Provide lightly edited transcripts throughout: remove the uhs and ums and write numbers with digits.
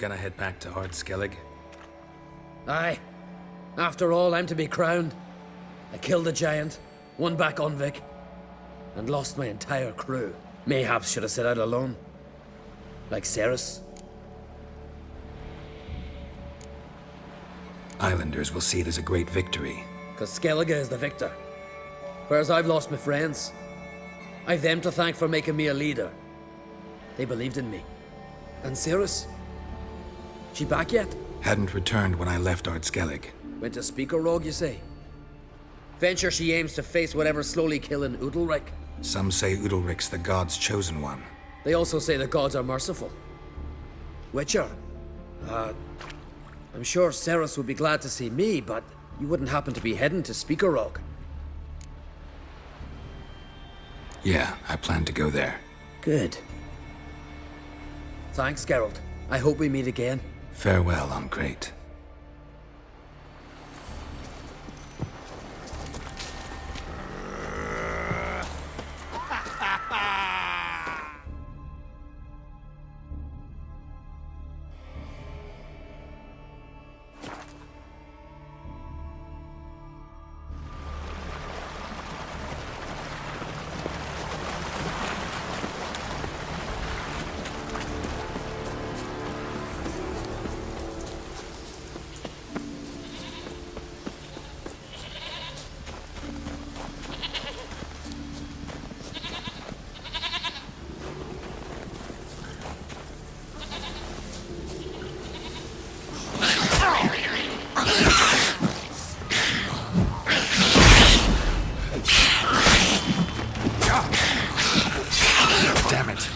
Gonna head back to Ard Skellig? Aye. After all, I'm to be crowned. I killed the giant, won back Unvik, and lost my entire crew. Mayhaps should have set out alone. Like Cerys. Islanders will see it as a great victory. Cause Skellige is the victor. Whereas I've lost my friends. I've them to thank for making me a leader. They believed in me. And Cerys? She back yet? Hadn't returned when I left Ard Skellig. Went to Speakerrog, you say? Venture she aims to face whatever's slowly killing Udalryk. Some say Udalryk's the god's chosen one. They also say the gods are merciful. Witcher? I'm sure Cerys would be glad to see me, but you wouldn't happen to be heading to Speakerrog. Yeah, I plan to go there. Good. Thanks, Geralt. I hope we meet again. Farewell, Uncrate. Damn it.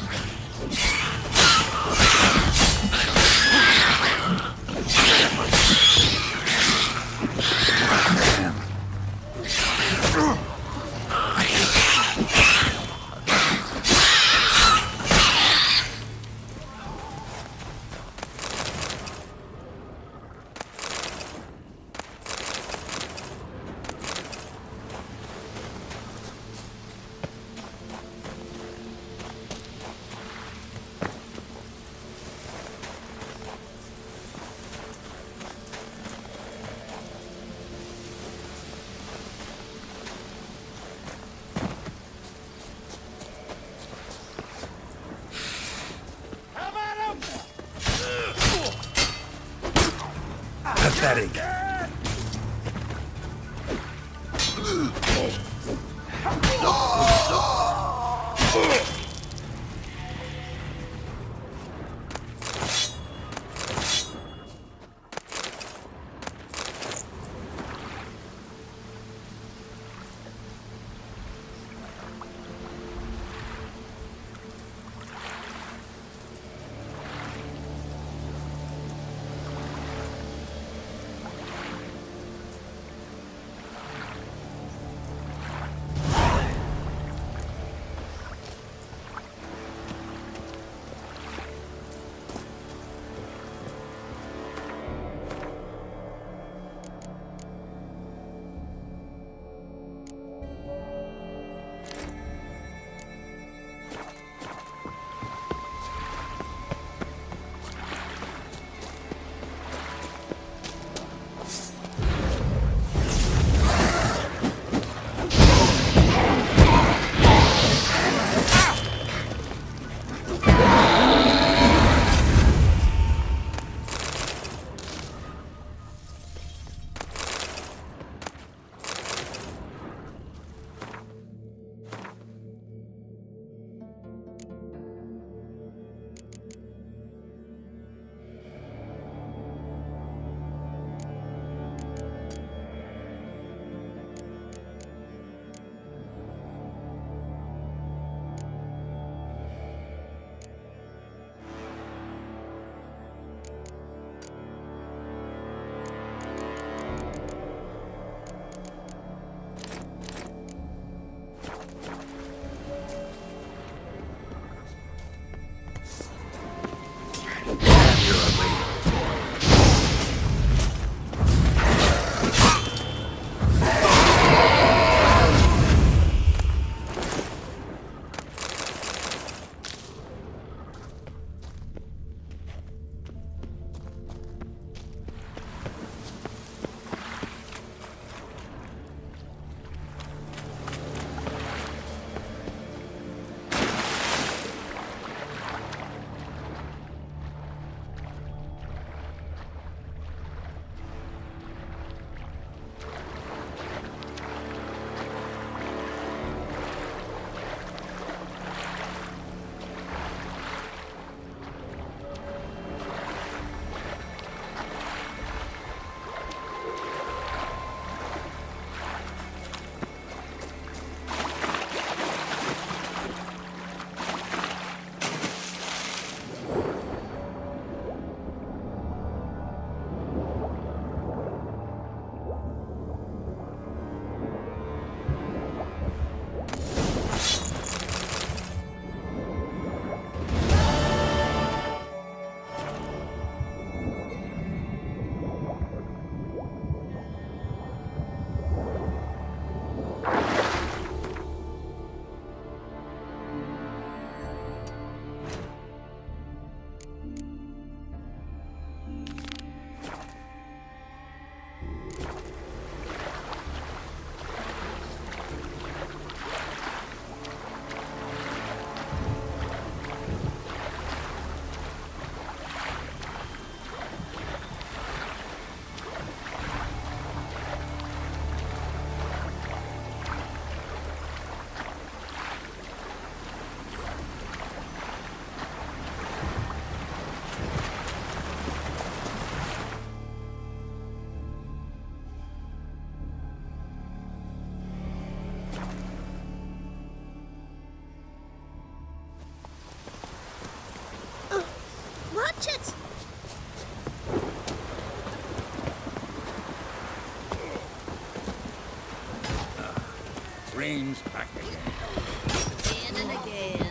Pathetic. Greetings back again. Again and again.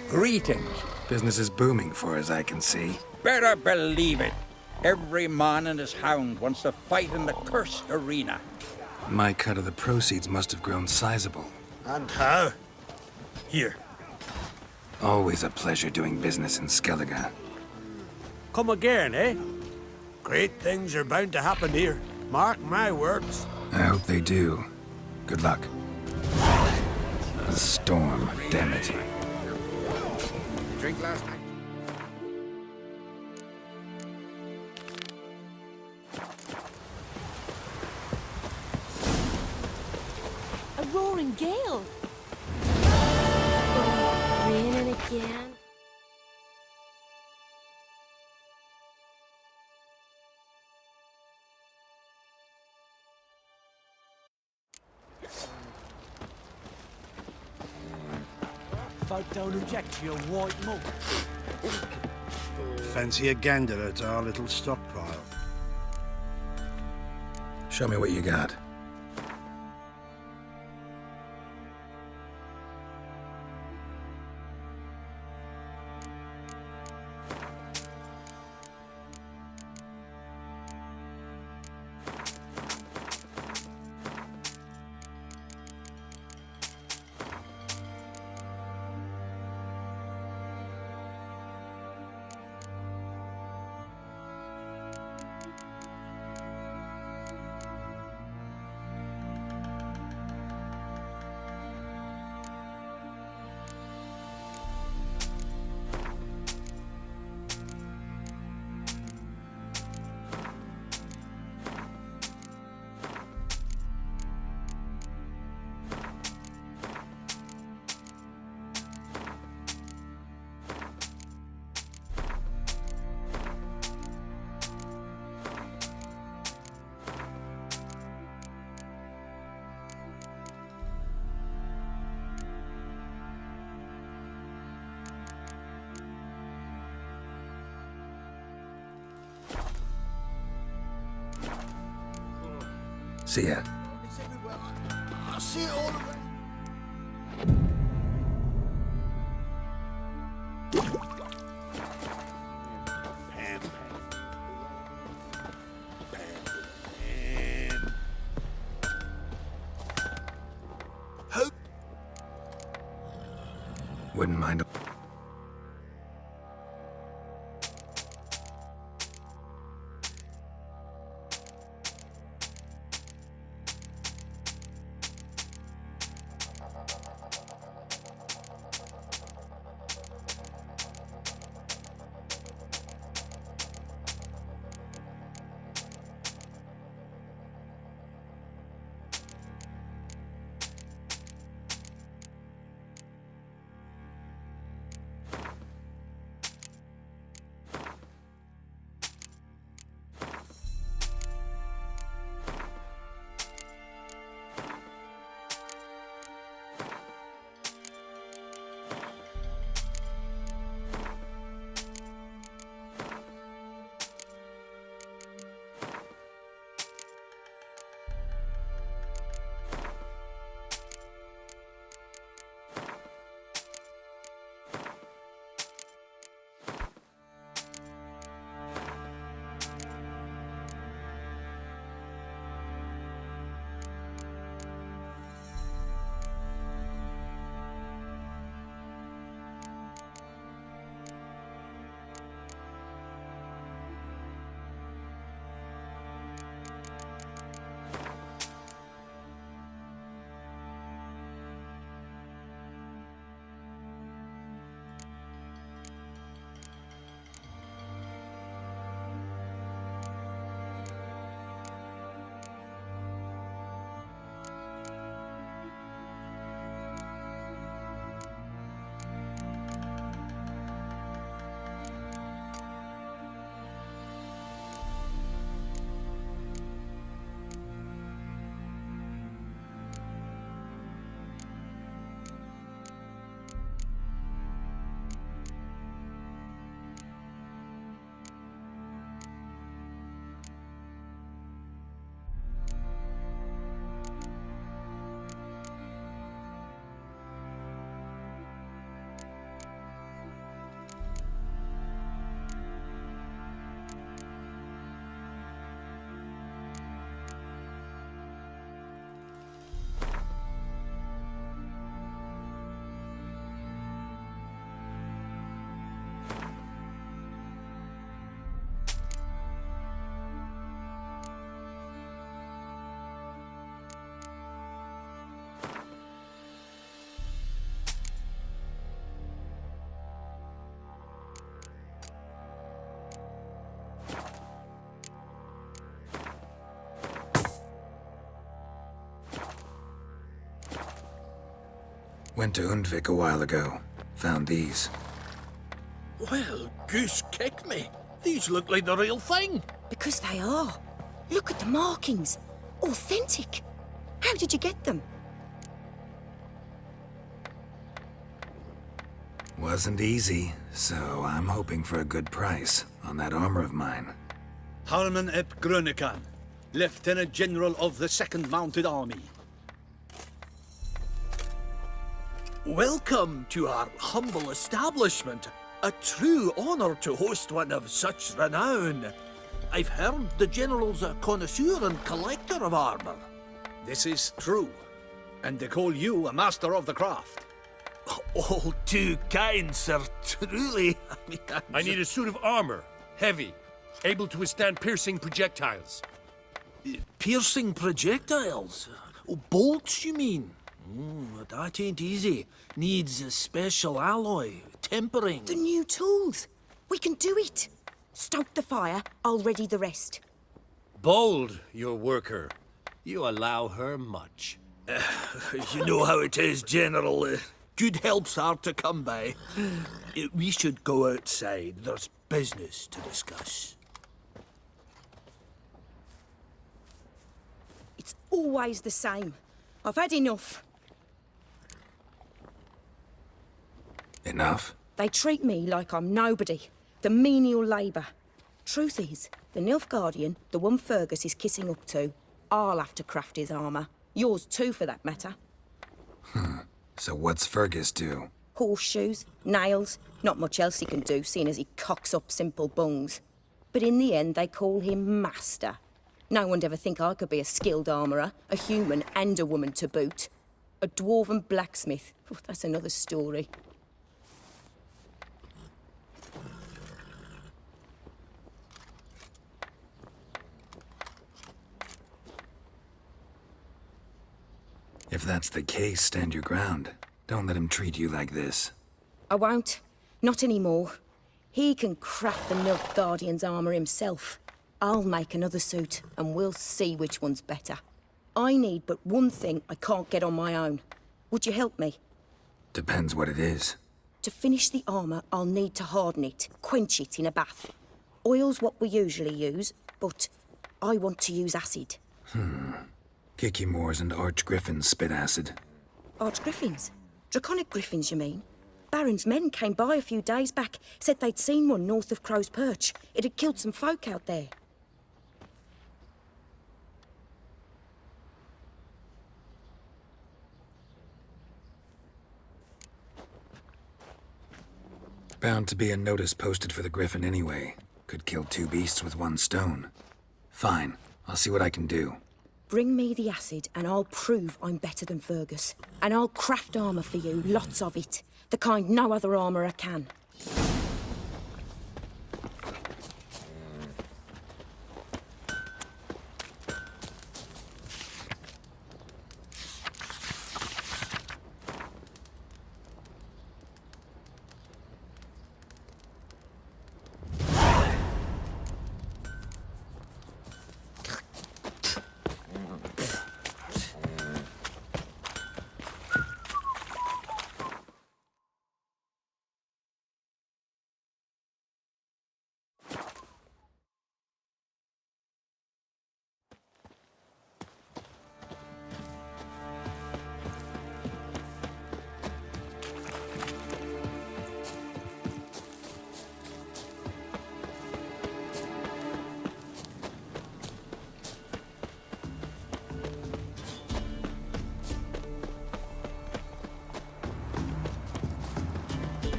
Greetings. Business is booming for as I can see. Better believe it. Every man and his hound wants to fight in the cursed arena. My cut of the proceeds must have grown sizable. And how? Here. Always a pleasure doing business in Skellige. Come again, eh? Great things are bound to happen here. Mark my words. I hope they do. Good luck. A storm, damn it. Drink last night. A roaring gale. Oh, raining again. Folk don't object to your white malt. Fancy a gander at our little stockpile. Show me what you got. See ya. I see it all around. Wouldn't mind. Went to Undvik a while ago. Found these. Well, goose kick me. These look like the real thing. Because they are. Look at the markings. Authentic. How did you get them? Wasn't easy, so I'm hoping for a good price on that armor of mine. Harman ep Grönekan, Lieutenant General of the 2nd Mounted Army. Welcome to our humble establishment. A true honor to host one of such renown. I've heard the General's a connoisseur and collector of armor. This is true, and they call you a master of the craft. All too kind, sir, truly. I need a suit of armor, heavy, able to withstand piercing projectiles. Piercing projectiles? Oh, bolts, you mean? That ain't easy. Needs a special alloy, tempering. The new tools. We can do it. Stoke the fire, I'll ready the rest. Bold, your worker. You allow her much. You know how it is, General. Good help's hard to come by. We should go outside. There's business to discuss. It's always the same. I've had enough. Enough? They treat me like I'm nobody. The menial labour. Truth is, the Nilfgaardian, the one Fergus is kissing up to, I'll have to craft his armour. Yours too, for that matter. So what's Fergus do? Horseshoes, nails, not much else he can do, seeing as he cocks up simple bungs. But in the end, they call him Master. No one'd ever think I could be a skilled armourer, a human and a woman to boot. A dwarven blacksmith, that's another story. If that's the case, stand your ground. Don't let him treat you like this. I won't. Not anymore. He can craft the Nilfgaardian's armour himself. I'll make another suit, and we'll see which one's better. I need but one thing I can't get on my own. Would you help me? Depends what it is. To finish the armour, I'll need to harden it, quench it in a bath. Oil's what we usually use, but I want to use acid. Kicky Moors and Archgriffins spit acid. Archgriffins? Draconic griffins, you mean? Baron's men came by a few days back, said they'd seen one north of Crow's Perch. It had killed some folk out there. Bound to be a notice posted for the Griffin anyway. Could kill two beasts with one stone. Fine, I'll see what I can do. Bring me the acid and I'll prove I'm better than Fergus. And I'll craft armour for you, lots of it. The kind no other armourer can.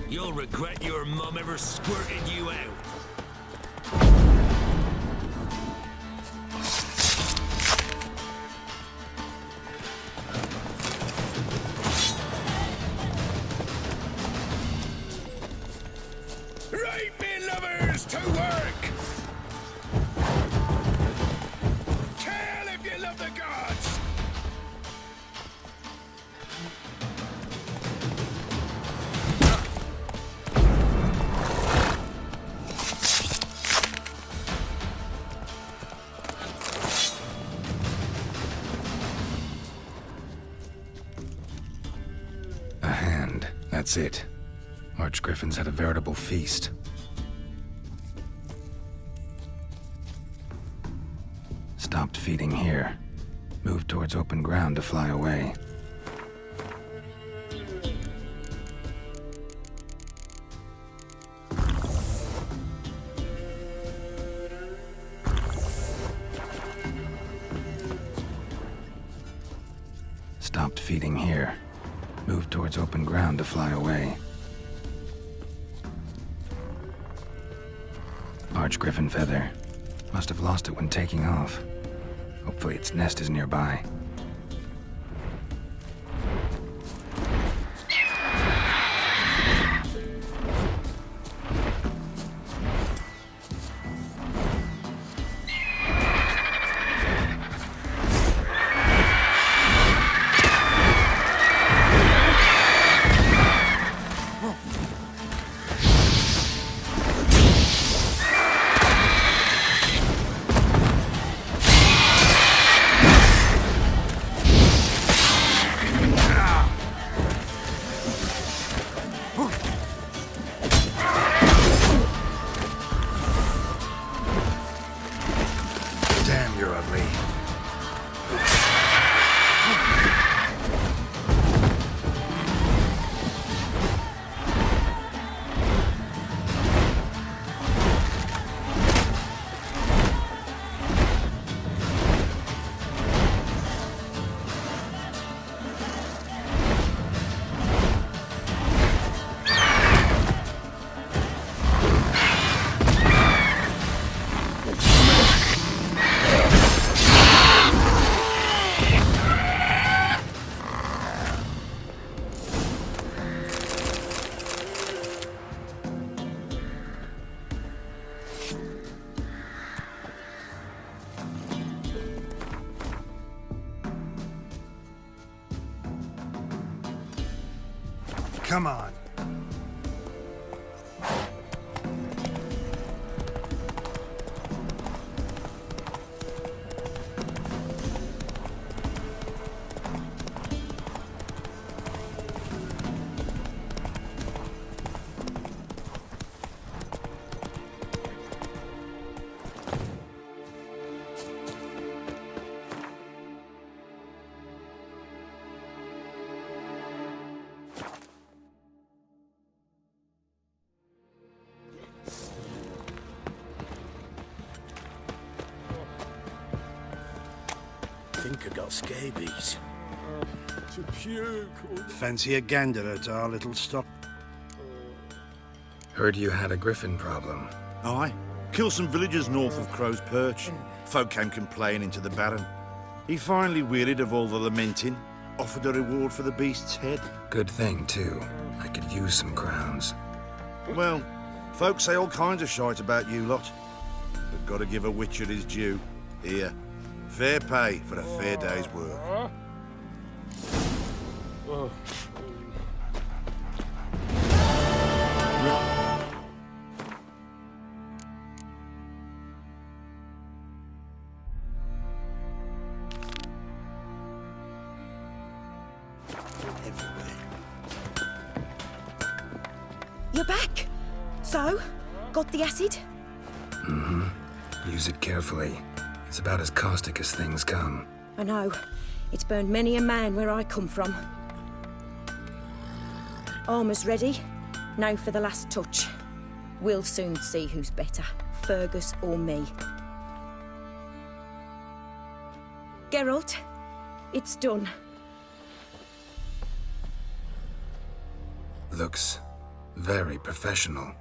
You'll regret your mum ever squirted you out. Right, me lovers, to work! Kill if you love the gods! A That's it. Archgriffins had a veritable feast. Stopped feeding here. Moved towards open ground to fly away. Stopped feeding here. Moved towards open ground to fly away. Archgriffin feather. Must have lost it when taking off. Hopefully its nest is nearby. Damn, you're ugly. Come on. I think I got scabies. To puke. Fancy a gander at our little stock? Heard you had a griffin problem. Aye. Killed some villagers north of Crow's Perch. Folk came complaining to the Baron. He finally wearied of all the lamenting, offered a reward for the beast's head. Good thing, too. I could use some crowns. Well, folks say all kinds of shite about you lot. But gotta give a witcher his due. Here. Fair pay for a fair day's work. You're back. So, got the acid? Use it carefully. It's about as caustic as things come. I know. It's burned many a man where I come from. Armor's ready. Now for the last touch. We'll soon see who's better, Fergus or me. Geralt, it's done. Looks very professional.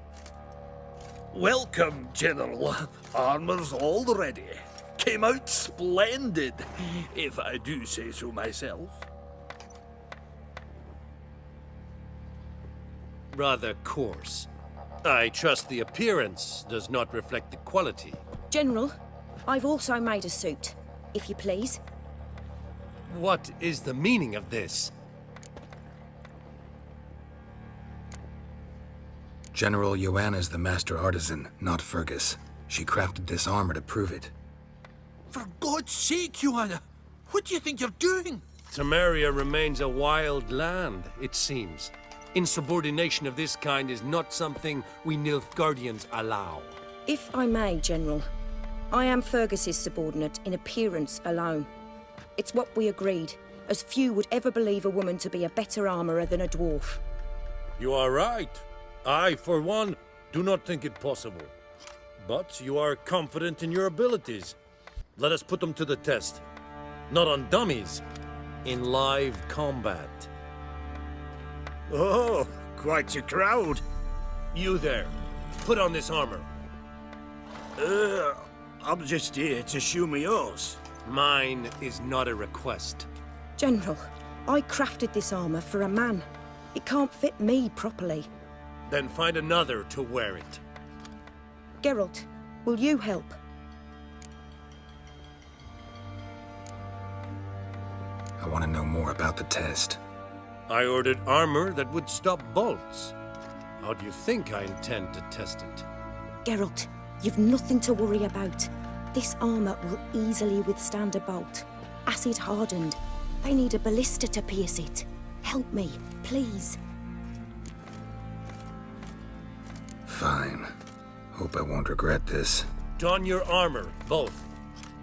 Welcome, General. Armor's all ready. Came out splendid, if I do say so myself. Rather coarse. I trust the appearance does not reflect the quality. General, I've also made a suit, if you please. What is the meaning of this? General Joanna's the master artisan, not Fergus. She crafted this armor to prove it. For God's sake, Joanna, what do you think you're doing? Temeria remains a wild land, it seems. Insubordination of this kind is not something we Nilfgaardians allow. If I may, General, I am Fergus's subordinate in appearance alone. It's what we agreed, as few would ever believe a woman to be a better armourer than a dwarf. You are right. I, for one, do not think it possible. But you are confident in your abilities. Let us put them to the test. Not on dummies, in live combat. Oh, quite a crowd. You there, put on this armor. I'm just here to show me yours. Mine is not a request. General, I crafted this armour for a man. It can't fit me properly. Then find another to wear it. Geralt, will you help? I want to know more about the test. I ordered armor that would stop bolts. How do you think I intend to test it? Geralt, you've nothing to worry about. This armour will easily withstand a bolt. Acid hardened. They need a ballista to pierce it. Help me, please. Fine. Hope I won't regret this. Don your armor, both.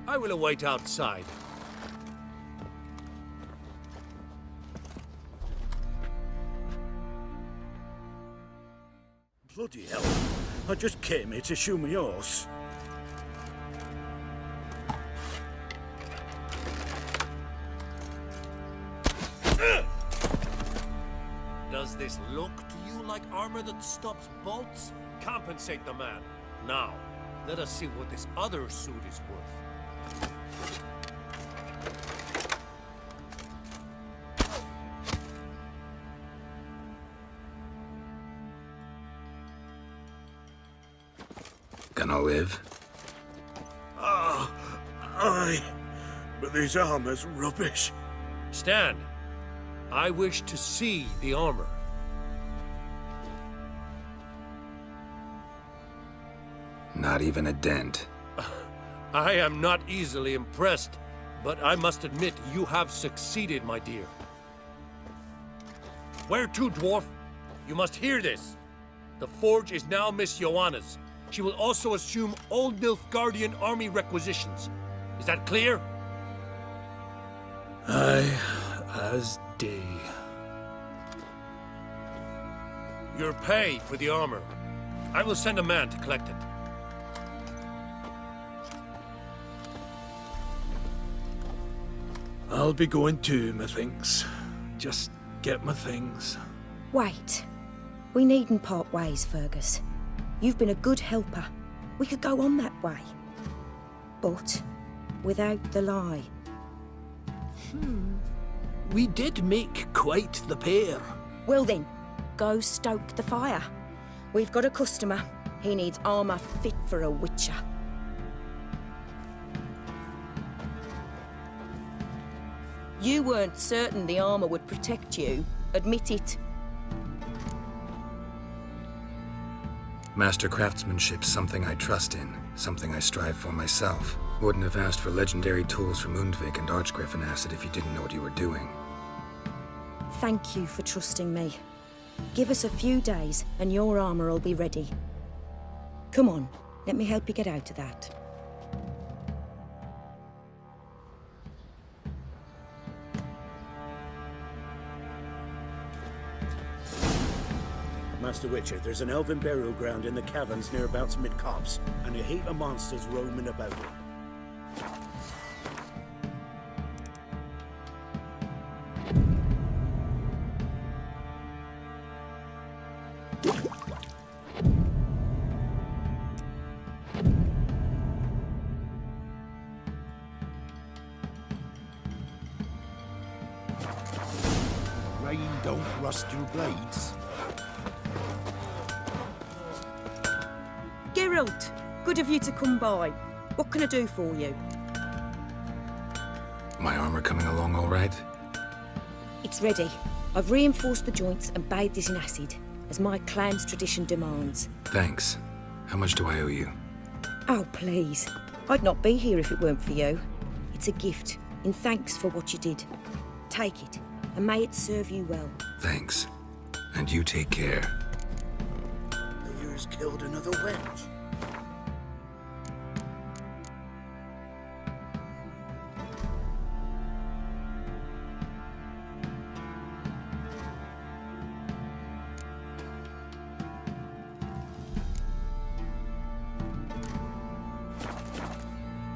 I will await outside. Bloody hell. I just came here to show me yours. Does this look to you like armor that stops bolts? Compensate the man. Now, let us see what this other suit is worth. Gonna live? Aye. But this armor's rubbish. Stand. I wish to see the armor. Not even a dent. I am not easily impressed, but I must admit you have succeeded, my dear. Where to, dwarf? You must hear this. The forge is now Miss Joanna's. She will also assume all Nilfgaardian army requisitions. Is that clear? Aye, as day. Your pay for the armor. I will send a man to collect it. I'll be going too, methinks. Just get my things. Wait. We needn't part ways, Fergus. You've been a good helper. We could go on that way. But without the lie. We did make quite the pair. Well then, go stoke the fire. We've got a customer. He needs armour fit for a witcher. You weren't certain the armour would protect you. Admit it. Master craftsmanship's something I trust in, something I strive for myself. Wouldn't have asked for legendary tools from Undvik and Archgriffin Acid if you didn't know what you were doing. Thank you for trusting me. Give us a few days and your armour will be ready. Come on, let me help you get out of that. Master Witcher, there's an elven burial ground in the caverns nearabouts mid-copse, and a heap of monsters roaming about it. Rain don't rust your blades. Geralt, good of you to come by. What can I do for you? My armor coming along all right? It's ready. I've reinforced the joints and bathed it in acid, as my clan's tradition demands. Thanks. How much do I owe you? Oh, please. I'd not be here if it weren't for you. It's a gift, in thanks for what you did. Take it, and may it serve you well. Thanks. And you take care. The years killed another wench.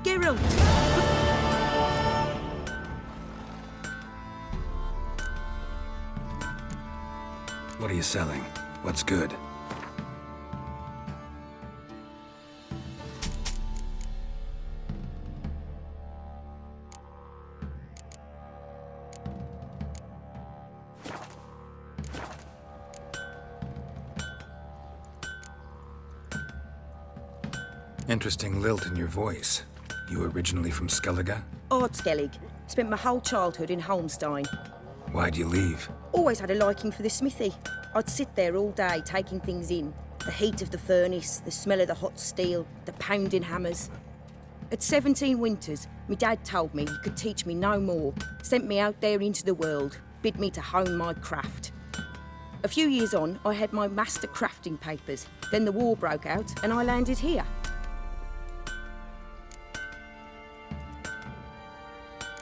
Geralt! What are you selling? What's good? Interesting lilt in your voice. You originally from Skellige? Ardskellig. Spent my whole childhood in Holmstein. Why'd you leave? Always had a liking for the smithy. I'd sit there all day taking things in. The heat of the furnace, the smell of the hot steel, the pounding hammers. At 17 winters, my dad told me he could teach me no more. Sent me out there into the world, bid me to hone my craft. A few years on, I had my master crafting papers. Then the war broke out and I landed here.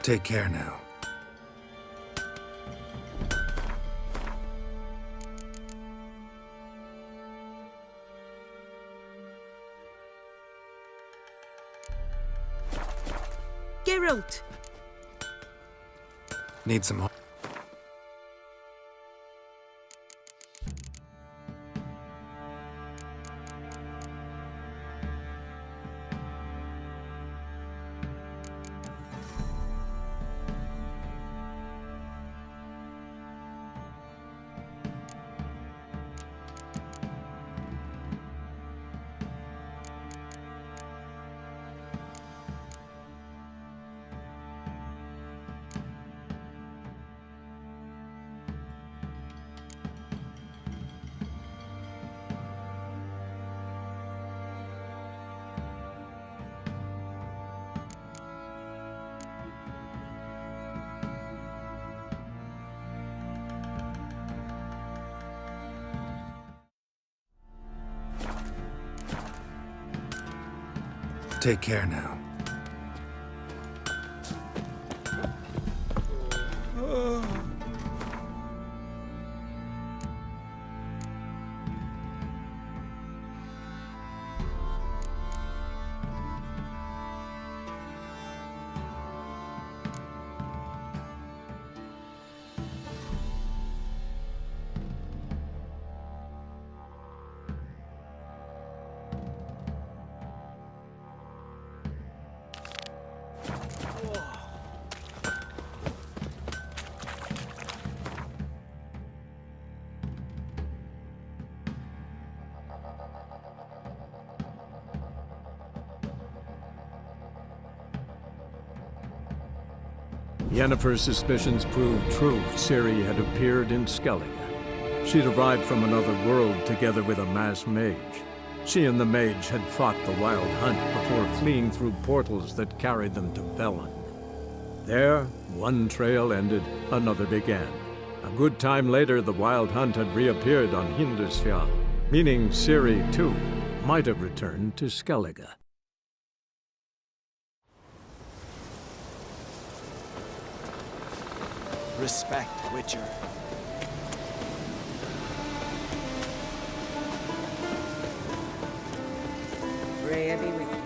Take care now. Geralt! Need some help? Take care now. Yennefer's suspicions proved true. Ciri had appeared in Skellige. She'd arrived from another world together with a masked mage. She and the mage had fought the Wild Hunt before fleeing through portals that carried them to Velen. There, one trail ended, another began. A good time later, the Wild Hunt had reappeared on Hindisfjall, meaning Ciri, too, might have returned to Skellige. Respect, Witcher. Freya be with you.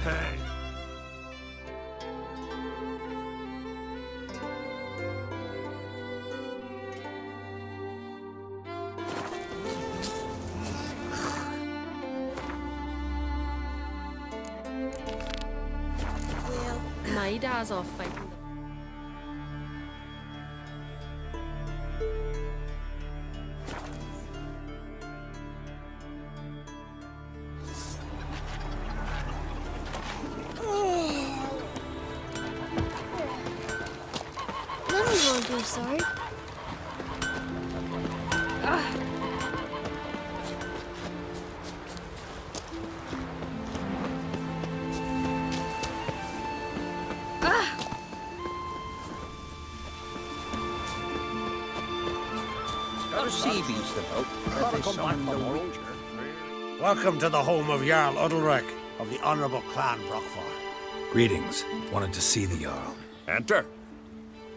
Hey. Well, my dad's off fighting. Let me hold your sword. Seabees about. Welcome to the home of Jarl Udalric of the Honourable Clan Brockfar. Greetings. Wanted to see the Jarl. Enter.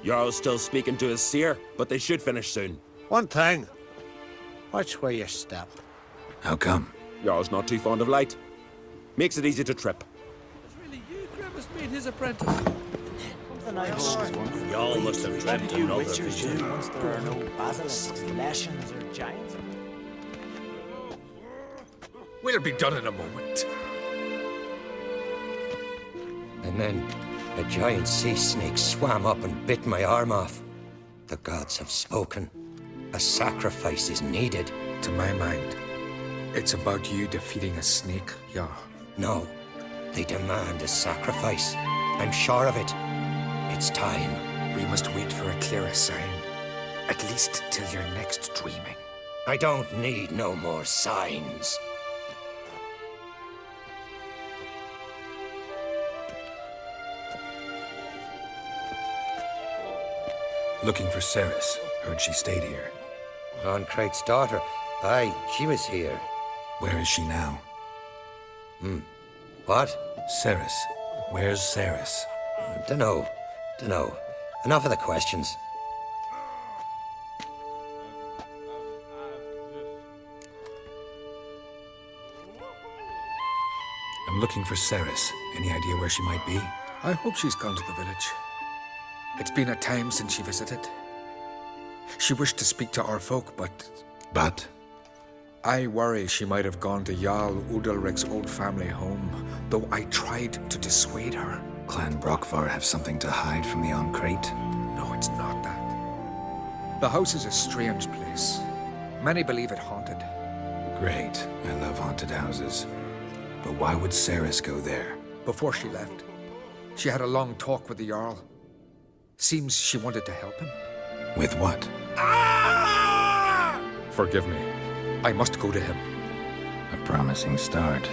Jarl's still speaking to his seer, but they should finish soon. One thing. Watch where you step. How come? Jarl's not too fond of light. Makes it easy to trip. It's really you, Grimace, made his apprentice. Y'all must have dreamt another vision. Once there are no basilisks, lashings, or giants. We'll be done in a moment. And then a giant sea snake swam up and bit my arm off. The gods have spoken. A sacrifice is needed. To my mind, it's about you defeating a snake, yeah. No, they demand a sacrifice. I'm sure of it. It's time. We must wait for a clearer sign. At least till your next dreaming. I don't need no more signs. Looking for Ceres. Heard she stayed here. Crate's daughter. Aye, she was here. Where is she now? What? Ceres. Where's Ceres? Dunno. Enough of the questions. I'm looking for Ceres. Any idea where she might be? I hope she's gone to the village. It's been a time since she visited. She wished to speak to our folk, but... But? I worry she might have gone to Jarl Udalric's old family home, though I tried to dissuade her. Clan Brockfar have something to hide from the Crate? No, it's not that. The house is a strange place. Many believe it haunted. Great. I love haunted houses. But why would Ceres go there? Before she left, she had a long talk with the Jarl. Seems she wanted to help him. With what? Forgive me. I must go to him. A promising start.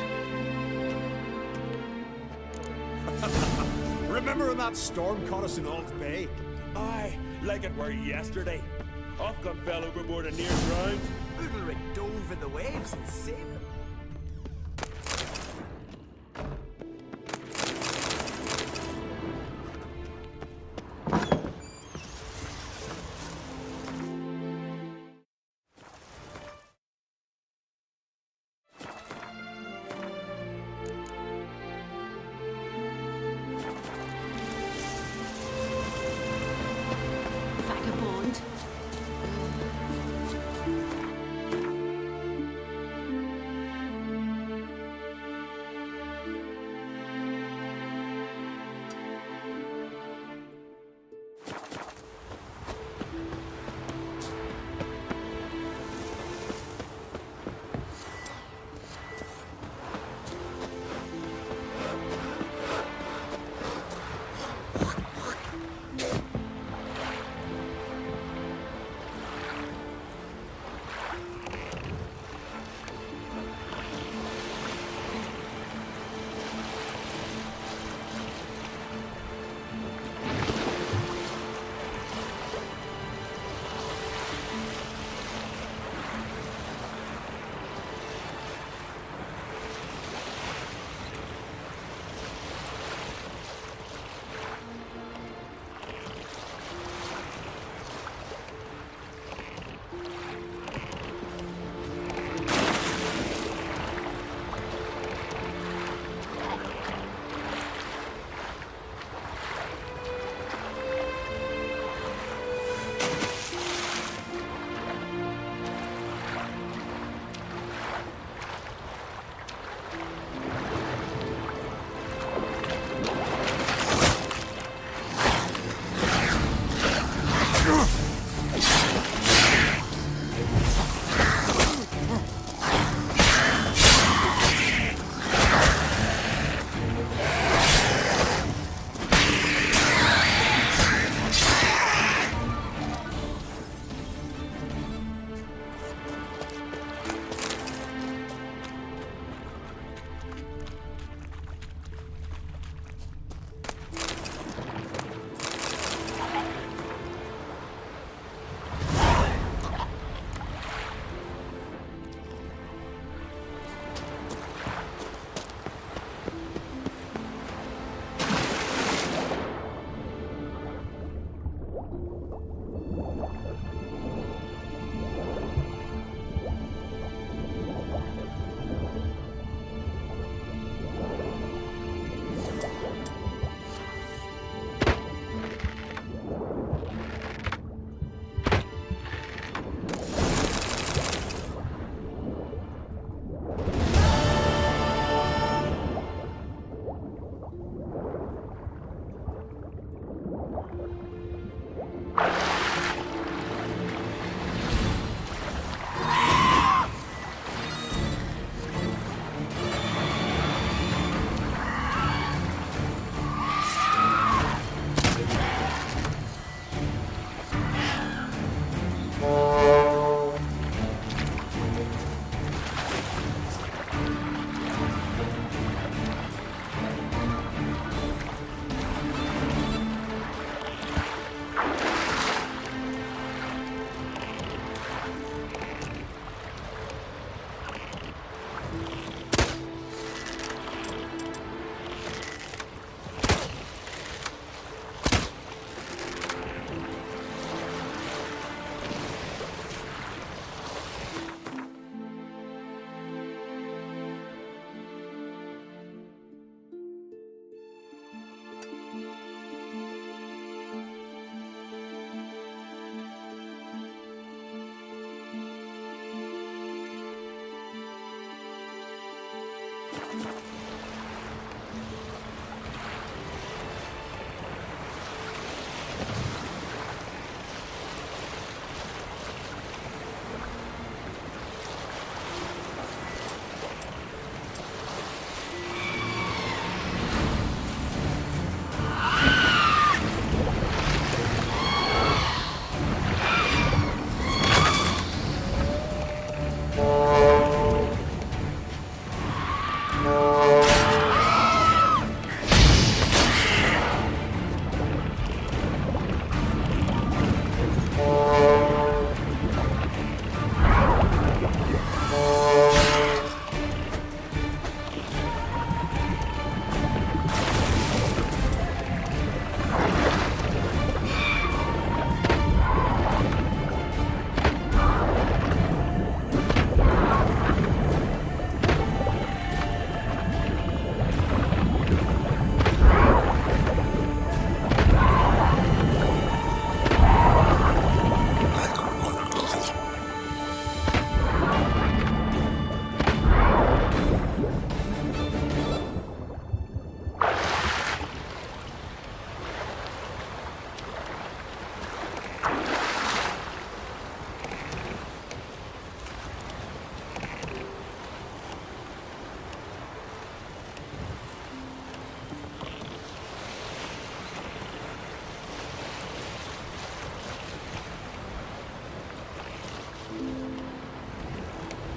Remember when that storm caught us in Old Bay? Aye, like it were yesterday. Ofcom fell overboard and near drowned. Udalric dove in the waves and saved them.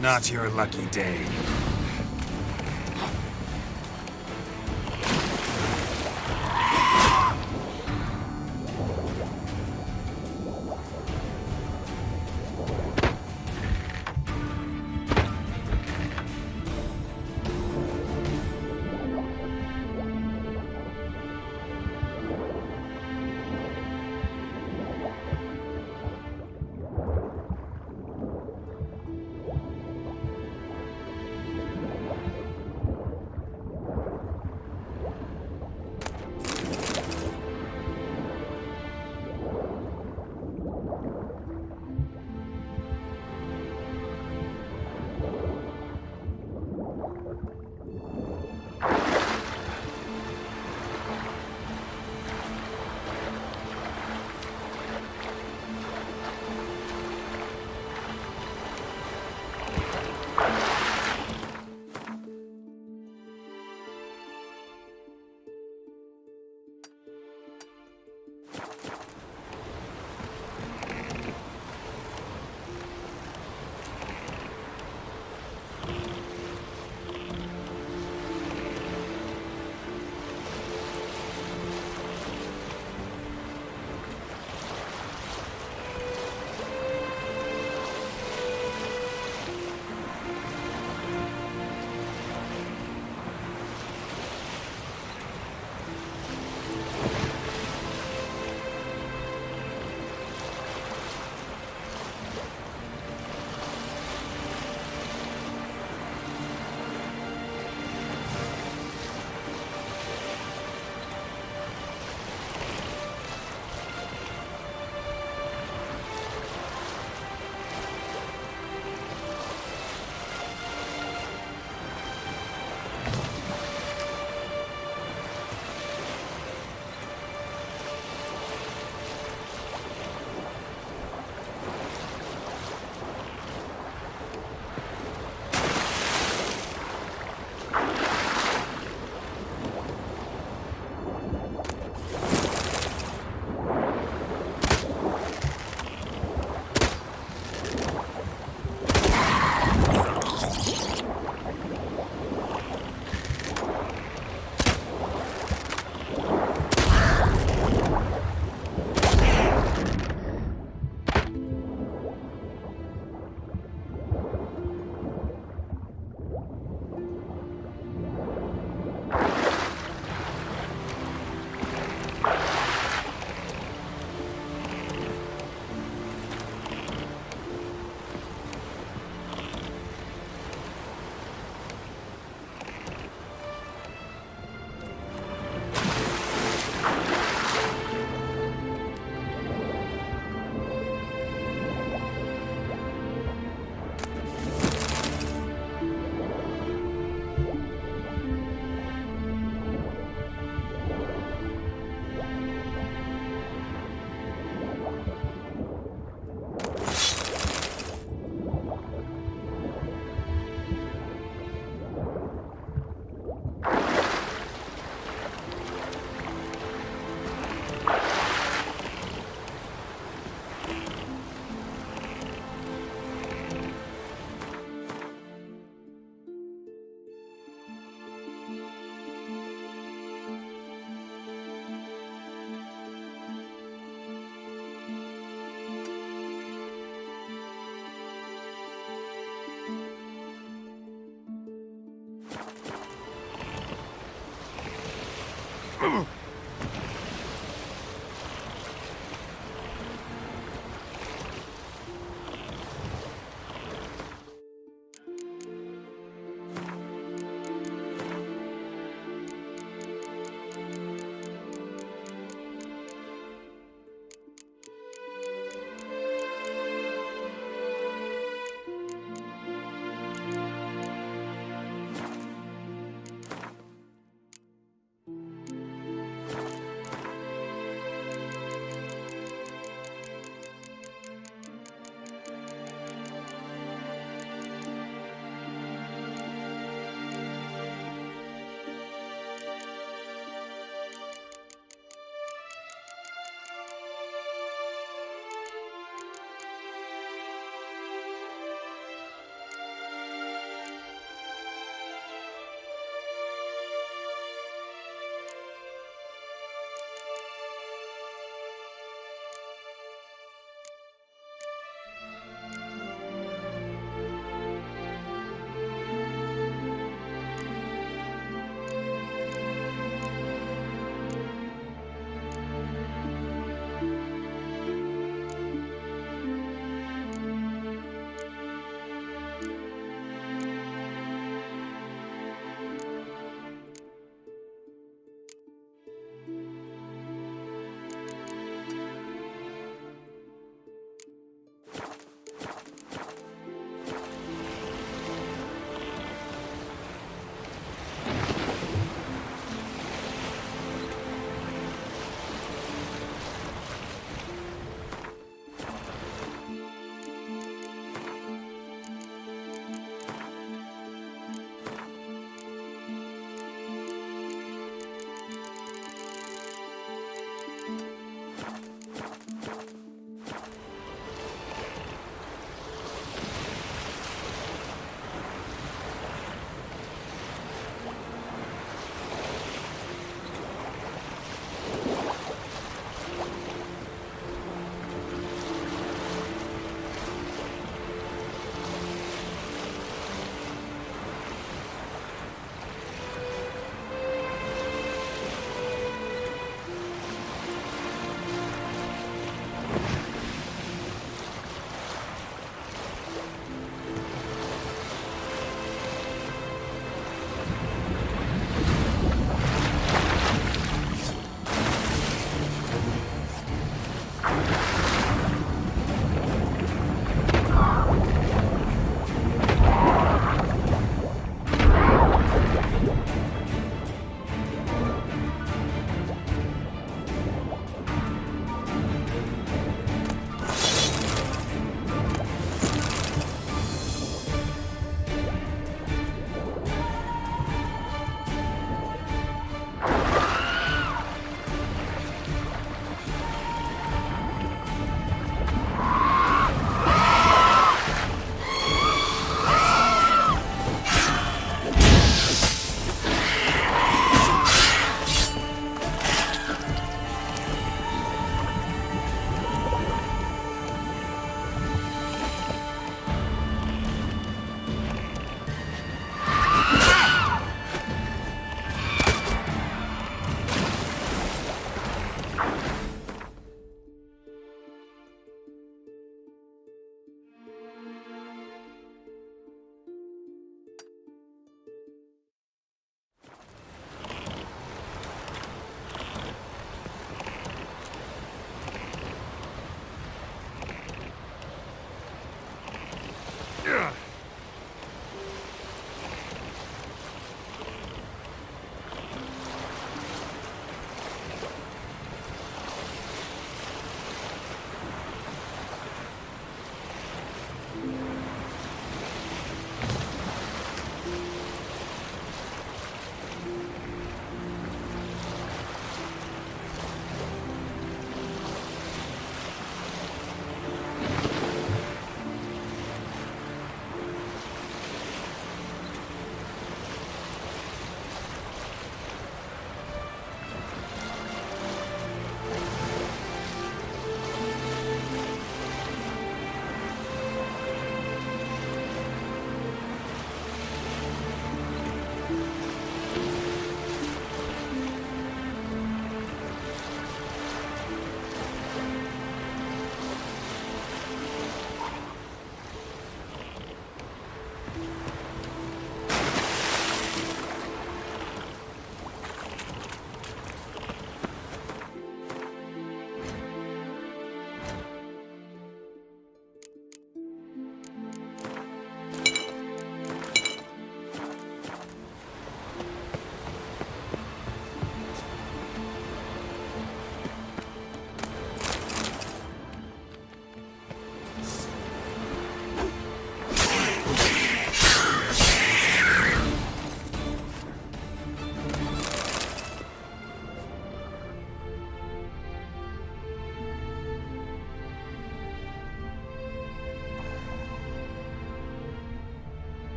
Not your lucky day.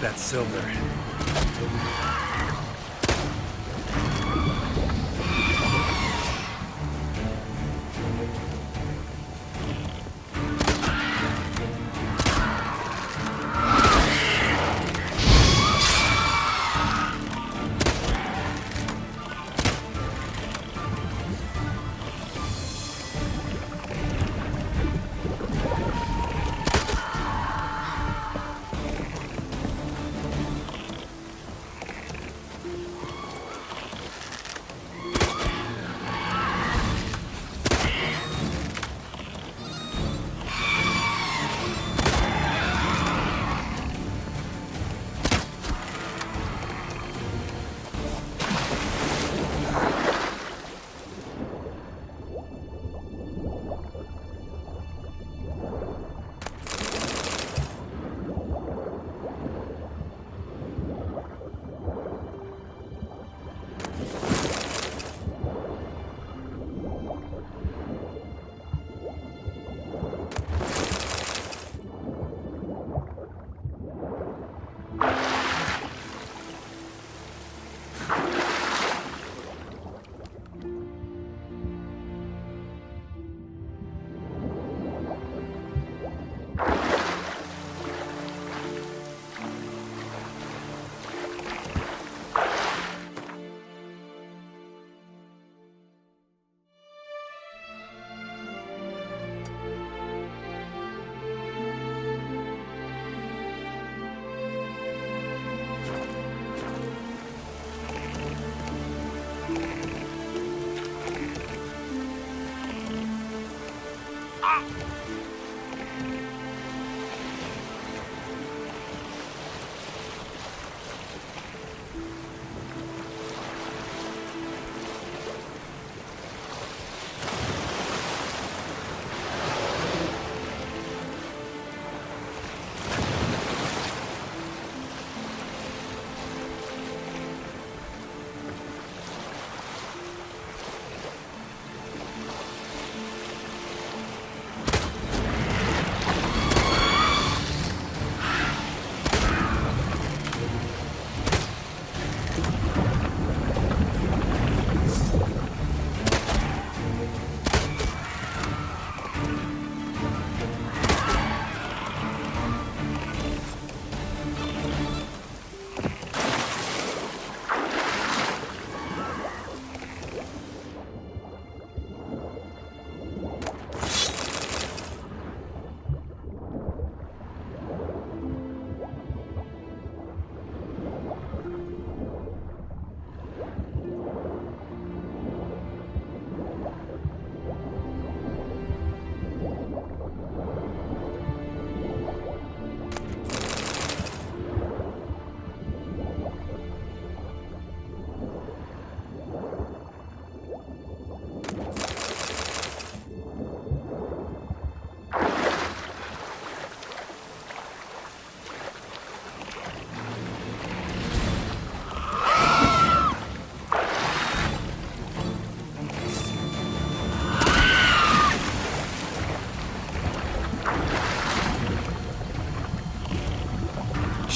like that silver.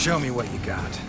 Show me what you got.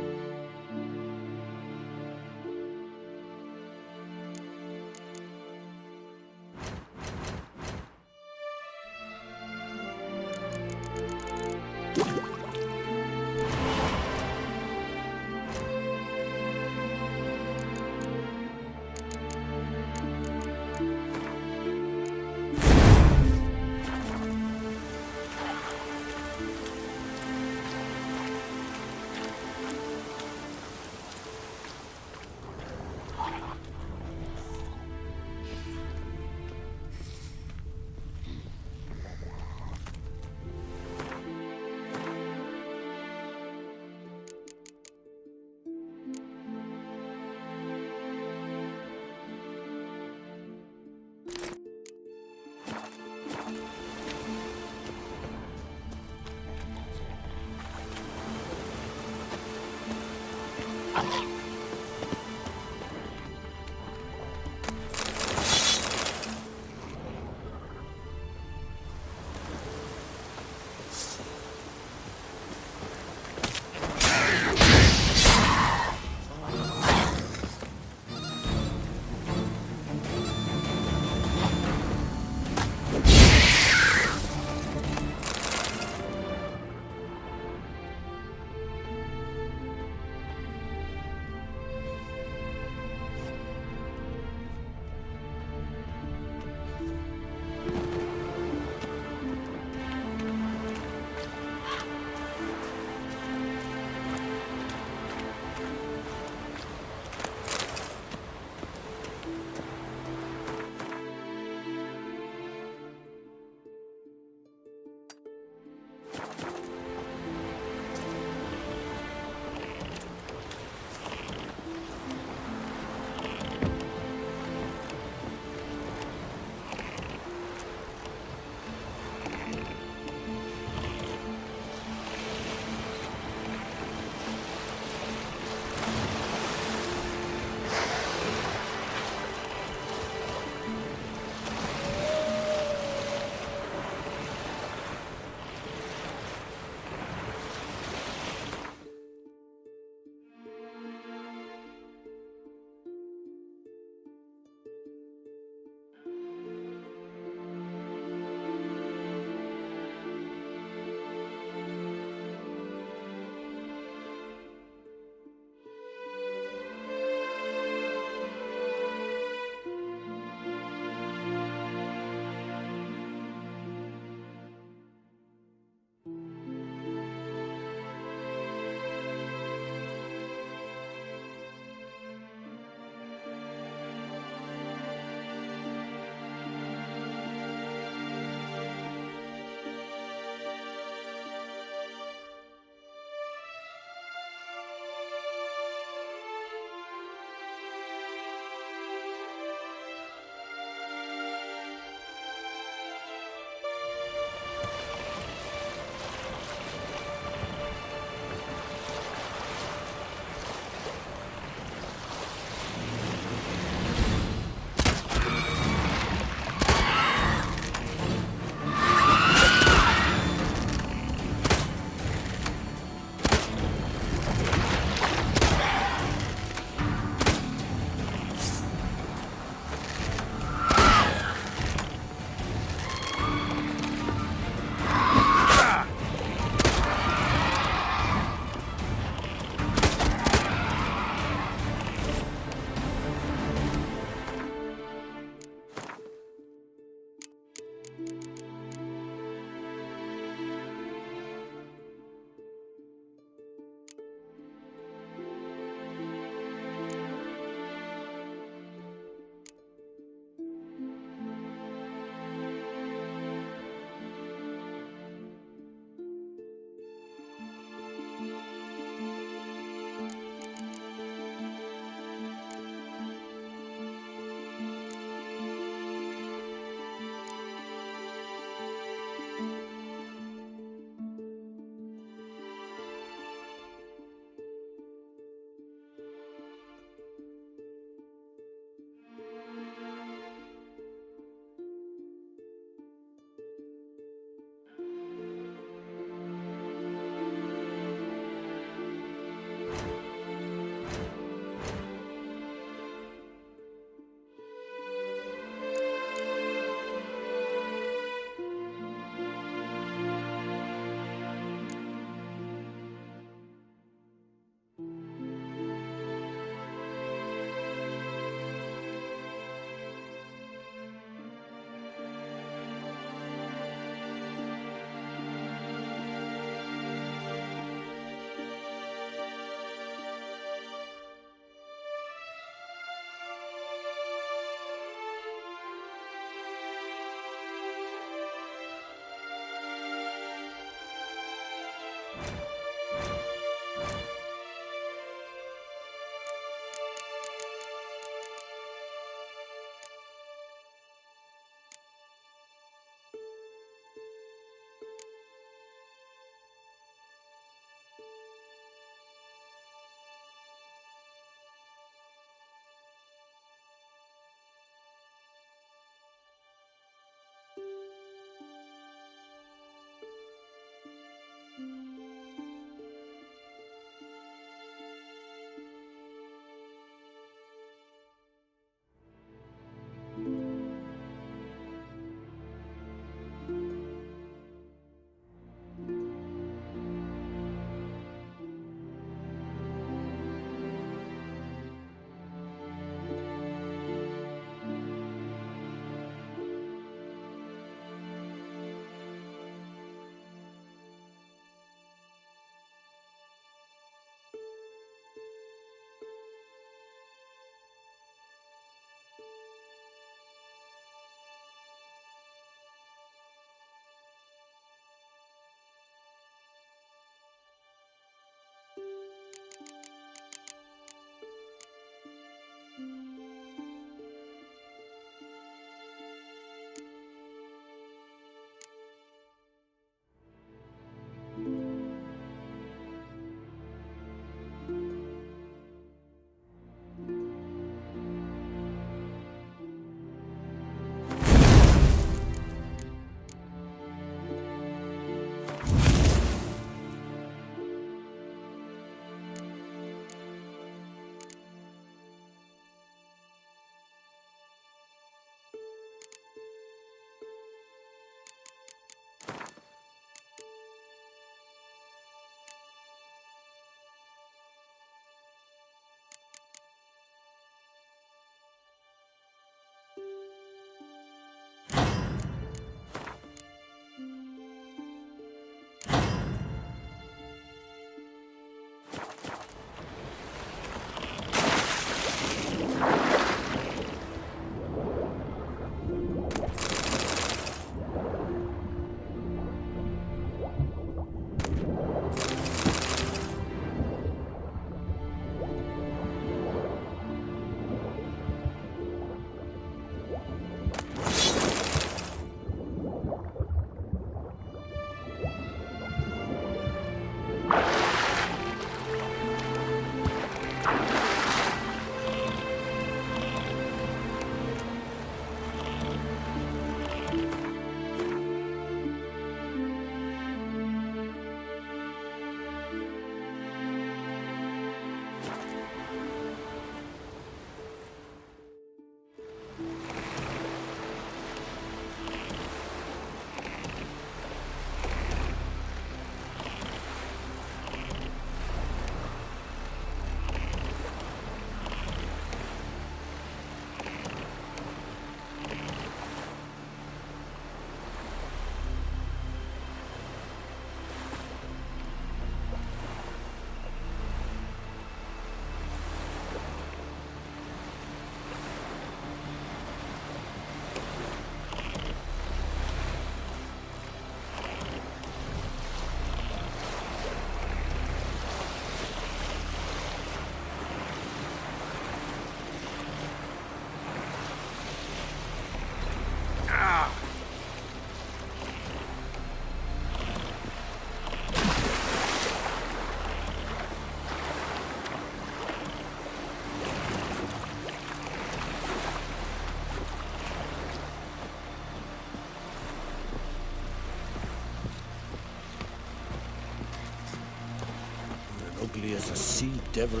deadly as a sea devil.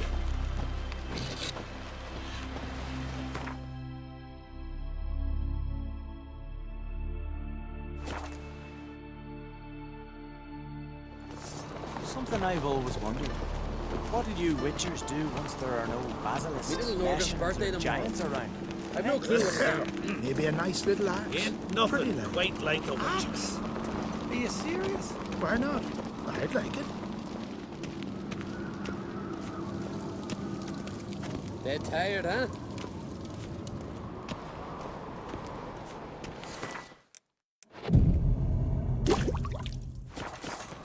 Something I've always wondered. What do you witchers do once there are no basilisks, Me little Morgan's Neshans, birthday or tomorrow. giants around? I've no clue what's there. Maybe a nice little axe. Ain't nothing quite like a witch. Are you serious? Why not? I'd like it. Dead tired, huh?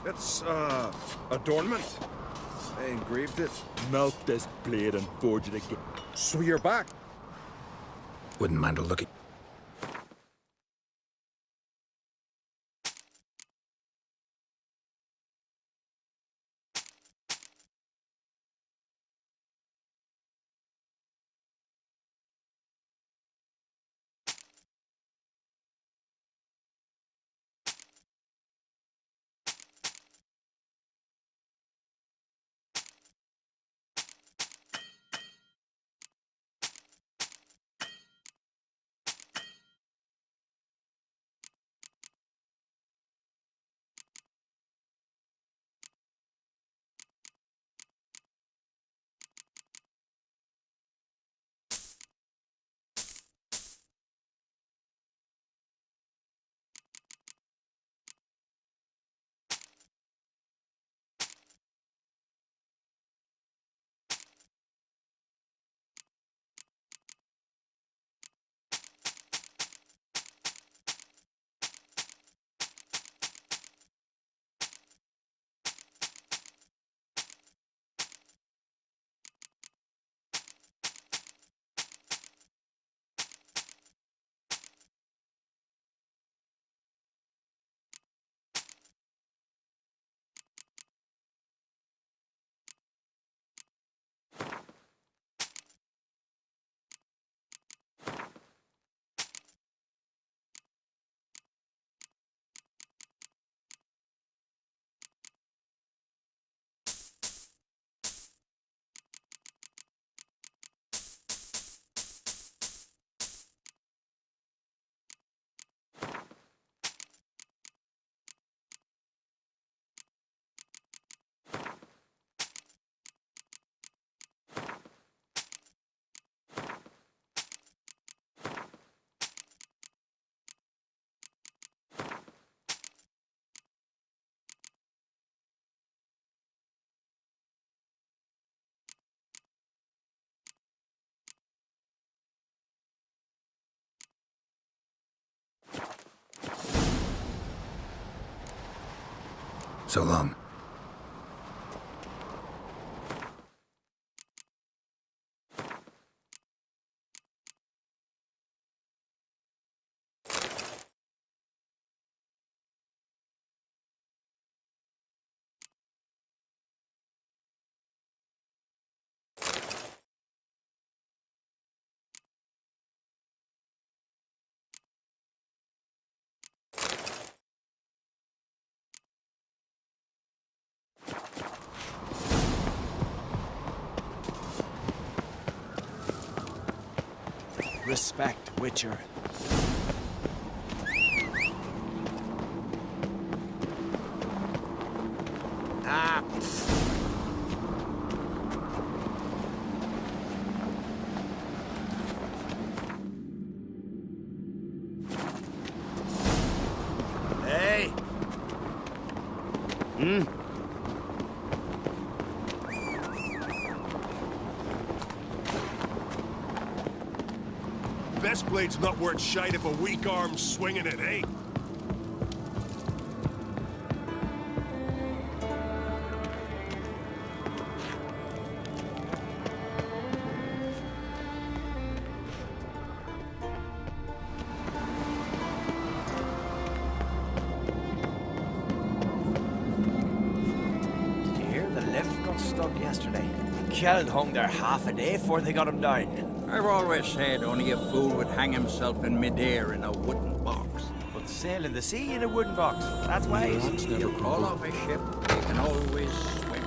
It's, adornment. I engraved it. Melt this blade and forge it again. So you're back. Wouldn't mind a look at... So long. Respect, Witcher. Ah, hey. Best blade's not worth shite if a weak arm's swinging it, eh? Did you hear the lift got stuck yesterday? Kjeld hung there half a day before they got him down. I've always said only a fool would hang himself in midair in a wooden box. But sail in the sea in a wooden box. That's wise. You fall off a ship, you can always swim.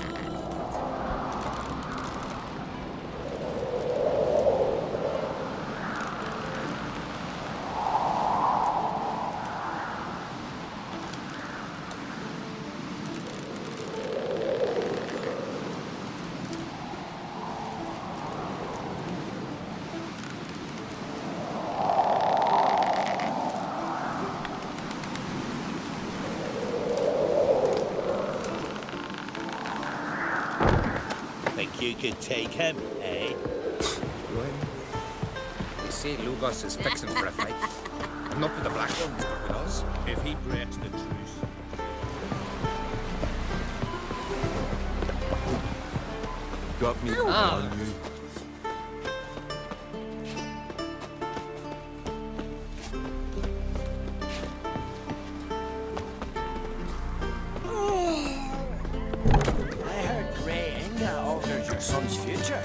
think you could take him, eh? They say Lugos is fixing for a fight. Not with the Black Ones, but with us. If he breaks the truce. Got me Ah. on you. I heard Grey Inga altered your son's future.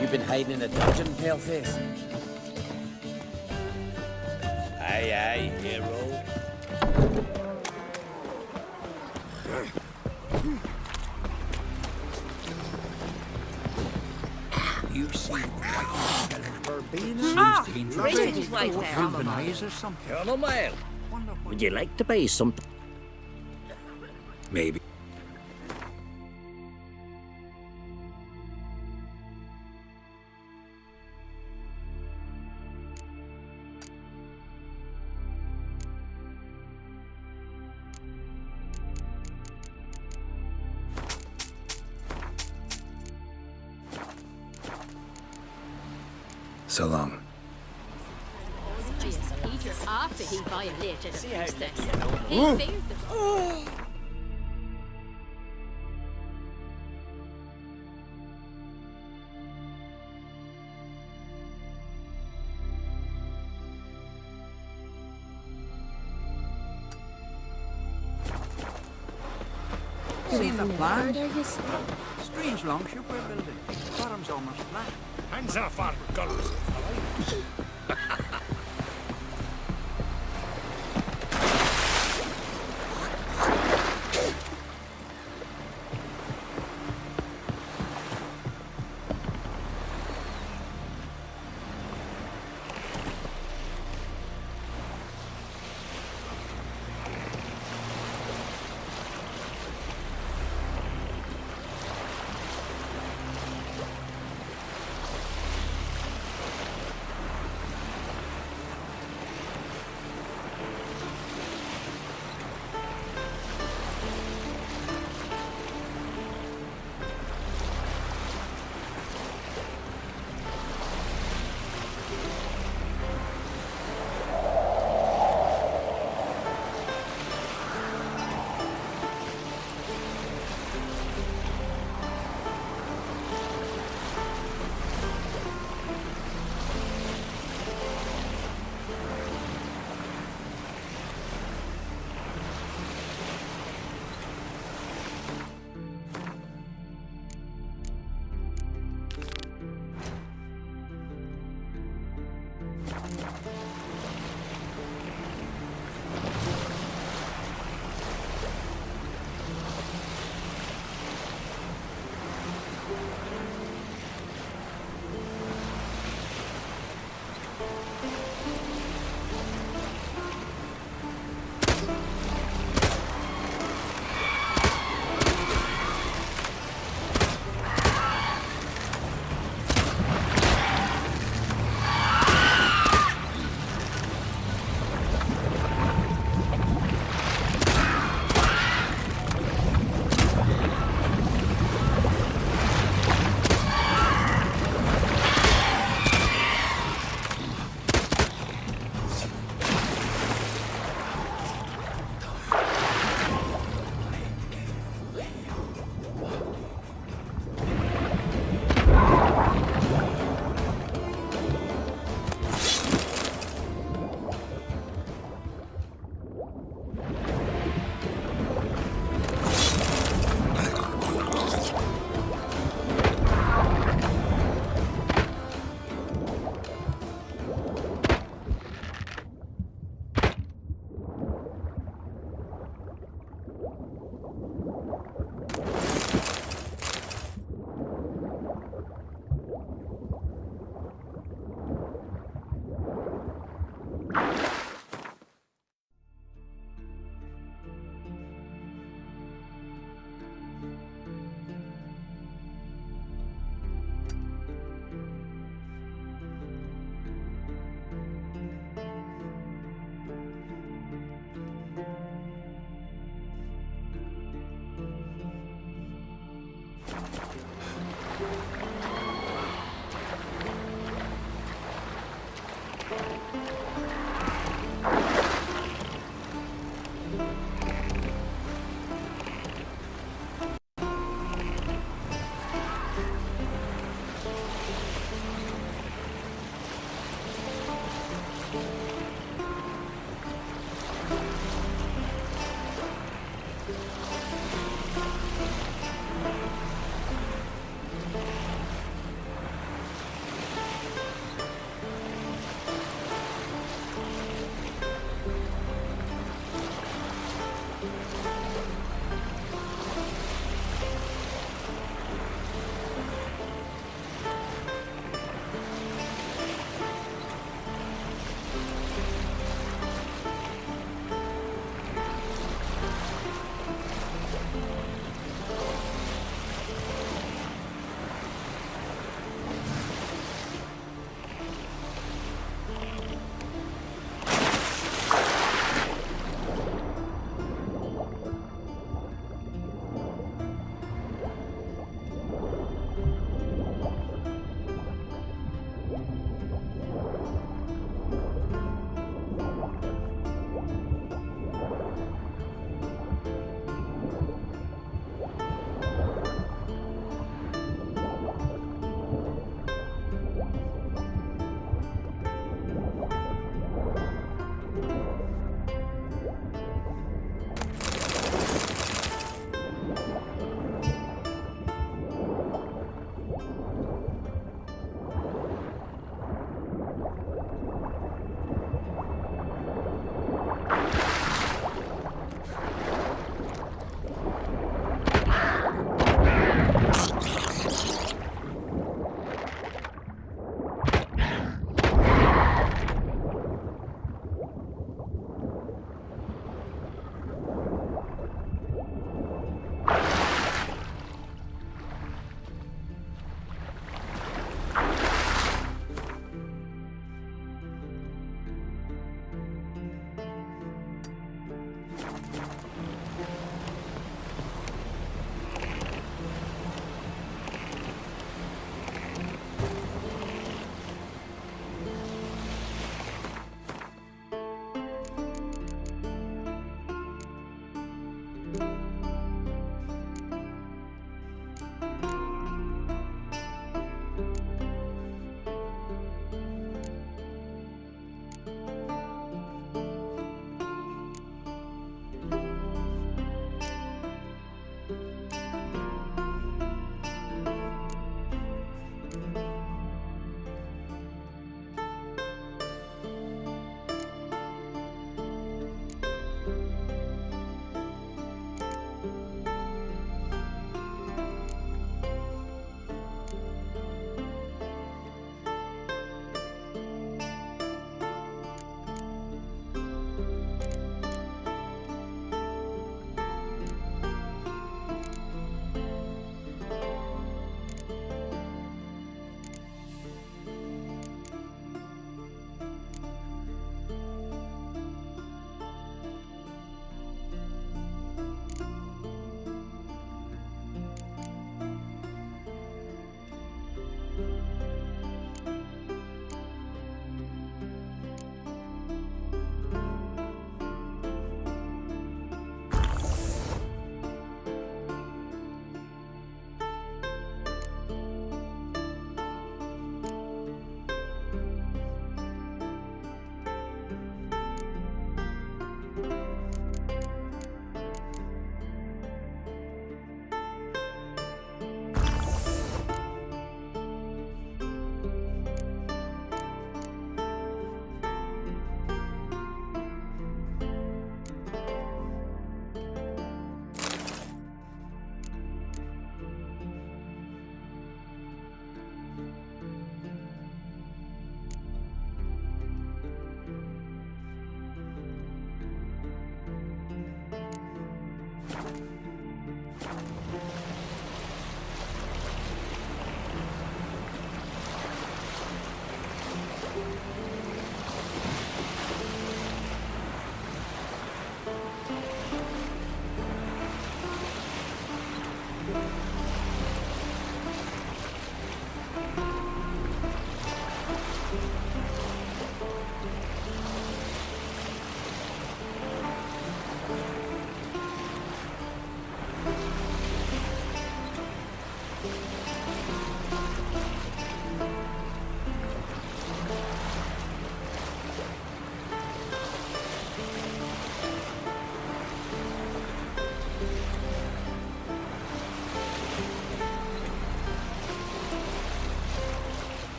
You've been hiding in a dungeon, Paleface? Aye, aye, hero. You see white verbena? Ah, Seems Richard's wife there. Verbenize or something. Colonel Mail, would you like to buy something? Maybe. So long. Peter, after he violated a priestess, he Ooh. failed the... Seen the plans? Are you Strange longship we're building. Bottom's almost flat. Hands off our guns.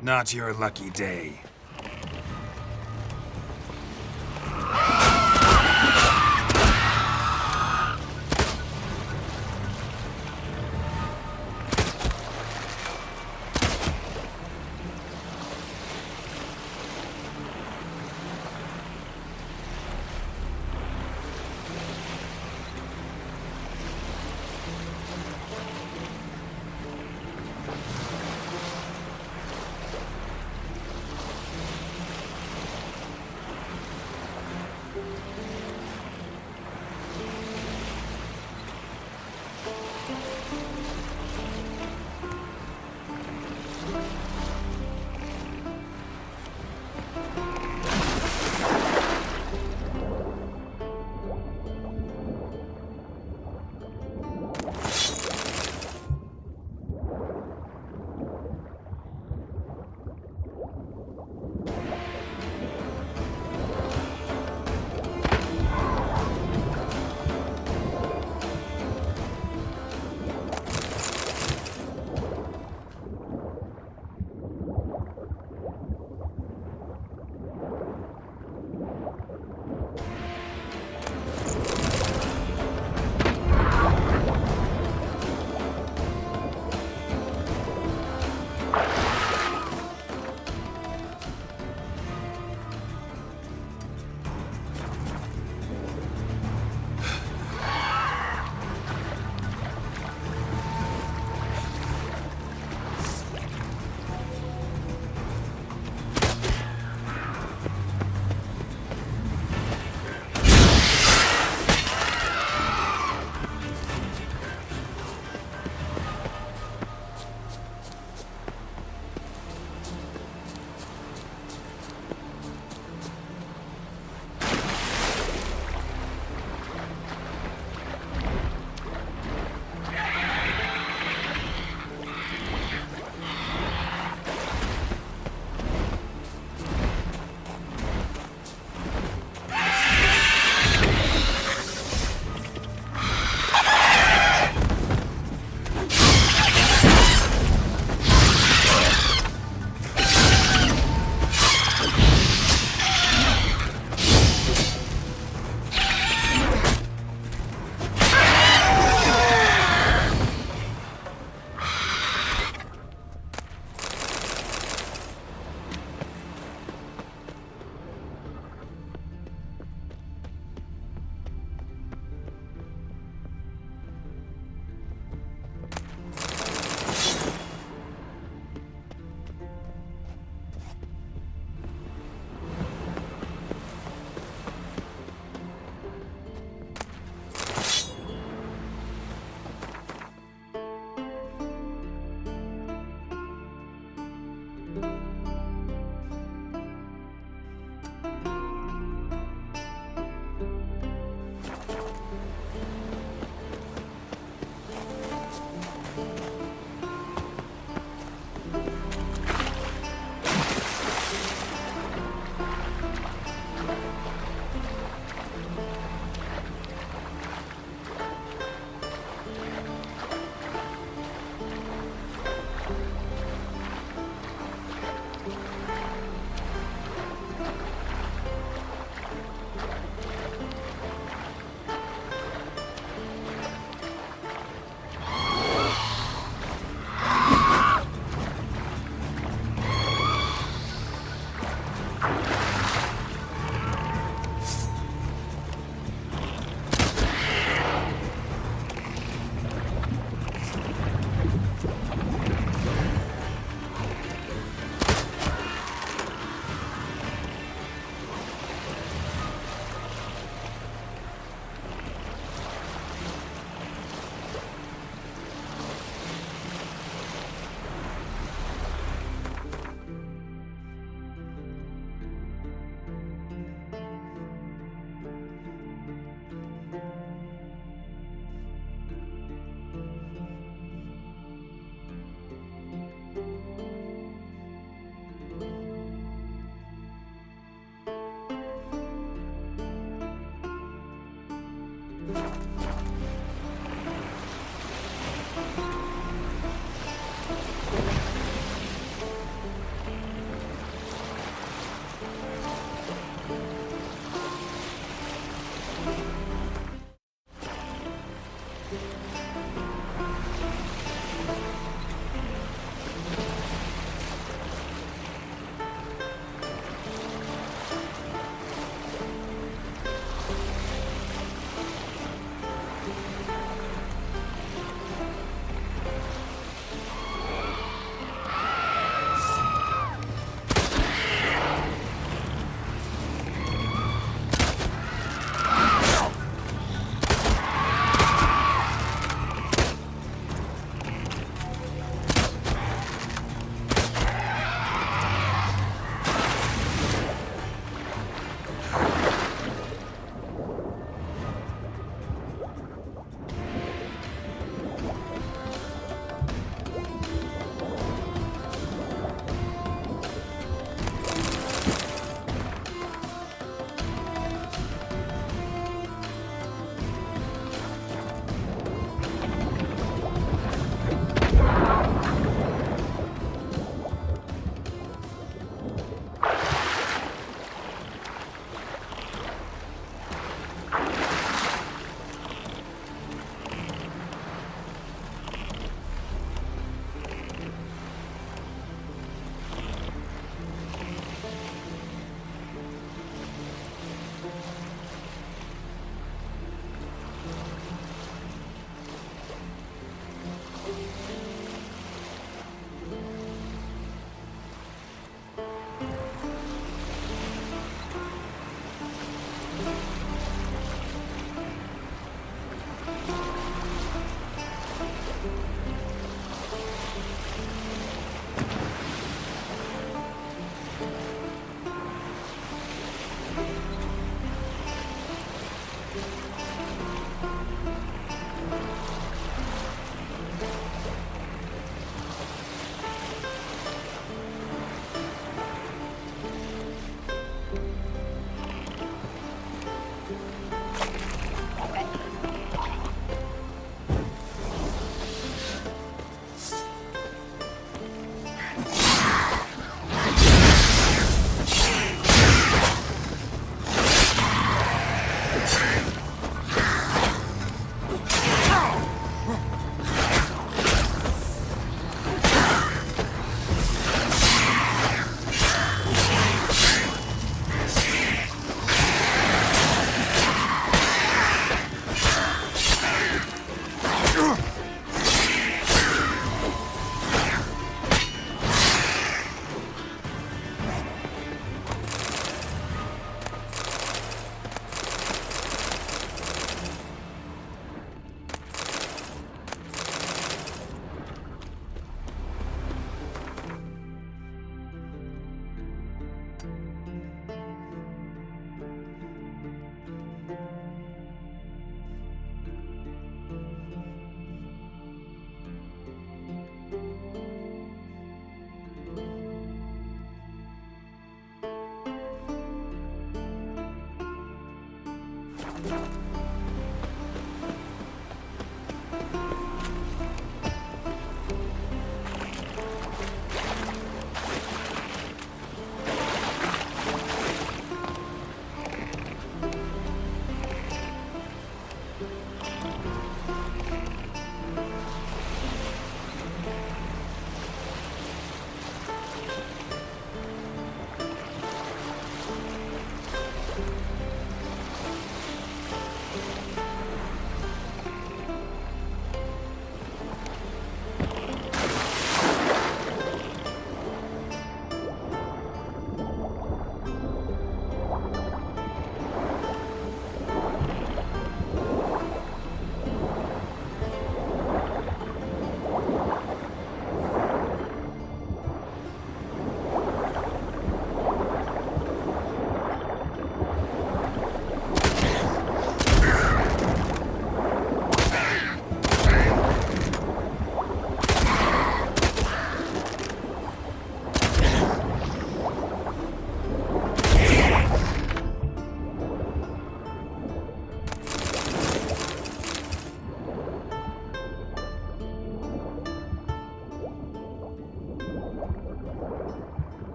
Not your lucky day.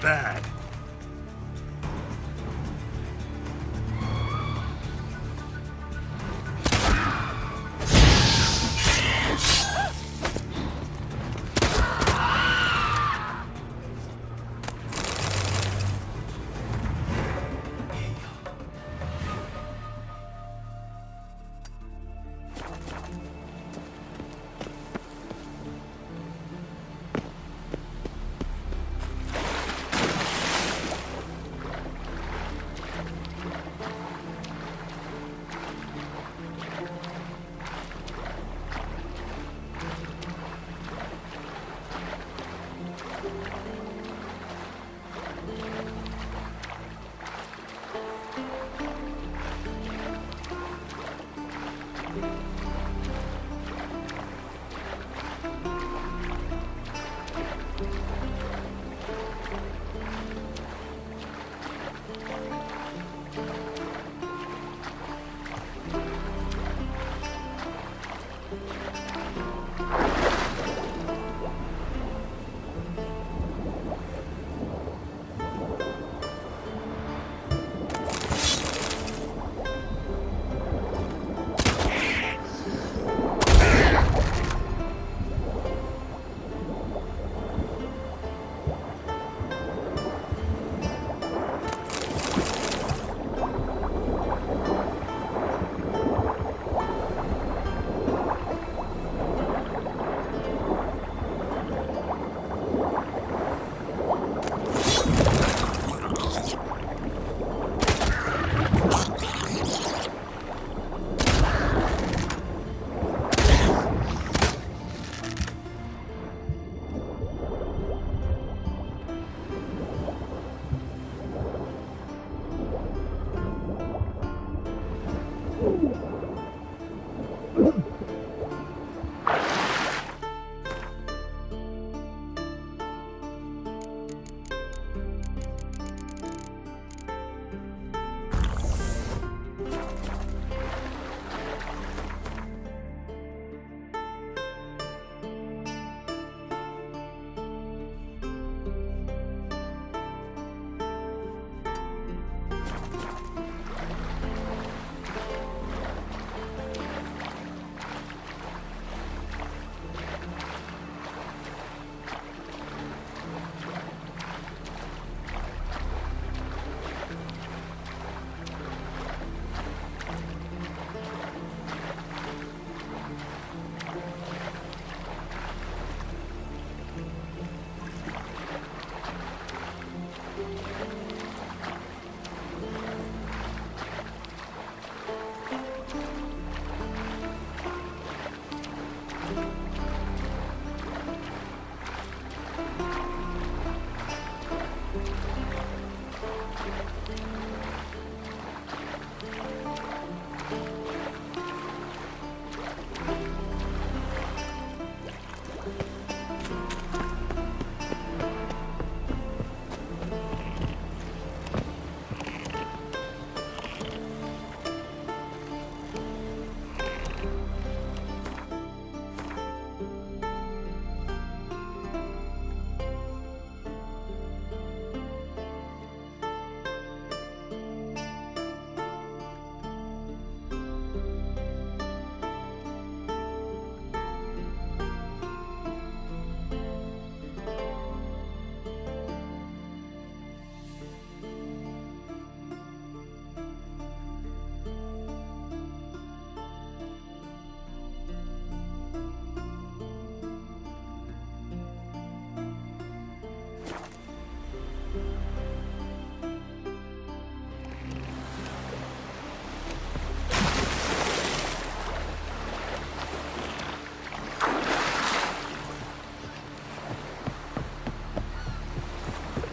bad.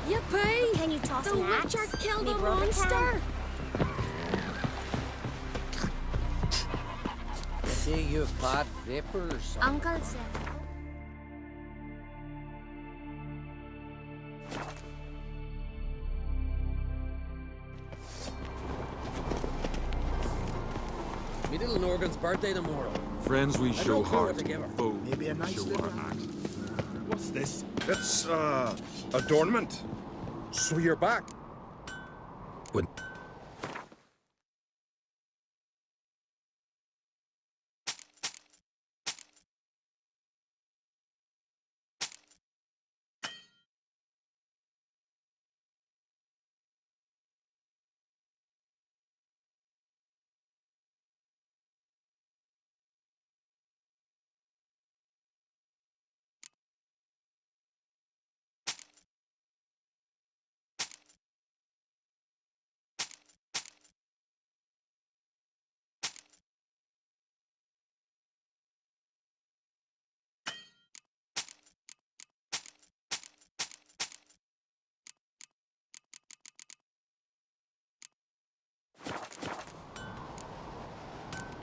Yippee! Can you toss The an axe? Witcher killed Me a brother monster! can. See you bad vapor or something. Uncle said. Me little Norgan's birthday tomorrow. Friends we I show don't care what heart, to give her. foes Maybe a nice show little our act. What's this? It's, adornment. So you're back? Would...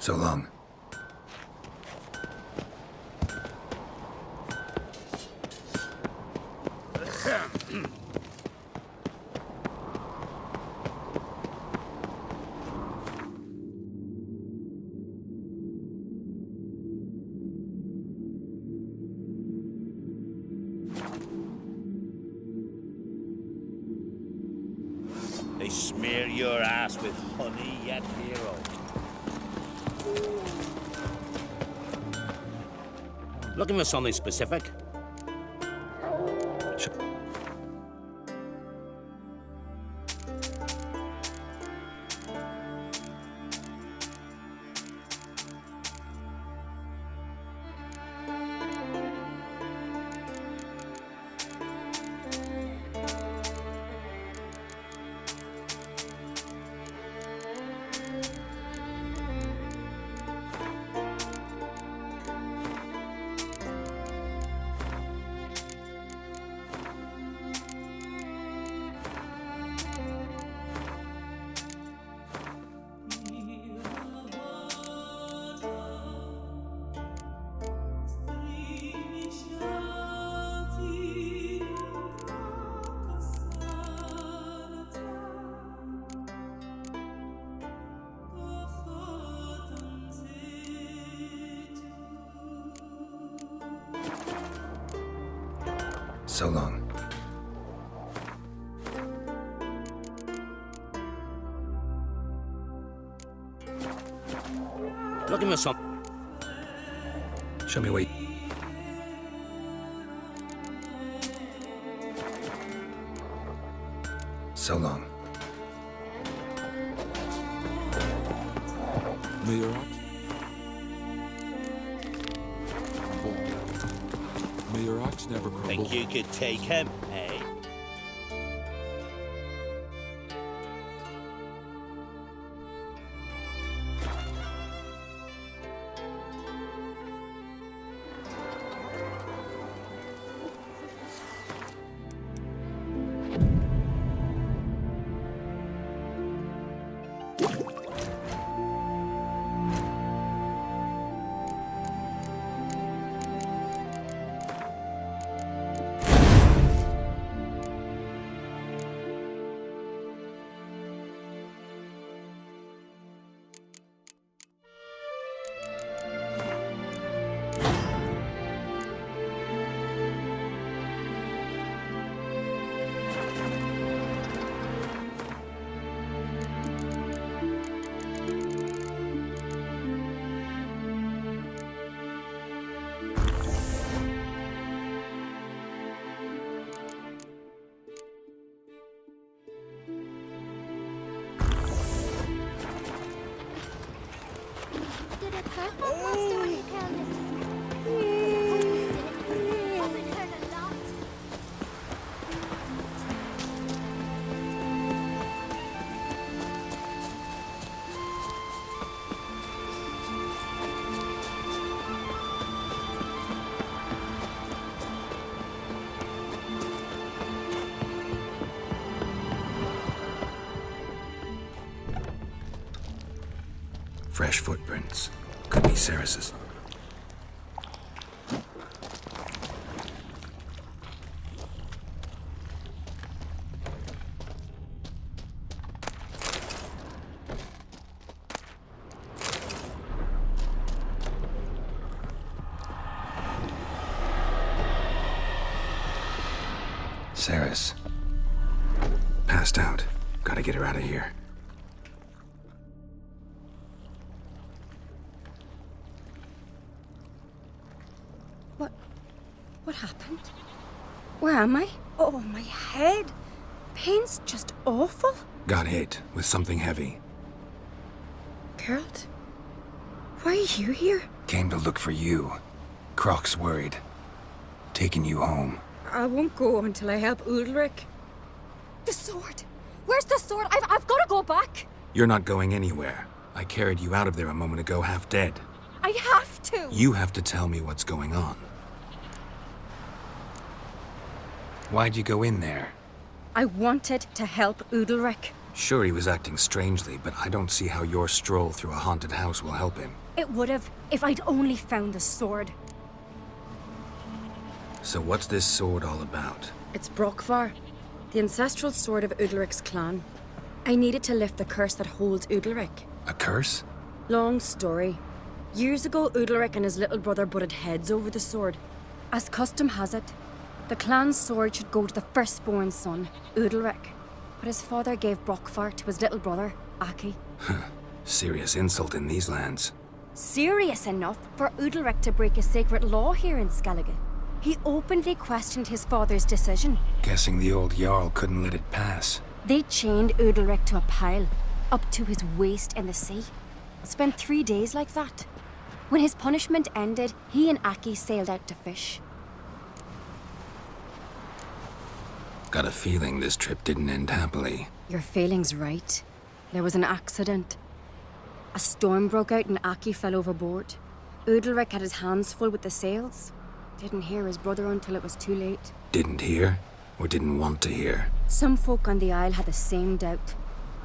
So long. They smear your ass with honey yet, hero. Looking for something specific? So long. Looking for something. Show me where. So long. Mayorat? May your axe never crumble. Think you could take him, eh? Did it hurt that monster when you killed it? I hope you didn't. Hope it hurt a lot. Fresh footprints. Could be Ceres's. Ceres. passed out. Gotta get her out of here. What happened? Where am I? Oh, my head. Pain's just awful. Got hit with something heavy. Geralt? Why are you here? Came to look for you. Croc's worried. Taking you home. I won't go until I help Udalric. The sword! Where's the sword? I've got to go back! You're not going anywhere. I carried you out of there a moment ago, half dead. I have to! You have to tell me what's going on. Why'd you go in there? I wanted to help Udalric. Sure, he was acting strangely, but I don't see how your stroll through a haunted house will help him. It would have if I'd only found the sword. So what's this sword all about? It's Brokvar, the ancestral sword of Udalric's clan. I needed to lift the curse that holds Udalric. A curse? Long story. Years ago, Udalric and his little brother butted heads over the sword. As custom has it, the clan's sword should go to the firstborn son, Udalric. But his father gave Brokvar to his little brother, Aki. Serious insult in these lands. Serious enough for Udalric to break a sacred law here in Skellige. He openly questioned his father's decision. Guessing the old Jarl couldn't let it pass. They chained Udalric to a pile, up to his waist in the sea. Spent 3 days like that. When his punishment ended, he and Aki sailed out to fish. Got a feeling this trip didn't end happily. Your feeling's right. There was an accident. A storm broke out and Aki fell overboard. Udalric had his hands full with the sails. Didn't hear his brother until it was too late. Didn't hear? Or didn't want to hear? Some folk on the Isle had the same doubt,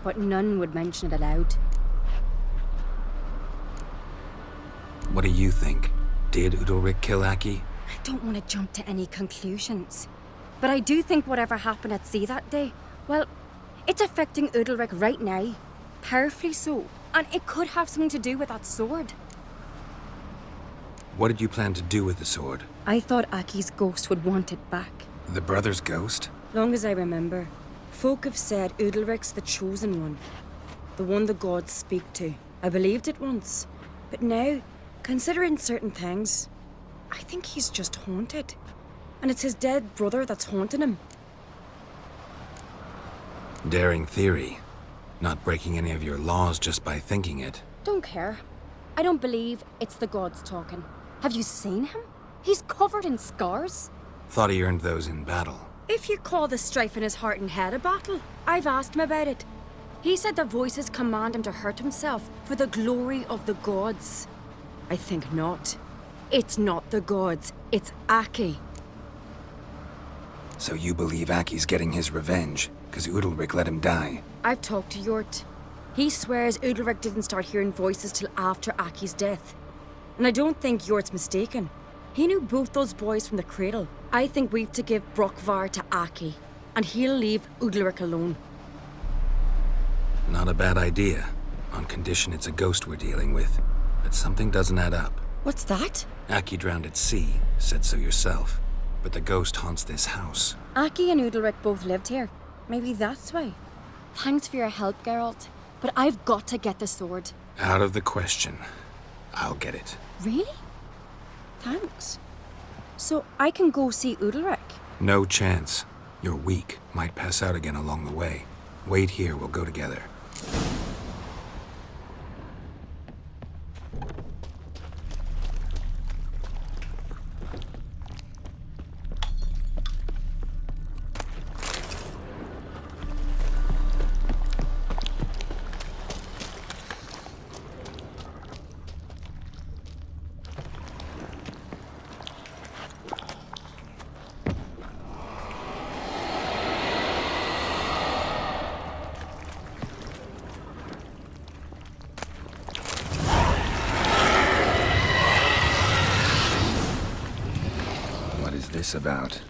but none would mention it aloud. What do you think? Did Udalric kill Aki? I don't want to jump to any conclusions. But I do think whatever happened at sea that day, well, it's affecting Udalric right now. Powerfully so. And it could have something to do with that sword. What did you plan to do with the sword? I thought Aki's ghost would want it back. The brother's ghost? Long as I remember, folk have said Udalric's the chosen one. The one the gods speak to. I believed it once. But now, considering certain things, I think he's just haunted. And it's his dead brother that's haunting him. Daring theory. Not breaking any of your laws just by thinking it. Don't care. I don't believe it's the gods talking. Have you seen him? He's covered in scars. Thought he earned those in battle. If you call the strife in his heart and head a battle, I've asked him about it. He said the voices command him to hurt himself for the glory of the gods. I think not. It's not the gods, it's Aki. So you believe Aki's getting his revenge, because Udalric let him die? I've talked to Yort. He swears Udalric didn't start hearing voices till after Aki's death. And I don't think Yort's mistaken. He knew both those boys from the cradle. I think we've to give Brokvar to Aki, and he'll leave Udalric alone. Not a bad idea, on condition it's a ghost we're dealing with. But something doesn't add up. What's that? Aki drowned at sea, said so yourself. But the ghost haunts this house. Aki and Udalric both lived here. Maybe that's why. Thanks for your help, Geralt. But I've got to get the sword. Out of the question. I'll get it. Really? Thanks. So I can go see Udalric? No chance. You're weak. Might pass out again along the way. Wait here, we'll go together. This about?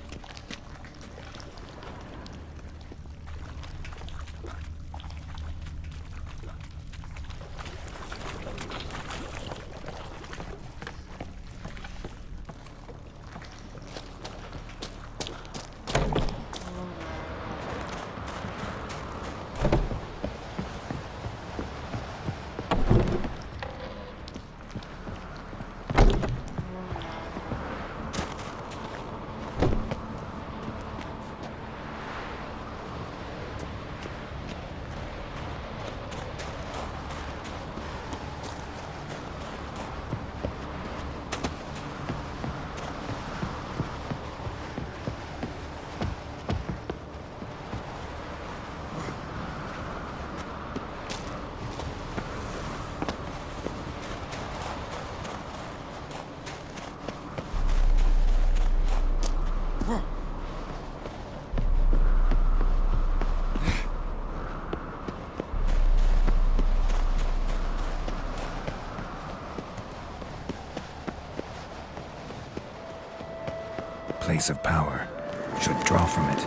place of power, should draw from it.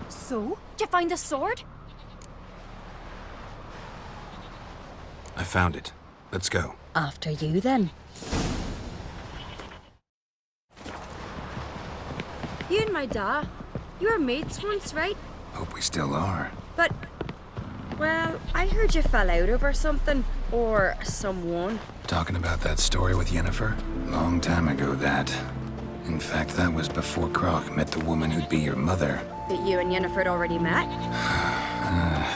So, did you find the sword? I found it. Let's go. After you, then. You and my da, you were mates once, right? Hope we still are. But, well, I heard you fell out over something. Or someone. Talking about that story with Yennefer? Long time ago, that. In fact, that was before Croc met the woman who'd be your mother. That you and Yennefer had already met?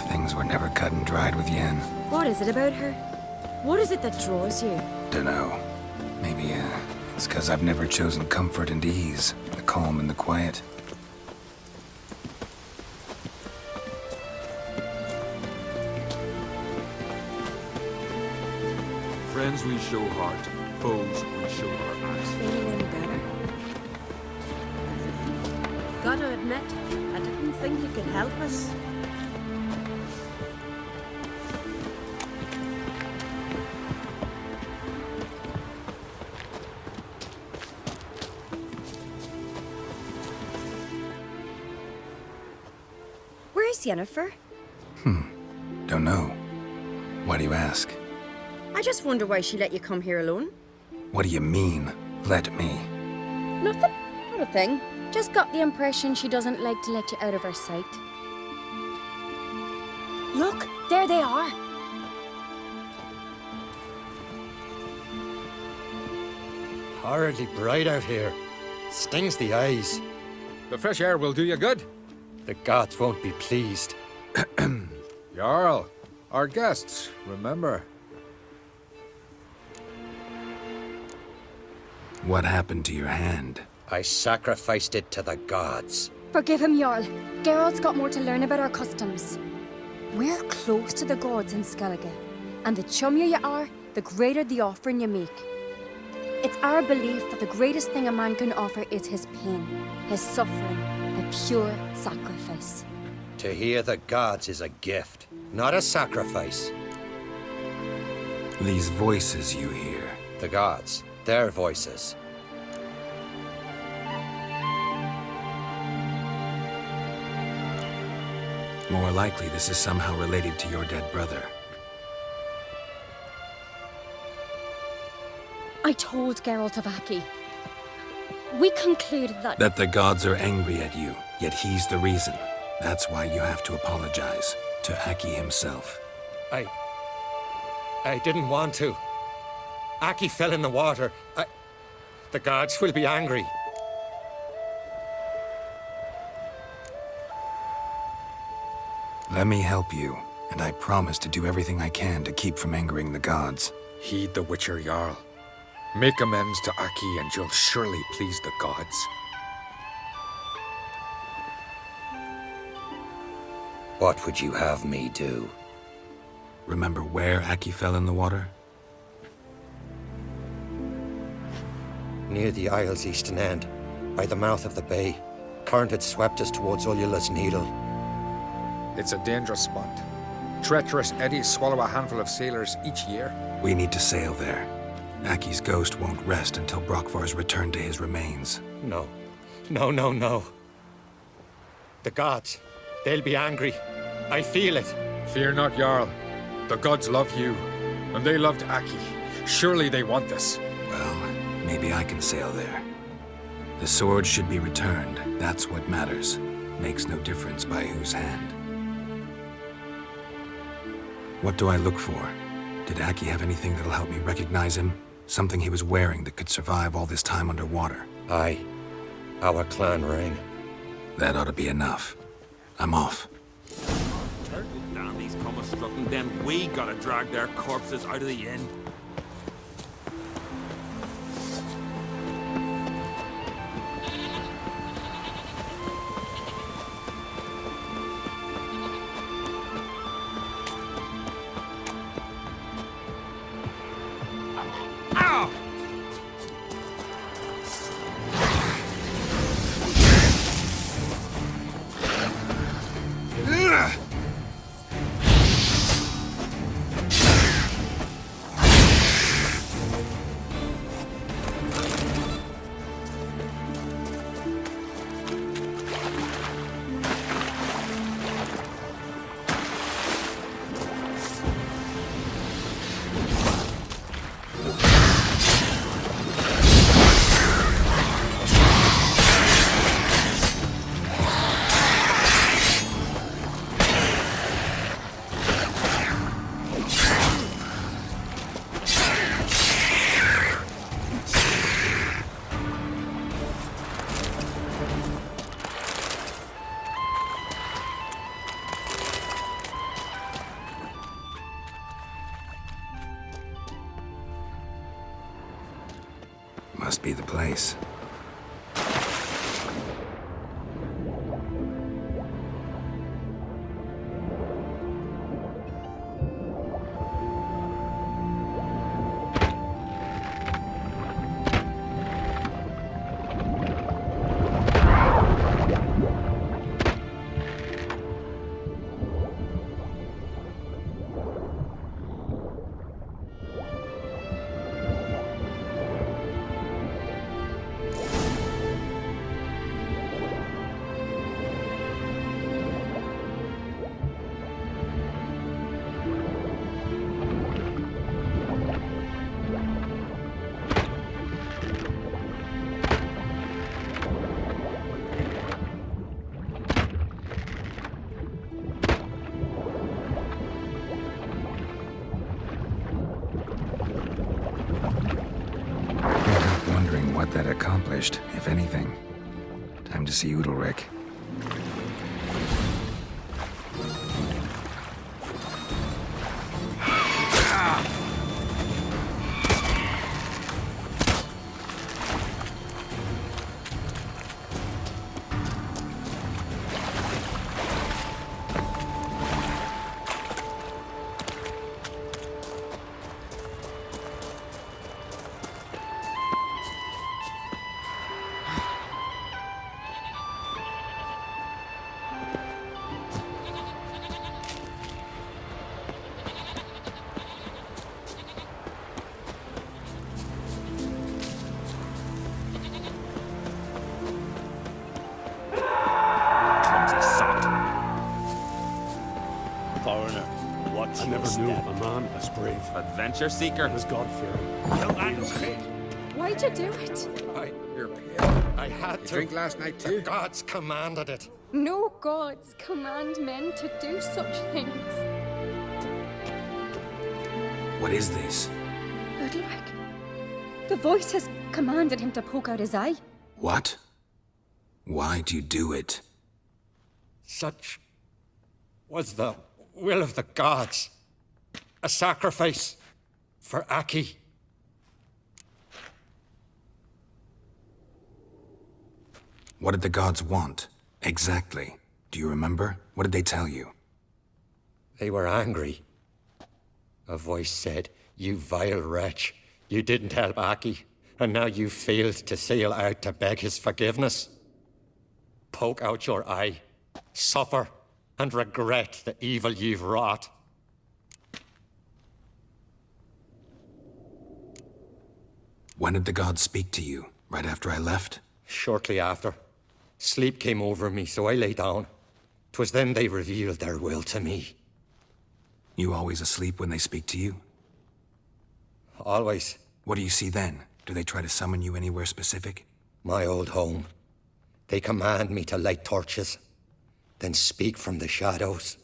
Things were never cut and dried with Yen. What is it about her? What is it that draws you? Dunno. Maybe, it's 'cause I've never chosen comfort and ease, the calm and the quiet. Friends we show heart, foes we show our axe. Feeling any better? Gotta admit, I didn't think you could help us. Where is Yennefer? Don't know. Why do you ask? I just wonder why she let you come here alone. What do you mean, let me? Nothing. Not a thing. Just got the impression she doesn't like to let you out of her sight. Look, there they are. Horridly bright out here. Stings the eyes. The fresh air will do you good. The gods won't be pleased. Jarl, our guests, remember. What happened to your hand? I sacrificed it to the gods. Forgive him, Jarl. Geralt's got more to learn about our customs. We're close to the gods in Skellige, and the chummier you are, the greater the offering you make. It's our belief that the greatest thing a man can offer is his pain, his suffering, a pure sacrifice. To hear the gods is a gift, not a sacrifice. These voices you hear. The gods, their voices. More likely, this is somehow related to your dead brother. I told Geralt of Aki. We concluded that... That the gods are angry at you, yet he's the reason. That's why you have to apologize to Aki himself. I didn't want to. Aki fell in the water. The gods will be angry. Let me help you, and I promise to do everything I can to keep from angering the gods. Heed the Witcher Jarl. Make amends to Aki and you'll surely please the gods. What would you have me do? Remember where Aki fell in the water? Near the Isle's eastern end, by the mouth of the bay. Current had swept us towards Ullula's Needle. It's a dangerous spot. Treacherous eddies swallow a handful of sailors each year. We need to sail there. Aki's ghost won't rest until Brokvar's returned to his remains. No. No. The gods, they'll be angry. I feel it. Fear not, Jarl. The gods love you, and they loved Aki. Surely they want this. Well, maybe I can sail there. The sword should be returned. That's what matters. Makes no difference by whose hand. What do I look for? Did Aki have anything that'll help me recognize him? Something he was wearing that could survive all this time underwater? Aye. Our clan ring. That ought to be enough. I'm off. Damn these comma-strutting, then we gotta drag their corpses out of the inn. Must be the place. Wondering what that accomplished, if anything. Time to see Udalryk. Foreigner, watch I your never knew step. a man as brave. Adventure seeker. Was God-fearing. Why'd you do it? You're pale. I had to. Drink last night too? The gods commanded it. No gods command men to do such things. What is this? Udalryk. The voice has commanded him to poke out his eye. What? Why'd you do it? Such was the will of the gods. A sacrifice for Aki. What did the gods want? Exactly. Do you remember? What did they tell you? They were angry. A voice said, "You vile wretch, you didn't help Aki, and now you failed to sail out to beg his forgiveness. Poke out your eye, suffer, and regret the evil you've wrought." When did the gods speak to you? Right after I left? Shortly after. Sleep came over me, so I lay down. 'Twas then they revealed their will to me. You always asleep when they speak to you? Always. What do you see then? Do they try to summon you anywhere specific? My old home. They command me to light torches, then speak from the shadows.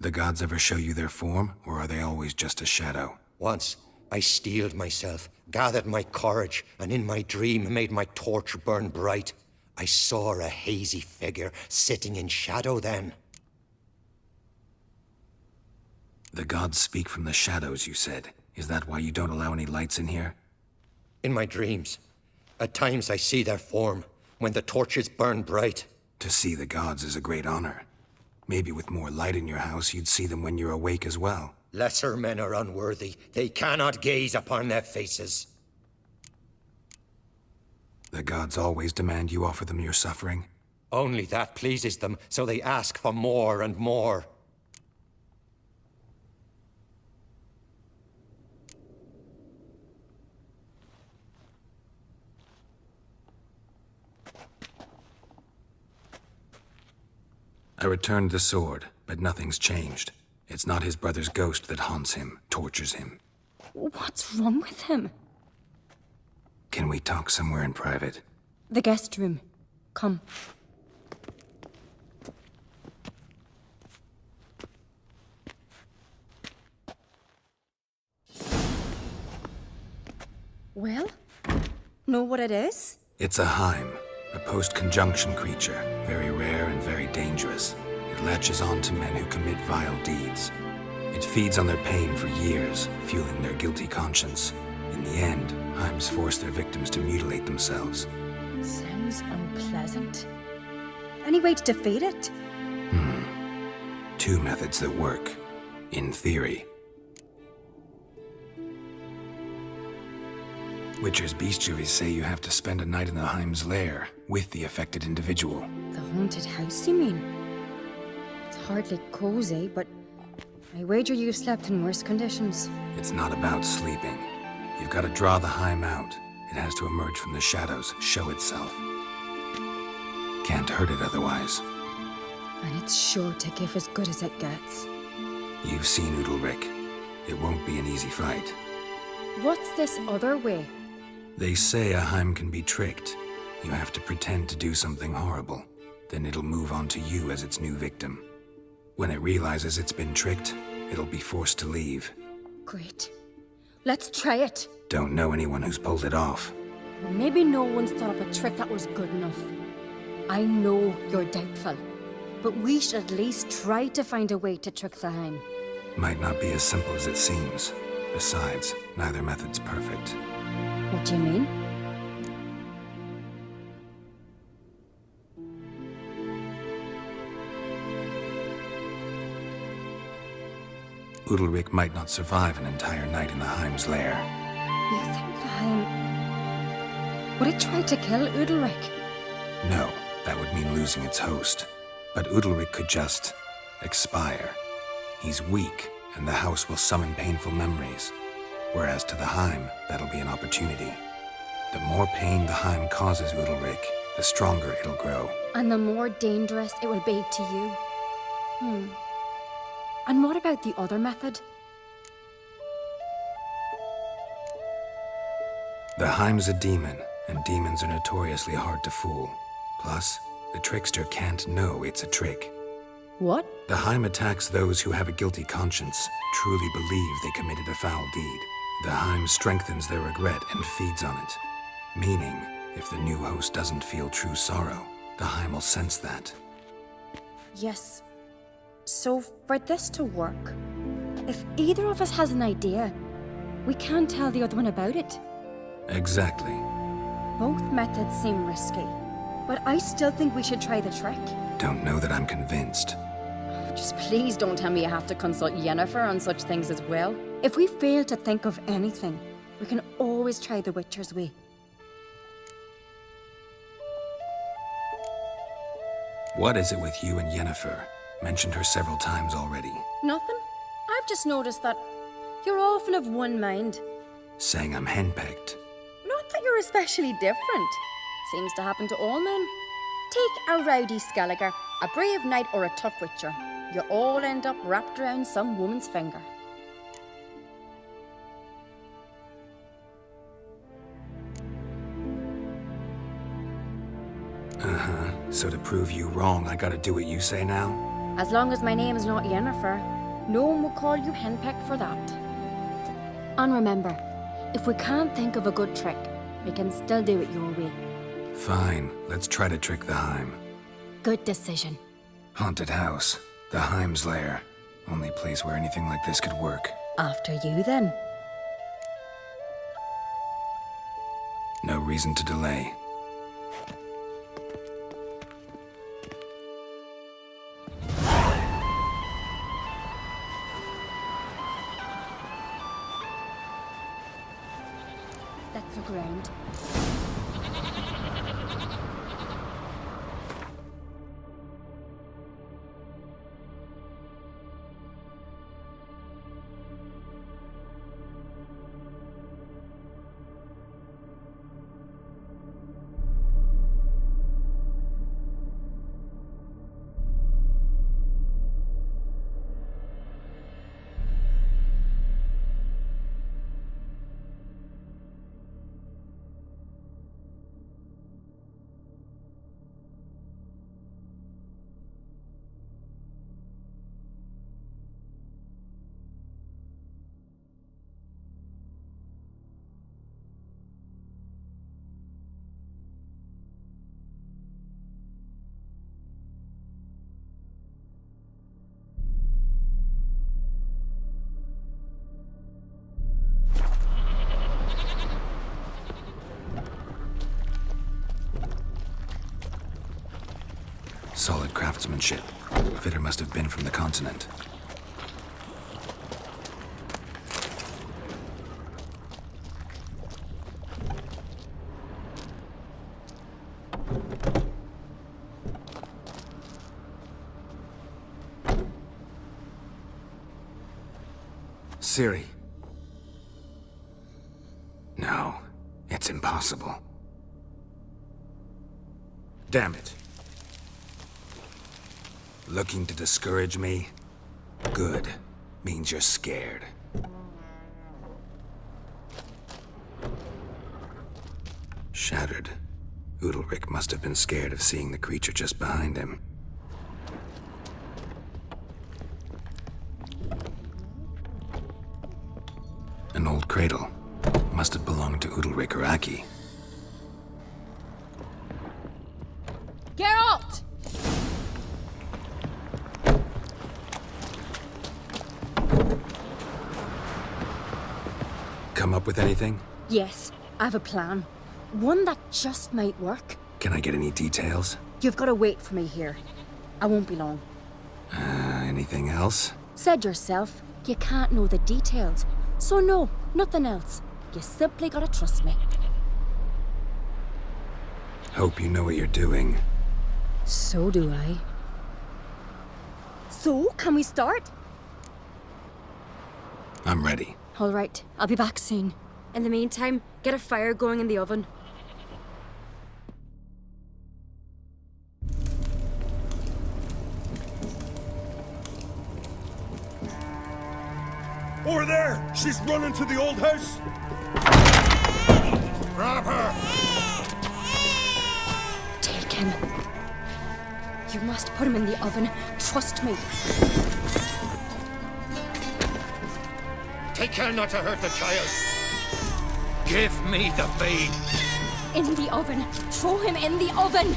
The gods ever show you their form, or are they always just a shadow? Once, I steeled myself, gathered my courage, and in my dream made my torch burn bright. I saw a hazy figure sitting in shadow then. The gods speak from the shadows, you said. Is that why you don't allow any lights in here? In my dreams. At times I see their form, when the torches burn bright. To see the gods is a great honor. Maybe with more light in your house, you'd see them when you're awake as well. Lesser men are unworthy. They cannot gaze upon their faces. The gods always demand you offer them your suffering? Only that pleases them, so they ask for more and more. I returned the sword, but nothing's changed. It's not his brother's ghost that haunts him, tortures him. What's wrong with him? Can we talk somewhere in private? The guest room. Come. Well, know what it is? It's a Heim, a post-conjunction creature, very rare and very dangerous. It latches on to men who commit vile deeds. It feeds on their pain for years, fueling their guilty conscience. In the end, Heims force their victims to mutilate themselves. Sounds unpleasant. Any way to defeat it? Two methods that work. In theory. Witcher's bestiaries say you have to spend a night in the Heim's lair with the affected individual. The haunted house, you mean? It's hardly cozy, but I wager you've slept in worse conditions. It's not about sleeping. You've got to draw the Heim out. It has to emerge from the shadows, show itself. Can't hurt it otherwise. And it's sure to give as good as it gets. You've seen Udalryk. It won't be an easy fight. What's this other way? They say a Heim can be tricked. You have to pretend to do something horrible. Then it'll move on to you as its new victim. When it realizes it's been tricked, it'll be forced to leave. Great. Let's try it. Don't know anyone who's pulled it off. Maybe no one's thought up a trick that was good enough. I know you're doubtful, but we should at least try to find a way to trick the Heim. Might not be as simple as it seems. Besides, neither method's perfect. What do you mean? Udalryk might not survive an entire night in the Heim's lair. You think the Heim... Would it try to kill Udalryk? No, that would mean losing its host. But Udalryk could just... expire. He's weak, and the house will summon painful memories. Whereas to the Heim, that'll be an opportunity. The more pain the Heim causes Udalryk, the stronger it'll grow. And the more dangerous it will be to you. And what about the other method? The Heim's a demon, and demons are notoriously hard to fool. Plus, the trickster can't know it's a trick. What? The Heim attacks those who have a guilty conscience, truly believe they committed a foul deed. The Heim strengthens their regret and feeds on it. Meaning, if the new host doesn't feel true sorrow, the Heim will sense that. Yes. So, for this to work, if either of us has an idea, we can tell the other one about it. Exactly. Both methods seem risky, but I still think we should try the trick. Don't know that I'm convinced. Just please don't tell me you have to consult Yennefer on such things as well. If we fail to think of anything, we can always try the Witcher's way. What is it with you and Yennefer? Mentioned her several times already. Nothing. I've just noticed that you're often of one mind. Saying I'm henpecked. Not that you're especially different. Seems to happen to all men. Take a rowdy Skelliger, a brave knight, or a tough witcher. You all end up wrapped around some woman's finger. So to prove you wrong, I gotta do what you say now? As long as my name is not Yennefer, no one will call you henpecked for that. And remember, if we can't think of a good trick, we can still do it your way. Fine, let's try to trick the Heim. Good decision. Haunted house. The Heim's lair. Only place where anything like this could work. After you, then. No reason to delay. Let's look around. Solid craftsmanship. Fitter must have been from the continent. Ciri. No, it's impossible. Damn it. Looking to discourage me? Good. Means you're scared. Shattered. Udalryk must have been scared of seeing the creature just behind him. An old cradle. Must have belonged to Udalryk or Aki. Geralt! Come up with anything? Yes, I have a plan. One that just might work. Can I get any details? You've got to wait for me here. I won't be long. Anything else? Said yourself, you can't know the details. So no, nothing else. You simply gotta trust me. Hope you know what you're doing. So do I. So, can we start? I'm ready. All right, I'll be back soon. In the meantime, get a fire going in the oven. Over there! She's running to the old house! Grab her! Take him. You must put him in the oven. Trust me. Take care not to hurt the child. Give me the babe. In the oven. Throw him in the oven.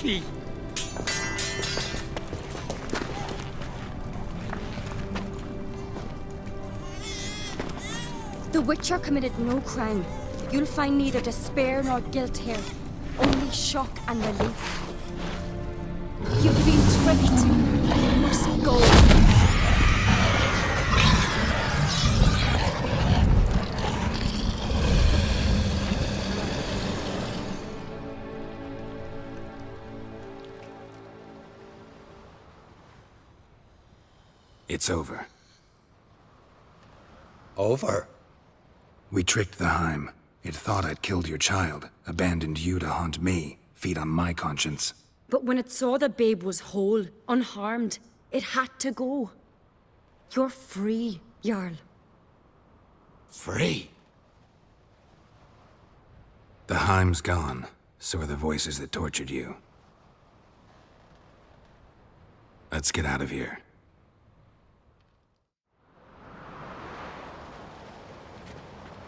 Aki! The Witcher committed no crime. You'll find neither despair nor guilt here. Only shock and relief. You've been tricked. You must go. It's over. Over? We tricked the Heim. It thought I'd killed your child, abandoned you to haunt me, feed on my conscience. But when it saw the babe was whole, unharmed, it had to go. You're free, Jarl. Free? The Heim's gone, so are the voices that tortured you. Let's get out of here.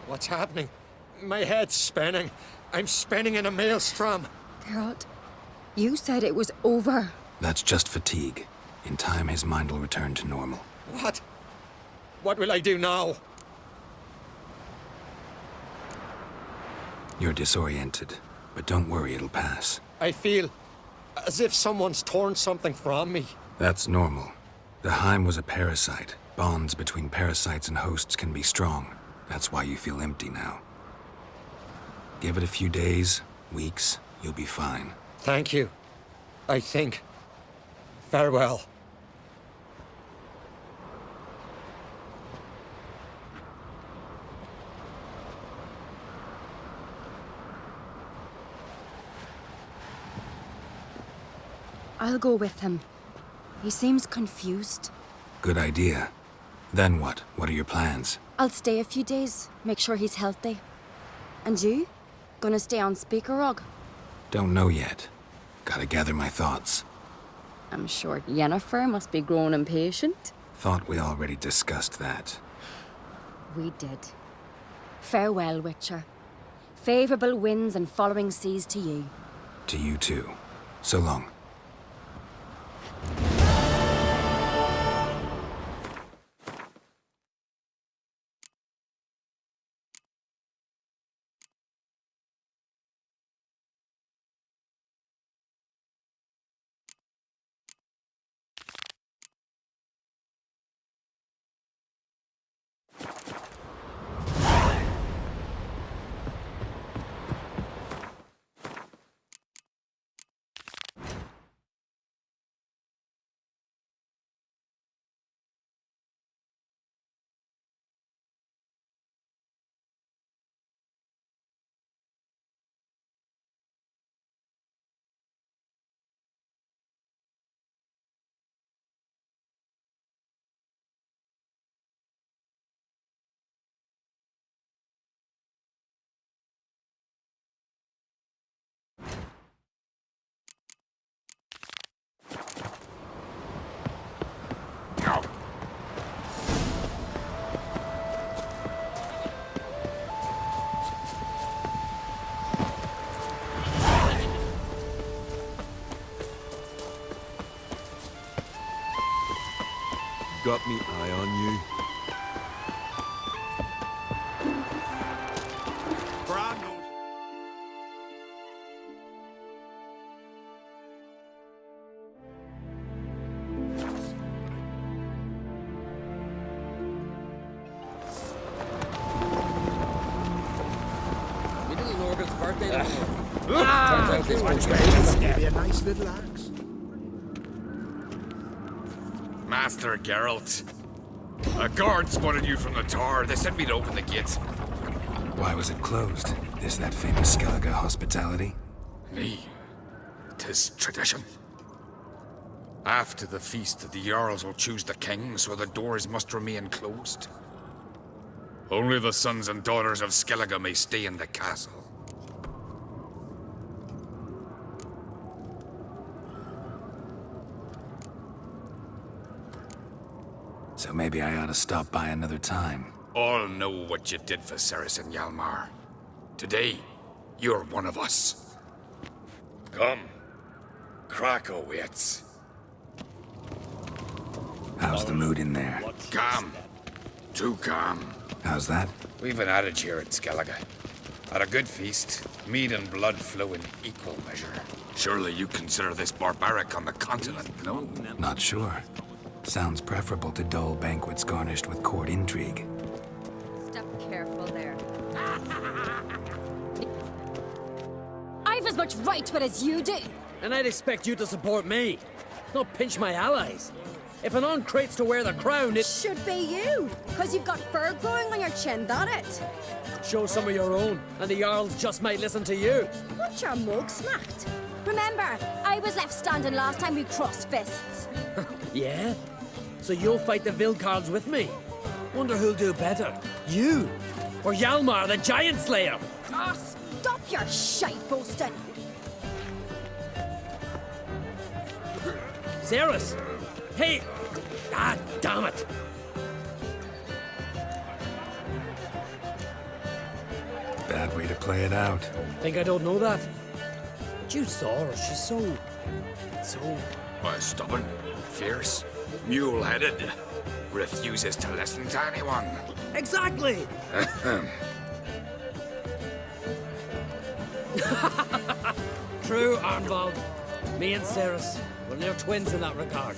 What's happening? My head's spinning. I'm spinning in a maelstrom. Geralt, you said it was over. That's just fatigue. In time, his mind will return to normal. What? What will I do now? You're disoriented, but don't worry, it'll pass. I feel as if someone's torn something from me. That's normal. The Heim was a parasite. Bonds between parasites and hosts can be strong. That's why you feel empty now. Give it a few days, weeks, you'll be fine. Thank you. I think. Farewell. I'll go with him. He seems confused. Good idea. Then what? What are your plans? I'll stay a few days, make sure he's healthy. And you? Gonna stay on Speaker Rog? Don't know yet. Gotta gather my thoughts. I'm sure Yennefer must be growing impatient. Thought we already discussed that. We did. Farewell, Witcher. Favorable winds and following seas to you. To you too. So long. Got me eye on you. Me little Norgul's birthday tomorrow. Ah! Turns out this one's Maybe a nice little axe. Master Geralt. A guard spotted you from the tower. They sent me to open the gates. Why was it closed? Is that famous Skellige hospitality? Me. 'Tis tradition. After the feast, the Jarls will choose the king, so the doors must remain closed. Only the sons and daughters of Skellige may stay in the castle. So maybe I ought to stop by another time. All know what you did for Saracen Hjalmar. Today, you're one of us. Come. Krakow waits. How's the mood in there? Calm. Too calm. How's that? We've an adage here at Skellige. At a good feast, mead and blood flow in equal measure. Surely you consider this barbaric on the continent, no? Not sure. Sounds preferable to dull banquets garnished with court intrigue. Step careful there. I've as much right to it as you do. And I'd expect you to support me, not pinch my allies. If an uncrate's to wear the crown, it Should be you, because you've got fur growing on your chin, that it? show some of your own, and the Jarls just might listen to you. What's your mug smacked? Remember, I was left standing last time we crossed fists. Yeah? So you'll fight the Vilcards with me? Wonder who'll do better, you or Hjalmar the Giant Slayer? Ah, stop your shite boasting. Cerys! Hey! Ah, damn it! Bad way to play it out. Think I don't know that? But you saw her, she's so... Why, stubborn, fierce, mule-headed, refuses to listen to anyone. Exactly! True, Arnvald. Me and Cerys, we're near twins in that regard.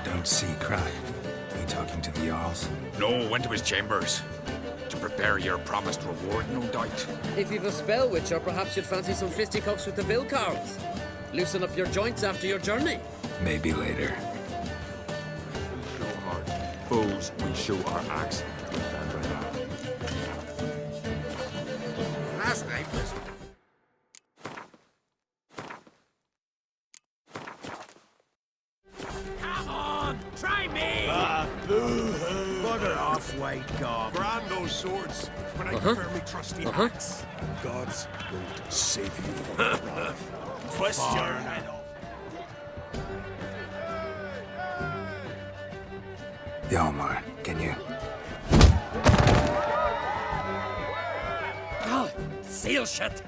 Don't see cry. You talking to the Jarls? No, went to his chambers. To prepare your promised reward, no doubt. If you've a spell witcher, perhaps you'd fancy some fisticuffs with the Vilcards. Loosen up your joints after your journey. Maybe later. We show heart. Foes, we show our axe. Last night was... Come on, try me! Boo-hoo! Bugger off, white gob. Brand those swords, but I prefer me trusty axe. Gods won't save you from wrath. Twist your head off. Hjalmar, can you? Ah, seal shit!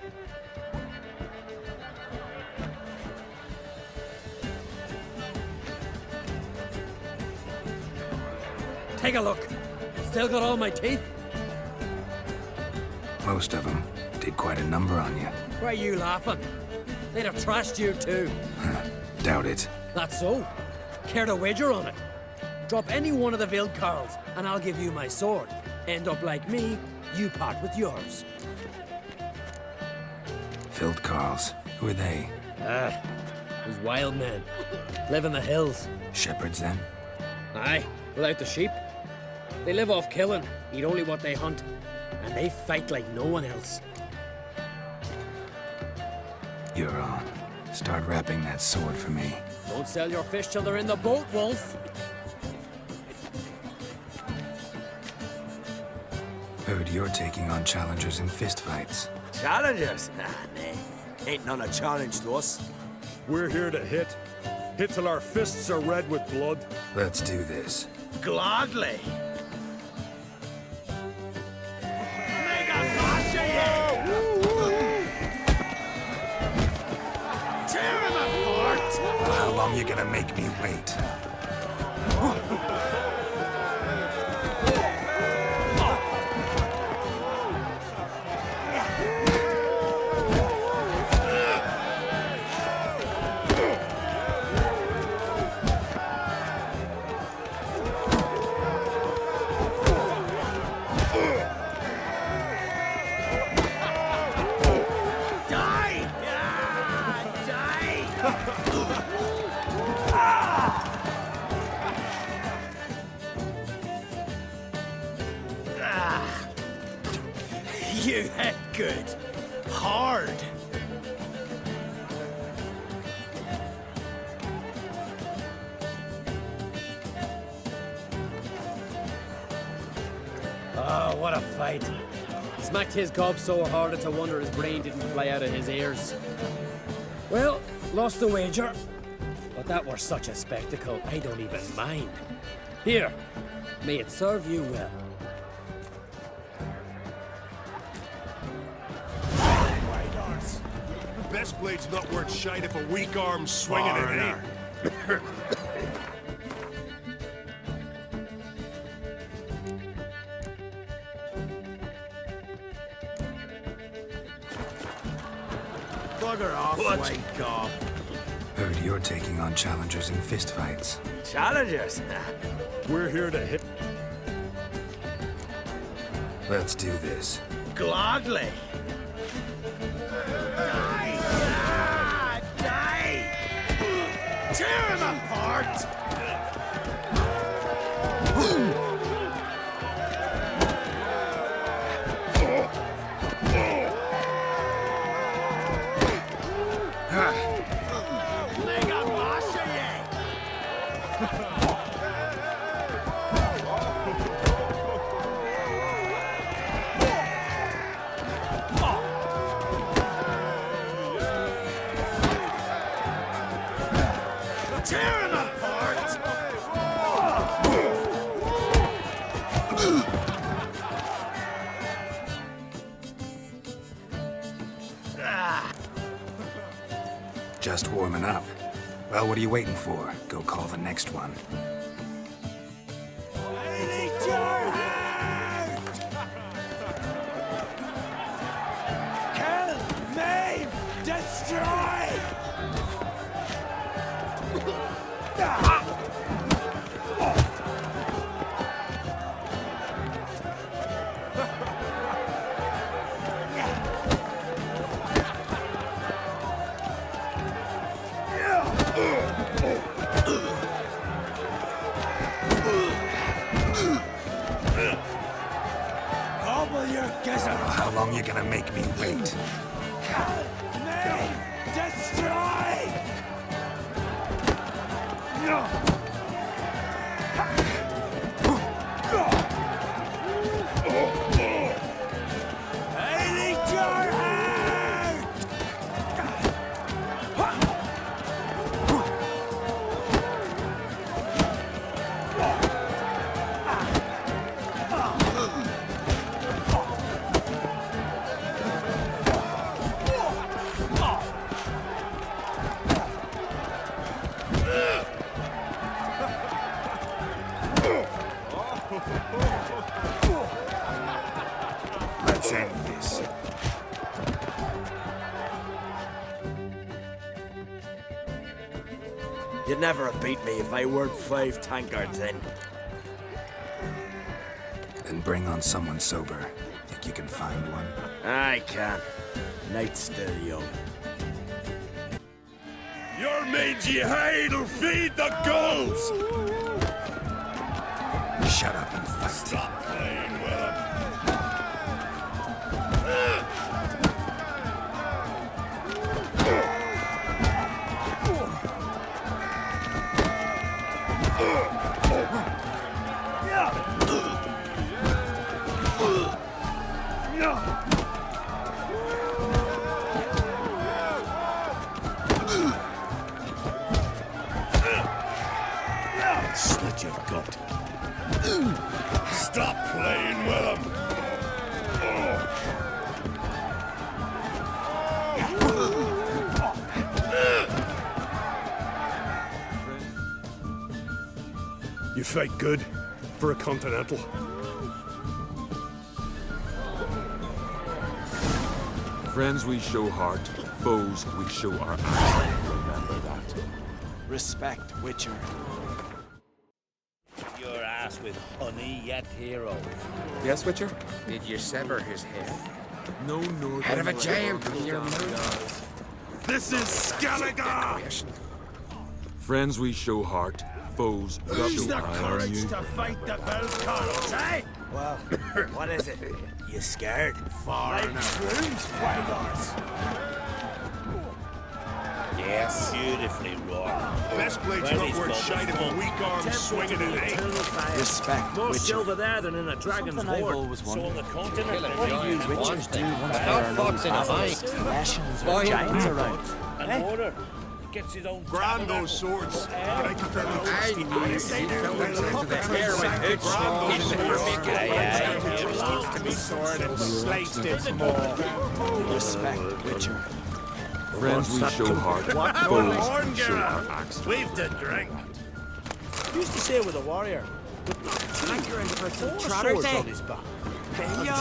Take a look. Still got all my teeth? Most of them did quite a number on you. Why are you laughing? They'd have trashed you too. Doubt it. That's so. Care to wager on it? Drop any one of the Vilcards, and I'll give you my sword. End up like me, you part with yours. Vilcards. Who are they? Those wild men. Live in the hills. Shepherds, then? Aye, without the sheep. They live off killing, eat only what they hunt, and they fight like no one else. You're on. Start wrapping that sword for me. Don't sell your fish till they're in the boat, Wolf. Heard you're taking on challengers in fistfights. Challengers? Nah, ain't none a challenge to us. We're here to hit. Hit till our fists are red with blood. Let's do this. Gladly. Tear him apart! How long you gonna make me wait? You hit good. Hard. Oh, what a fight. Smacked his gob so hard it's a wonder his brain didn't fly out of his ears. Well, lost the wager. But that were such a spectacle, I don't even mind. Here, may it serve you well. Best blade's not worth shite if a weak arm's swinging it, eh? Bugger off, white gob. Heard you're taking on challengers in fistfights. Challengers? We're here to hit. Let's do this. Gladly. Die! Ah, die! Tear him apart! Mega Masha, tear him apart! Just warming up. Well, what are you waiting for? Go call the next one. Kill, maim, destroy! Gobble your gizzard! How long you gonna make me wait? Maim, destroy! I need your hand! Let's end this. You'd never have beat me if I weren't 5 tankards in. Then bring on someone sober. Think you can find one? I can. Night's still young. Your mangy hide'll feed the gulls! Shut up and fight. Stop playing with him. Slit your gut. Stop playing with him. You fight good for a continental. Friends we show heart, foes we show our anger. Remember that. Respect, Witcher. Your ass with honey yet, hero. Yes, Witcher? Did you sever his head? No, no. Head of a giant with your mouth. This is Skellige! Friends we show heart, foes we Who's show the iron. courage to fight the Belcarls, eh? Well, what is it? You scared? Far like shrooms, Wagons. Yes. Beautifully wrought. Best blade's not worth shite if a weak arm's swinging it, eh? Respect, More Witcher. silver there than in a dragon's Something I've hoard. always So on wondered. the continent, What do you witches do once there are no Lashings or Boy, giants around? And Eh? order. Gets his own Grand those swords. But I prefer the trusty I knew you fell into the air with hoods. Respect, Witcher. Friends we show heart, foes we show our axe. We've to drink. Used to say with a warrior. Accurate for some Swords on his back.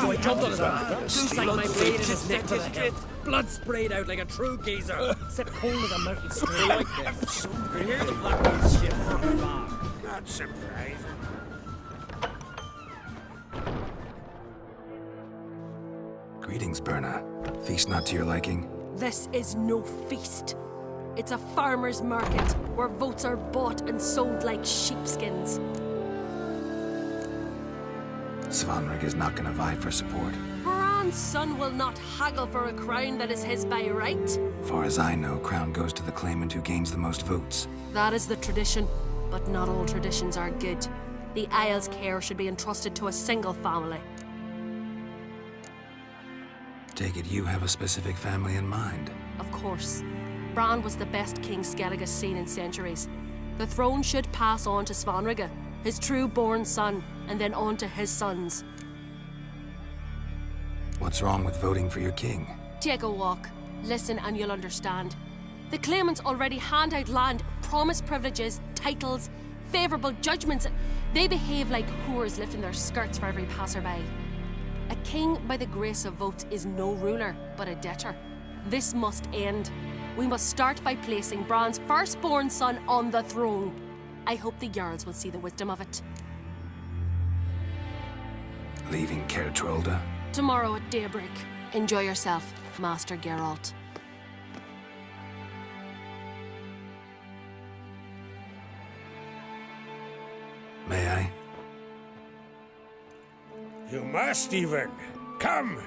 Boy jumped on his back. Loose like my blade in his neck to the head. Blood sprayed out like a true geezer. Except cold as a mountain stream. Like this. You hear the Blackbeard's ship from far. Not surprised. Greetings, Berna. Feast not to your liking? This is no feast. It's a farmer's market where votes are bought and sold like sheepskins. Svanrig is not gonna vie for support. Bran's son will not haggle for a crown that is his by right. Far as I know, crown goes to the claimant who gains the most votes. That is the tradition, but not all traditions are good. The Isle's care should be entrusted to a single family. Take it you have a specific family in mind. Of course. Bran was the best king Skellige's seen in centuries. The throne should pass on to Svanrige, his true-born son, and then on to his sons. What's wrong with voting for your king? Take a walk. Listen and you'll understand. The claimants already hand out land, promise privileges, titles, favourable judgments. They behave like whores lifting their skirts for every passerby. A king by the grace of votes is no ruler, but a debtor. This must end. We must start by placing Bran's firstborn son on the throne. I hope the Jarls will see the wisdom of it. Leaving Caer Trolda? Tomorrow at daybreak. Enjoy yourself, Master Geralt. May I? You must, even. Come!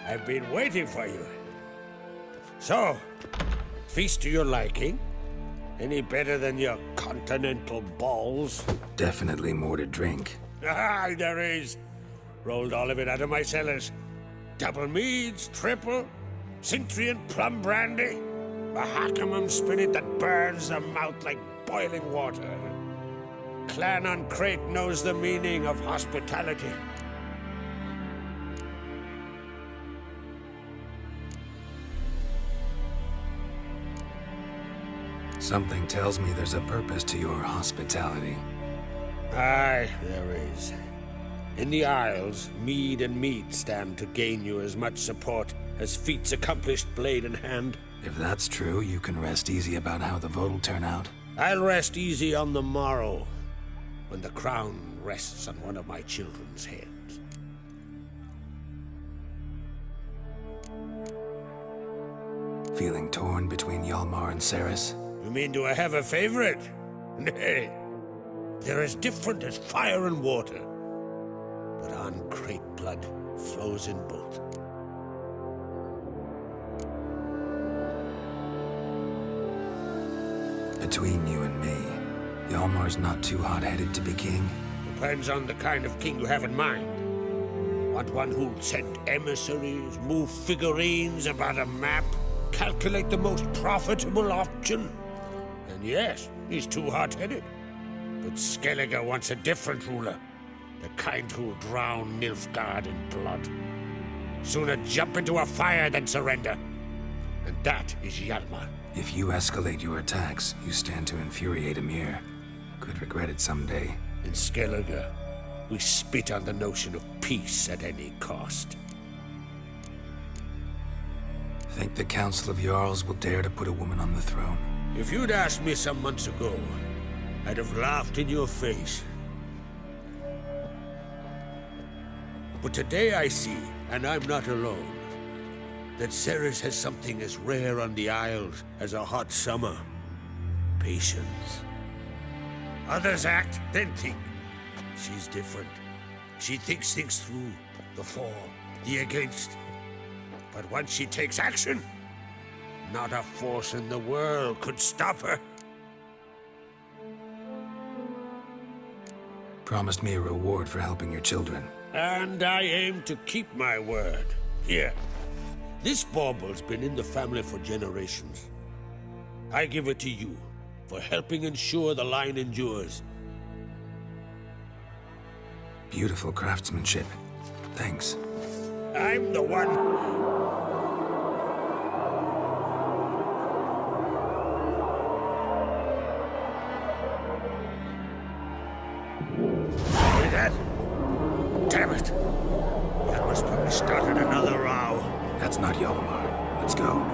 I've been waiting for you. So, feast to your liking? Any better than your continental balls? Definitely more to drink. Ah, there is. Rolled all of it out of my cellars. Double meads, triple, Cintrian plum brandy, a Hackamum spirit that burns the mouth like boiling water. Clan on Crate knows the meaning of hospitality. Something tells me there's a purpose to your hospitality. Aye, there is. In the Isles, mead and meat stand to gain you as much support as feats accomplished blade in hand. If that's true, you can rest easy about how the vote will turn out. I'll rest easy on the morrow, when the crown rests on one of my children's heads. Feeling torn between Hjalmar and Cerys? You mean, do I have a favorite? Nay. They're as different as fire and water. But on Crate blood flows in both. Between you and me, Hjalmar's not too hot-headed to be king? Depends on the kind of king you have in mind. Want one who'll send emissaries, move figurines about a map, calculate the most profitable option? And yes, he's too hot-headed. But Skellige wants a different ruler. The kind who'll drown Nilfgaard in blood. Sooner jump into a fire than surrender. And that is Hjalmar. If you escalate your attacks, you stand to infuriate Emhyr. Could regret it someday. In Skellige, we spit on the notion of peace at any cost. Think the Council of Jarls will dare to put a woman on the throne? If you'd asked me some months ago, I'd have laughed in your face. But today I see, and I'm not alone, that Cerys has something as rare on the Isles as a hot summer. Patience. Others act, then think. She's different. She thinks things through, the for, the against. But once she takes action, not a force in the world could stop her. Promised me a reward for helping your children. And I aim to keep my word. Here. This bauble's been in the family for generations. I give it to you for helping ensure the line endures. Beautiful craftsmanship. Thanks. I'm the one. dead. Damn it. That was probably started another row. That's not Hjalmar. Let's go.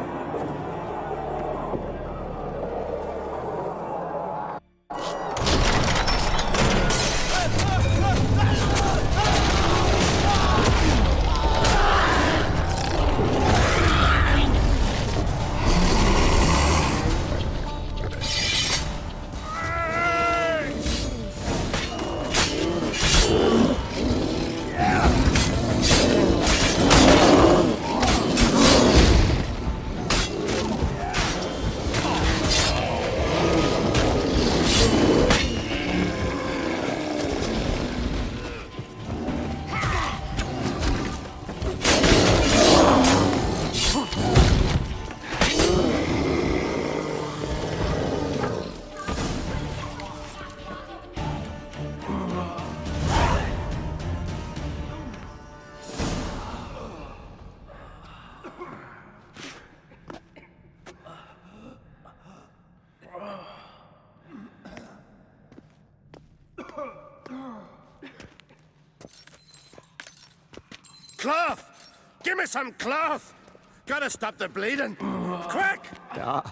Cloth! Give me some cloth! Gotta stop the bleeding. Quick! Da.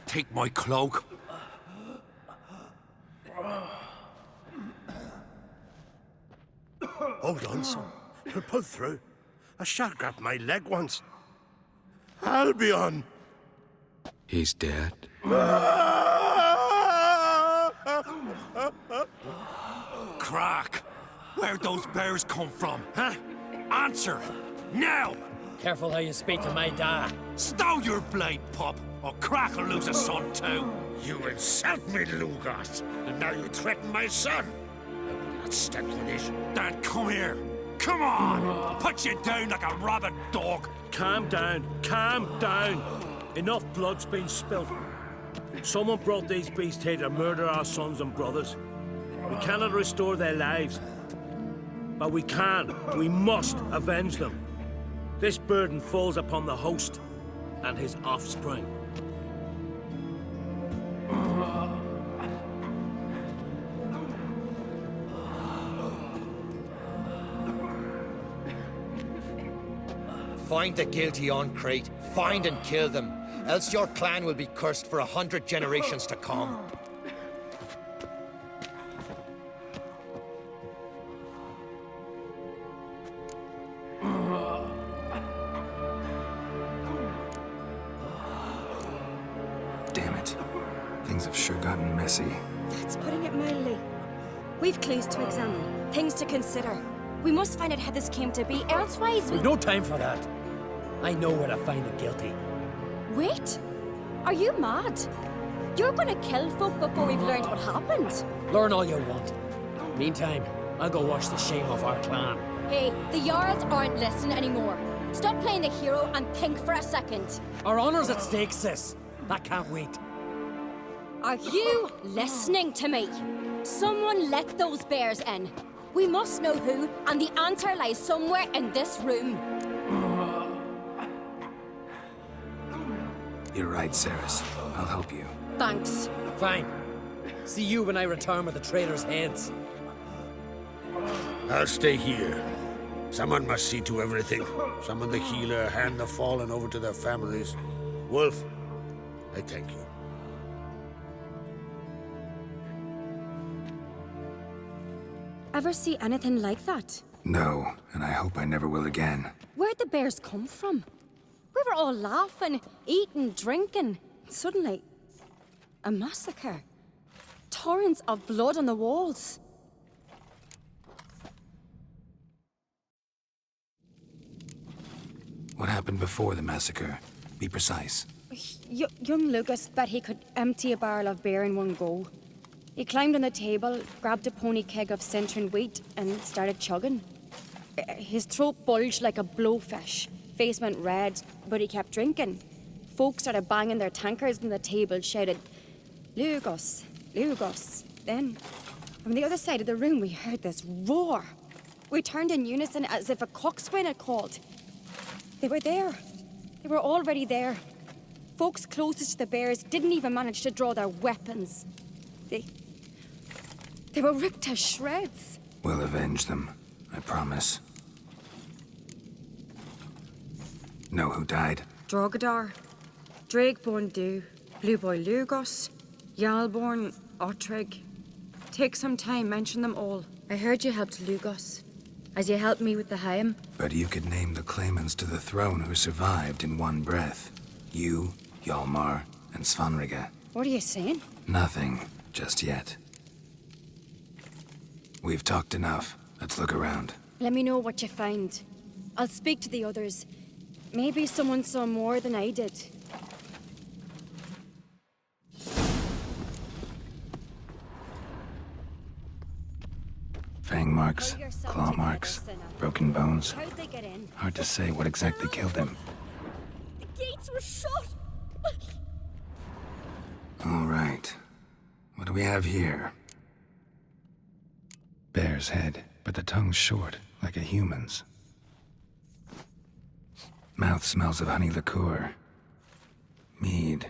Take my cloak. Hold on, son. You'll pull through. A shark grabbed my leg once. Albion! He's dead. Crack! Where'd those bears come from, huh? Answer! Now! Careful how you speak to my dad. Stow your blade, pup, or Crack will lose a son too. You insult me, Lugos, and now you threaten my son. I will not stand for this. Dan, come here. Come on! Put you down like a rabid dog. Calm down. Calm down. Enough blood's been spilt. Someone brought these beasts here to murder our sons and brothers. We cannot restore their lives. But we can, we must avenge them. This burden falls upon the host and his offspring. Find the guilty on Crete. Find and kill them. Else your clan will be cursed for 100 generations to come. Damn it. Things have sure gotten messy. That's putting it mildly. We've clues to examine, things to consider. We must find out how this came to be, elsewise We've no time for that. I know where to find the guilty. Wait! Are you mad? You're gonna kill folk before we've learned what happened? Learn all you want. Meantime, I'll go wash the shame off our clan. Hey, the Jarls aren't listening anymore. Stop playing the hero and think for a second. Our honor's at stake, sis. That can't wait. Are you listening to me? Someone let those bears in. We must know who, and the answer lies somewhere in this room. You're right, Ceres. I'll help you. Thanks. Fine. See you when I return with the traitors' heads. I'll stay here. Someone must see to everything. Summon the healer, hand the fallen over to their families. Wolf, I thank you. Ever see anything like that? No, and I hope I never will again. Where'd the bears come from? We were all laughing, eating, drinking. Suddenly, a massacre. Torrents of blood on the walls. What happened before the massacre? Be precise. Young Lucas bet he could empty a barrel of beer in one go. He climbed on the table, grabbed a pony keg of centering wheat, and started chugging. His throat bulged like a blowfish. Face went red, but he kept drinking. Folk started banging their tankards on the table, shouted, "Lugos, Lugos." Then, from the other side of the room, we heard this roar. We turned in unison as if a coxswain had called. They were there. They were already there. folks closest to the bears didn't even manage to draw their weapons. They were ripped to shreds. We'll avenge them, I promise. Know who died? Drogadar, Drakeborn Du, Blue Boy Lugos, Yalborn, Ottrig. Take some time, mention them all. I heard you helped Lugos, as you helped me with the Haim. But you could name the claimants to the throne who survived in one breath. You, Hjalmar, and Svanrige. What are you saying? Nothing, just yet. We've talked enough. Let's look around. Let me know what you find. I'll speak to the others. Maybe someone saw more than I did. Fang marks, claw marks, broken bones. How'd they get in? Hard to say what exactly killed him. The gates were shut. All right. What do we have here? Bear's head, but the tongue's short, like a human's. Mouth smells of honey liqueur. Mead.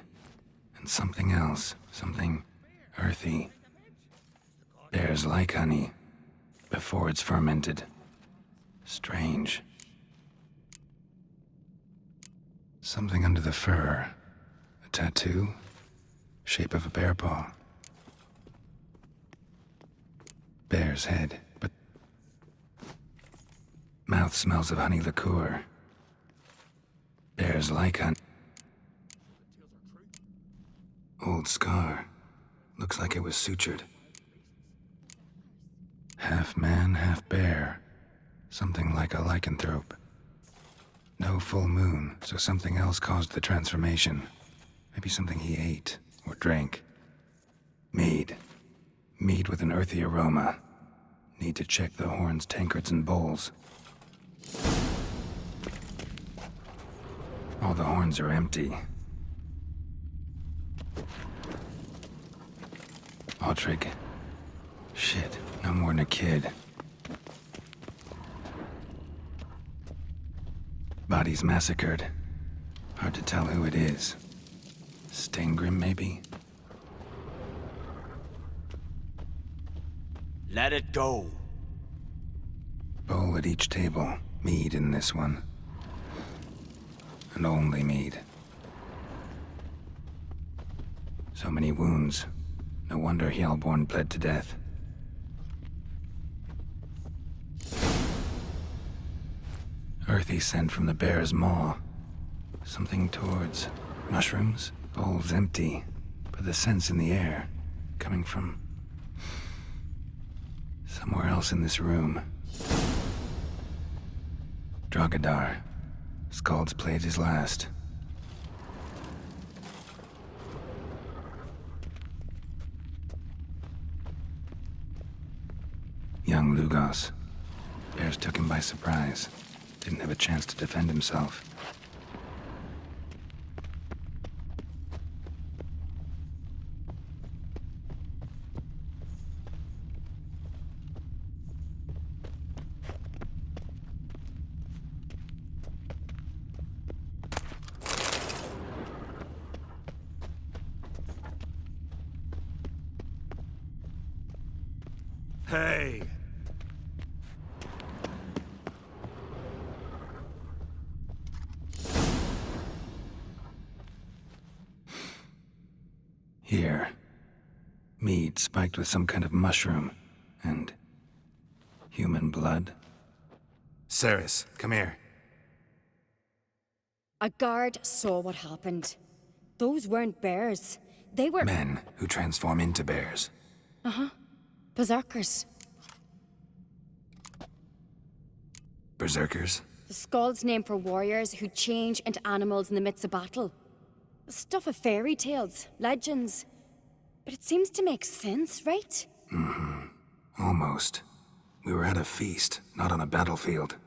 And something else. Something earthy. Bears like honey. Before it's fermented. Strange. Something under the fur. A tattoo? Shape of a bear paw. Bear's head, but... Mouth smells of honey liqueur. Bears like honey. Old scar. Looks like it was sutured. Half man, half bear. Something like a lycanthrope. No full moon, so something else caused the transformation. Maybe something he ate or drank. Mead. Mead with an earthy aroma. Need to check the horns, tankards, and bowls. All the horns are empty. Ottrig. Shit, no more than a kid. Bodies massacred. Hard to tell who it is. Steingrim, maybe? Let it go. Bowl at each table. Mead in this one. And only mead. So many wounds. No wonder Hjalborn bled to death. Earthy scent from the bear's maw. Something towards mushrooms. Bowl's empty, but the scent's in the air. Coming from... somewhere else in this room. Drogadar. Skald's played his last. Young Lugos. Bears took him by surprise. Didn't have a chance to defend himself. Hey! Here. Mead spiked with some kind of mushroom. And... human blood. Ceres, come here. A guard saw what happened. Those weren't bears. They were... Men who transform into bears. Uh-huh. Berserkers. Berserkers? The Skald's name for warriors who change into animals in the midst of battle. The stuff of fairy tales, legends. But it seems to make sense, right? Mm-hmm. Almost. We were at a feast, not on a battlefield.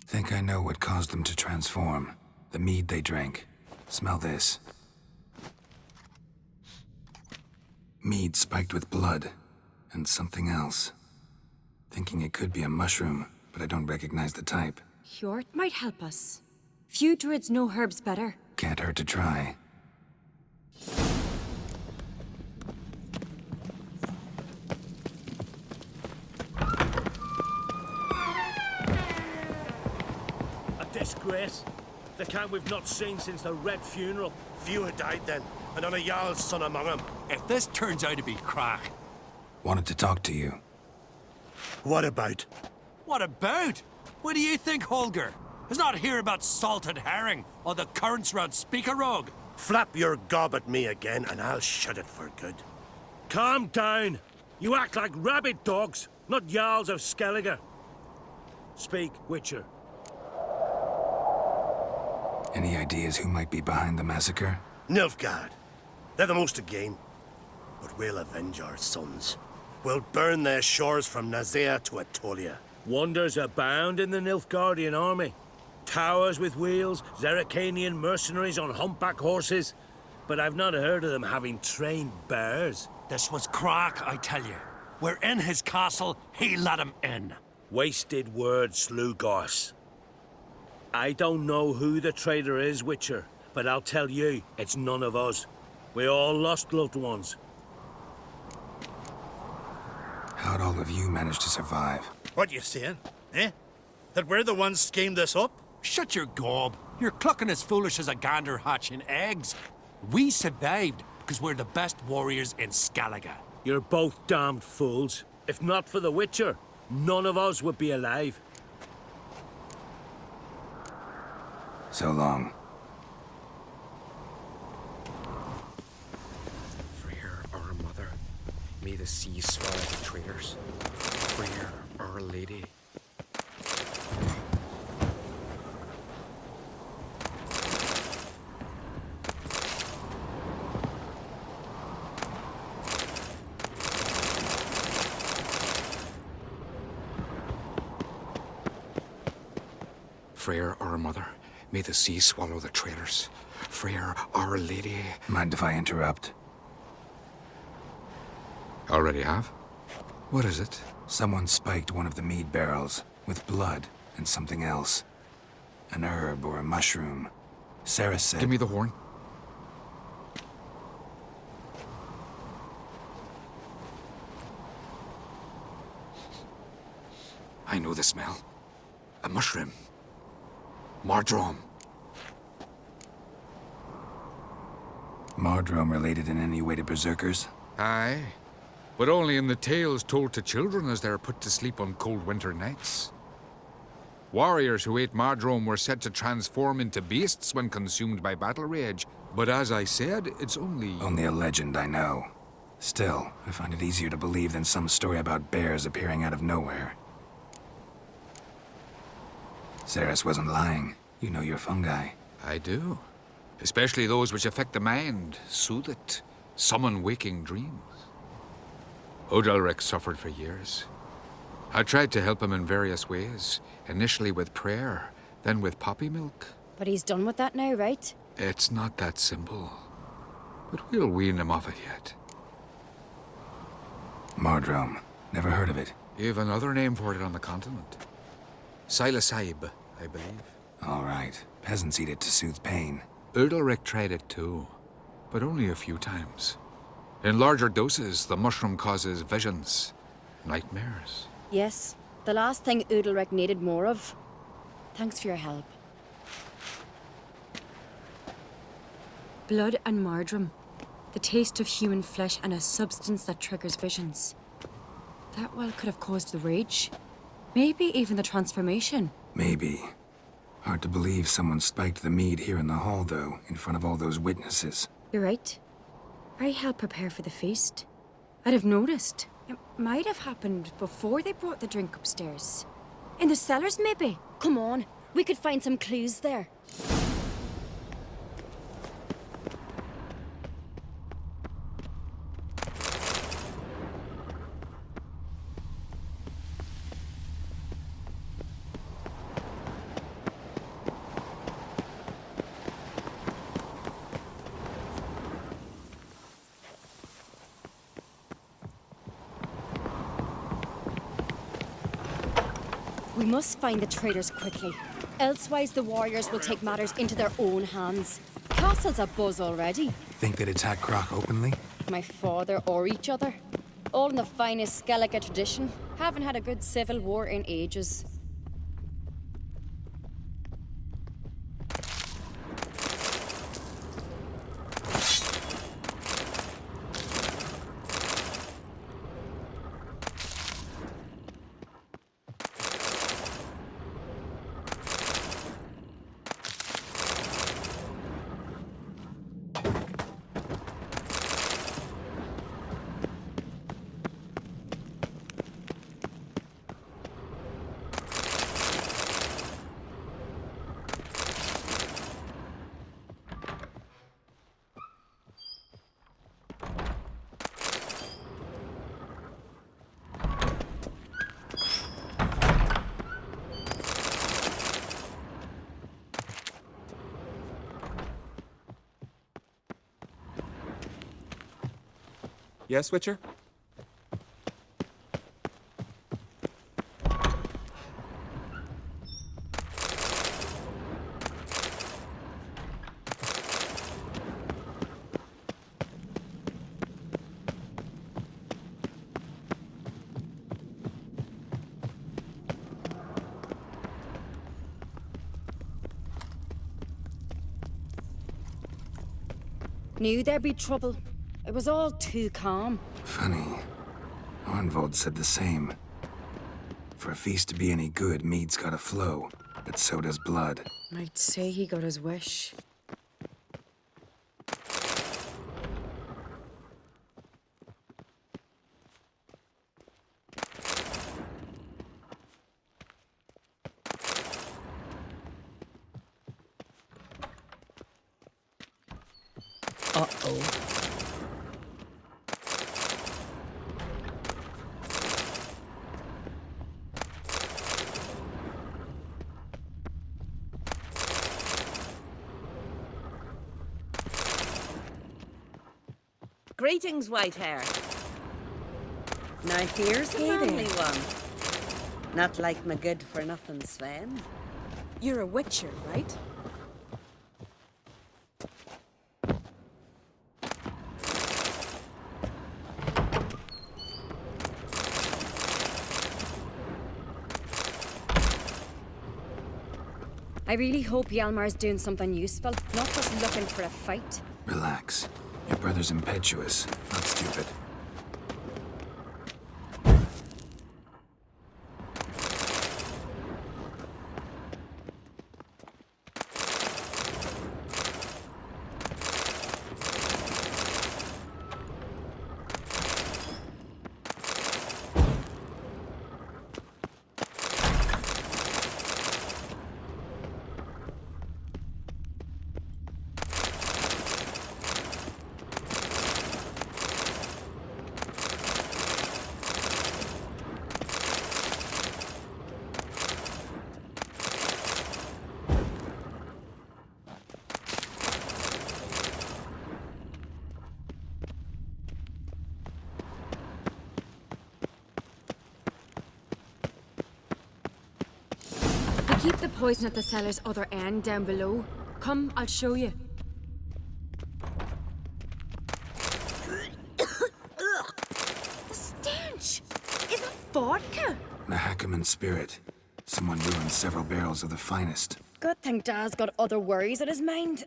Think I know what caused them to transform. The mead they drank. Smell this. Mead spiked with blood. And something else. Thinking it could be a mushroom, but I don't recognize the type. Hjort might help us. Few druids know herbs better. Can't hurt to try. A disgrace. The kind we've not seen since the Red Funeral. Few had died then, and not a Jarl's son among them. If this turns out to be crack... Wanted to talk to you. What about? What about? What do you think, Holger? Is not hear about salted herring or the currents round Speakerog? Flap your gob at me again, and I'll shut it for good. Calm down. You act like rabid dogs, not Jarls of Skellige. Speak, Witcher. Any ideas who might be behind the massacre? Nilfgaard. They're the most to gain. But we'll avenge our sons. We'll burn their shores from Nazea to Atolia. Wonders abound in the Nilfgaardian army. Towers with wheels, Zerrikanian mercenaries on humpback horses. But I've not heard of them having trained bears. This was crack, I tell you. We're in his castle, he let him in. Wasted words, Slugos. I don't know who the traitor is, Witcher, but I'll tell you, it's none of us. We all lost loved ones. How'd all of you manage to survive? What you saying? Eh? That we're the ones schemed this up? Shut your gob. You're clucking as foolish as a gander hatching eggs. We survived because we're the best warriors in Skellige. You're both damned fools. If not for the Witcher, none of us would be alive. So long. Freyr, our mother, may the sea swallow the traitors. Freyr, our lady. Freyr, our mother, may the sea swallow the traitors. Freyr, our lady. Mind if I interrupt? Already have? What is it? Someone spiked one of the mead barrels with blood and something else. An herb or a mushroom. Sarah said... Give me the horn. I know the smell. A mushroom. Mardrome. Mardrome related in any way to berserkers? Aye, but only in the tales told to children as they are put to sleep on cold winter nights. Warriors who ate Mardrome were said to transform into beasts when consumed by battle rage, but as I said, it's only... Only a legend, I know. Still, I find it easier to believe than some story about bears appearing out of nowhere. Ceres wasn't lying. You know your fungi. I do. Especially those which affect the mind, soothe it, summon waking dreams. Odalric suffered for years. I tried to help him in various ways, initially with prayer, then with poppy milk. But he's done with that now, right? It's not that simple. But we'll wean him off it yet. Mardrome. Never heard of it. You've another name for it on the continent. Silasaib, I believe. All right. Peasants eat it to soothe pain. Udalric tried it too, but only a few times. In larger doses, the mushroom causes visions, nightmares. Yes, the last thing Udalric needed more of. Thanks for your help. Blood and Mardrome. The taste of human flesh and a substance that triggers visions. That well could have caused the rage. Maybe even the transformation. Maybe. Hard to believe someone spiked the mead here in the hall, though, in front of all those witnesses. You're right. I helped prepare for the feast. I'd have noticed. It might have happened before they brought the drink upstairs. In the cellars, maybe? Come on, we could find some clues there. We must find the traitors quickly. Elsewise, the warriors will take matters into their own hands. castle's abuzz already. Think they'd attack Croc openly? My father or each other. All in the finest Skellige tradition. Haven't had a good civil war in ages. Yes, Witcher? Knew there'd be trouble. It was all too calm. Funny. Arnvold said the same. For a feast to be any good, mead's gotta flow, but so does blood. I'd say he got his wish. Uh-oh. Greetings, Whitehair. Now here's The manly one. Not like my good-for-nothing Sven. You're a witcher, right? I really hope Hjalmar's doing something useful, not just looking for a fight. Relax. Your brother's impetuous, not stupid. Keep the poison at the cellar's other end down below. Come, I'll show you. The stench! Is it vodka? Nahakaman spirit. Someone ruined several barrels of the finest. Good thing Dad's got other worries on his mind.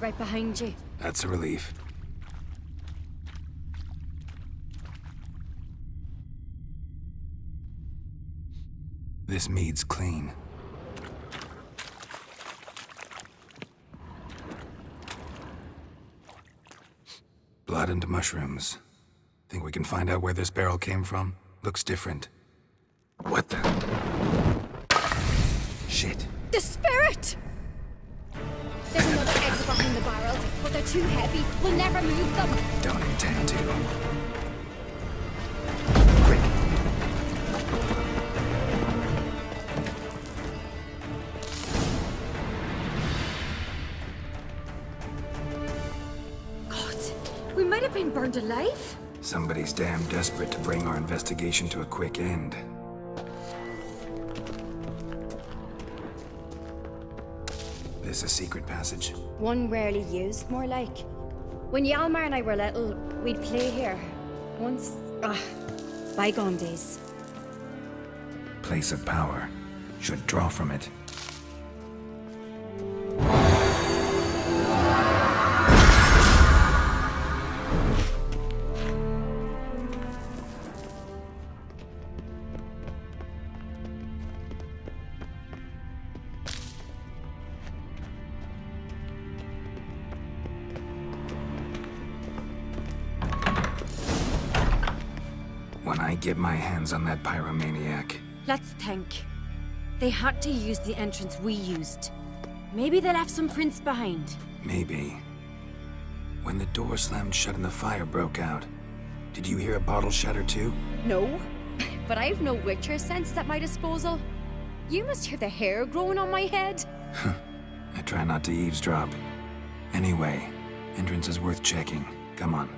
Right behind you. That's a relief. This mead's clean. Blood and mushrooms. Think we can find out where this barrel came from? Looks different. What the? Shit. The spirit! There's another exit behind the barrels, but they're too heavy. We'll never move them. Don't intend to. God, we might have been burned alive. Somebody's damn desperate to bring our investigation to a quick end. This a secret passage? One rarely used, more like. When Yalmar and I were little, we'd play here. Once... bygone days. Place of power. Should draw from it. When I get my hands on that pyromaniac, Let's think. They had to use the entrance we used. Maybe they left some prints behind. maybe. When the door slammed shut and the fire broke out, did you hear a bottle shatter too? No, but I've no Witcher sense at my disposal. You must hear the hair growing on my head. I try not to eavesdrop. Anyway, entrance is worth checking. Come on.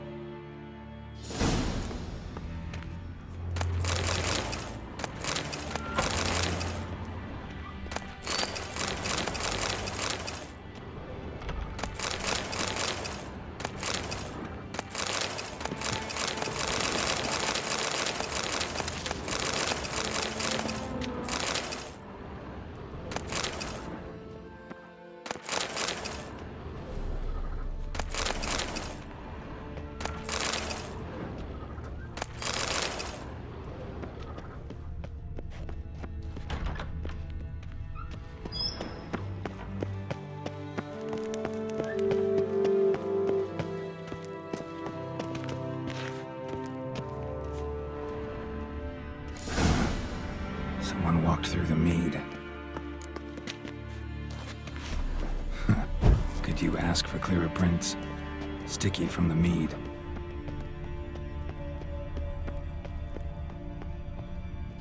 Someone walked through the mead. Could you ask for clearer prints? Sticky from the mead.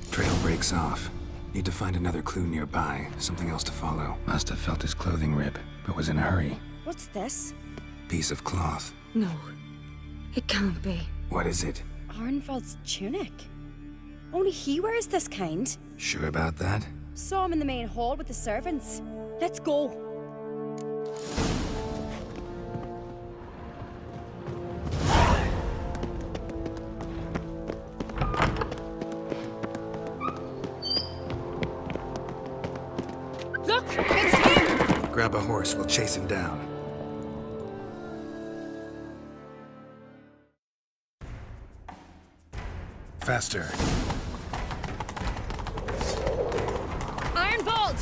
Trail breaks off. Need to find another clue nearby, something else to follow. Must have felt his clothing rip, but was in a hurry. What's this? Piece of cloth. No, it can't be. What is it? Arnvald's tunic. Only he wears this kind. Sure about that? Saw him in the main hall with the servants. Let's go. Look, it's him! Grab a horse, we'll chase him down. Faster. Ironvolt!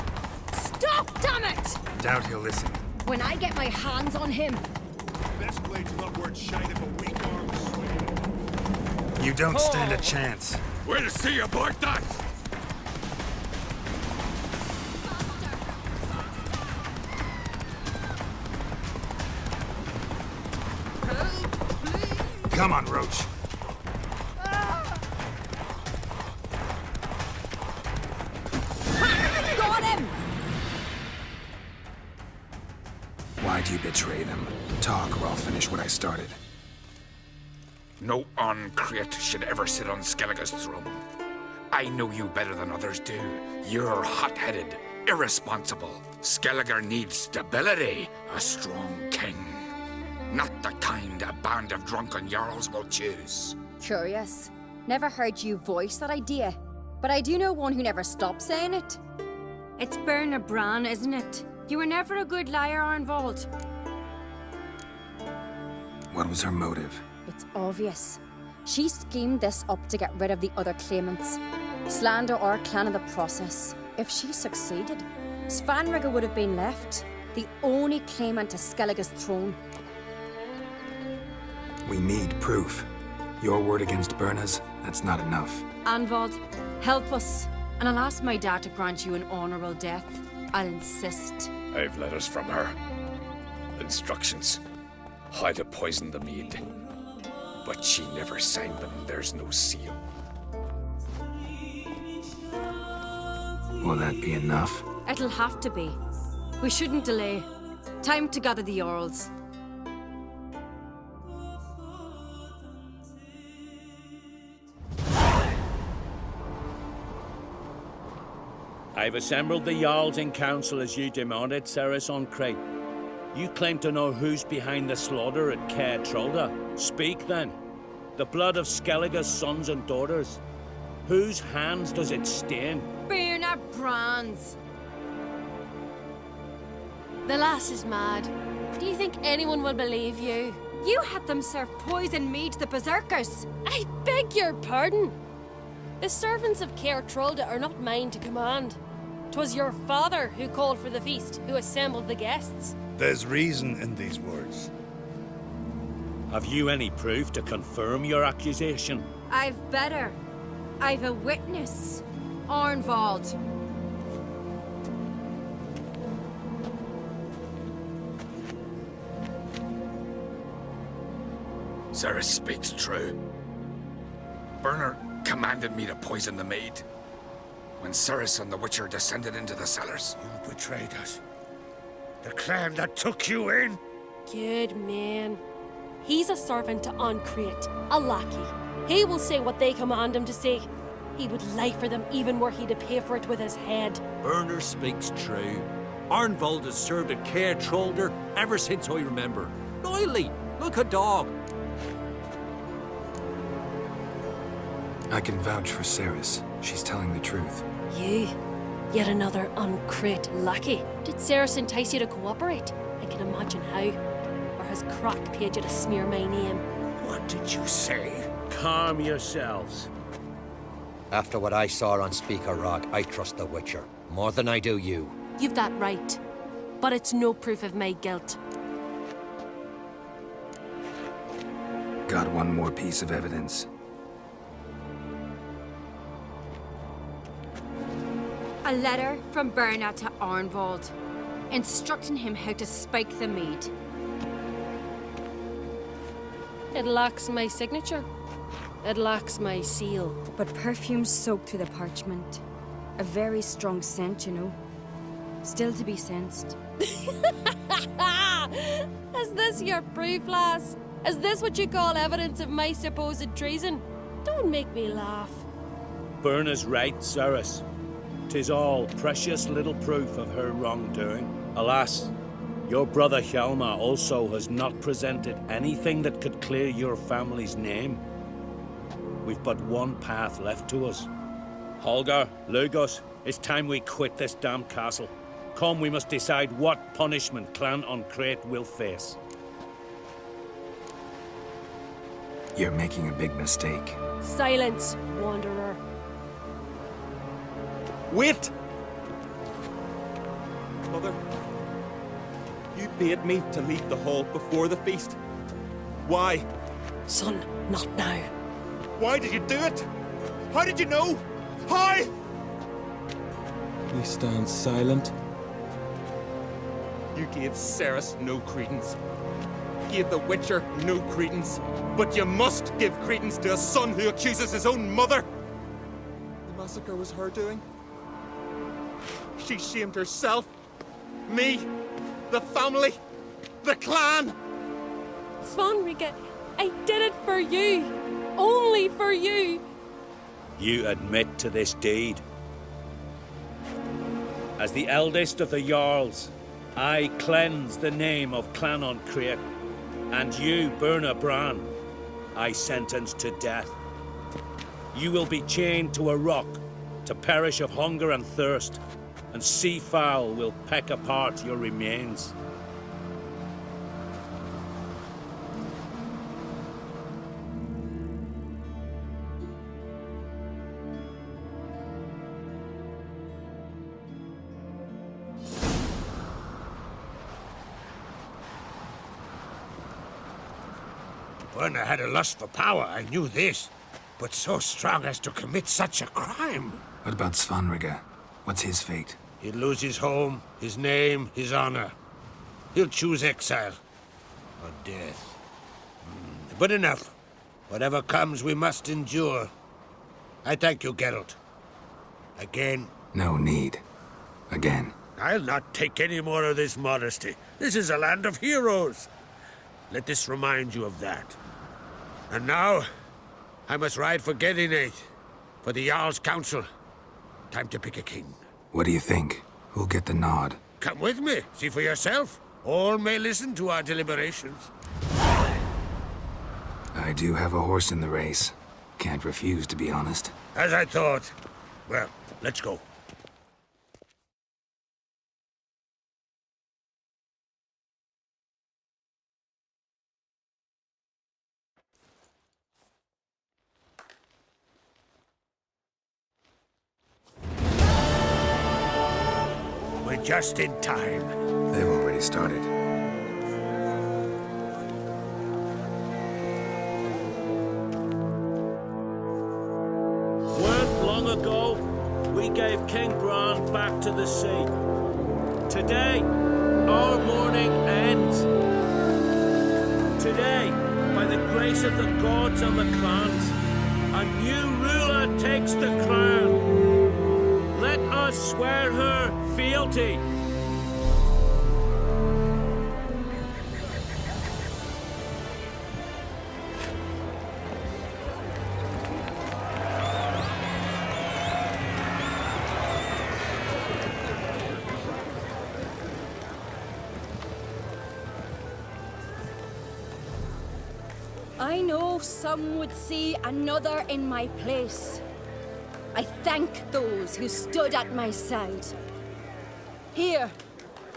Stop, damn it! Doubt he'll listen. When I get my hands on him. Best blade's not worth shite if a weak arm swing. You don't stand a chance. We'll see about that! Come on, Roach. Got him! Why'd you betray them? Talk or I'll finish what I started. No Ancrete should ever sit on Skellige's throne. I know you better than others do. You're hot-headed, irresponsible. Skellige needs stability, a strong king. Not the kind a band of drunken jarls will choose. Curious. Never heard you voice that idea. But I do know one who never stops saying it. It's Berna Bran, isn't it? You were never a good liar, Arnvald. What was her motive? It's obvious. She schemed this up to get rid of the other claimants. Slander our clan in the process. If she succeeded, Svanrige would have been left, the only claimant to Skellige's throne. We need proof. Your word against Berna's, that's not enough. Anvald, help us, and I'll ask my dad to grant you an honorable death. I'll insist. I've letters from her. Instructions. How to poison the mead. But she never signed them. There's no seal. Will that be enough? It'll have to be. We shouldn't delay. Time to gather the Jarls. I've assembled the Jarls in council as you demanded, Cerys on Crete. You claim to know who's behind the slaughter at Caer Trolda. Speak then. The blood of Skellige's sons and daughters. Whose hands does it stain? Birna Brands. The lass is mad. Do you think anyone will believe you? You had them serve poison mead to the berserkers. I beg your pardon. The servants of Caer Trolda are not mine to command. 'Twas your father who called for the feast, who assembled the guests. There's reason in these words. Have you any proof to confirm your accusation? I've better. I've a witness. Arnvald. Cerys speaks true. Bernard commanded me to poison the maid. When Cerys and the Witcher descended into the cellars. You betrayed us. The clan that took you in. Good man. He's a servant to Ancrete, a lackey. He will say what they command him to say. He would lie for them even were he to pay for it with his head. Bernard speaks true. Arnvald has served at Caer Trolder ever since I remember. Noily, look a dog. I can vouch for Cerys. She's telling the truth. You? Yet another Ancrete lackey. Did Cerys entice you to cooperate? I can imagine how. Or has Crack paid you to smear my name? What did you say? Calm yourselves. After what I saw on Speaker Rock, I trust the Witcher. More than I do you. You've that right. But it's no proof of my guilt. Got one more piece of evidence. A letter from Birna to Arnvald, instructing him how to spike the mead. It lacks my signature. It lacks my seal. But perfume soaked through the parchment. A very strong scent, you know. Still to be sensed. Is this your proof, lass? Is this what you call evidence of my supposed treason? Don't make me laugh. Birna's right, Cerys. 'Tis all precious little proof of her wrongdoing. Alas, your brother Hjalmar also has not presented anything that could clear your family's name. We've but one path left to us. Holger, Lugos, it's time we quit this damn castle. Come, we must decide what punishment Clan Ancrete will face. You're making a big mistake. Silence, wanderer. Wait! Mother, you bade me to leave the hall before the feast. Why? Son, not now. Why did you do it? How did you know? How? We stand silent. You gave Cerys no credence. Gave the Witcher no credence. But you must give credence to a son who accuses his own mother. The massacre was her doing. She shamed herself, me, the family, the clan. Svanrige, I did it for you. Only for you. You admit to this deed. As the eldest of the Jarls, I cleanse the name of Clan Ancrete, and you, Birna Bran, I sentence to death. You will be chained to a rock to perish of hunger and thirst, and sea fowl will peck apart your remains. Birna had a lust for power, I knew this. But so strong as to commit such a crime. What about Svanrige? What's his fate? He'll lose his home, his name, his honor. He'll choose exile. Or death. But enough. Whatever comes, we must endure. I thank you, Geralt. Again. No need. Again. I'll not take any more of this modesty. This is a land of heroes. Let this remind you of that. And now, I must ride for Gedinate, for the Jarl's Council. Time to pick a king. What do you think? Who'll get the nod? Come with me. See for yourself. All may listen to our deliberations. I do have a horse in the race. Can't refuse, to be honest. As I thought. Well, let's go. We're just in time. They've already started. Weren't long ago, we gave King Bran back to the sea. Today, our mourning ends. Today, by the grace of the gods and the clans, a new ruler takes the crown. Let us swear her fealty. I know some would see another in my place. I thank those who stood at my side. Here,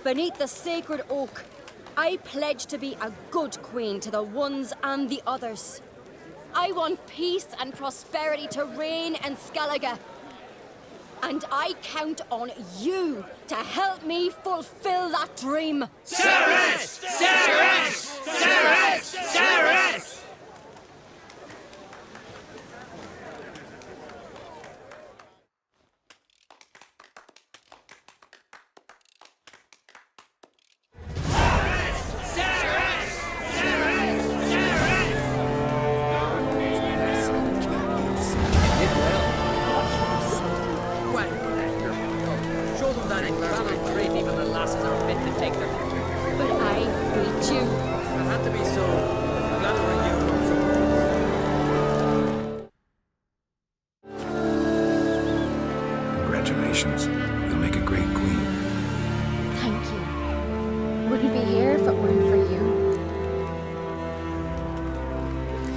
beneath the sacred oak, I pledge to be a good queen to the ones and the others. I want peace and prosperity to reign in Skellige. And I count on you to help me fulfill that dream. Cerys! Cerys! Cerys! Cerys! Congratulations. You'll make a great queen. Thank you. Wouldn't be here if it weren't for you.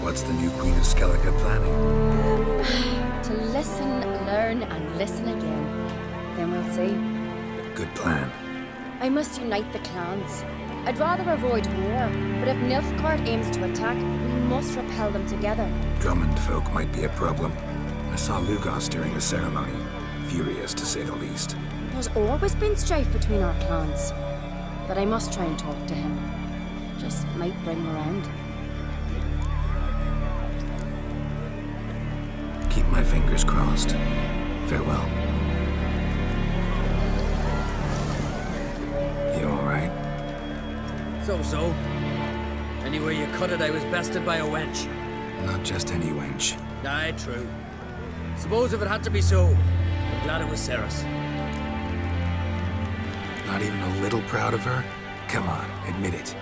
What's the new Queen of Skellige planning? To listen, learn, and listen again. Then we'll see. Good plan. I must unite the clans. I'd rather avoid war, but if Nilfgaard aims to attack, we must repel them together. Drummond folk might be a problem. I saw Lugos during the ceremony. Furious, to say the least. There's always been strife between our clans. But I must try and talk to him. Just might bring him around. Keep my fingers crossed. Farewell. You alright? So. Anywhere you cut it, I was bested by a wench. Not just any wench. Aye, true. Suppose if it had to be so, I'm glad it was Cerys. Not even a little proud of her? Come on, admit it.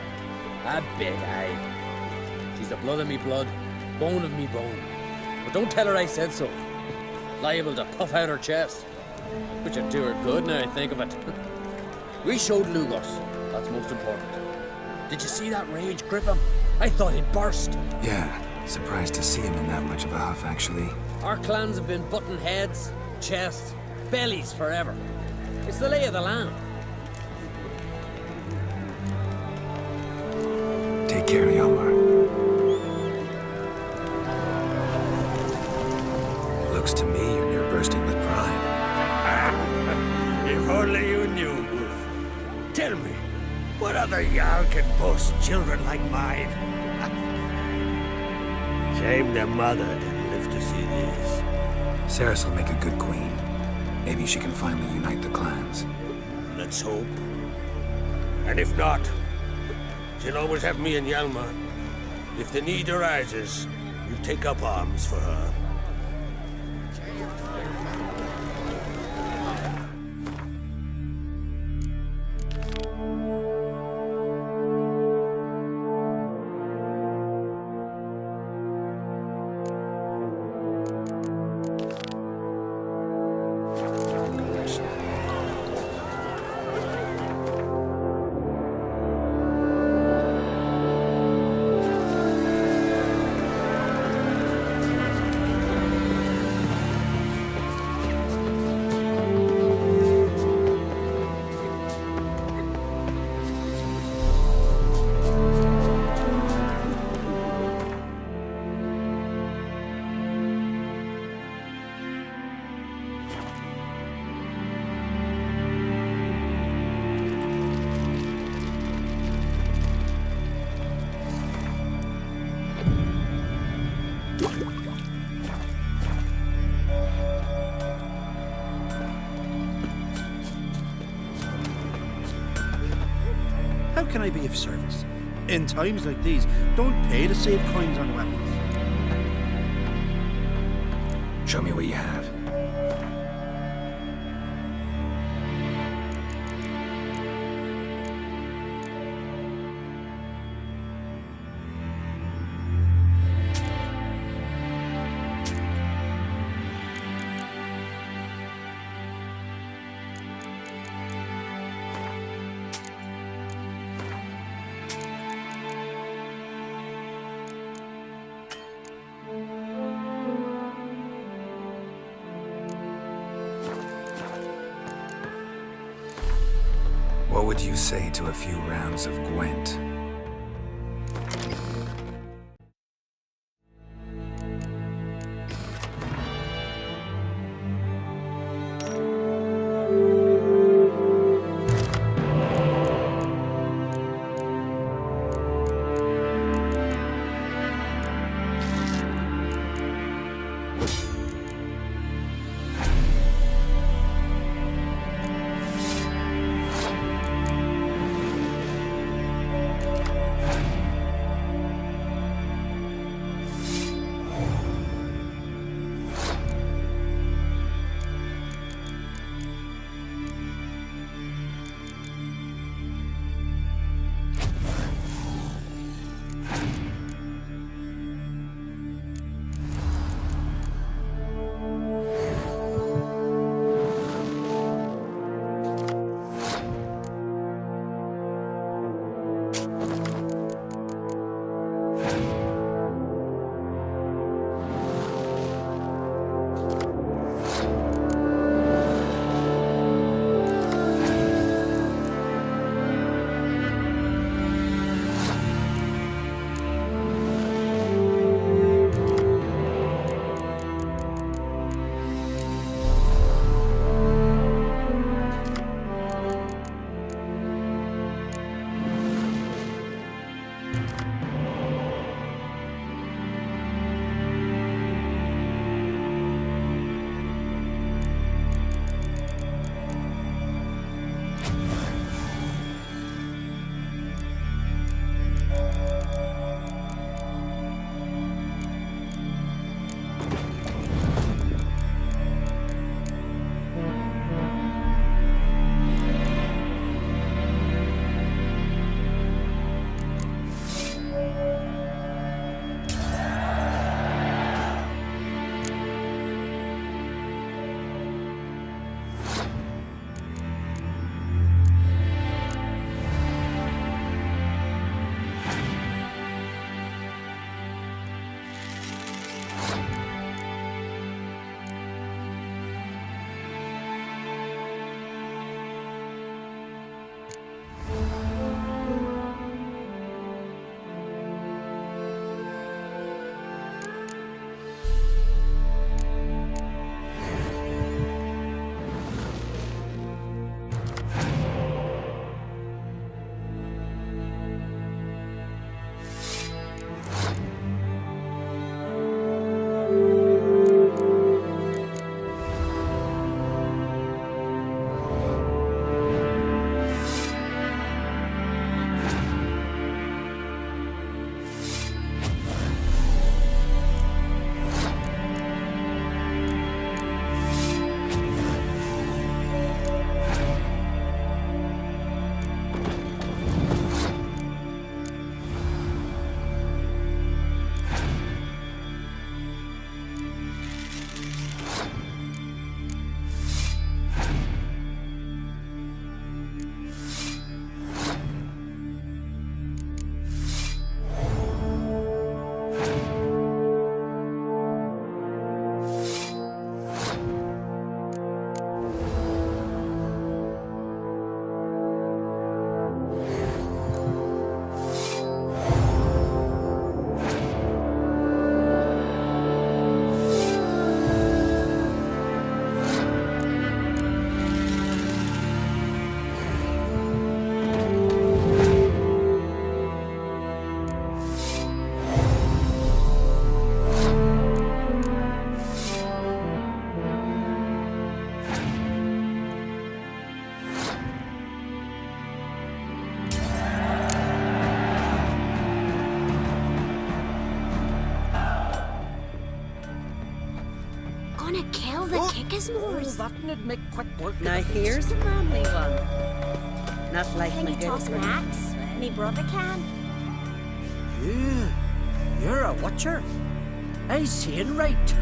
A bit, aye. She's the blood of me blood, bone of me bone. But don't tell her I said so. Liable to puff out her chest. Which would do her good now I think of it. We showed Lugos. That's most important. Did you see that rage grip him? I thought he'd burst. Yeah, surprised to see him in that much of a huff, actually. Our clans have been butting heads, chests, bellies forever. It's the lay of the land. Take care, Hjalmar. Looks to me you're near bursting with pride. If only you knew, Wolf. Tell me, what other Jarl can boast children like mine? Shame their mother didn't live to see this. Cerys will make a good queen. Maybe she can finally unite the clans. Let's hope. And if not, she'll always have me and Hjalmar. If the need arises, you take up arms for her. can I be of service? In times like these, don't pay to save coins on weapons. Show me what you have. What would you say to a few rounds of Gwent? gonna kill the Kickasmores. That'd make quick work. Now here's a manly one. Not like Can my you good toss an friend. axe? Me brother can. You're a watcher. I seeing right.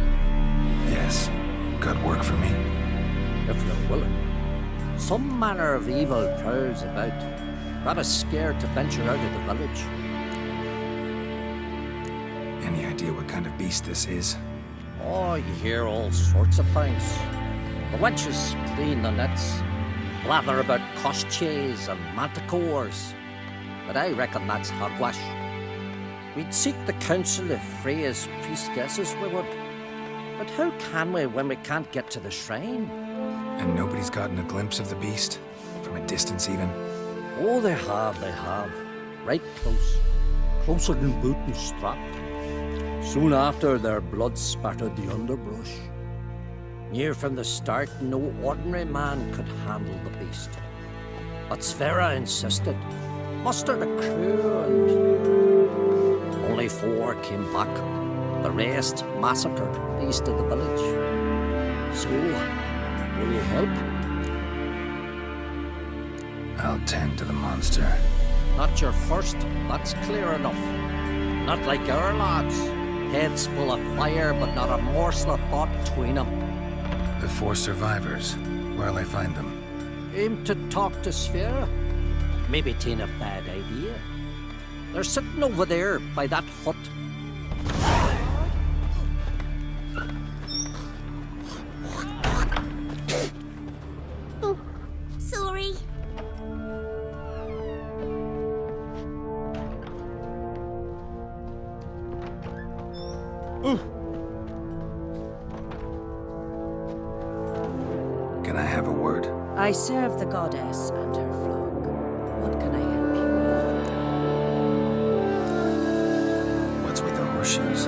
Yes. Good work for me. If you're willing. Some manner of evil prowls about. Got us scared to venture out of the village. Any idea what kind of beast this is? Oh, you hear all sorts of things. The wenches clean the nets, blather about koshches and manticores. But I reckon that's hogwash. We'd seek the counsel of Freya's priestesses, we would. But how can we when we can't get to the shrine? And nobody's gotten a glimpse of the beast? From a distance even? Oh, they have. Right close. Closer than boot and strap. Soon after, their blood spattered the underbrush. Near from the start, no ordinary man could handle the beast. But Sverre insisted. Mustered a crew and only 4 came back. The rest massacred east of the village. So, will you help? I'll tend to the monster. Not your first, that's clear enough. Not like our lads. Heads full of fire, but not a morsel of thought between them. The 4 survivors. Where'll I find them? Aim to talk to Sverre. Maybe 'tain't a bad idea. They're sitting over there by that hut. Oh, sorry. Can I have a word? I serve the goddess and her flock. What can I help you with? What's with the horseshoes?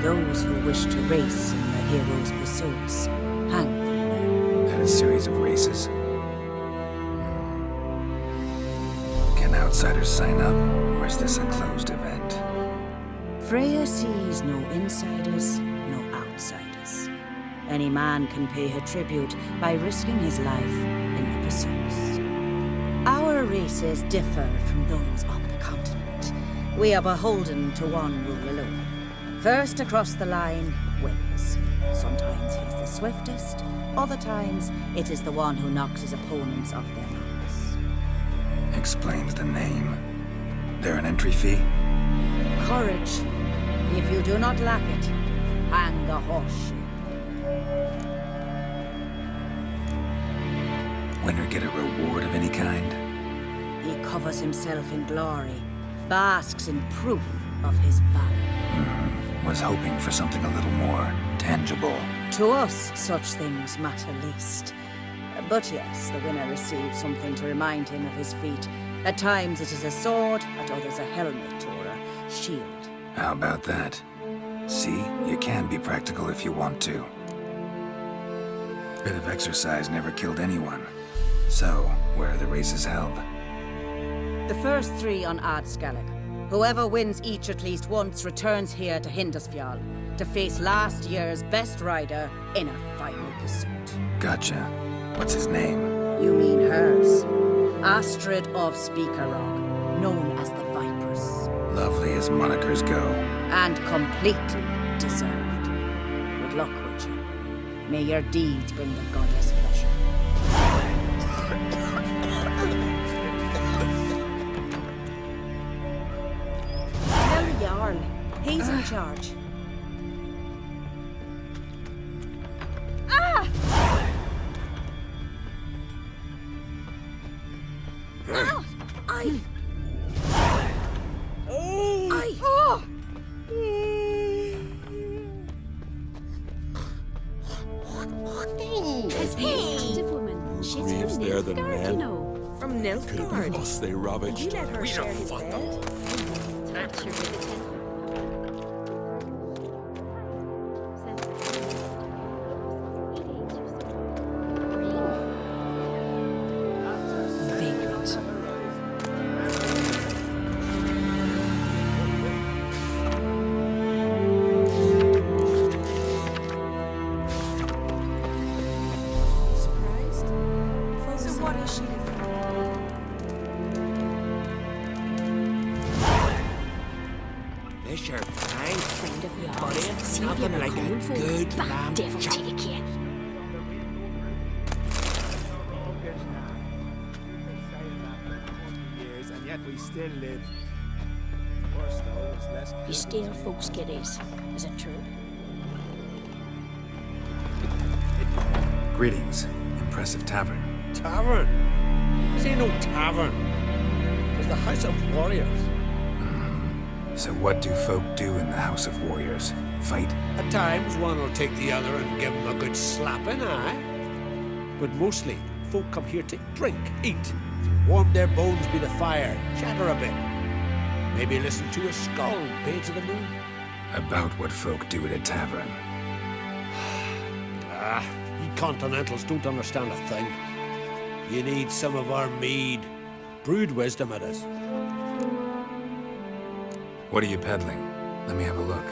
Those who wish to race in the hero's pursuits, hang them there. And a series of races? Can outsiders sign up, or is this a closed event? Freya sees no insiders, no outsiders. Any man can pay her tribute by risking his life in the pursuits. Our races differ from those on the continent. We are beholden to one rule alone. First across the line wins. Sometimes he's the swiftest, other times it is the one who knocks his opponents off their mounts. Explains the name. There an entry fee? Courage. If you do not lack it, hang a horseshoe. Winner get a reward of any kind? He covers himself in glory, basks in proof of his valor. Was hoping for something a little more tangible. To us, such things matter least. But yes, the winner receives something to remind him of his feat. At times it is a sword, at others a helmet or a shield. How about that? See, you can be practical if you want to. Bit of exercise never killed anyone. So, where are the races held? The first 3 on Adscallig. Whoever wins each at least once returns here to Hindisfjall to face last year's best rider in a final pursuit. Gotcha. What's his name? You mean hers. Astrid of Speakerrock, known as the Vipers. Lovely as monikers go. And completely deserved. Good luck, Witcher. May your deeds bring the goddess pleasure. Tell the Jarl. He's in charge. Ah! Ow! I... Oh! Active woman. She's Grieves from there than Nilfgaard, men. you know. From Could it Nilfgaard. be us they ravaged? You let her share his bed. That's your bit of Vagrant. a shield. This your fine Friend of yours. buddy. See if Nothing you're like a coming for good Bad lamb devil chop. take you. Years, and yet we still live. Worse though, is less. You steal folks' kiddies. Is it true? Greetings. Impressive tavern. Tavern? This ain't no tavern. It's the House of Warriors. So what do folk do in the House of Warriors? Fight? At times, one will take the other and give him a good slapping, aye? But mostly, folk come here to drink, eat, warm their bones by the fire, chatter a bit. Maybe listen to a skull paid to the moon. About what folk do at a tavern. You continentals don't understand a thing. You need some of our mead. Brewed wisdom it is. What are you peddling? Let me have a look.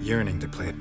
Yearning to play it.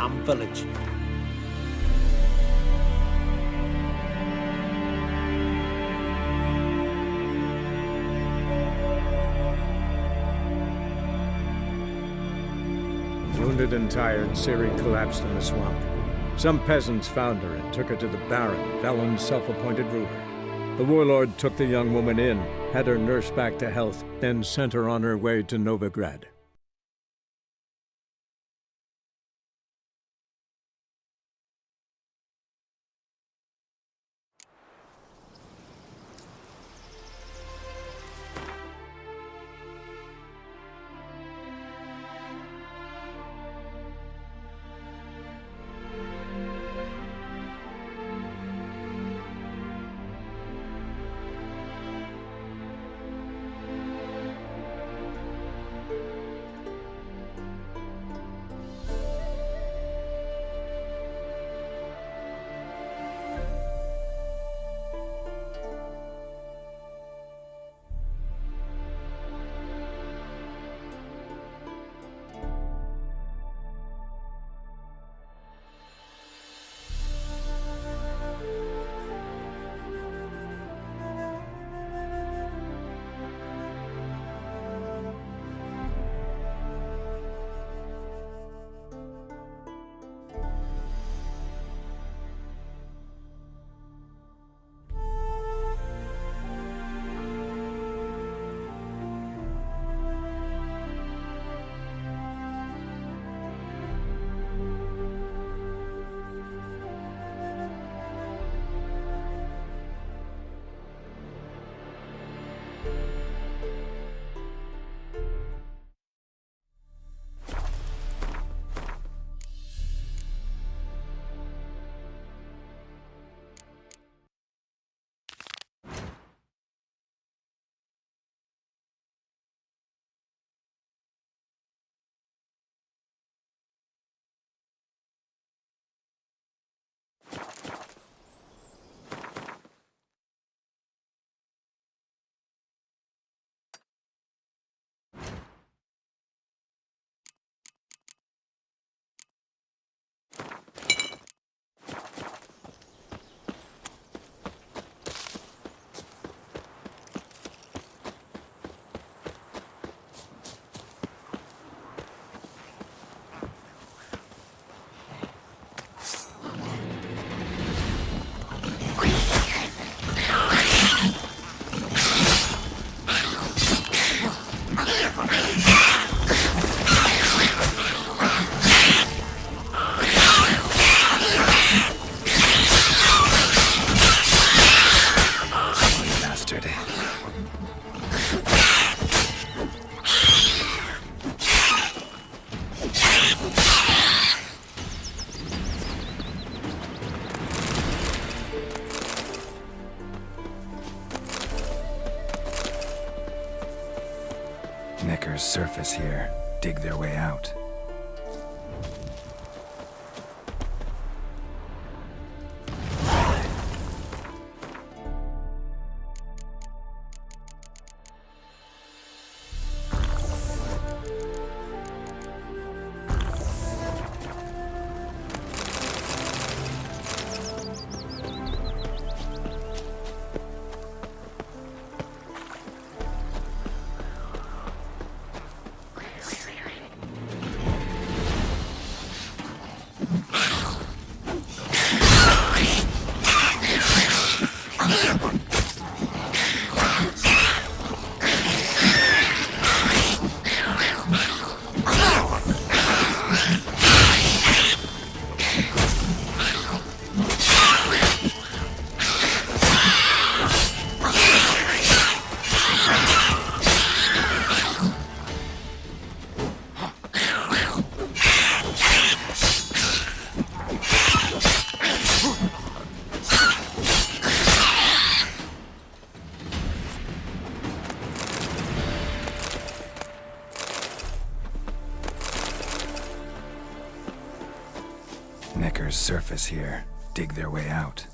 damn village. Wounded and tired, Ciri collapsed in the swamp. Some peasants found her and took her to the Baron, Velen's self-appointed ruler. The warlord took the young woman in, had her nursed back to health, then sent her on her way to Novigrad. Neckar's surface here. Dig their way out. Neckar's surface here. Dig their way out.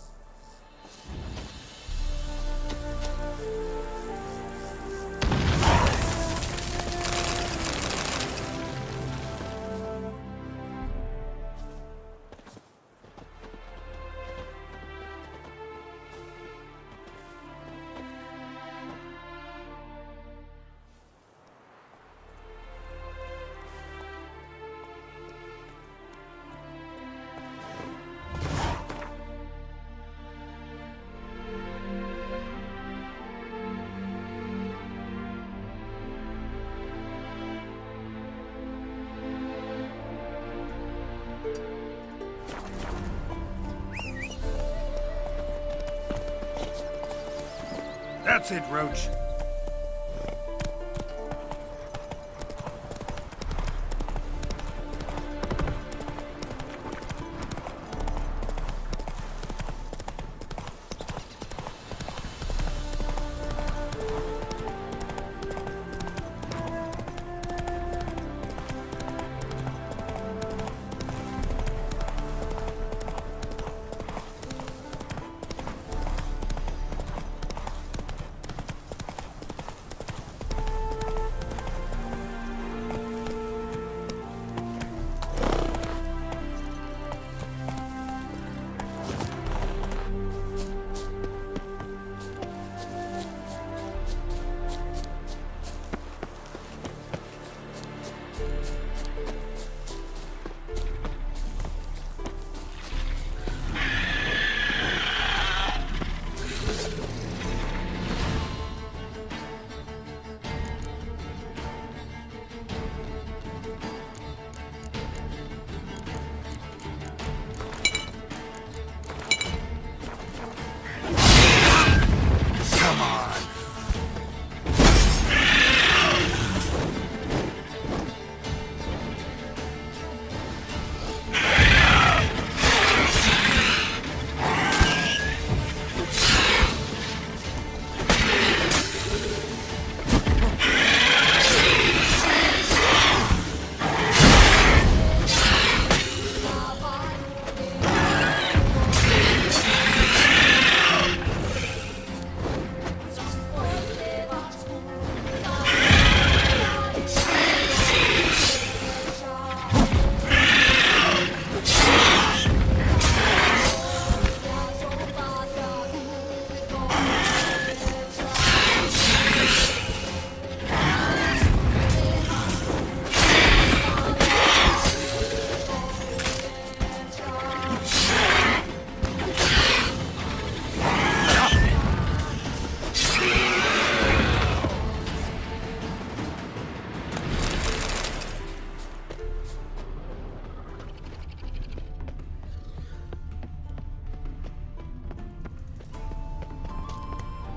That's it, Roach.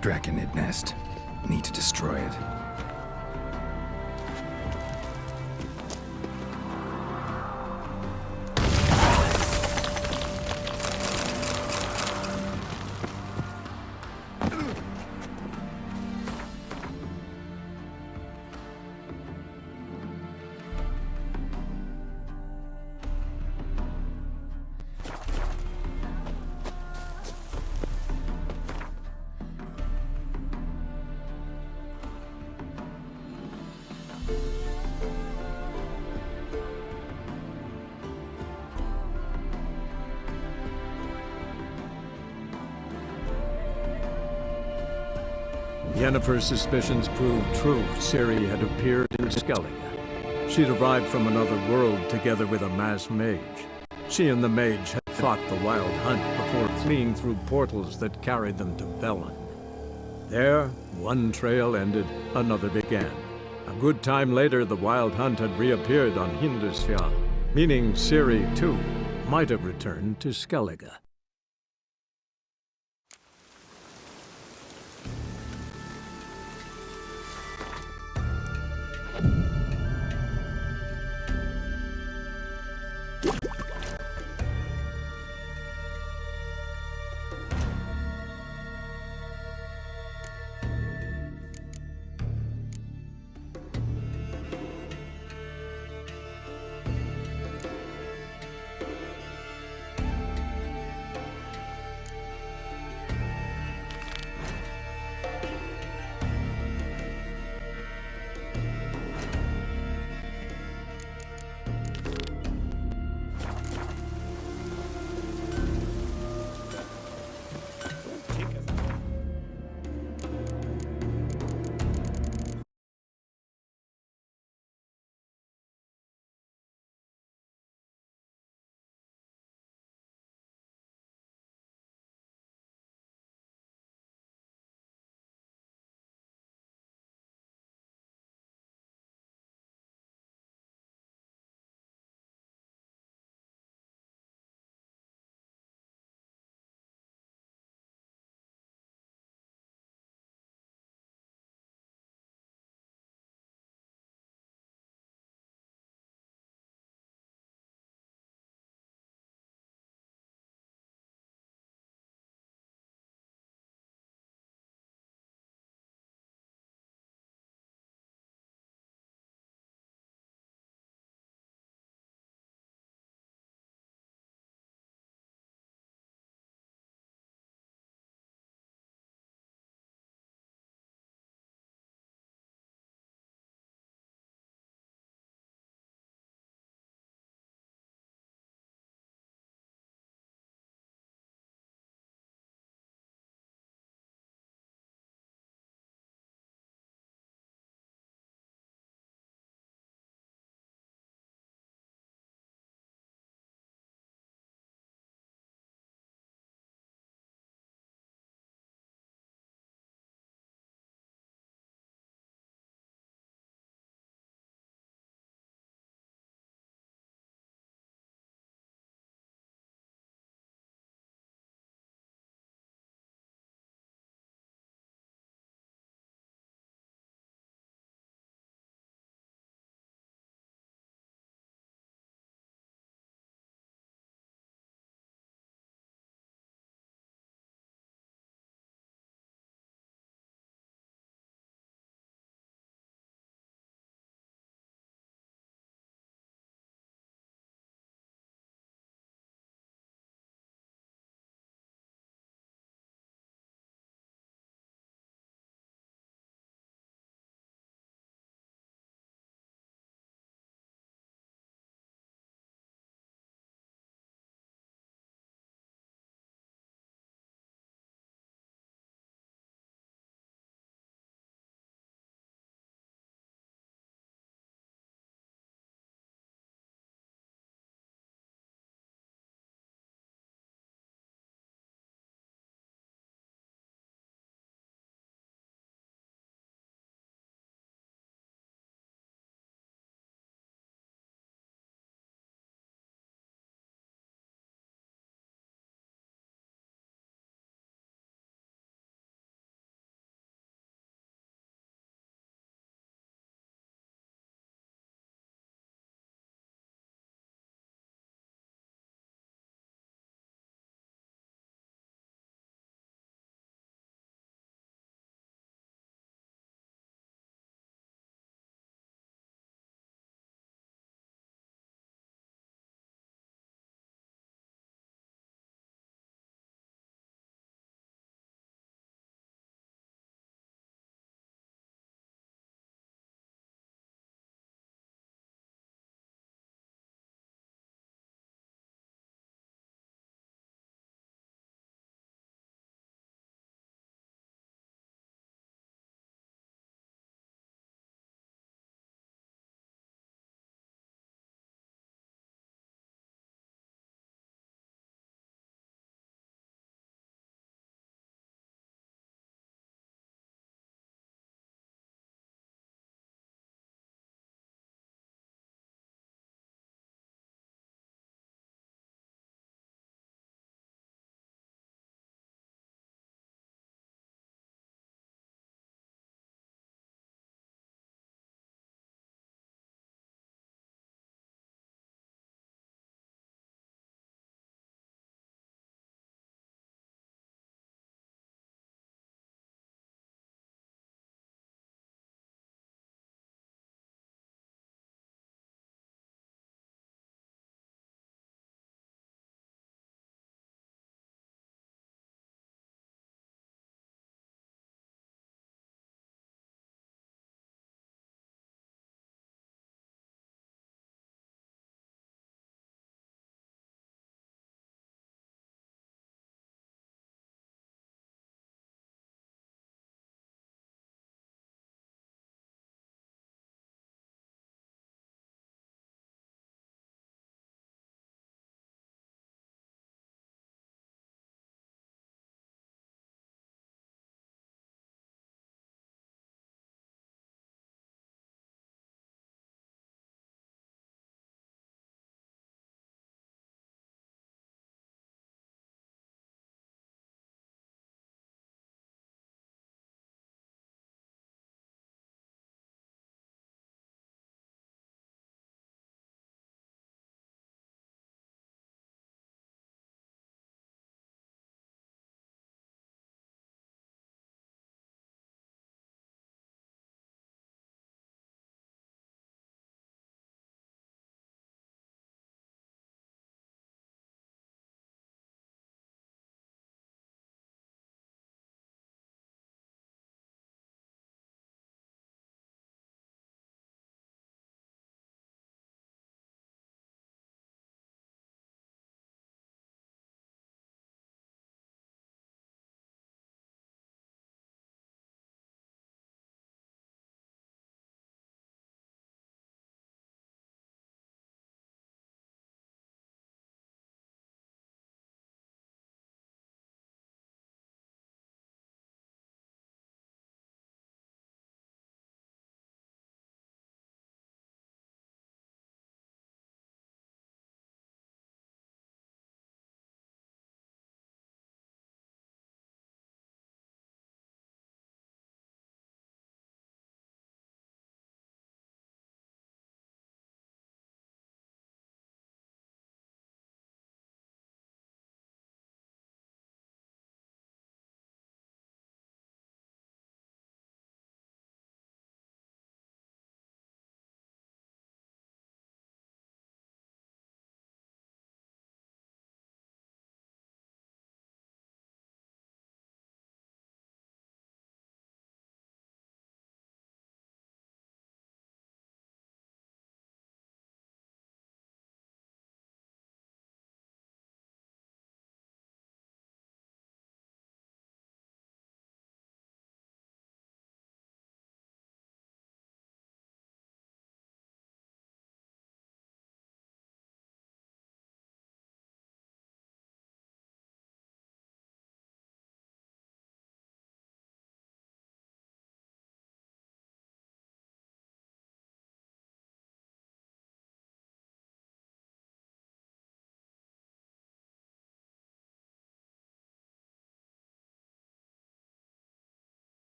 Draconid nest. Need to destroy it. Yennefer's suspicions proved true. Ciri had appeared in Skellige. She'd arrived from another world together with a masked mage. She and the mage had fought the Wild Hunt before fleeing through portals that carried them to Velen. There, one trail ended, another began. A good time later, the Wild Hunt had reappeared on Hindisfjall, meaning Ciri, too, might have returned to Skellige.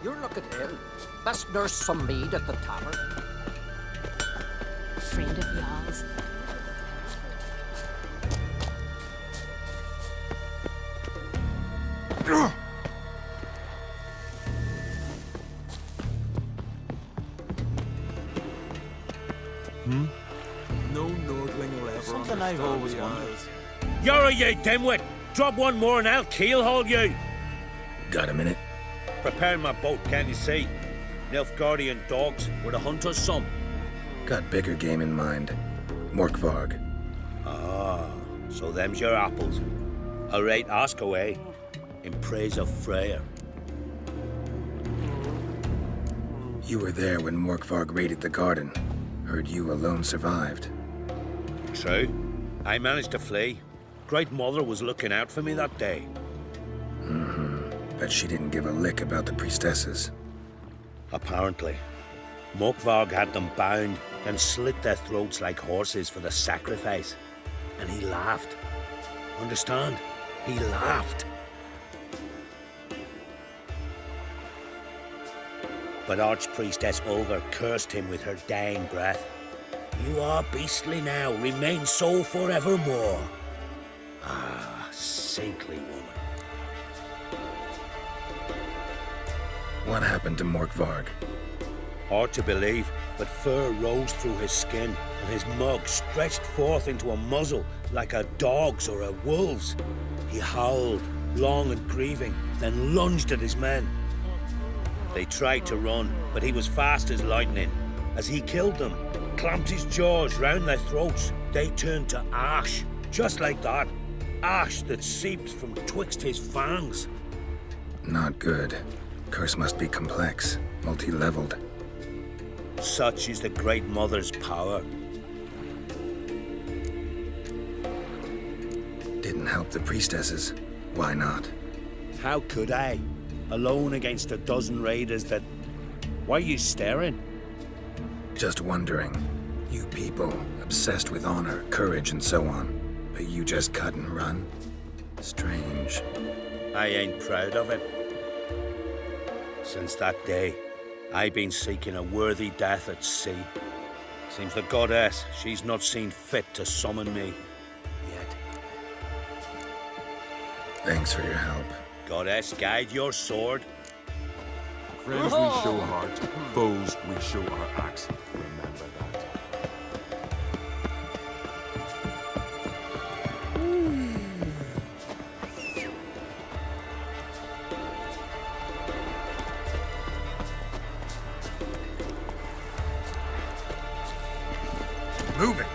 You look at him. Best nurse some mead at the tavern. Friend of Jarl's. No Nordling will ever Something I've always wondered. You're you dimwit! Drop one more and I'll keelhaul you! Got a minute? Preparing my boat, can't you see? Nilfgaardian dogs were the hunter's son. Got bigger game in mind. Morkvarg. Ah, so them's your apples. All right, ask away. In praise of Freya. You were there when Morkvarg raided the garden. Heard you alone survived. True. I managed to flee. Great Mother was looking out for me that day. Bet she didn't give a lick about the priestesses. Apparently. Morkvarg had them bound and slit their throats like horses for the sacrifice. And he laughed. Understand? He laughed. But Archpriestess Olver cursed him with her dying breath. You are beastly now, remain so forevermore. Ah, saintly woman. What happened to Morkvarg? Hard to believe, but fur rose through his skin, and his mug stretched forth into a muzzle like a dog's or a wolf's. He howled, long and grieving, then lunged at his men. They tried to run, but he was fast as lightning. As he killed them, clamped his jaws round their throats, they turned to ash, just like that. Ash that seeped from twixt his fangs. Not good. Curse must be complex, multi-leveled. Such is the Great Mother's power. Didn't help the priestesses. Why not? How could I? Alone against a dozen raiders that... Why are you staring? Just wondering. You people, obsessed with honor, courage, and so on. But you just cut and run? Strange. I ain't proud of it. Since that day, I've been seeking a worthy death at sea. Seems the goddess, she's not seen fit to summon me yet. Thanks for your help. Goddess, guide your sword. Friends we show heart, foes we show our axe. Remember that. Move it!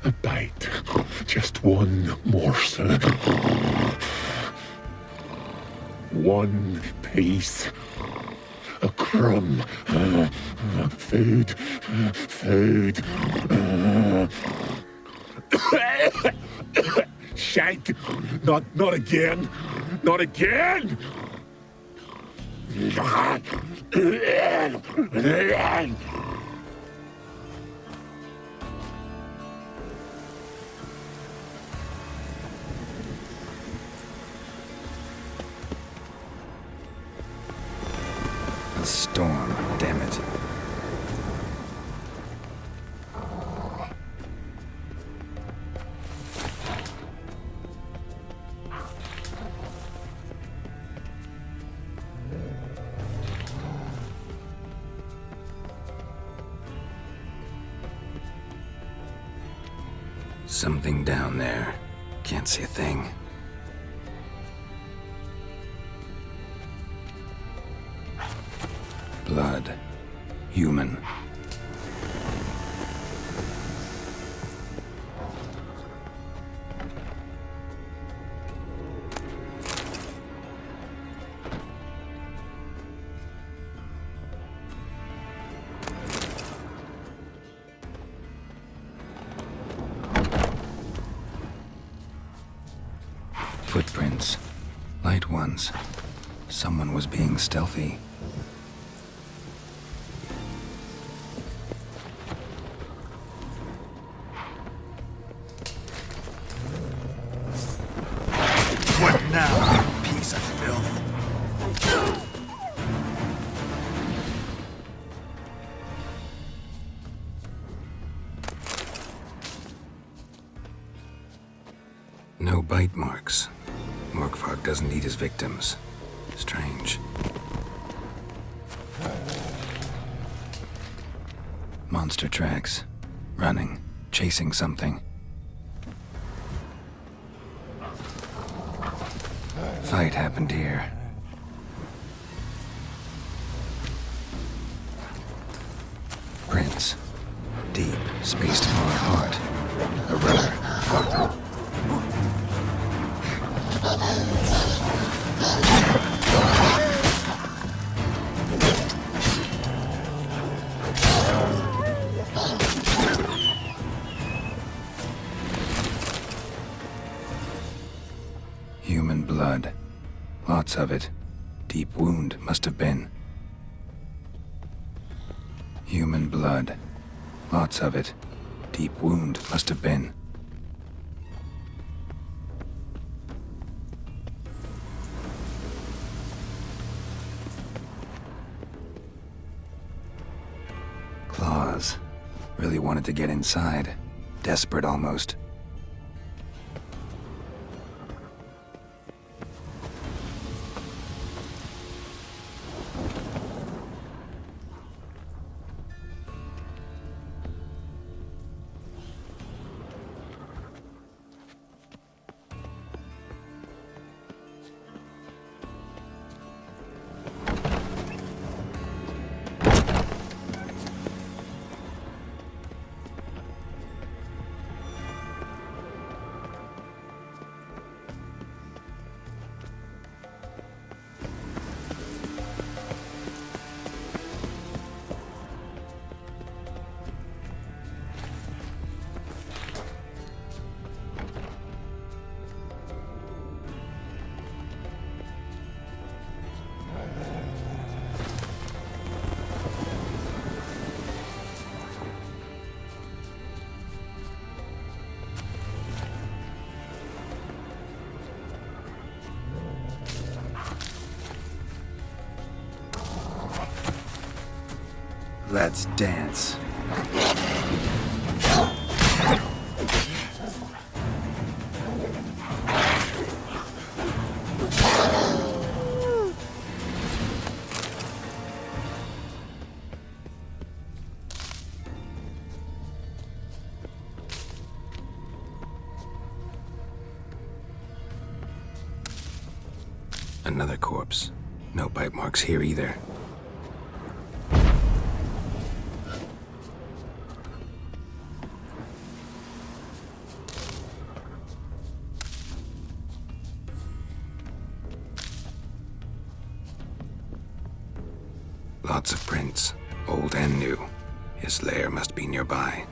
A bite. Just one morsel. One piece. A crumb. Food. Food. Shank. Not again. Not again. A storm, damn it. Something down there. Can't see a thing. Blood. Human. Footprints. Light ones. Someone was being stealthy. What now, you piece of filth? No bite marks. Morkvarg doesn't eat his victims. Strange. Monster tracks. Running. Chasing something. Fight happened here. Prints. Deep, spaced far apart. A runner. Human blood. Lots of it. Deep wound must have been. Human blood. Lots of it. Deep wound must have been. Claws. Really wanted to get inside. Desperate almost. Let's dance. Another corpse. No bite marks here either. Lots of prints, old and new. His lair must be nearby.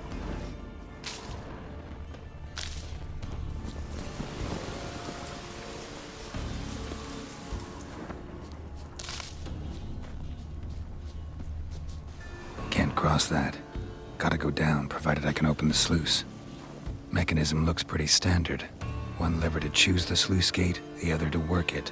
Can't cross that. Gotta go down, provided I can open the sluice. Mechanism looks pretty standard. One lever to choose the sluice gate, the other to work it.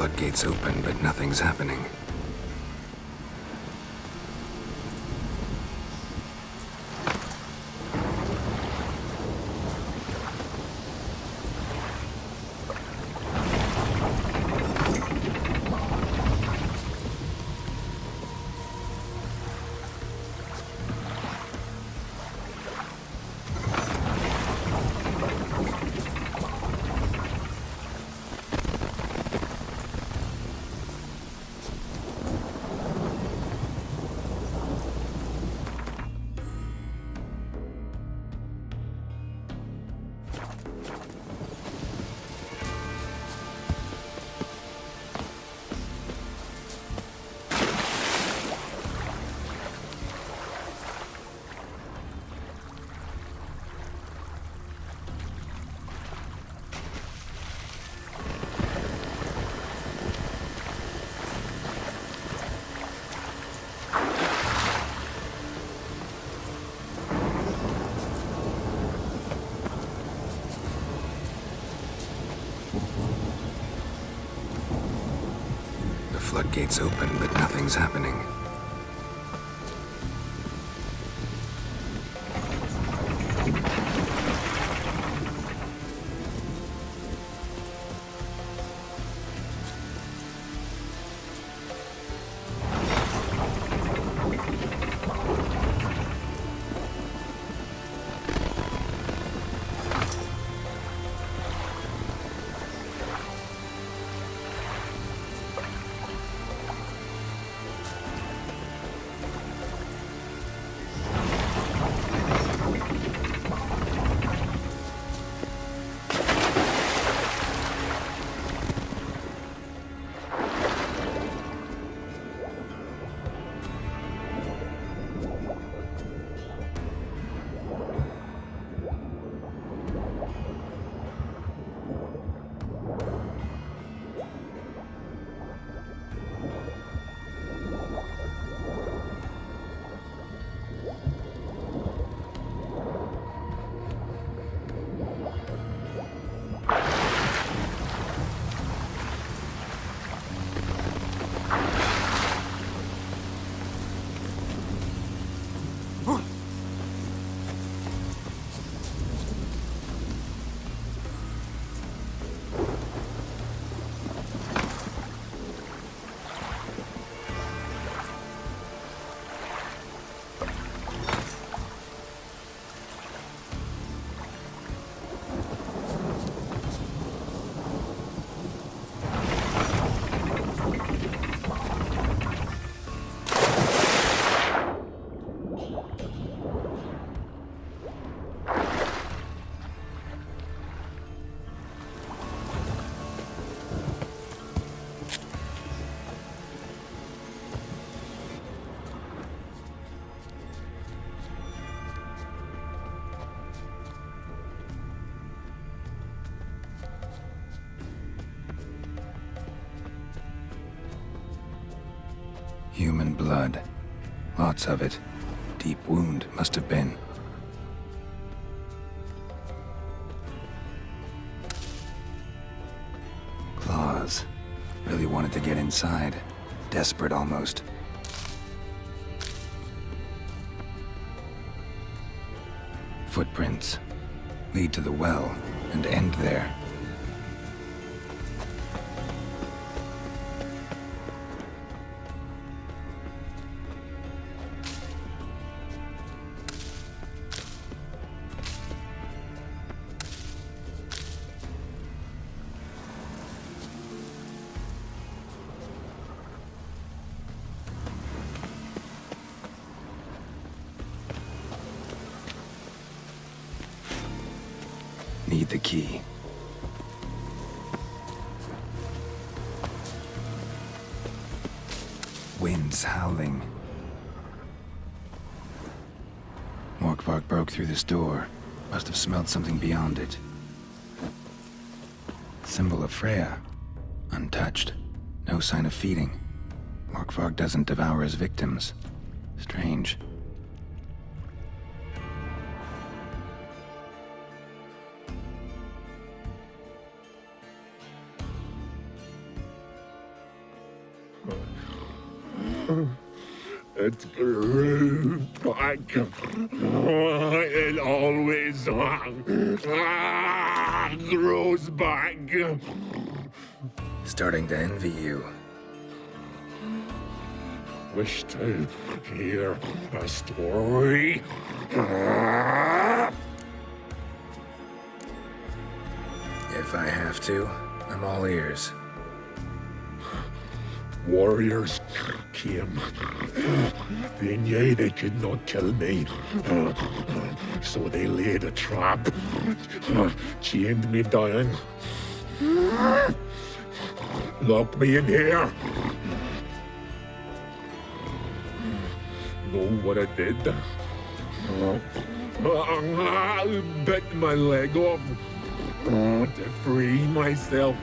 floodgates open, but nothing's happening. Floodgates open, but nothing's happening. Human blood. Lots of it. Deep wound, must have been. Claws. Really wanted to get inside. Desperate almost. Footprints. Lead to the well and end there. Need the key. Wind's howling. Morkvark broke through this door. Must have smelled something beyond it. Symbol of Freya. Untouched. No sign of feeding. Morkvark doesn't devour his victims. Strange. It grew back. It always grows back. Starting to envy you. Wish to hear a story? If I have to, I'm all ears. Warriors came. They knew they could not kill me. So they laid a trap. Chained me down. Locked me in here. Know what I did? I bit my leg off to free myself.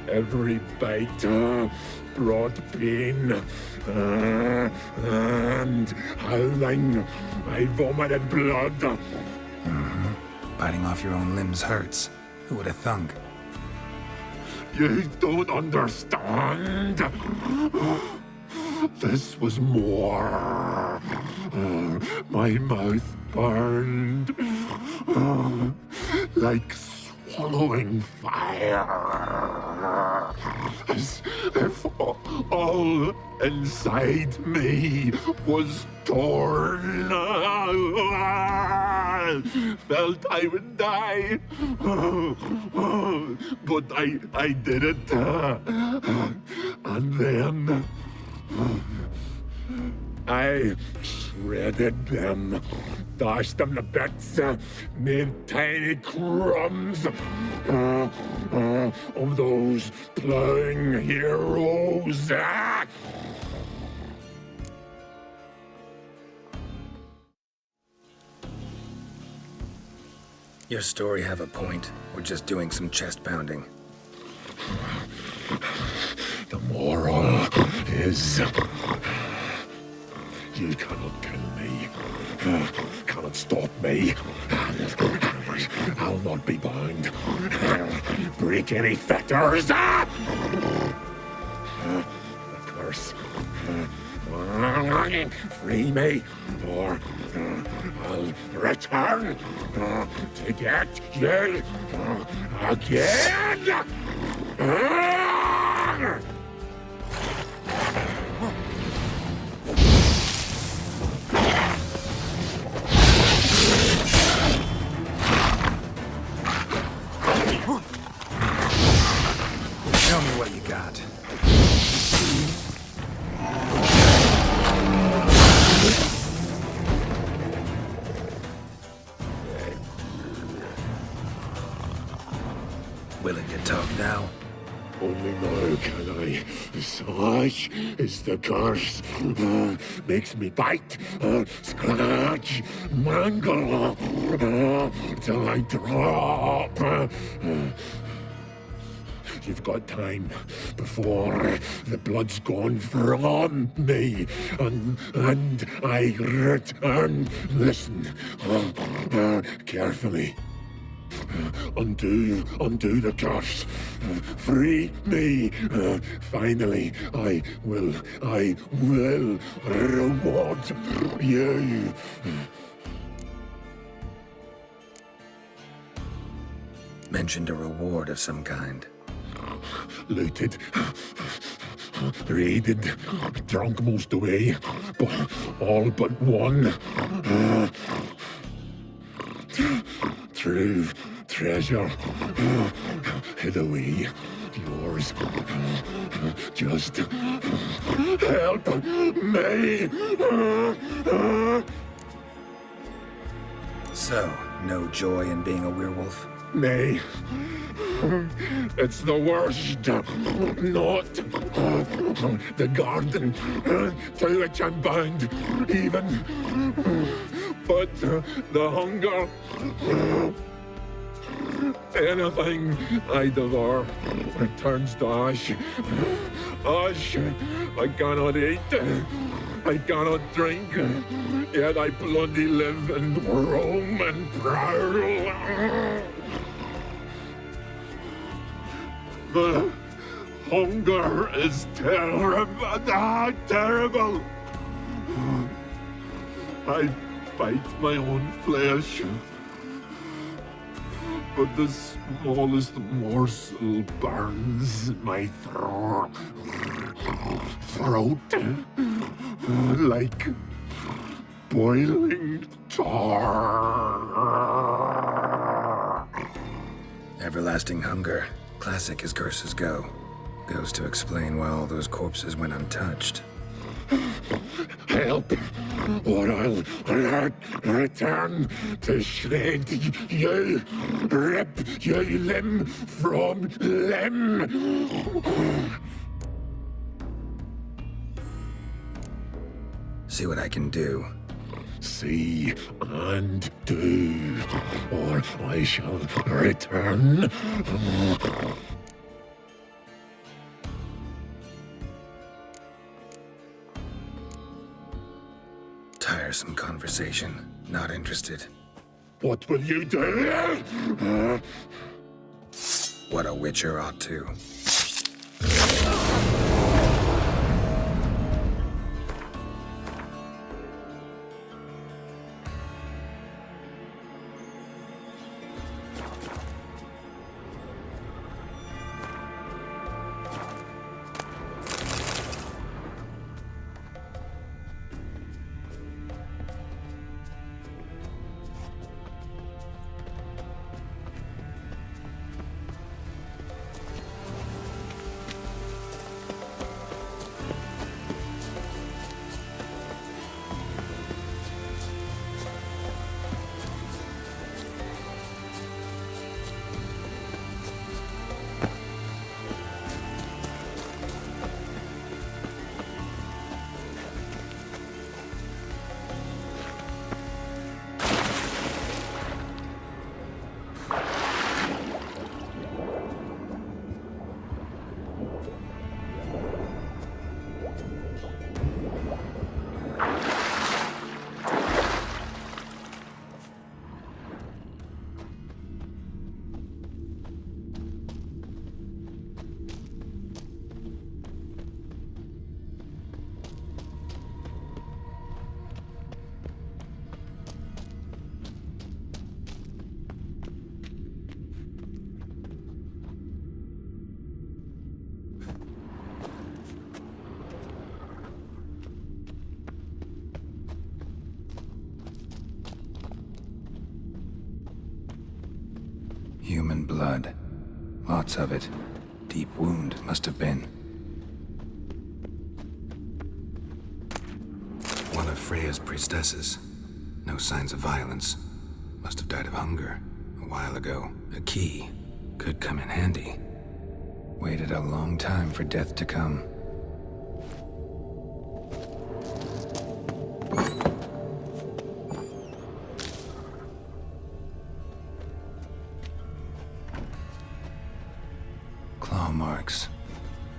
Every bite brought pain, and howling, I vomited blood. Biting off your own limbs hurts. Who would have thunk? You don't understand. This was more. My mouth burned like swallowing fire. As if all inside me was torn. Felt I would die. But I did it. And then I shredded them, dashed them to bits, made tiny crumbs of those plowing heroes. Your story have a point. We're just doing some chest pounding. The moral is you cannot kill me, cannot stop me. I'll not be bound. Break any fetters. The curse. Free me, or I'll return to get you again. Tell me what you got. Willing to talk now? Only now can I. Such is the curse. Makes me bite, scratch, mangle, till I drop. You've got time before the blood's gone from me, and I return. Listen carefully. Undo the curse. Free me. Finally, I will reward you. Mentioned a reward of some kind. Looted, raided, drunk most away, but all but one. True treasure hid away. Yours. Just help me. So, no joy in being a werewolf? Nay. It's the worst. Not the garden to which I'm bound, even. But the hunger. Anything I devour turns to ash. Ash I cannot eat. I cannot drink. Yet I bloody live and roam and prowl. Hunger is terrible. I bite my own flesh, but the smallest morsel burns in my throat like boiling tar. Everlasting hunger, classic as curses go. Goes to explain why all those corpses went untouched. Help, or I'll return to shred you, rip you limb from limb. See what I can do. See and do, or I shall return. Tiresome conversation. Not interested. What will you do? What a witcher ought to. Human blood. Lots of it. Deep wound, must have been. One of Freya's priestesses. No signs of violence. Must have died of hunger a while ago. A key. Could come in handy. Waited a long time for death to come. Claw marks.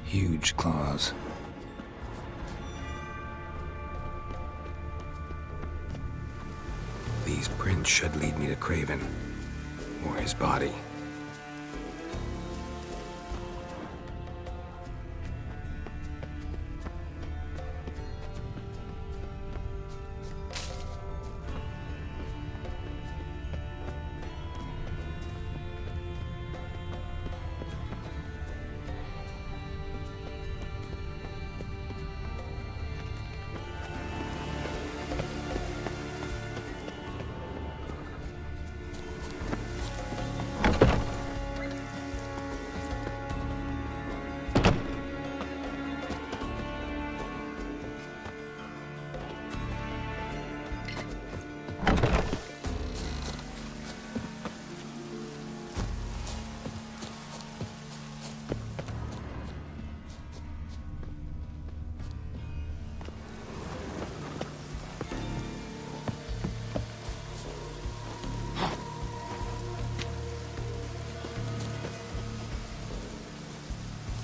Huge claws. These prints should lead me to Craven. Or his body.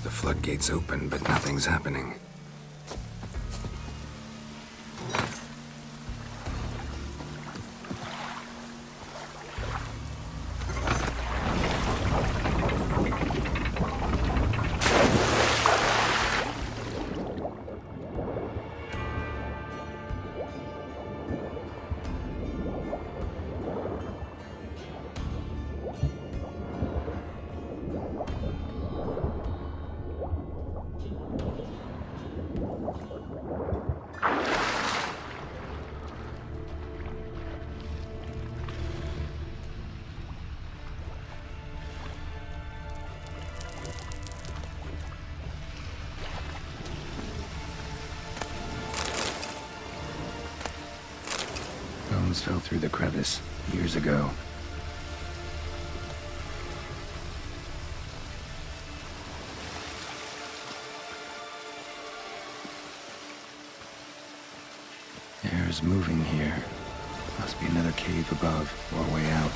The floodgates open, but nothing's happening. stones fell through the crevice years ago. Air is moving here. Must be another cave above or a way out.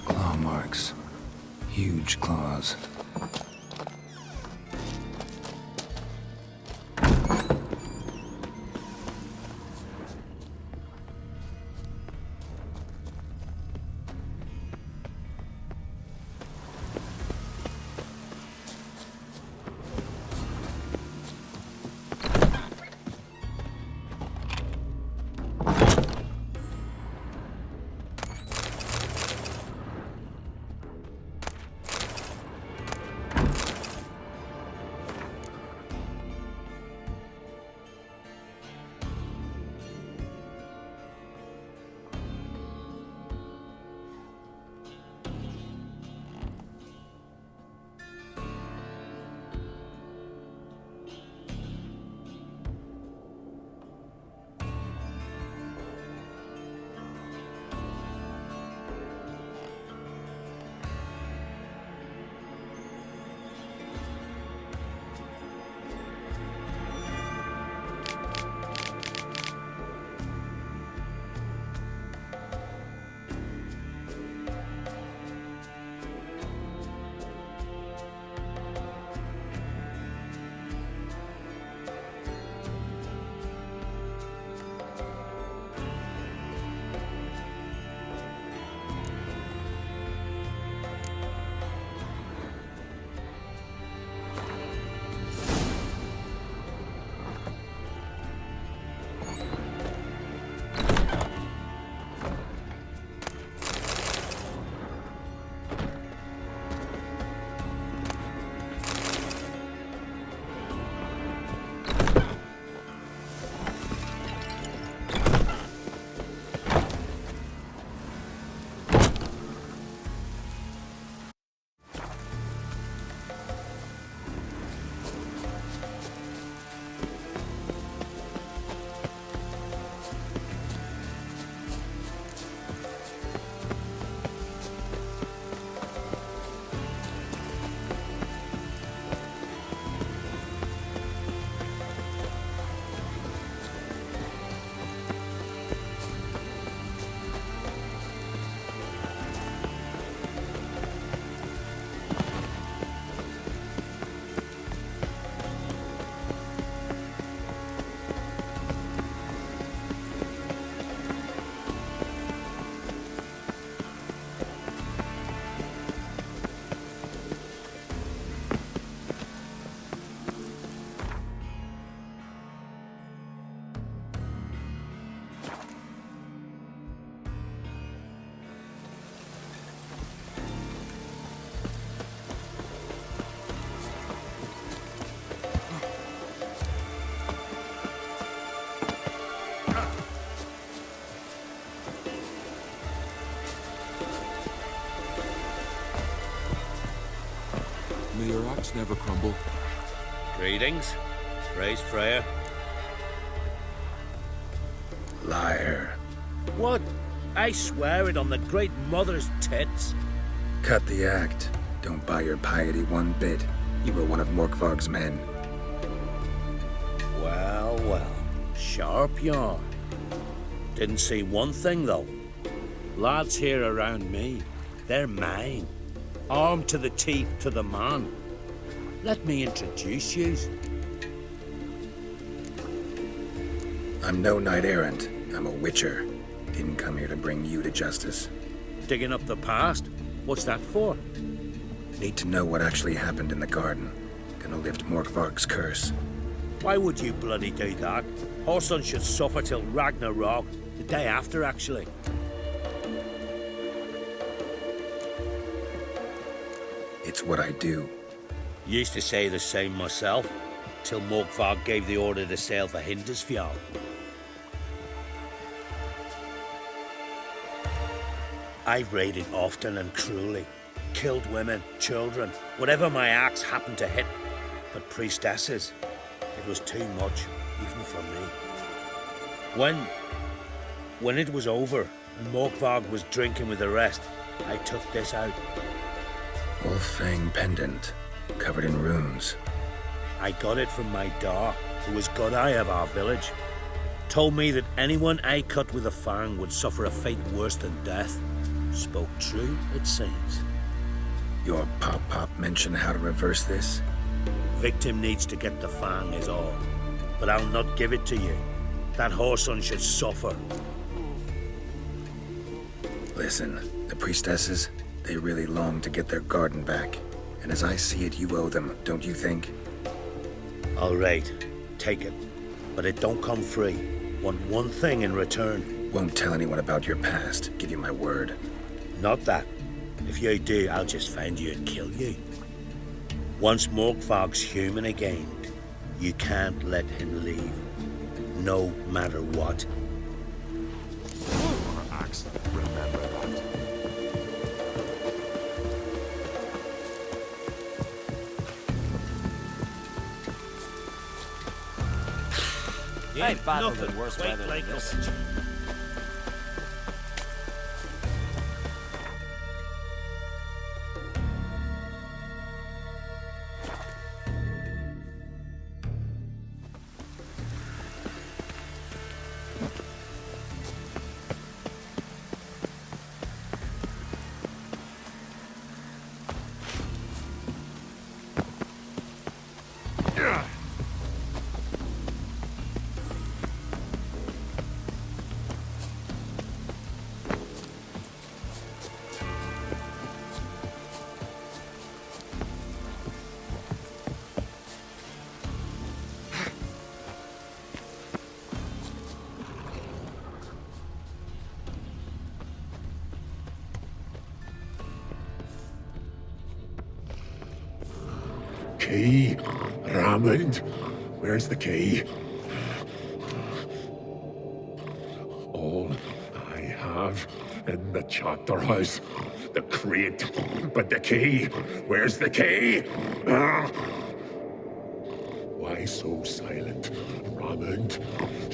Claw marks. Huge claws. your axe never crumble. Greetings. Praise Freya. Liar. What? I swear it on the Great Mother's tits. Cut the act. Don't buy your piety one bit. You were one of Morkvarg's men. Well, well. Sharp yarn. Didn't see one thing, though. Lads here around me, they're mine. Armed to the teeth to the man. Let me introduce you. I'm no knight-errant. I'm a witcher. Didn't come here to bring you to justice. Digging up the past? What's that for? Need to know what actually happened in the garden. Gonna lift Morkvarg's curse. Why would you bloody do that? Horson should suffer till Ragnarok. The day after, actually. It's what I do. Used to say the same myself, till Morkvarg gave the order to sail for Hindisfjall. I've raided often and cruelly. Killed women, children, whatever my axe happened to hit. But priestesses, it was too much, even for me. When it was over, and Morkvarg was drinking with the rest, I took this out. Wolf-fang pendant, covered in runes. I got it from my da, who was god-eye of our village. Told me that anyone I cut with a fang would suffer a fate worse than death. Spoke true, it seems. Your pop-pop mentioned how to reverse this? Victim needs to get the fang is all. But I'll not give it to you. That Horson should suffer. Listen, the priestesses, they really long to get their garden back. And as I see it, you owe them, don't you think? All right, take it. But it don't come free. Want one thing in return. Won't tell anyone about your past, give you my word. Not that. If you do, I'll just find you and kill you. Once Morkvarg's human again, you can't let him leave. No matter what. Our axe, remember that. I've battled in worse weather than this. Key? Ramond? Where's the key? All I have in the chapter house. The crate. But the key? Where's the key? Why so silent, Ramond?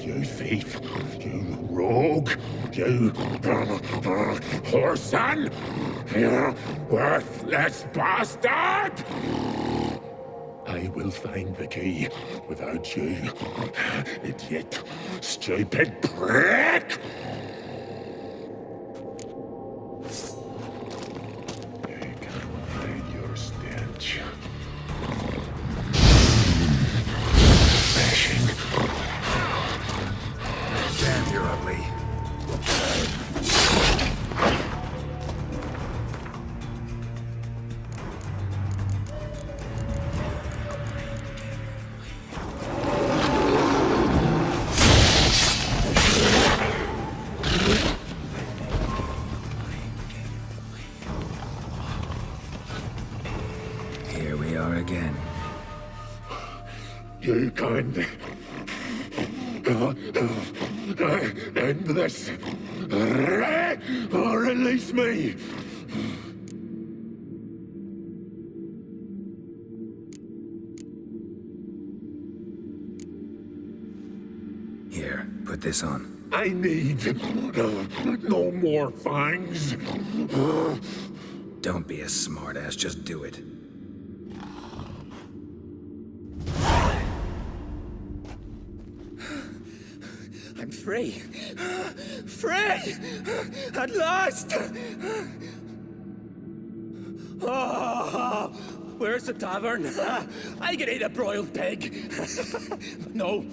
You thief! You rogue! You whoreson! You worthless bastard! I will find the key without you, idiot, stupid prick! I can't hide your stench. Bashing. Damn, you're ugly. You can't end this, or release me. put this on? I need no more fangs. Don't be a smartass, just do it. I'm free. Free! At last! Oh, where's the tavern? I can eat a broiled pig. No,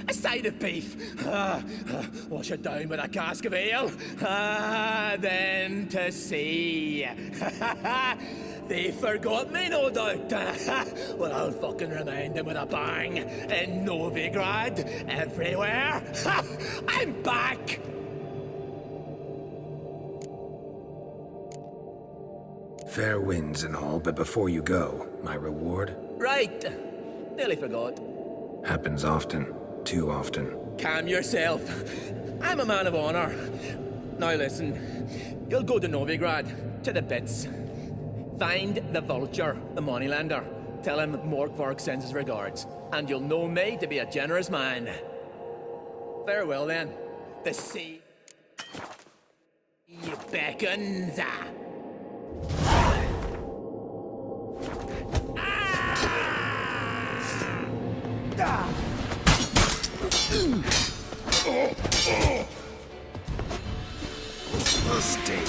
a side of beef. Wash it down with a cask of ale. Then to sea. They forgot me, no doubt. Well, I'll fucking remind them with a bang. In Novigrad, everywhere. I'm back! Fair winds and all, but before you go, my reward? Right. Nearly forgot. Happens often. Too often. Calm yourself. I'm a man of honor. Now listen. You'll go to Novigrad, to the bits. Find the Vulture, the moneylender. Tell him Morkvark sends his regards, and you'll know me to be a generous man. Farewell then. The sea beckons. Stay.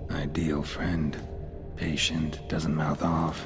Ideal friend. Patient, doesn't mouth off.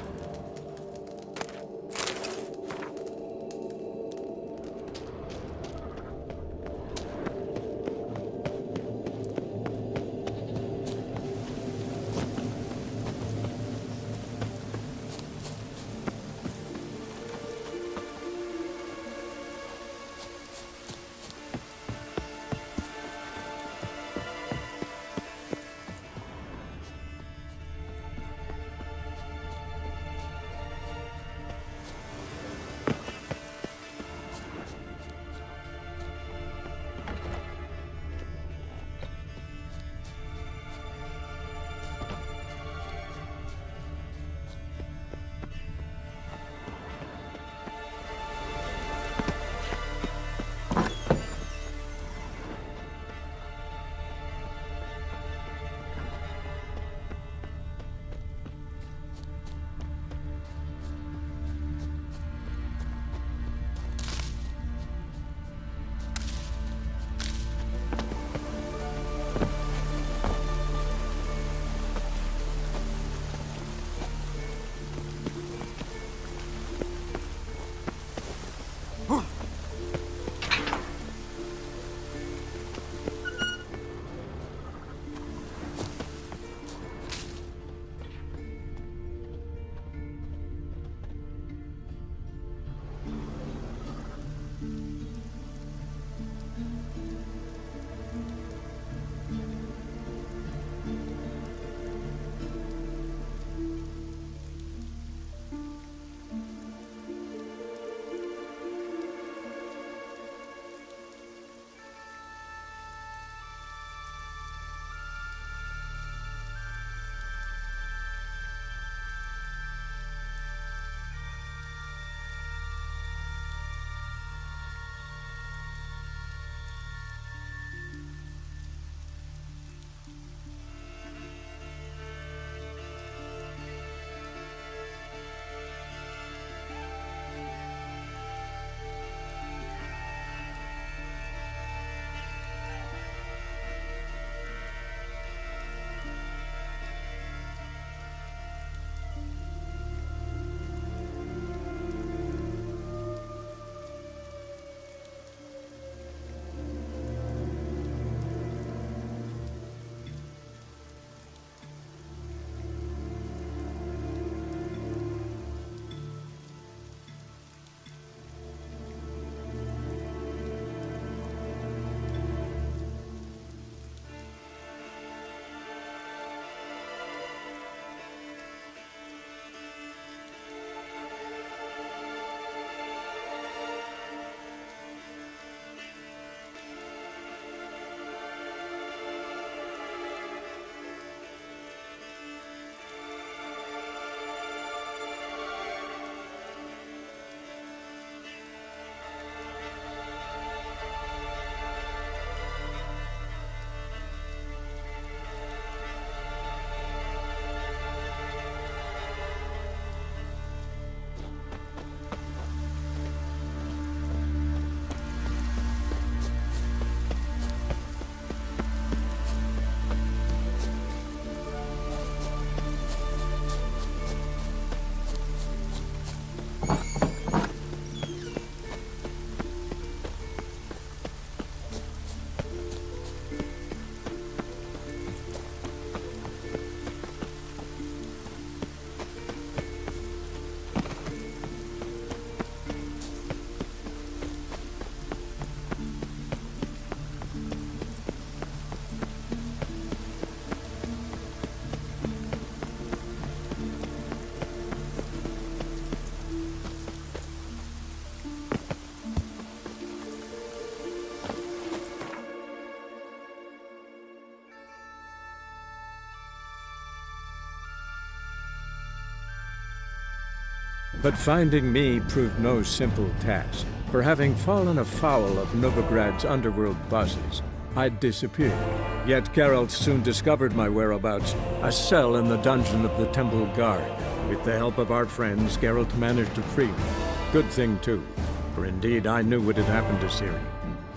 But finding me proved no simple task, for having fallen afoul of Novigrad's underworld bosses, I'd disappeared. Yet Geralt soon discovered my whereabouts, a cell in the dungeon of the Temple Guard. With the help of our friends, Geralt managed to free me. Good thing, too, for indeed I knew what had happened to Ciri.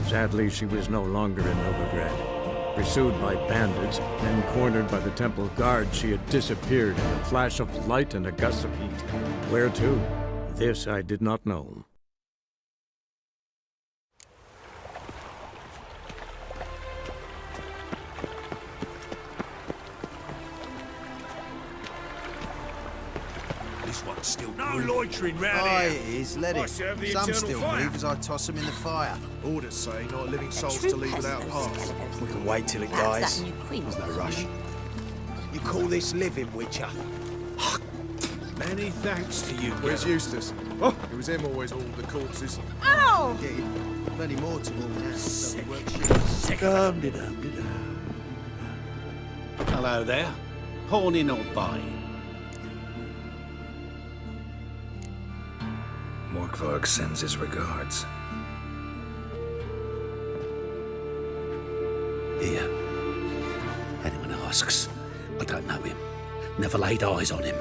Sadly, she was no longer in Novigrad. Pursued by bandits, then cornered by the Temple Guard, she had disappeared in a flash of light and a gust of heat. Where to? This I did not know. This one's still No loitering round Aye, here. it is. Let I it. serve the Some eternal still fire. breathe as I toss them in the fire. Orders say not living souls to leave without parts. We can wait till it dies. There's no rush. You call this living, Witcher? Many thanks to you. Where's Eustace? Oh, it was him always hauled the corpses. Ow! Getting plenty more to haul now. So we work shifts. Hello there. Pawning or buying? Morkvarg sends his regards. Here. Anyone asks, I don't know him. Never laid eyes on him.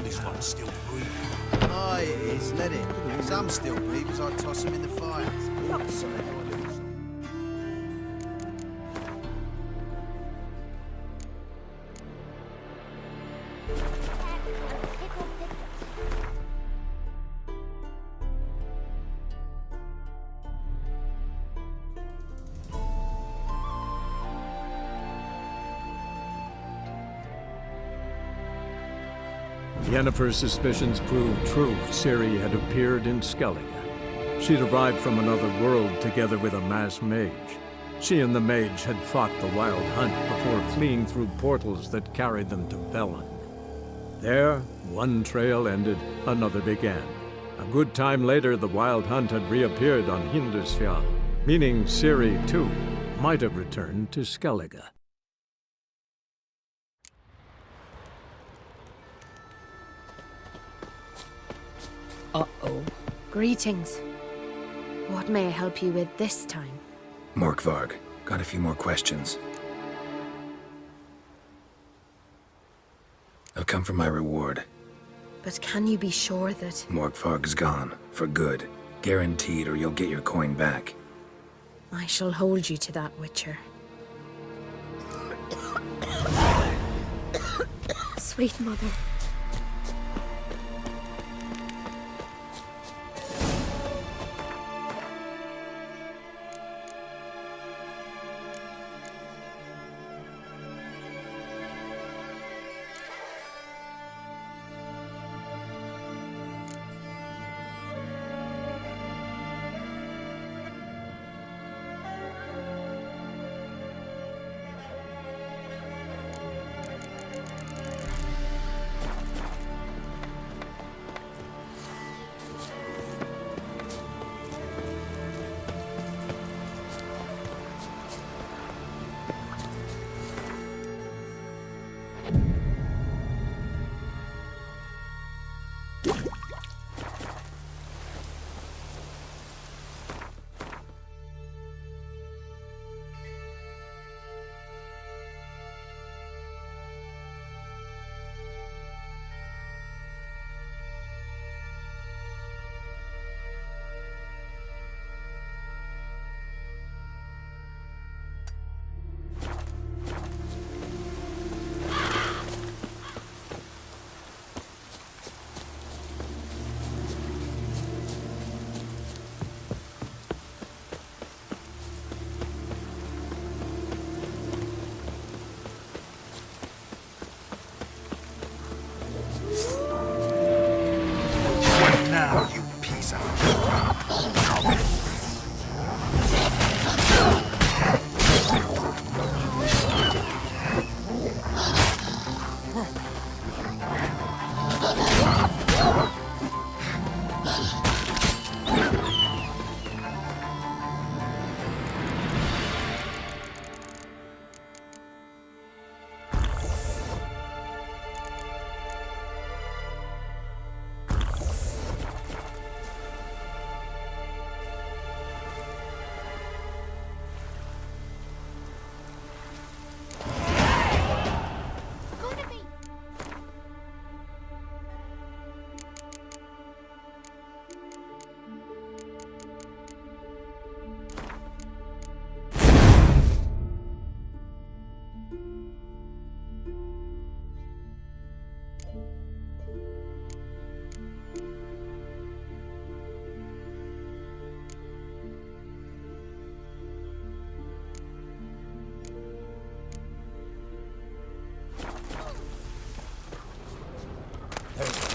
This one's still breathing. Aye, it is. Let it. Some still breathe as I toss them in the fire. Yennefer's suspicions proved true. Ciri had appeared in Skellige. She'd arrived from another world together with a masked mage. She and the mage had fought the Wild Hunt before fleeing through portals that carried them to Velen. There, one trail ended, another began. A good time later, the Wild Hunt had reappeared on Hindarsfjall, meaning Ciri, too, might have returned to Skellige. Uh-oh. Greetings. What may I help you with this time? Morkvarg, got a few more questions. I've come for my reward. But can you be sure that... Morkvarg's gone, for good. Guaranteed, or you'll get your coin back. I shall hold you to that, Witcher. Sweet mother.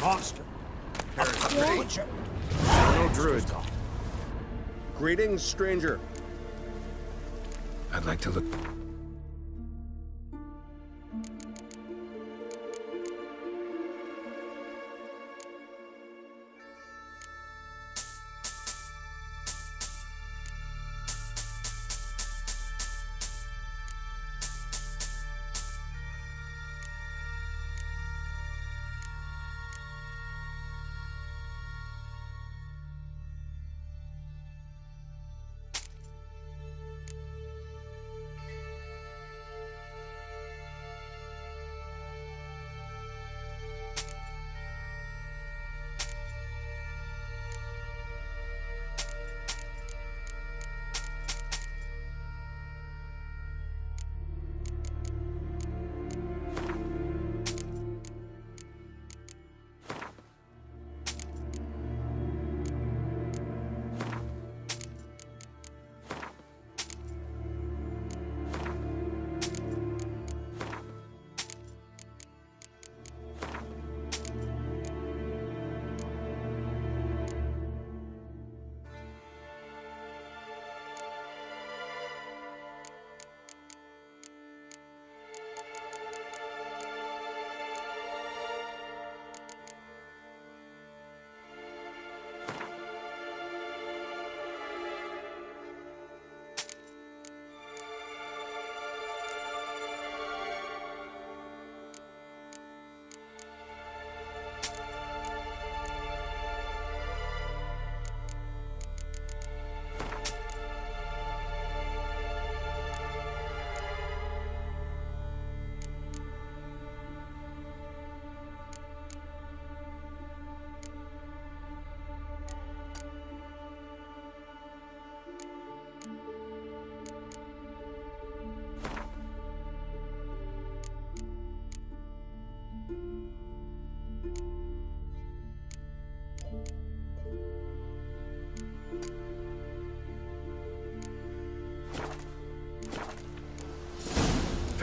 monster. You're no druid. Greetings, stranger. I'd like to look...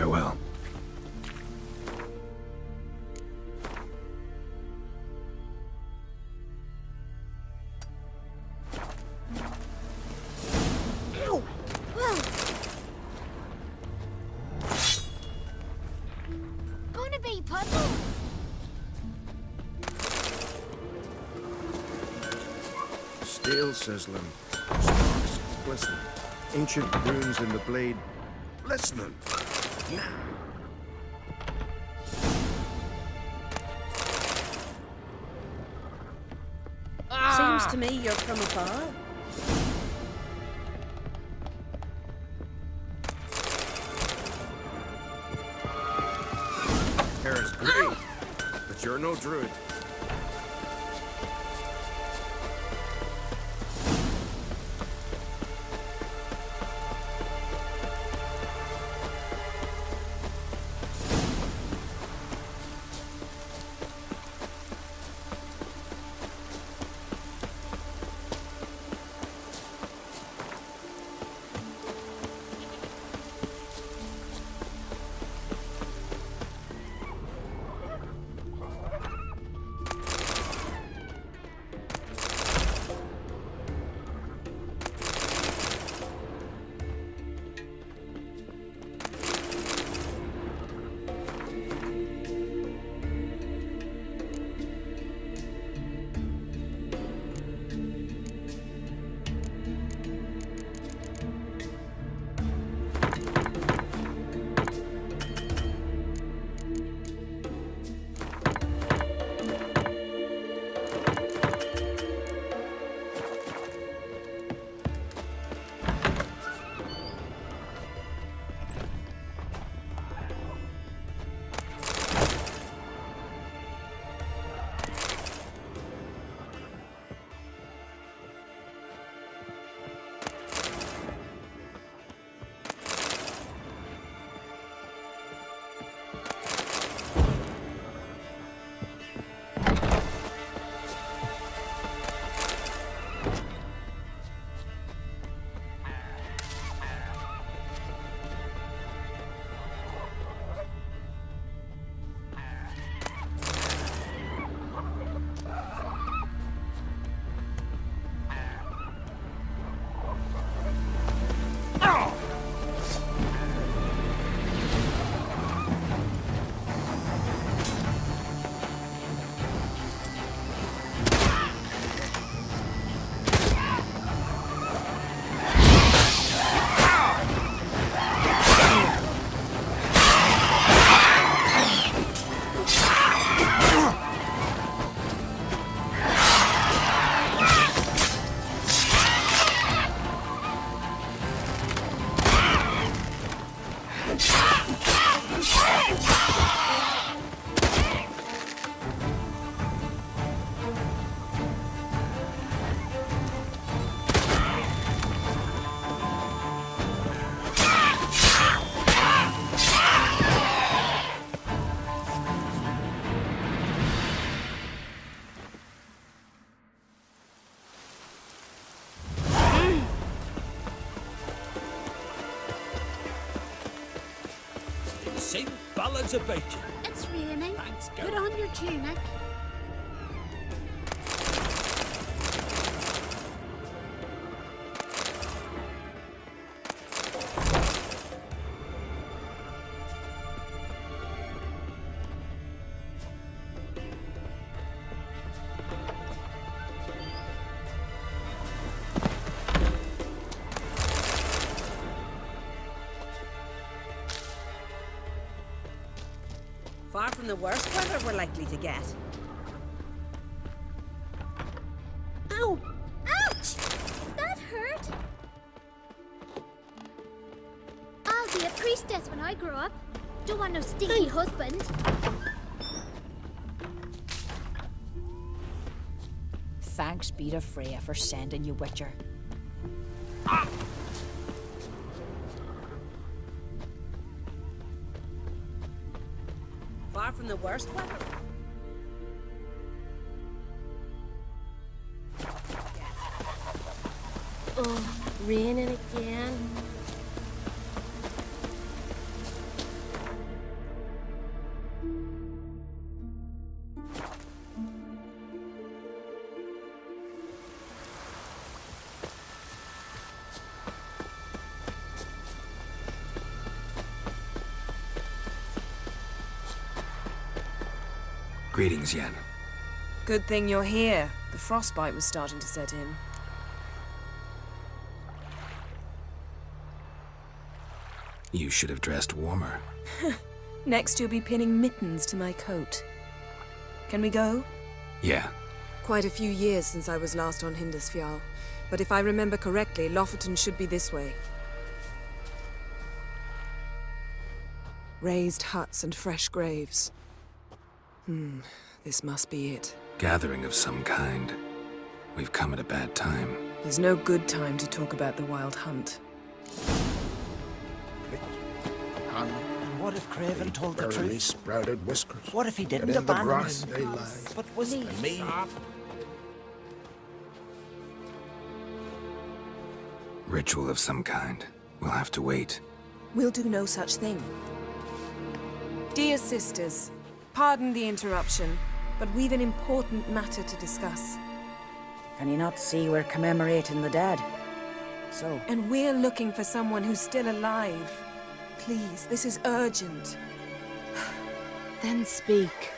Farewell. Ow! Gonna be puzzles. Steel sizzling. Sparks glistening. Ancient runes in the blade. Listening. Seems to me you're from afar. Harris, great. But you're no druid. news about you? It's raining. Put on your tunic. Far from the worst weather we're likely to get. Ow! Ouch! That hurt. I'll be a priestess when I grow up. Don't want no stinky husband. Thanks be to Freya for sending you Witcher. Far from the worst weather. Oh, raining again. Greetings, Yen. Good thing you're here. The frostbite was starting to set in. You should have dressed warmer. Next, you'll be pinning mittens to my coat. Can we go? Yeah. Quite a few years since I was last on Hindisfjall, but if I remember correctly, Lofoten should be this way. Raised huts and fresh graves. This must be it. Gathering of some kind. We've come at a bad time. There's no good time to talk about the Wild Hunt. What if Craven told the Curly truth? sprouted whiskers. What if he didn't And in the abandon grass him? they lie. But was he? And me. Ritual of some kind. We'll have to wait. We'll do no such thing. Dear sisters, pardon the interruption, but we've an important matter to discuss. Can you not see we're commemorating the dead? So? And we're looking for someone who's still alive. Please, this is urgent. Then speak.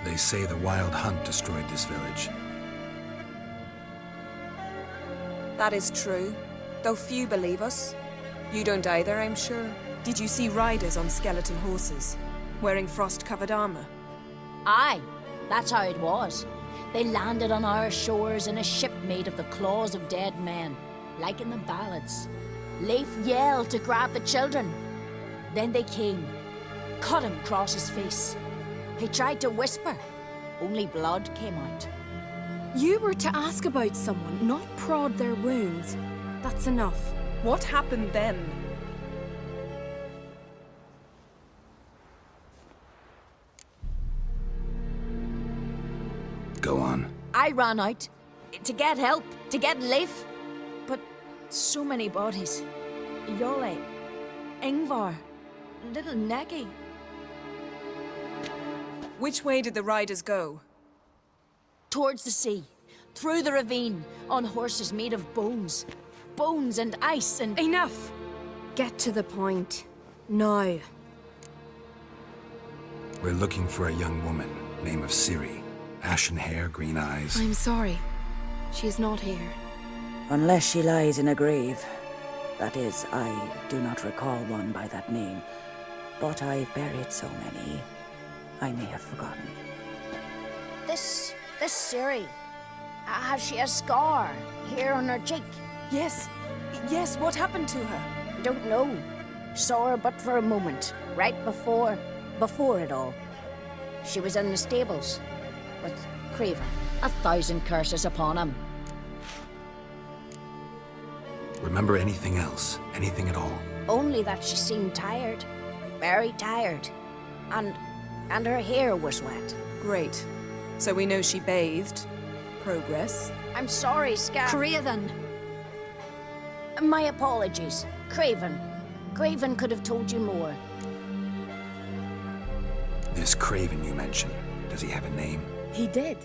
They say the Wild Hunt destroyed this village. That is true, though few believe us. You don't either, I'm sure. Did you see riders on skeleton horses, wearing frost-covered armor? Aye, that's how it was. They landed on our shores in a ship made of the claws of dead men, like in the ballads. Leif yelled to grab the children. Then they came, cut him across his face. He tried to whisper, only blood came out. You were to ask about someone, not prod their wounds. That's enough. What happened then? Go on. I ran out to get help, to get Leif. But so many bodies. Yole, Ingvar, little Neki. Which way did the riders go? Towards the sea, through the ravine, on horses made of bones. Bones and ice and... Enough! Get to the point. Now. We're looking for a young woman, name of Ciri. Ashen hair, green eyes. I'm sorry. She is not here. Unless she lies in a grave. That is, I do not recall one by that name. But I've buried so many, I may have forgotten. This Ciri, has she a scar here on her cheek? Yes. Yes, what happened to her? Don't know. Saw her but for a moment, right before it all. She was in the stables with Craven. 1,000 curses upon him. Remember anything else? Anything at all? Only that she seemed tired. Very tired. And her hair was wet. Great. So we know she bathed. Progress. I'm sorry, Scar. Craven! My apologies. Craven. Craven could have told you more. This Craven you mentioned, does he have a name? He did.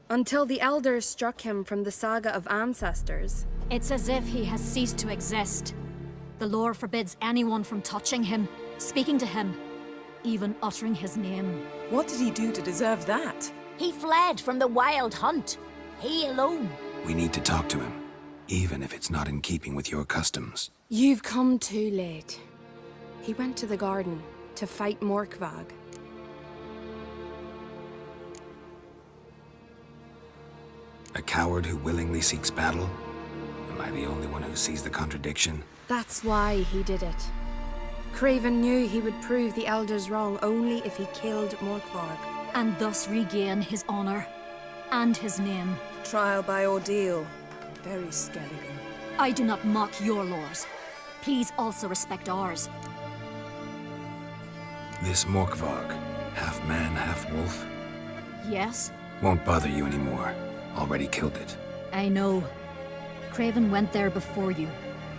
Until the elders struck him from the saga of ancestors. It's as if he has ceased to exist. The lore forbids anyone from touching him, speaking to him, even uttering his name. What did he do to deserve that? He fled from the wild hunt. He alone. We need to talk to him, even if it's not in keeping with your customs. You've come too late. He went to the garden to fight Morkvag. A coward who willingly seeks battle? Am I the only one who sees the contradiction? That's why he did it. Craven knew he would prove the elders wrong only if he killed Morkvarg. And thus regain his honor and his name. Trial by ordeal. Very Skelligan. I do not mock your laws. Please also respect ours. This Morkvarg, half man, half wolf, Yes? won't bother you anymore. Already killed it. I know. Craven went there before you,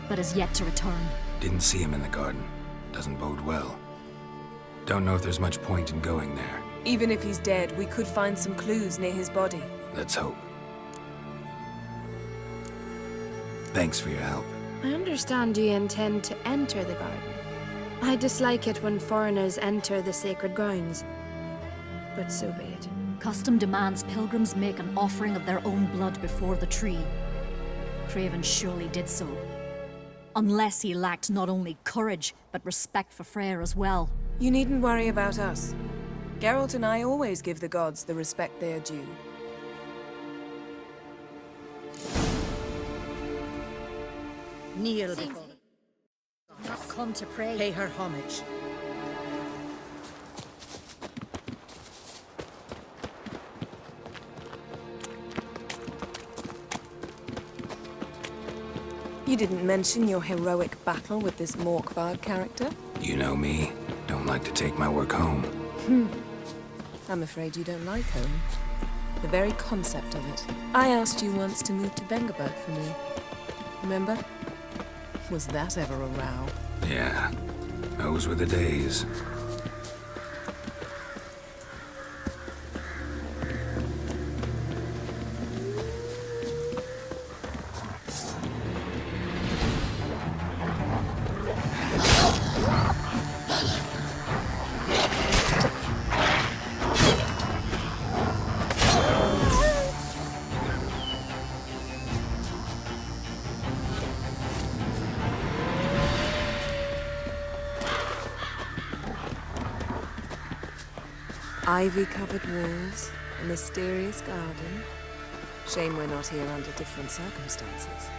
but is yet to return. Didn't see him in the garden. Doesn't bode well. Don't know if there's much point in going there. Even if he's dead, we could find some clues near his body. Let's hope. Thanks for your help. I understand you intend to enter the garden. I dislike it when foreigners enter the sacred grounds. But so be it. Custom demands pilgrims make an offering of their own blood before the tree. Craven surely did so. Unless he lacked not only courage, but respect for Freyr as well. You needn't worry about us. Geralt and I always give the gods the respect they are due. Kneel before them. Not come to pray. Pay her homage. You didn't mention your heroic battle with this Morkvarg character? You know me. Don't like to take my work home. I'm afraid you don't like home. The very concept of it. I asked you once to move to Vengerberg for me. Remember? Was that ever a row? Yeah. Those were the days. Ivy-covered walls, a mysterious garden. Shame we're not here under different circumstances.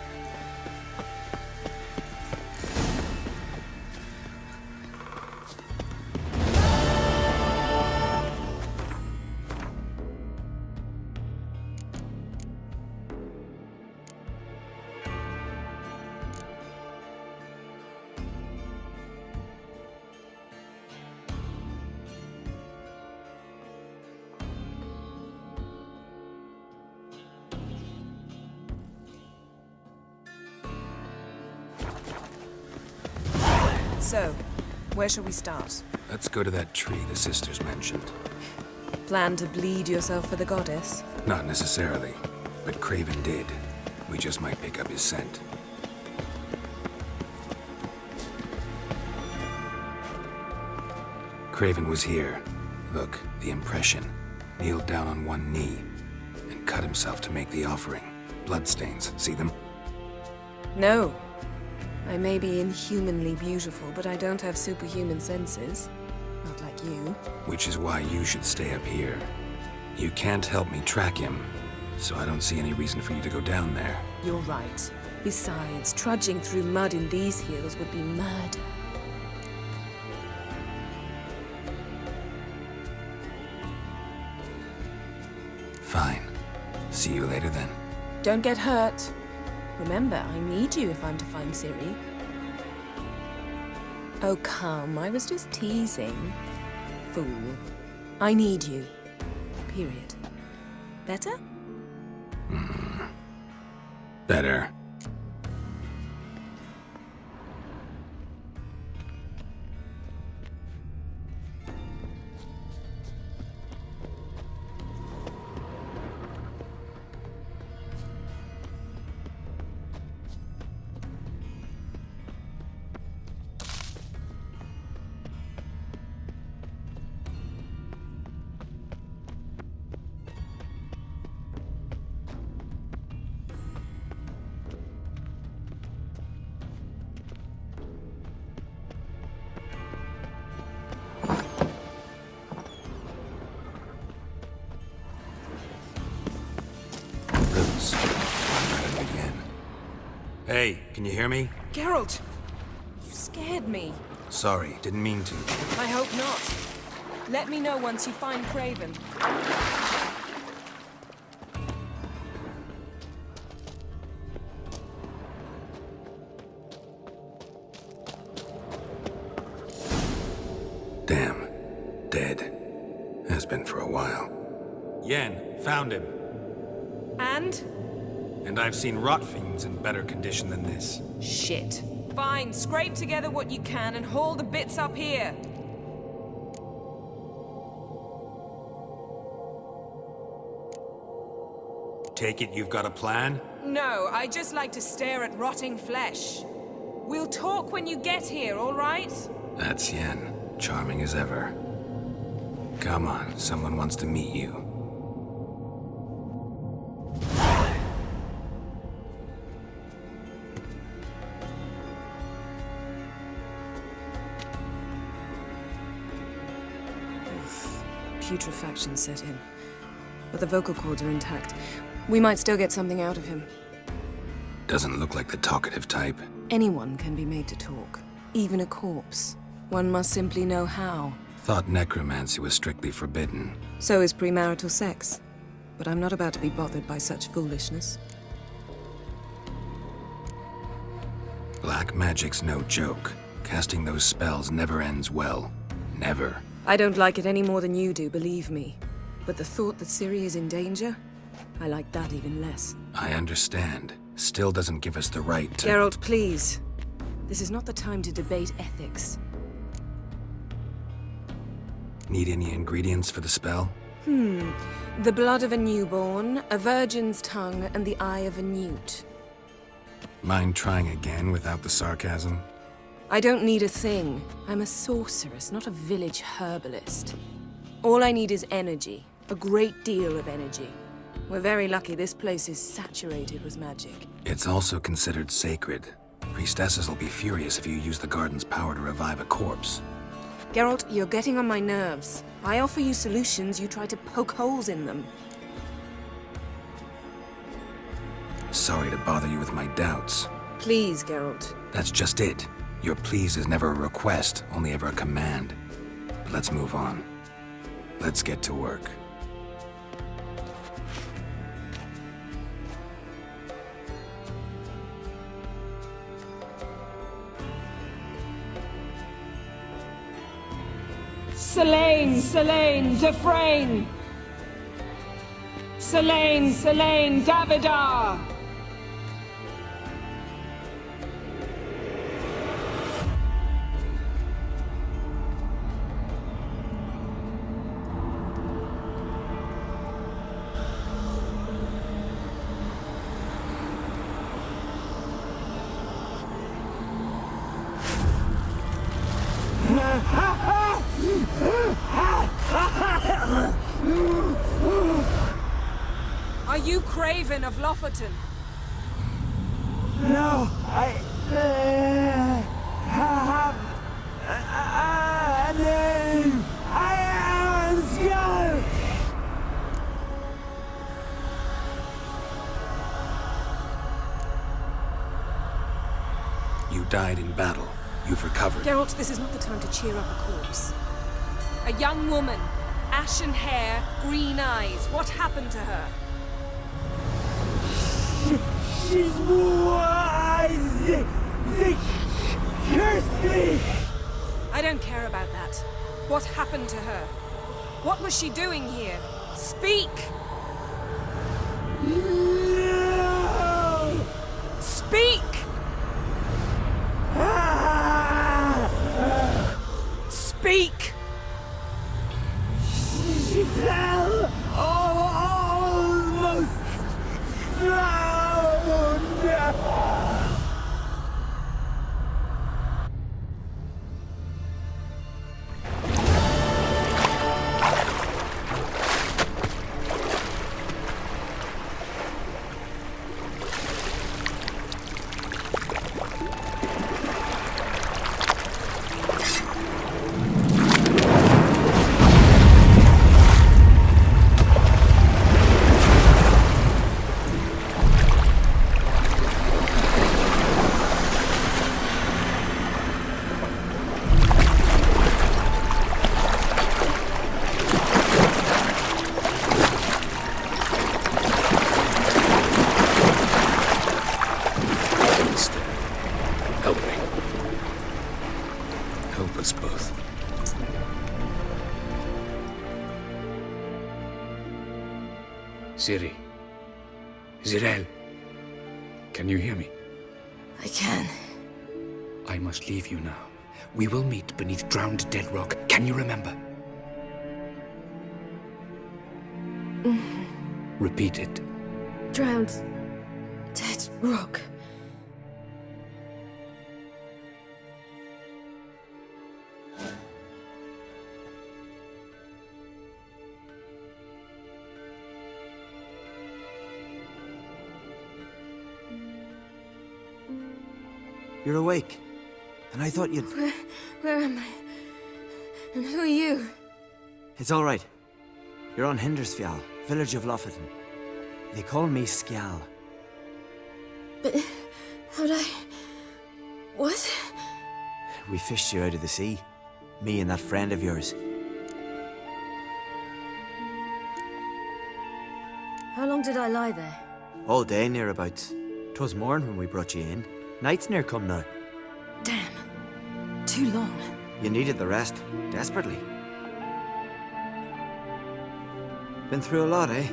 So, where shall we start? Let's go to that tree the sisters mentioned. Plan to bleed yourself for the goddess? Not necessarily, but Craven did. We just might pick up his scent. Craven was here. Look, the impression. Kneeled down on one knee and cut himself to make the offering. Bloodstains, see them? No. I may be inhumanly beautiful, but I don't have superhuman senses. Not like you. Which is why you should stay up here. You can't help me track him, so I don't see any reason for you to go down there. You're right. Besides, trudging through mud in these hills would be murder. Fine. See you later then. Don't get hurt. Remember, I need you if I'm to find Ciri. Oh, come. I was just teasing. Fool. I need you. Period. Better? Better. Hey, can you hear me? Geralt! You scared me. Sorry, didn't mean to. I hope not. Let me know once you find Craven. Damn. Dead. Has been for a while. Yen, found him. And? And I've seen rot fiends in better condition than this. Shit. Fine, scrape together what you can and haul the bits up here. Take it you've got a plan? No, I just like to stare at rotting flesh. We'll talk when you get here, all right? That's Yen. Charming as ever. Come on, someone wants to meet you. Putrefaction set in. But the vocal cords are intact. We might still get something out of him. Doesn't look like the talkative type. Anyone can be made to talk. Even a corpse. One must simply know how. Thought necromancy was strictly forbidden. So is premarital sex. But I'm not about to be bothered by such foolishness. Black magic's no joke. Casting those spells never ends well. Never. I don't like it any more than you do, believe me. But the thought that Ciri is in danger? I like that even less. I understand. Still doesn't give us the right to— Geralt, please. This is not the time to debate ethics. Need any ingredients for the spell? The blood of a newborn, a virgin's tongue, and the eye of a newt. Mind trying again without the sarcasm? I don't need a thing. I'm a sorceress, not a village herbalist. All I need is energy. A great deal of energy. We're very lucky this place is saturated with magic. It's also considered sacred. Priestesses will be furious if you use the garden's power to revive a corpse. Geralt, you're getting on my nerves. I offer you solutions, you try to poke holes in them. Sorry to bother you with my doubts. Please, Geralt. That's just it. Your please is never a request, only ever a command. But let's move on. Let's get to work. Selene, Selene, Dufresne! Selene, Selene, Davidar! Are you Craven of Lofoten? No, I have a name. I am Skull. You died in battle. You've recovered. Geralt, this is not the time to cheer up a corpse. A young woman, ashen hair, green eyes. What happened to her? She's wise. They cursed me. I don't care about that. What happened to her? What was she doing here? Speak! No! Speak! Speak! She fell almost drowned. us both. Ciri. Zirael. Can you hear me? I can. I must leave you now. We will meet beneath drowned dead rock. Can you remember? Repeat it. Drowned. Dead rock. You're awake. And I thought you'd... Where am I? And who are you? It's all right. You're on Hindersfjall, village of Lofoten. They call me Skjal. But how'd I... What? We fished you out of the sea. Me and that friend of yours. How long did I lie there? All day, nearabouts. 'Twas morn when we brought you in. Night's near come now. Damn. Too long. You needed the rest, desperately. Been through a lot, eh?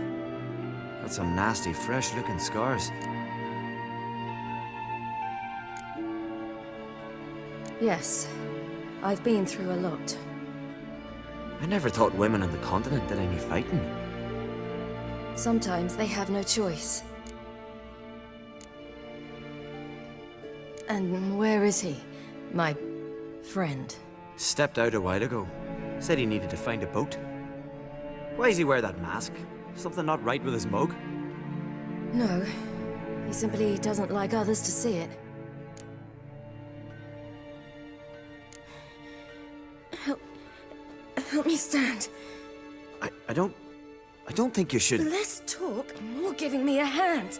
Got some nasty, fresh-looking scars. Yes. I've been through a lot. I never thought women on the continent did any fighting. Sometimes they have no choice. And where is he? My friend. Stepped out a while ago. Said he needed to find a boat. Why does he wear that mask? Something not right with his mug? No. He simply doesn't like others to see it. Help me stand. I don't think you should... Less talk, more giving me a hand.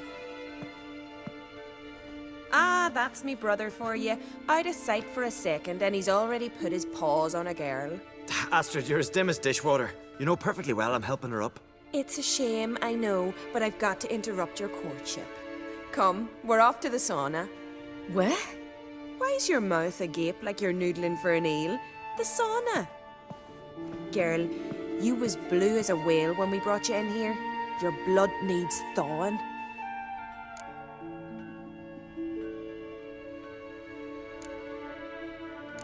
Ah, that's me brother for you. Out of sight for a second, and he's already put his paws on a girl. Astrid, you're as dim as dishwater. You know perfectly well I'm helping her up. It's a shame, I know, but I've got to interrupt your courtship. Come, we're off to the sauna. Where? Why's your mouth agape like you're noodling for an eel? The sauna. Girl, you was blue as a whale when we brought you in here. Your blood needs thawing.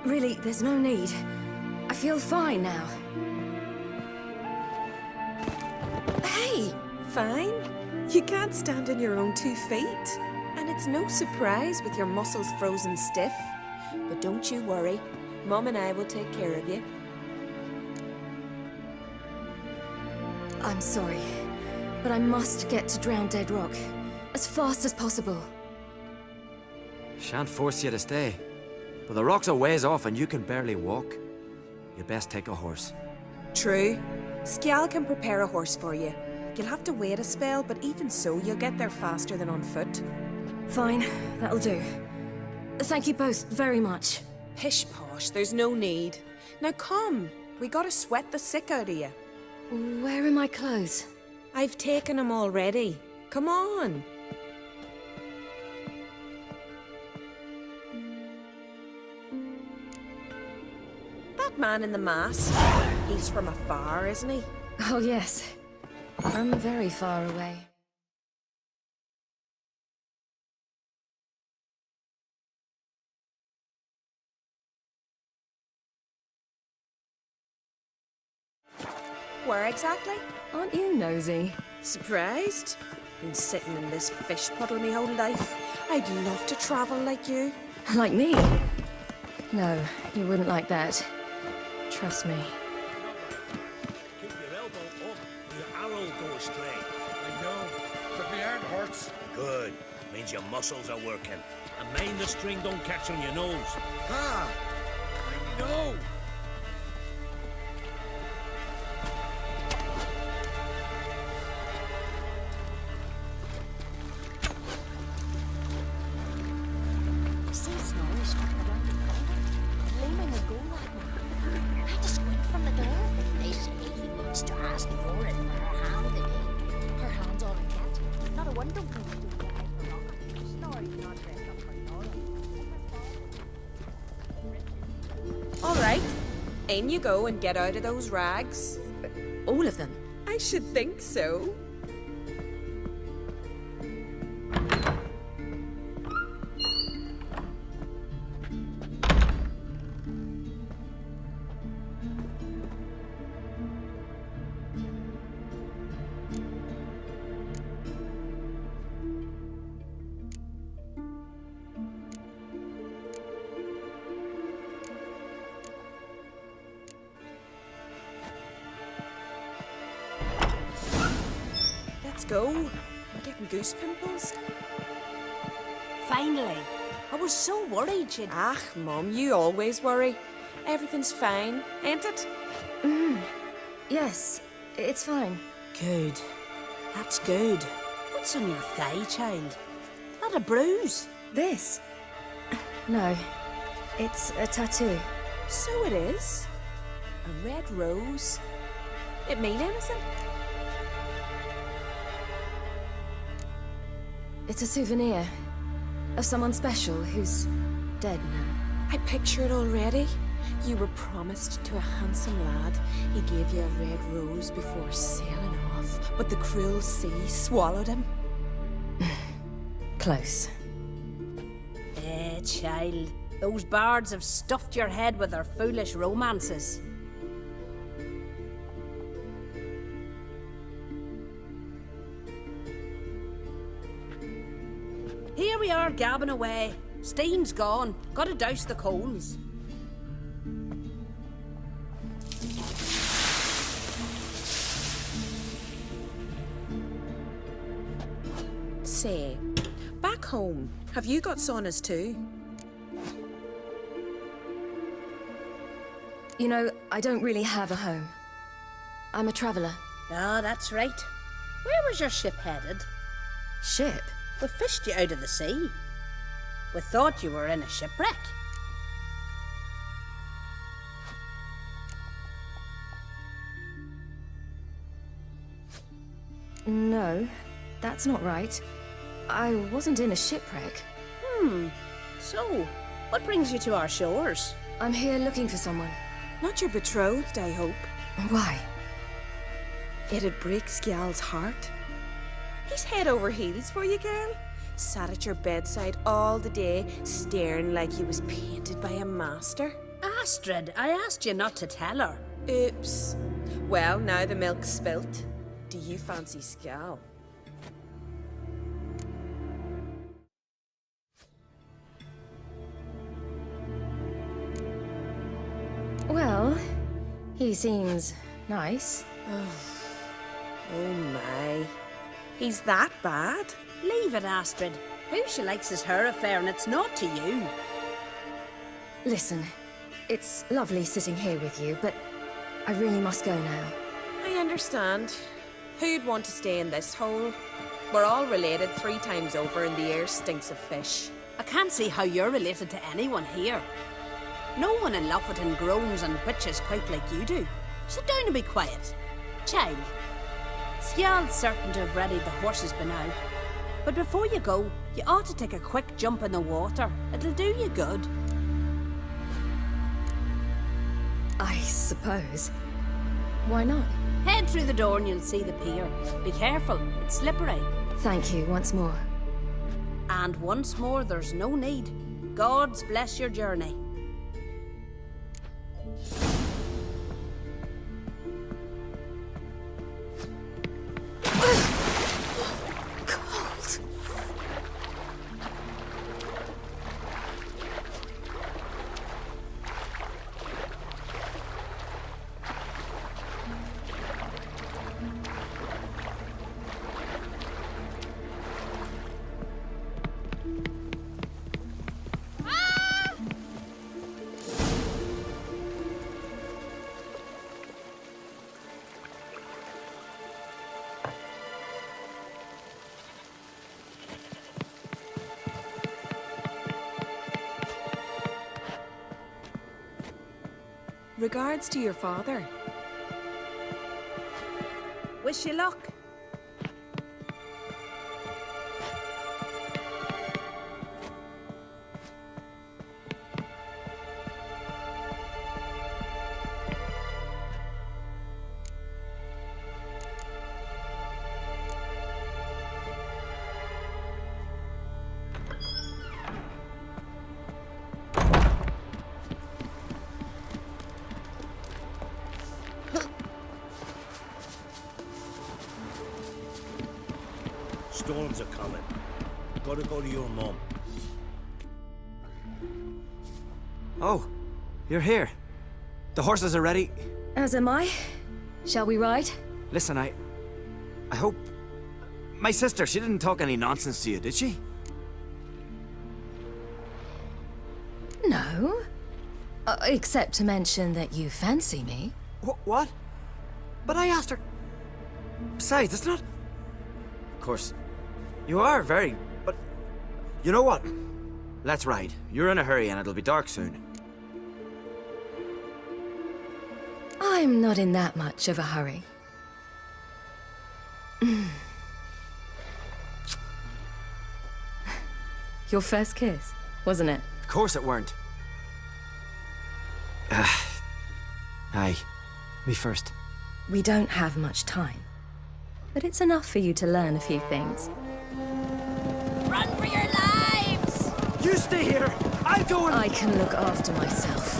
Really, there's no need. I feel fine now. Hey, fine? You can't stand on your own 2 feet. And it's no surprise with your muscles frozen stiff. But don't you worry. Mom and I will take care of you. I'm sorry, but I must get to Drowned Dead Rock as fast as possible. Shan't force you to stay. But the rock's a ways off and you can barely walk. You'd best take a horse. True. Skjal can prepare a horse for you. You'll have to wait a spell, but even so, you'll get there faster than on foot. Fine, that'll do. Thank you both very much. Pish posh, there's no need. Now come, we gotta sweat the sick out of you. Where are my clothes? I've taken them already. Come on. That man in the mask, he's from afar, isn't he? Oh yes, from very far away. Where exactly? Aren't you nosy? Surprised? Been sitting in this fish puddle me whole life. I'd love to travel like you. Like me? No, you wouldn't like that. Trust me. Keep your elbow up, your arrow go astray. I know, but my arm hurts. Good. Means your muscles are working. And mind the string don't catch on your nose. Ah! I know! All right, In you go and get out of those rags. All of them? I should think so. Let's go. I'm getting goose pimples. Finally. I was so worried she'd... Ah, Mum, you always worry. Everything's fine, ain't it? Yes, it's fine. Good. That's good. What's on your thigh, child? Not a bruise. This? No. It's a tattoo. So it is. A red rose. It mean anything? It's a souvenir of someone special who's dead now. I picture it already. You were promised to a handsome lad. He gave you a red rose before sailing off, but the cruel sea swallowed him. Close. Child. Those bards have stuffed your head with their foolish romances. Here we are gabbing away. Steam's gone. Gotta douse the coals. Say, back home, have you got saunas too? You know, I don't really have a home. I'm a traveller. Ah, that's right. Where was your ship headed? Ship? We fished you out of the sea. We thought you were in a shipwreck. No, that's not right. I wasn't in a shipwreck. So, what brings you to our shores? I'm here looking for someone. Not your betrothed, I hope. Why? It'd break Skjal's heart. He's head over heels for you, girl. Sat at your bedside all the day, staring like he was painted by a master. Astrid, I asked you not to tell her. Oops. Well, now the milk's spilt. Do you fancy Skjal? Well, he seems nice. Oh my. He's that bad? Leave it, Astrid. Who she likes is her affair, and it's not to you. Listen, it's lovely sitting here with you, but I really must go now. I understand. Who'd want to stay in this hole? We're all related 3 times over and the air stinks of fish. I can't see how you're related to anyone here. No one in Lofferton groans and bitches quite like you do. Sit down and be quiet. Child, Skjal's certain to have readied the horses by now. But before you go, you ought to take a quick jump in the water. It'll do you good. I suppose. Why not? Head through the door and you'll see the pier. Be careful, it's slippery. Thank you once more. And once more, there's no need. God's bless your journey. Regards to your father. Wish you luck. storms are coming. Gotta go to your mum. Oh, you're here. The horses are ready. As am I. Shall we ride? Listen, I hope... My sister, she didn't talk any nonsense to you, did she? No. Except to mention that you fancy me. What? But I asked her... Besides, it's not... Of course, you are very... But... You know what? Let's ride. You're in a hurry and it'll be dark soon. I'm not in that much of a hurry. Your first kiss, wasn't it? Of course it weren't. Aye. Me first. We don't have much time. But it's enough for you to learn a few things. Run for your lives! You stay here! I'll go and... I can look after myself.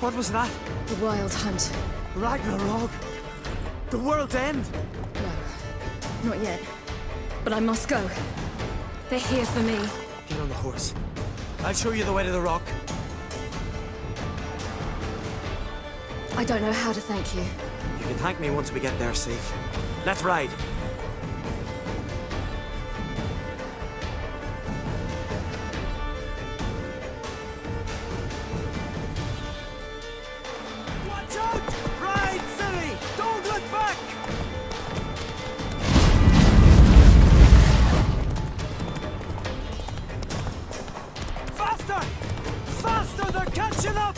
What was that? The Wild Hunt. Ragnarok? The world's end? No, not yet. But I must go. They're here for me. Get on the horse. I'll show you the way to the rock. I don't know how to thank you. You can thank me once we get there safe. Let's ride. Watch out! Ride, silly! Don't look back! Faster! Faster! They're catching up!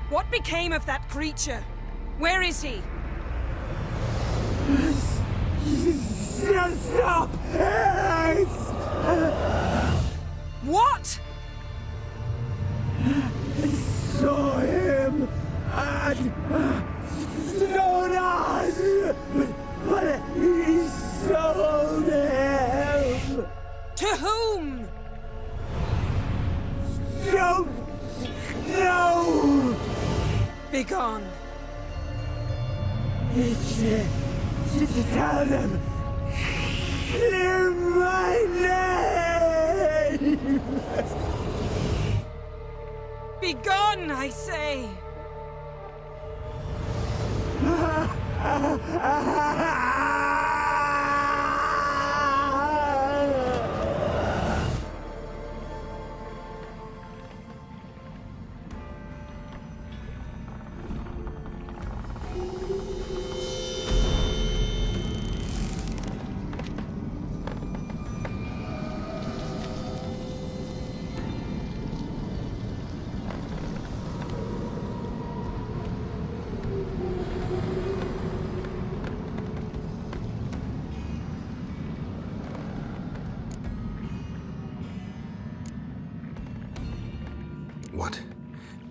What became of that creature? Where is he? Stop! What? Saw him at Stoneheart, but he sold him. To whom? Don't know. Begone. Tell them. Clear my name. Begone, I say.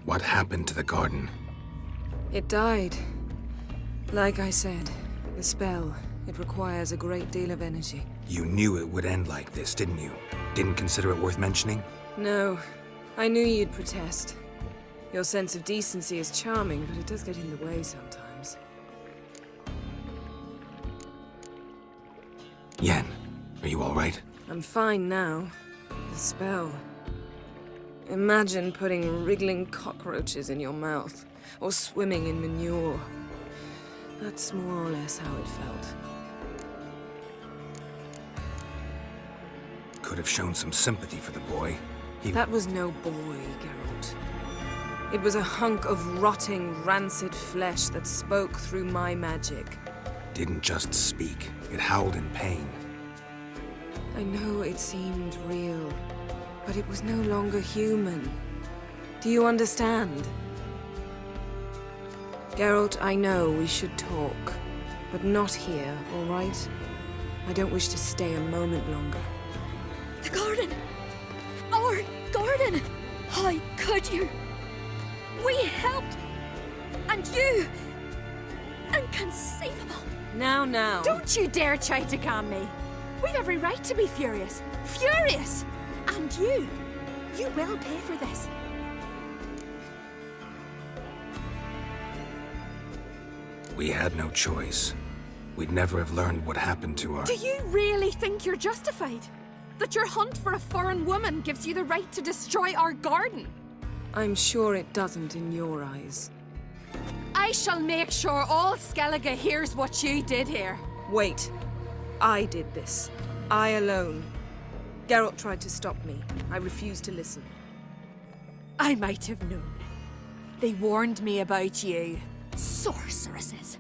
What happened to the garden? It died. Like I said, the spell, it requires a great deal of energy. You knew it would end like this, didn't you? Didn't consider it worth mentioning? No, I knew you'd protest. Your sense of decency is charming, but it does get in the way sometimes. Yen, are you all right? I'm fine now. The spell. Imagine putting wriggling cockroaches in your mouth, or swimming in manure. That's more or less how it felt. Could have shown some sympathy for the boy. That was no boy, Geralt. It was a hunk of rotting, rancid flesh that spoke through my magic. Didn't just speak. It howled in pain. I know it seemed real, but it was no longer human. Do you understand? Geralt, I know we should talk, but not here, all right? I don't wish to stay a moment longer. The garden! Our garden! How could you? We helped! And you! Inconceivable! Now. Don't you dare try to calm me. We've every right to be furious. Furious! And you will pay for this. We had no choice. We'd never have learned what happened to our... Do you really think you're justified? That your hunt for a foreign woman gives you the right to destroy our garden? I'm sure it doesn't in your eyes. I shall make sure all Skellige hears what you did here. Wait. I did this. I alone. Geralt tried to stop me. I refused to listen. I might have known. They warned me about you. Sorceresses.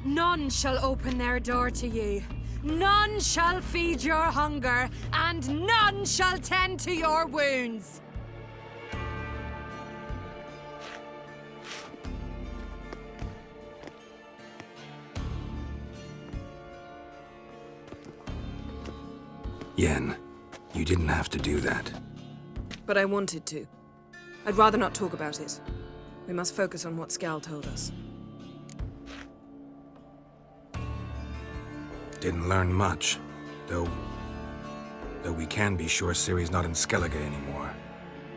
None shall open their door to you. None shall feed your hunger, and none shall tend to your wounds. Yen, you didn't have to do that. But I wanted to. I'd rather not talk about it. We must focus on what Skal told us. Didn't learn much, though we can be sure Ciri's not in Skellige anymore.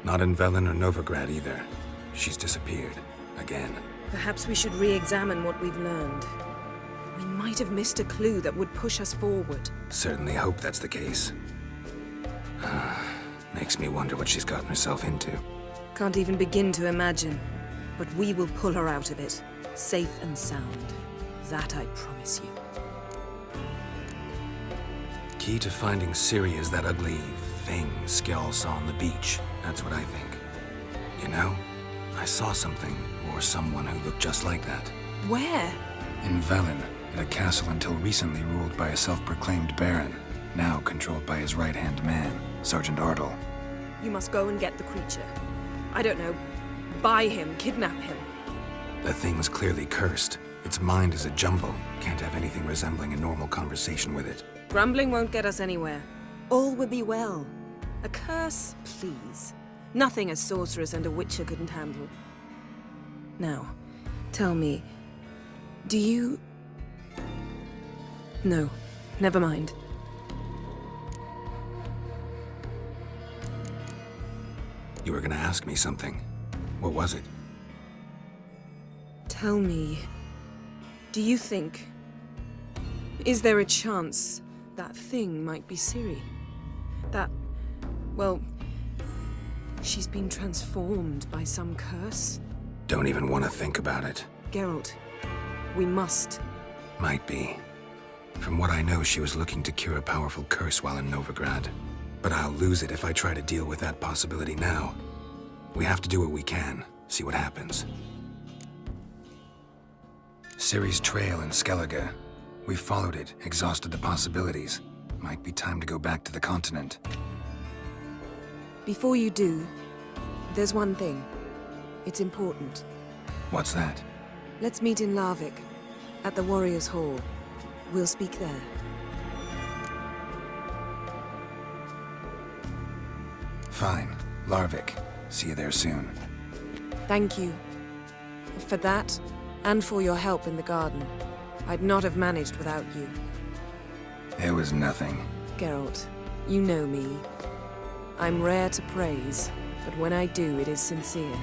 Not in Velen or Novigrad either. She's disappeared. Again. Perhaps we should re-examine what we've learned. We might have missed a clue that would push us forward. Certainly hope that's the case. Makes me wonder what she's gotten herself into. Can't even begin to imagine. But we will pull her out of it. Safe and sound. That I promise you. Key to finding Ciri is that ugly thing Skjall saw on the beach. That's what I think. You know, I saw something, or someone who looked just like that. Where? In Velen, in a castle until recently ruled by a self-proclaimed baron, now controlled by his right-hand man, Sergeant Ardle. You must go and get the creature. I don't know, buy him, kidnap him. The thing's clearly cursed. Its mind is a jumble. Can't have anything resembling a normal conversation with it. Grumbling won't get us anywhere. All will be well. A curse, please. Nothing a sorceress and a witcher couldn't handle. Now, tell me, do you... No, never mind. You were gonna ask me something. What was it? Tell me, do you think... Is there a chance that thing might be Ciri? That... well... she's been transformed by some curse? Don't even want to think about it. Geralt, we must. Might be. From what I know, she was looking to cure a powerful curse while in Novigrad. But I'll lose it if I try to deal with that possibility now. We have to do what we can, see what happens. Ciri's trail in Skellige. We followed it, exhausted the possibilities. Might be time to go back to the continent. Before you do, there's one thing. It's important. What's that? Let's meet in Larvik, at the Warriors' Hall. We'll speak there. Fine. Larvik. See you there soon. Thank you. For that, and for your help in the garden. I'd not have managed without you. It was nothing. Geralt, you know me. I'm rare to praise, but when I do, it is sincere.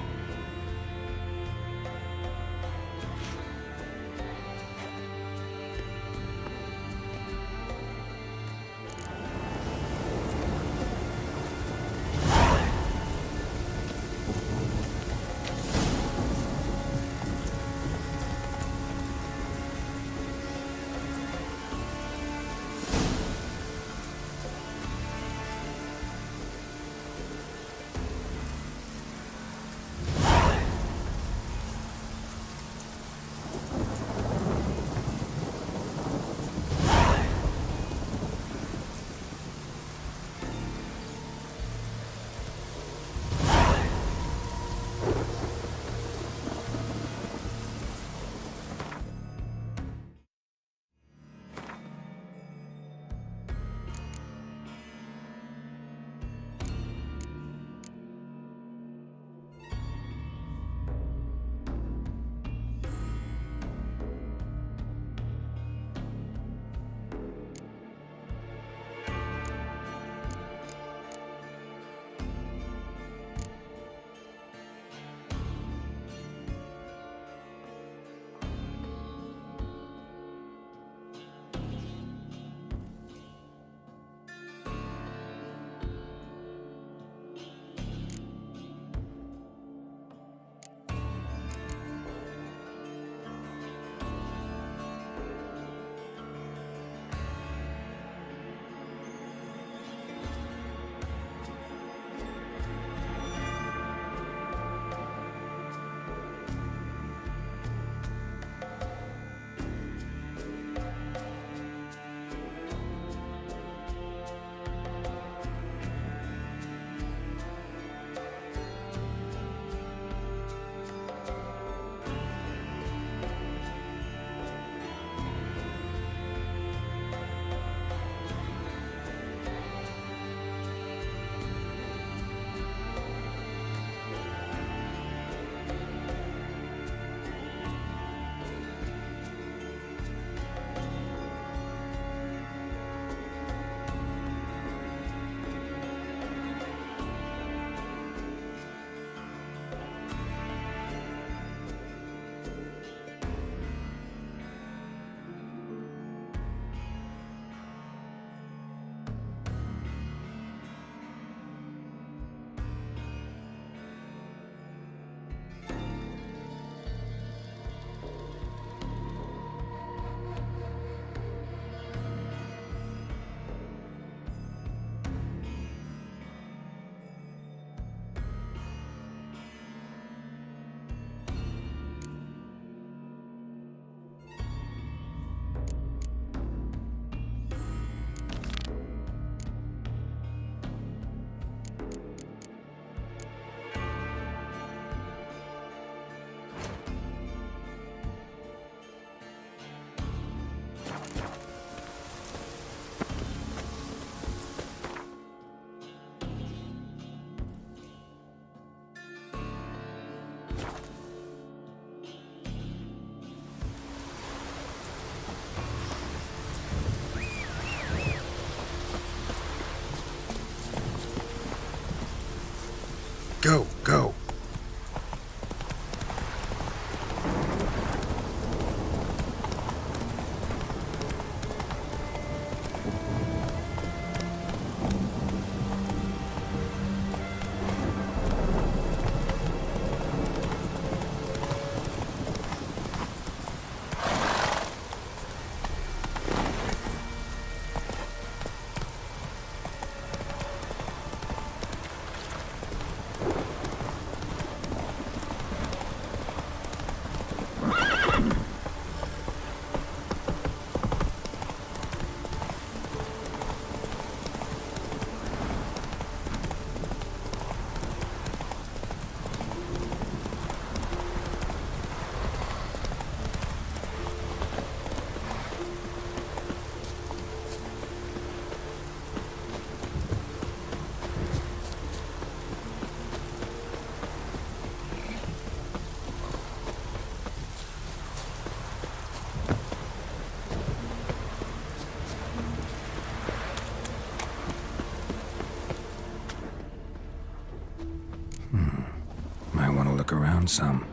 Go. Might want to look around some.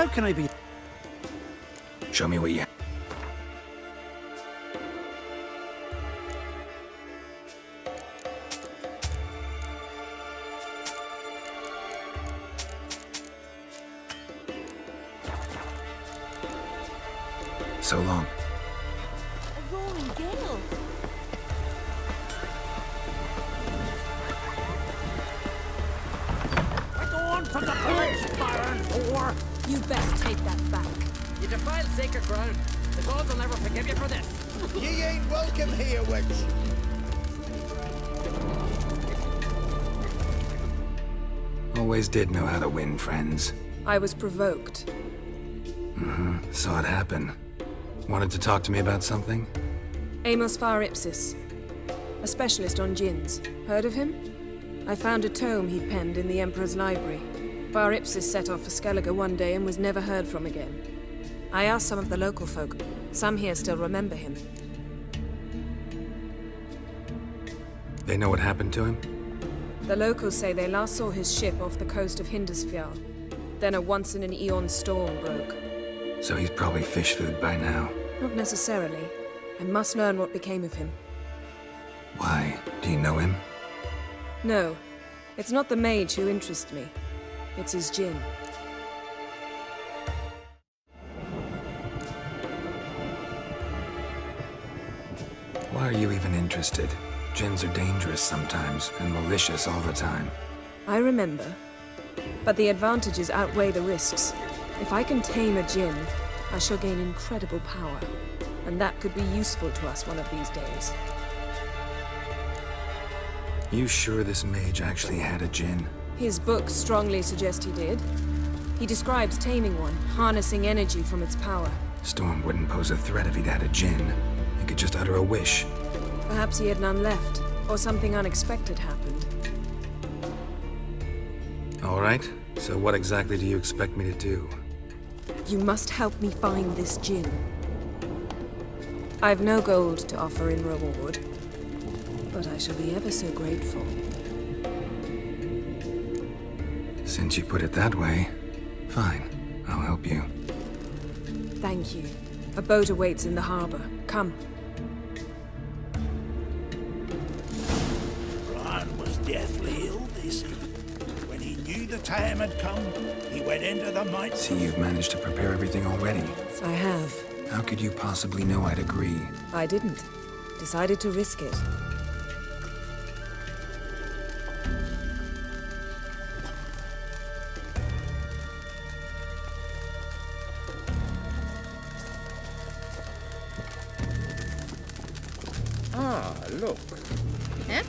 How can I be? Show me what you... So long. A roaring gale. Go on from the village, Baron, whore! You best take that back. You defile sacred ground. The gods will never forgive you for this. Ye ain't welcome here, witch. Always did know how to win friends. I was provoked. Saw it happen. Wanted to talk to me about something? Amos Far Ipsis, a specialist on djinns. Heard of him? I found a tome he'd penned in the Emperor's library. Far Ipsis set off for Skellige one day and was never heard from again. I asked some of the local folk. Some here still remember him. They know what happened to him? The locals say they last saw his ship off the coast of Hindisfjall. Then a once-in-an-eon storm broke. So he's probably fish food by now. Not necessarily. I must learn what became of him. Why? Do you know him? No. It's not the mage who interests me. It's his djinn. Why are you even interested? Djinns are dangerous sometimes, and malicious all the time. I remember. But the advantages outweigh the risks. If I can tame a djinn, I shall gain incredible power. And that could be useful to us one of these days. You sure this mage actually had a djinn? His books strongly suggest he did. He describes taming one, harnessing energy from its power. Storm wouldn't pose a threat if he'd had a djinn. He could just utter a wish. Perhaps he had none left, or something unexpected happened. All right, so what exactly do you expect me to do? You must help me find this djinn. I've no gold to offer in reward, but I shall be ever so grateful. Since you put it that way, fine. I'll help you. Thank you. A boat awaits in the harbor. Come. Bran was deathly ill, they say. When he knew the time had come, he went into the mine. See, you've managed to prepare everything already. I have. How could you possibly know I'd agree? I didn't. Decided to risk it. Ah, look. Eh?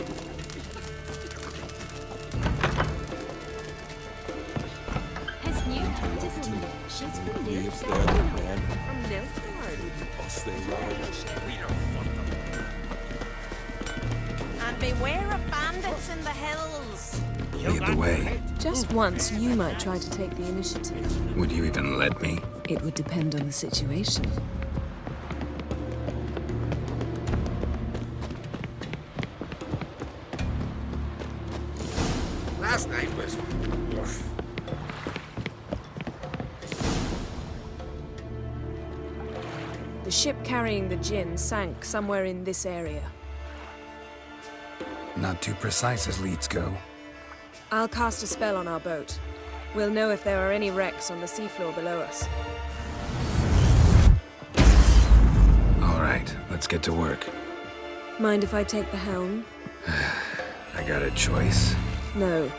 His new citizen. She's from Nilfgaard. From Nilfgaard. And beware of bandits in the hills. Lead the way. Just once, you might try to take the initiative. Would you even let me? It would depend on the situation. Last night was... The ship carrying the djinn sank somewhere in this area. Not too precise as leads go. I'll cast a spell on our boat. We'll know if there are any wrecks on the seafloor below us. All right, let's get to work. Mind if I take the helm? I got a choice. No.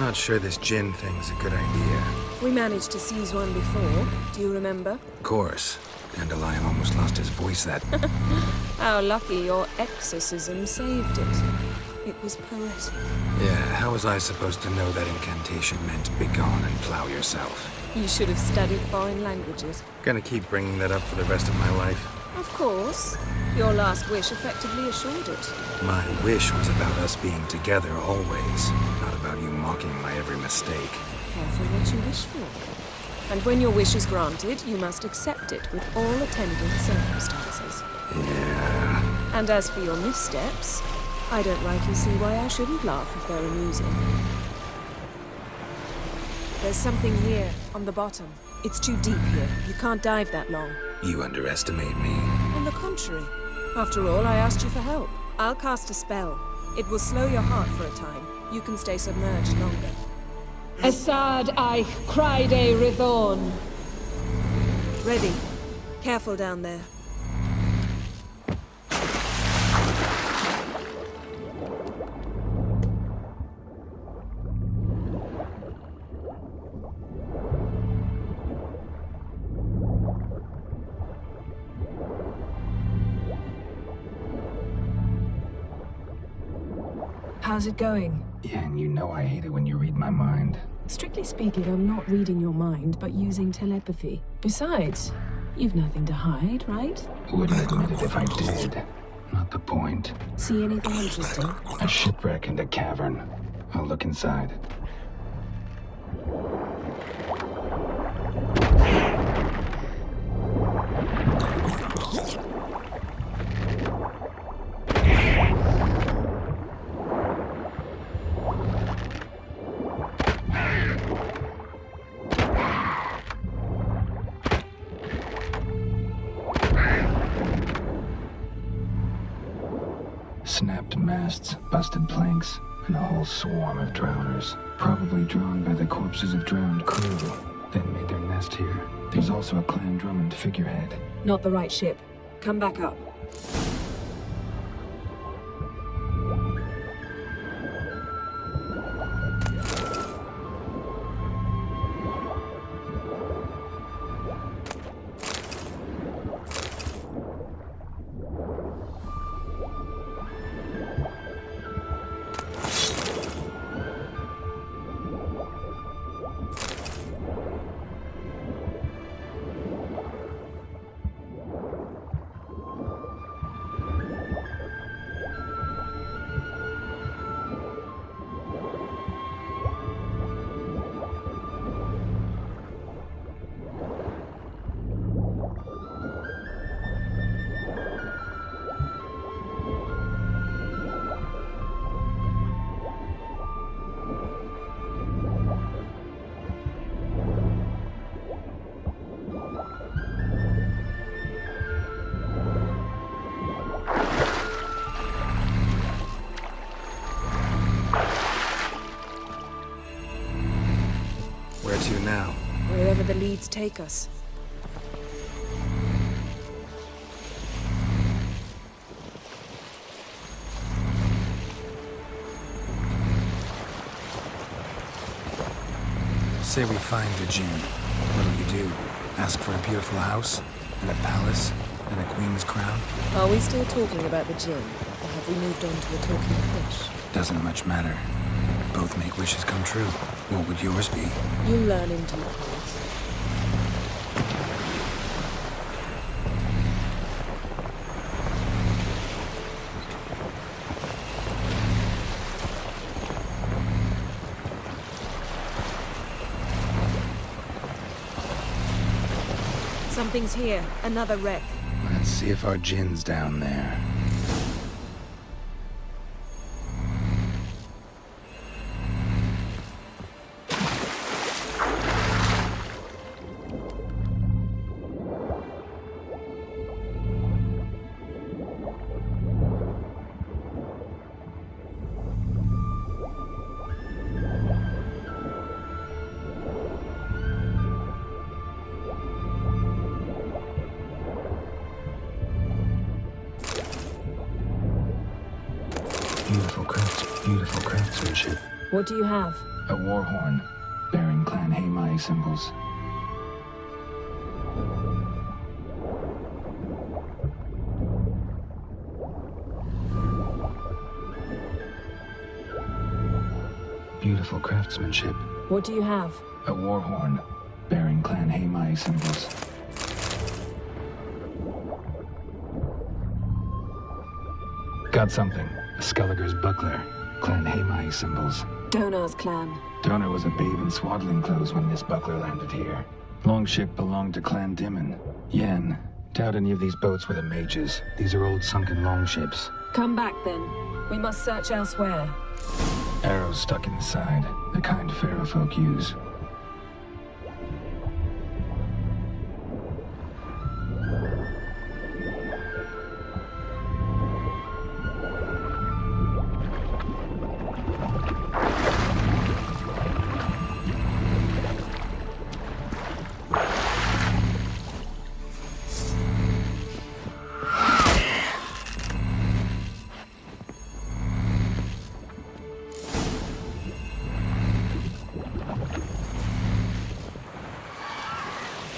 Not sure this djinn thing's a good idea. We managed to seize one before. Do you remember? Of course. Dandelion almost lost his voice that... How lucky your exorcism saved it. It was poetic. Yeah, how was I supposed to know that incantation meant begone and plow yourself? You should have studied foreign languages. Gonna keep bringing that up for the rest of my life. Of course. Your last wish effectively assured it. My wish was about us being together always, not about you mocking my every mistake. Careful what you wish for. And when your wish is granted, you must accept it with all attendant circumstances. Yeah. And as for your missteps, I don't rightly see why I shouldn't laugh if they're amusing. There's something here, on the bottom. It's too deep here. You can't dive that long. You underestimate me. On the contrary. After all, I asked you for help. I'll cast a spell. It will slow your heart for a time. You can stay submerged longer. Assad Eich Cryde Rithorn. Ready. Careful down there. How's it going? Yeah, and you know I hate it when you read my mind. Strictly speaking, I'm not reading your mind, but using telepathy. Besides, you've nothing to hide, right? Wouldn't admit it if I did. Not the point. See anything interesting? A shipwreck and a cavern. I'll look inside. Snapped masts, busted planks, and a whole swarm of drowners. Probably drawn by the corpses of drowned crew, then made their nest here. There's also a Clan Drummond figurehead. Not the right ship. Come back up. Where to now? Wherever the leads take us. Say we find the Jinn. What'll you do? Ask for a beautiful house? And a palace? And a queen's crown? Are we still talking about the Jinn? Or have we moved on to the talking fish? Doesn't much matter. Both make wishes come true. What would yours be? You learn in due course. Something's here. Another wreck. Let's see if our Jinn's down there. Beautiful craftsmanship. What do you have? A war horn, bearing Clan Haimai symbols. Beautiful craftsmanship. What do you have? A war horn, bearing Clan Haimai symbols. Got something. A Skelliger's buckler. Clan Haimai symbols. Donar's clan. Donar was a babe in swaddling clothes when this buckler landed here. Longship belonged to Clan Dimon. Yen. Doubt any of these boats were the mages. These are old sunken longships. Come back then. We must search elsewhere. Arrows stuck in the side, the kind Pharaoh folk use.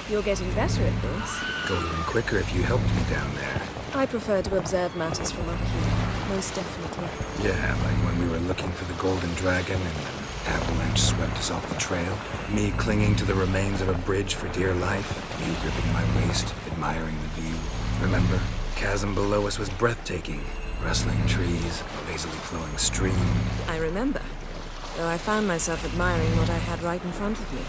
You're getting better at this. Go even quicker if you helped me down there. I prefer to observe matters from up here, most definitely. Yeah, like when we were looking for the Golden Dragon and an avalanche swept us off the trail. Me clinging to the remains of a bridge for dear life. You gripping my waist, admiring the view. Remember? Chasm below us was breathtaking. Rustling trees, a lazily flowing stream. I remember, though I found myself admiring what I had right in front of me.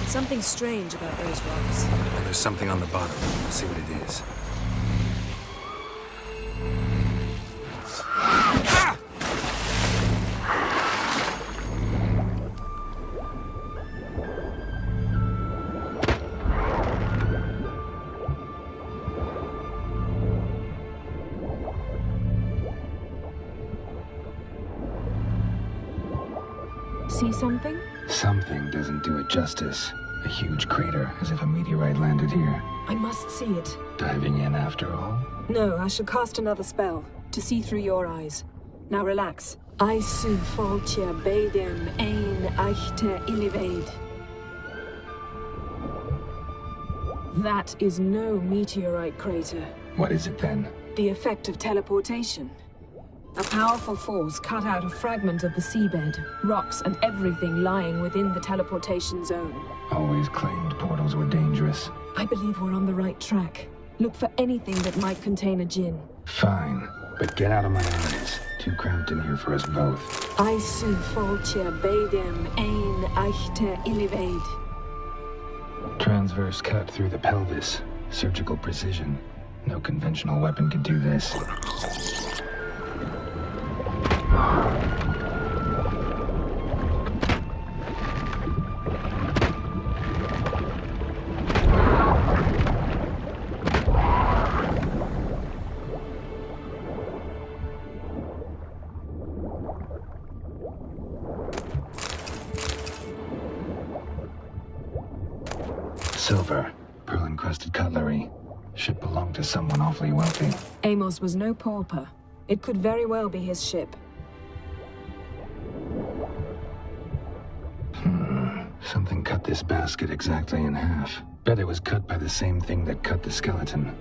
Something strange about those rocks. Well, there's something on the bottom. We'll see what it is. See something? Something doesn't do it justice. A huge crater, as if a meteorite landed here. I must see it. Diving in after all? No, I shall cast another spell, to see through your eyes. Now relax. Aisu foltia beidem ein eichte illivaid. That is no meteorite crater. What is it then? The effect of teleportation. A powerful force cut out a fragment of the seabed, rocks and everything lying within the teleportation zone. Always claimed portals were dangerous. I believe we're on the right track. Look for anything that might contain a djinn. Fine, but get out of my eyes. Too cramped in here for us both. Aisu foltia beidem ein eichte illivaid. Transverse cut through the pelvis. Surgical precision. No conventional weapon could do this. Silver, pearl-encrusted cutlery. Ship belonged to someone awfully wealthy. Amos was no pauper. It could very well be his ship. Something cut this basket exactly in half. Bet it was cut by the same thing that cut the skeleton.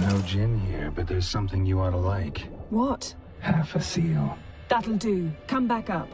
No djinn here, but there's something you ought to like. What? Half a seal. That'll do. Come back up.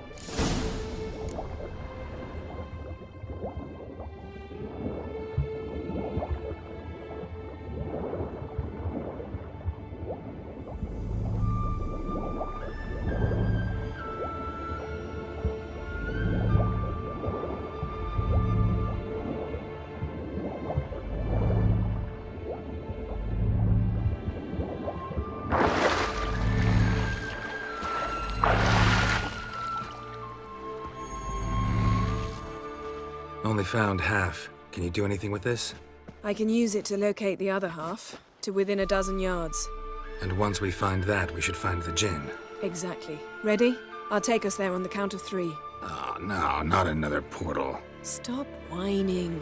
Only found half. Can you do anything with this? I can use it to locate the other half, to within a dozen yards. And once we find that, we should find the djinn. Exactly. Ready? I'll take us there on the count of 3. Oh, no, not another portal. Stop whining.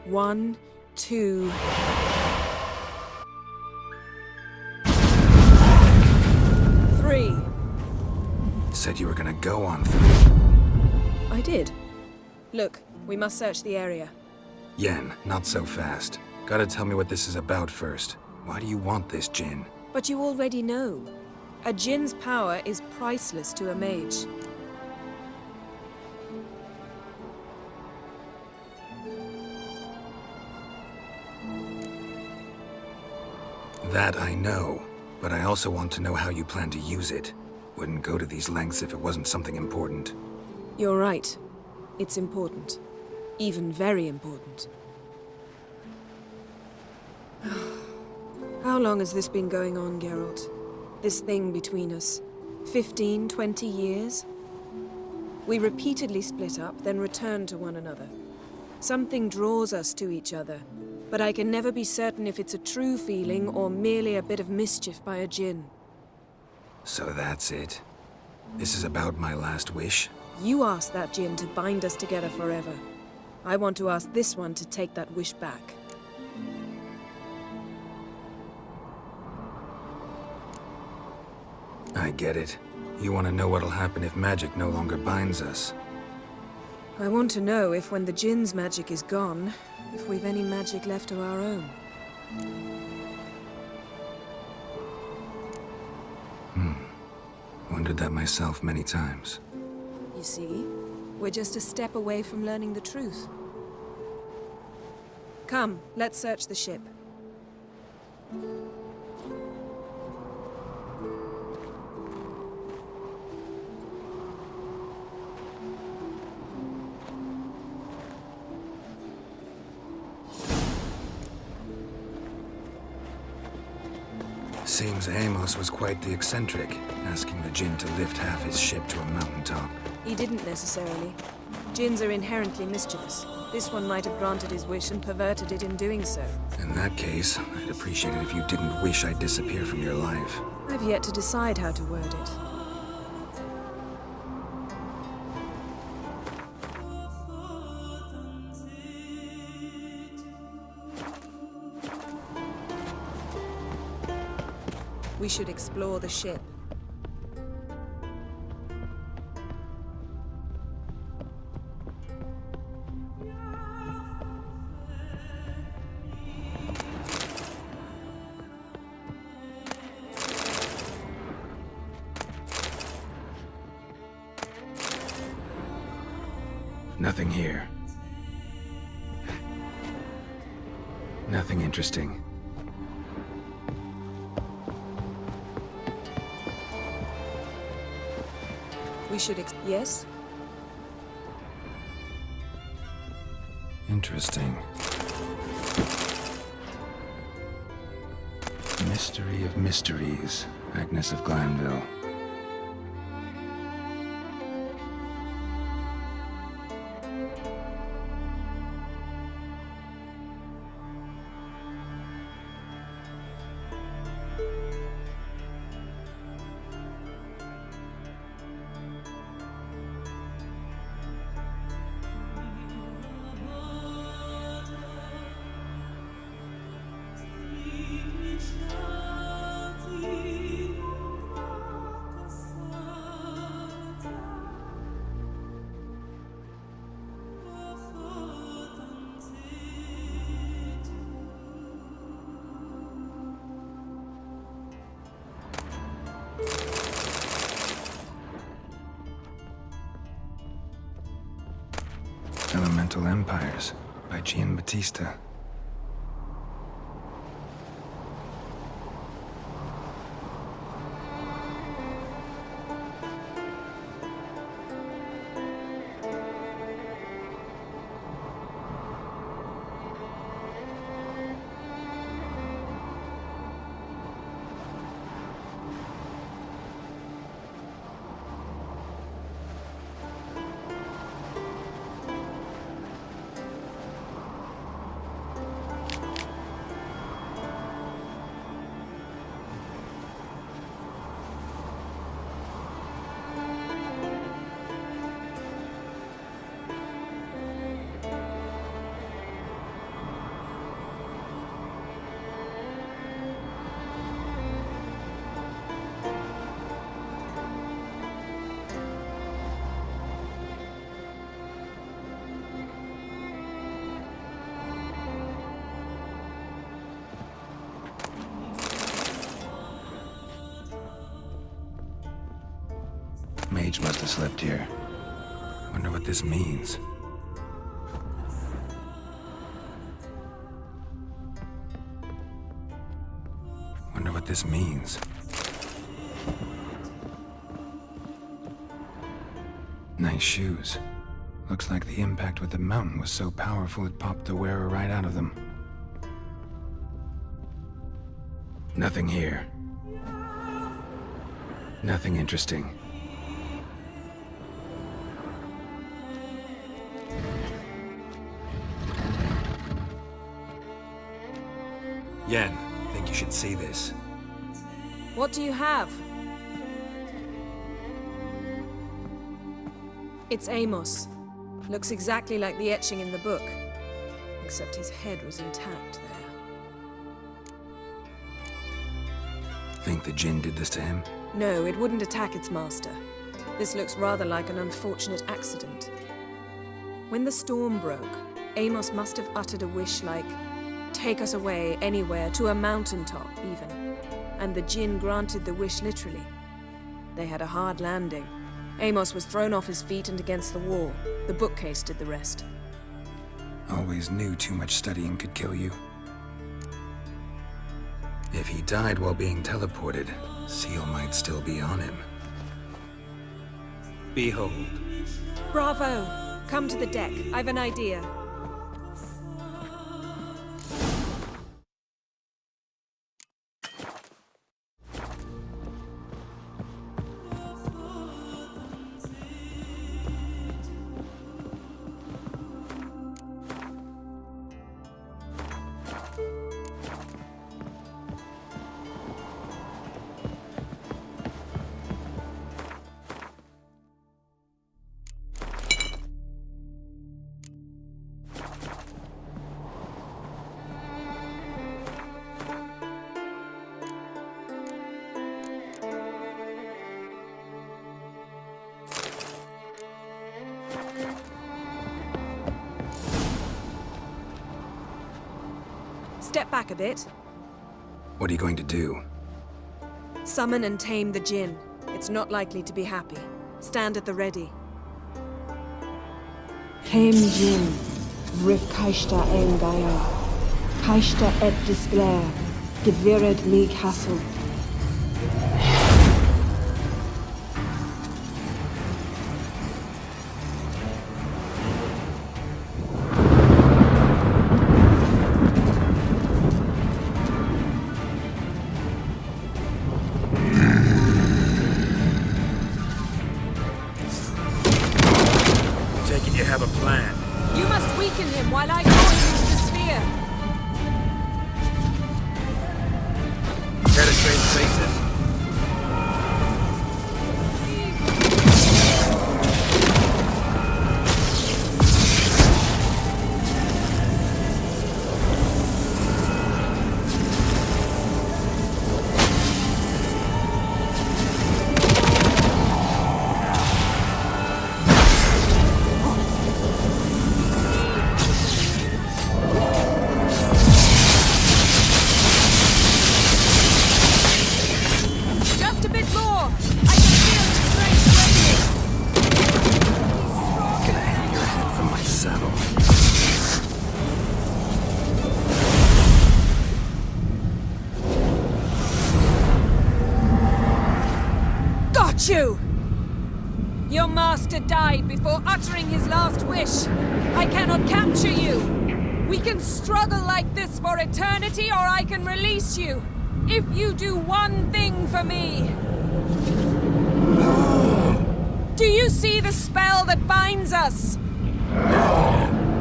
1, 2... Said you were gonna go on 3. did. Look, we must search the area. Yen, not so fast. Gotta tell me what this is about first. Why do you want this Jinn? But you already know. A Jinn's power is priceless to a mage. That I know, but I also want to know how you plan to use it. Wouldn't go to these lengths if it wasn't something important. You're right. It's important. Even very important. How long has this been going on, Geralt? This thing between us? 15, 20 years? We repeatedly split up, then returned to one another. Something draws us to each other, but I can never be certain if it's a true feeling or merely a bit of mischief by a Jinn. So that's it? This is about my last wish? You asked that Jinn to bind us together forever. I want to ask this one to take that wish back. I get it. You want to know what'll happen if magic no longer binds us. I want to know if when the Jinn's magic is gone, if we've any magic left of our own. Wondered that myself many times. You see, we're just a step away from learning the truth. Come, let's search the ship. Seems Amos was quite the eccentric, asking the Jinn to lift half his ship to a mountaintop. He didn't necessarily. Jinns are inherently mischievous. This one might have granted his wish and perverted it in doing so. In that case, I'd appreciate it if you didn't wish I'd disappear from your life. I've yet to decide how to word it. We should explore the ship. Nothing here. Nothing interesting. We should yes? Interesting. Mystery of Mysteries, Agnes of Glanville. Elemental Empires by Giambattista. mage must have slept here. Wonder what this means. Wonder what this means. Nice shoes. Looks like the impact with the mountain was so powerful it popped the wearer right out of them. Nothing here. Nothing interesting. Yen, think you should see this. What do you have? It's Amos. Looks exactly like the etching in the book. Except his head was intact there. Think the Jinn did this to him? No, it wouldn't attack its master. This looks rather like an unfortunate accident. When the storm broke, Amos must have uttered a wish like, "Take us away, anywhere, to a mountaintop, even." And the Jinn granted the wish literally. They had a hard landing. Amos was thrown off his feet and against the wall. The bookcase did the rest. Always knew too much studying could kill you. If he died while being teleported, Seal might still be on him. Behold. Bravo! Come to the deck. I've an idea. Step back a bit. What are you going to do? Summon and tame the Jinn. It's not likely to be happy. Stand at the ready. Tame Jinn, Rif Kaishta ein Gaia, Kaishta et Disglair, Gevired mi Castle. You have a plan. You must weaken him while I go into the sphere. Penetrate spaces. You! Your master died before uttering his last wish. I cannot capture you. We can struggle like this for eternity, or I can release you. If you do one thing for me. Do you see the spell that binds us?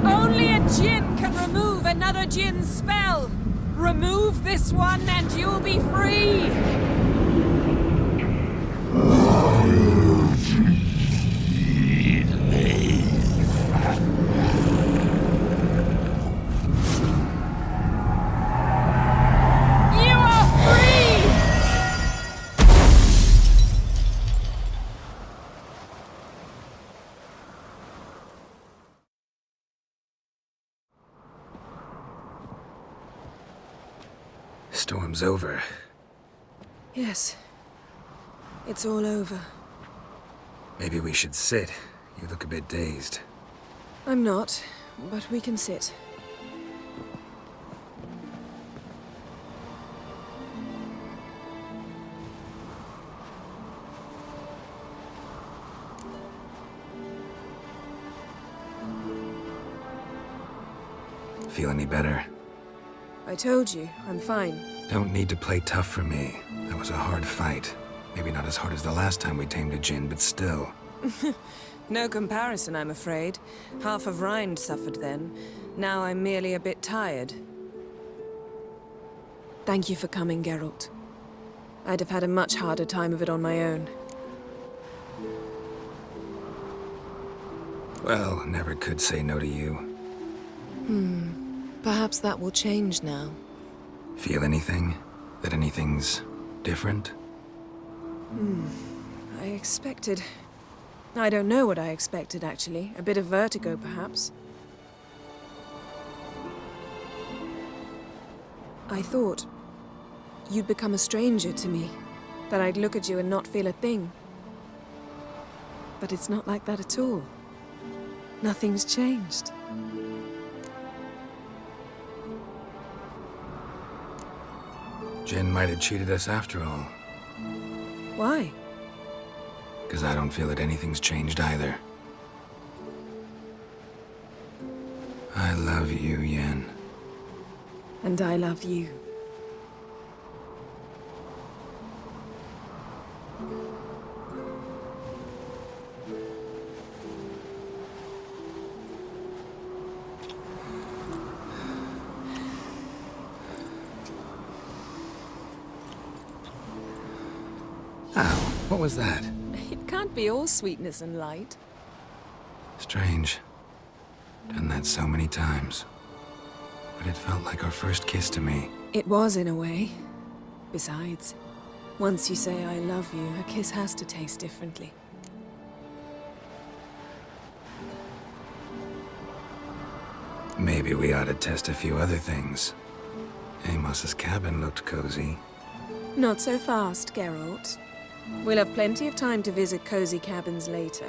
Only a Jinn can remove another Jinn's spell. Remove this one and you'll be free. Storm's over. Yes. It's all over. Maybe we should sit. You look a bit dazed. I'm not, but we can sit. Feel any better? I told you, I'm fine. Don't need to play tough for me. That was a hard fight. Maybe not as hard as the last time we tamed a djinn, but still. No comparison, I'm afraid. Half of Rind suffered then. Now I'm merely a bit tired. Thank you for coming, Geralt. I'd have had a much harder time of it on my own. Well, never could say no to you. Perhaps that will change now. Feel anything? That anything's different? I expected... I don't know what I expected, actually. A bit of vertigo, perhaps. I thought you'd become a stranger to me. That I'd look at you and not feel a thing. But it's not like that at all. Nothing's changed. Jinn might have cheated us after all. Why? Because I don't feel that anything's changed either. I love you, Yen. And I love you. Ow, what was that? It can't be all sweetness and light. Strange. Done that so many times. But it felt like our first kiss to me. It was, in a way. Besides, once you say I love you, a kiss has to taste differently. Maybe we ought to test a few other things. Amos's cabin looked cozy. Not so fast, Geralt. We'll have plenty of time to visit cozy cabins later.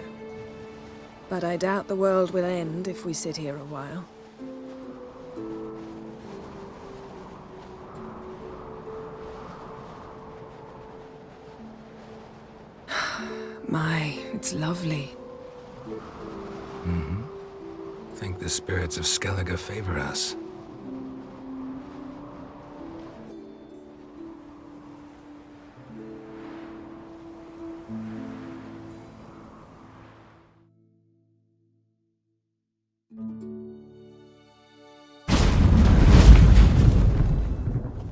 But I doubt the world will end if we sit here a while. My, it's lovely. Mm-hmm. Think the spirits of Skellige favor us.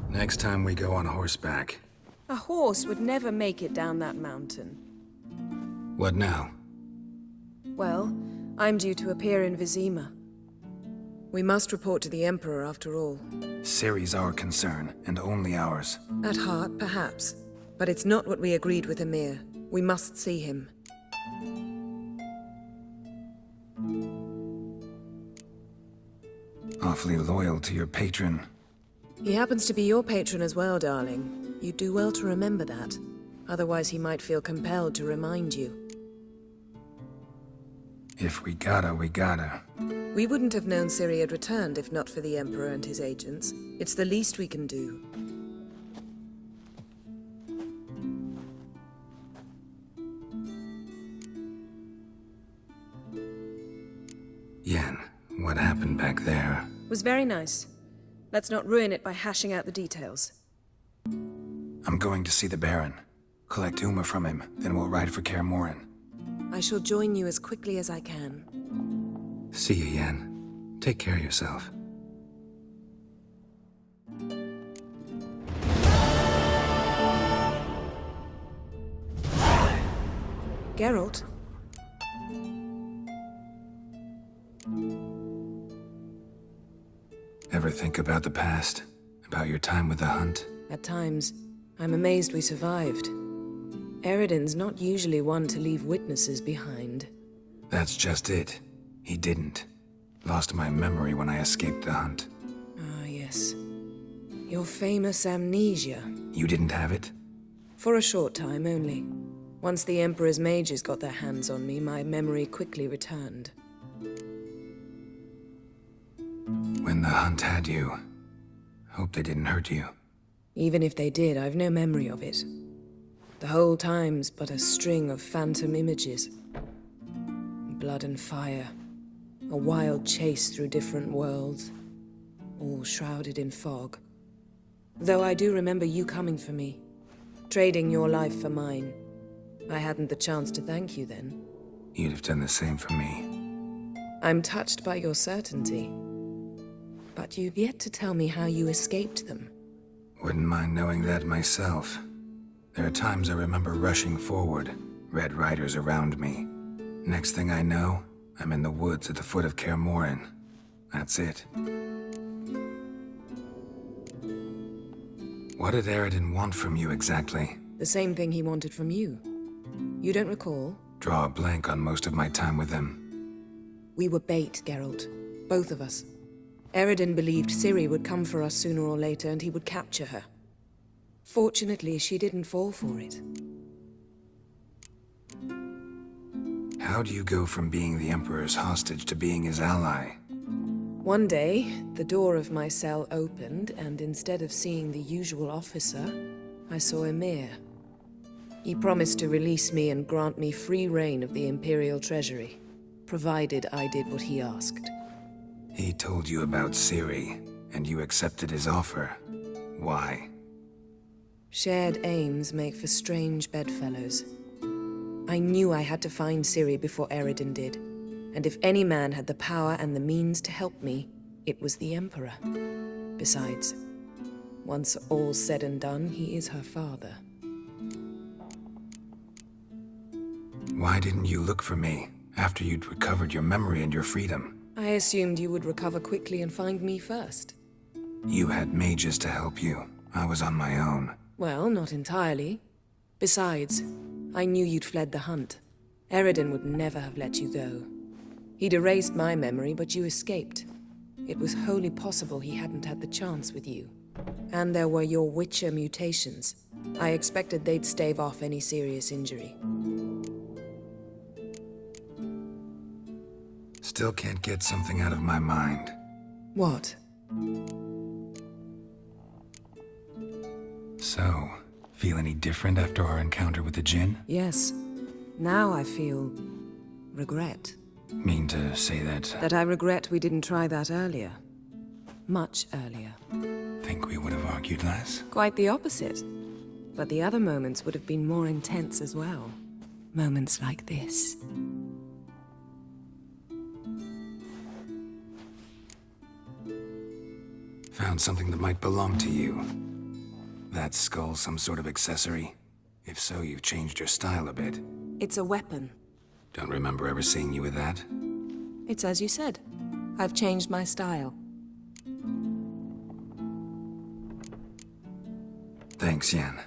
Next time we go on horseback. A horse would never make it down that mountain. What now? Well, I'm due to appear in Vizima. We must report to the Emperor after all. Ciri's our concern, and only ours. At heart, perhaps. But it's not what we agreed with Emir. We must see him. Awfully loyal to your patron. He happens to be your patron as well, darling. You do well to remember that. Otherwise he might feel compelled to remind you. If we gotta, we gotta. We wouldn't have known Ciri had returned if not for the Emperor and his agents. It's the least we can do. Yen, what happened back there? Was very nice. Let's not ruin it by hashing out the details. I'm going to see the Baron. Collect Uma from him, then we'll ride for Kaer Morhen. I shall join you as quickly as I can. See you, Yen. Take care of yourself. Geralt? Ever think about the past? About your time with the Hunt? At times, I'm amazed we survived. Eredin's not usually one to leave witnesses behind. That's just it. He didn't. Lost my memory when I escaped the Hunt. Ah, yes. Your famous amnesia. You didn't have it? For a short time only. Once the Emperor's mages got their hands on me, my memory quickly returned. When the hunt had you, hope they didn't hurt you. Even if they did, I've no memory of it. The whole time's but a string of phantom images. Blood and fire. A wild chase through different worlds. All shrouded in fog. Though I do remember you coming for me. Trading your life for mine. I hadn't the chance to thank you then. You'd have done the same for me. I'm touched by your certainty. But you've yet to tell me how you escaped them. Wouldn't mind knowing that myself. There are times I remember rushing forward, Red Riders around me. Next thing I know, I'm in the woods at the foot of Kaer Morhen. That's it. What did Eredin want from you exactly? The same thing he wanted from you. You don't recall? Draw a blank on most of my time with him. We were bait, Geralt. Both of us. Eredin believed Ciri would come for us sooner or later and he would capture her. Fortunately, she didn't fall for it. How do you go from being the Emperor's hostage to being his ally? One day, the door of my cell opened, and instead of seeing the usual officer, I saw Emhyr. He promised to release me and grant me free reign of the Imperial Treasury, provided I did what he asked. He told you about Ciri, and you accepted his offer. Why? Shared aims make for strange bedfellows. I knew I had to find Ciri before Eredin did, and if any man had the power and the means to help me, it was the Emperor. Besides, once all's said and done, he is her father. Why didn't you look for me after you'd recovered your memory and your freedom? I assumed you would recover quickly and find me first. You had mages to help you. I was on my own. Well, not entirely. Besides, I knew you'd fled the hunt. Eredin would never have let you go. He'd erased my memory, but you escaped. It was wholly possible he hadn't had the chance with you. And there were your Witcher mutations. I expected they'd stave off any serious injury. Still can't get something out of my mind. What? So, feel any different after our encounter with the Djinn? Yes. Now I feel regret. Mean to say that... That I regret we didn't try that earlier. Much earlier. Think we would have argued less? Quite the opposite. But the other moments would have been more intense as well. Moments like this. Found something that might belong to you. That skull some sort of accessory? If so, you've changed your style a bit. It's a weapon. Don't remember ever seeing you with that. It's as you said. I've changed my style. Thanks, Yen.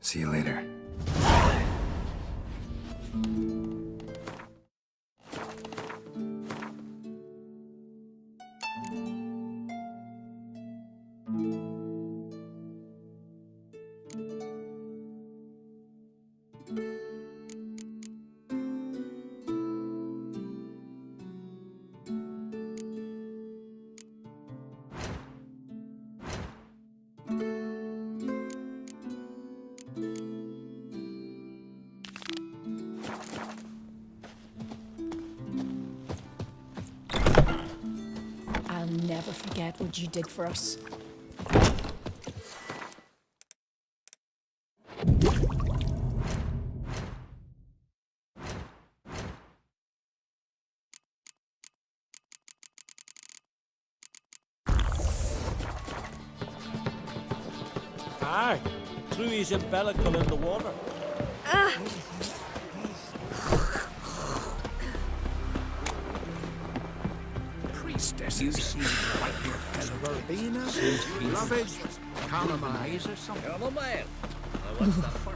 See you later. I'll never forget what you did for us. Aye, threw his umbilical in the water. Priestess, you see like your fellow Verbena, Lovage, Chamomile. Or something. Chamomile? What's that for?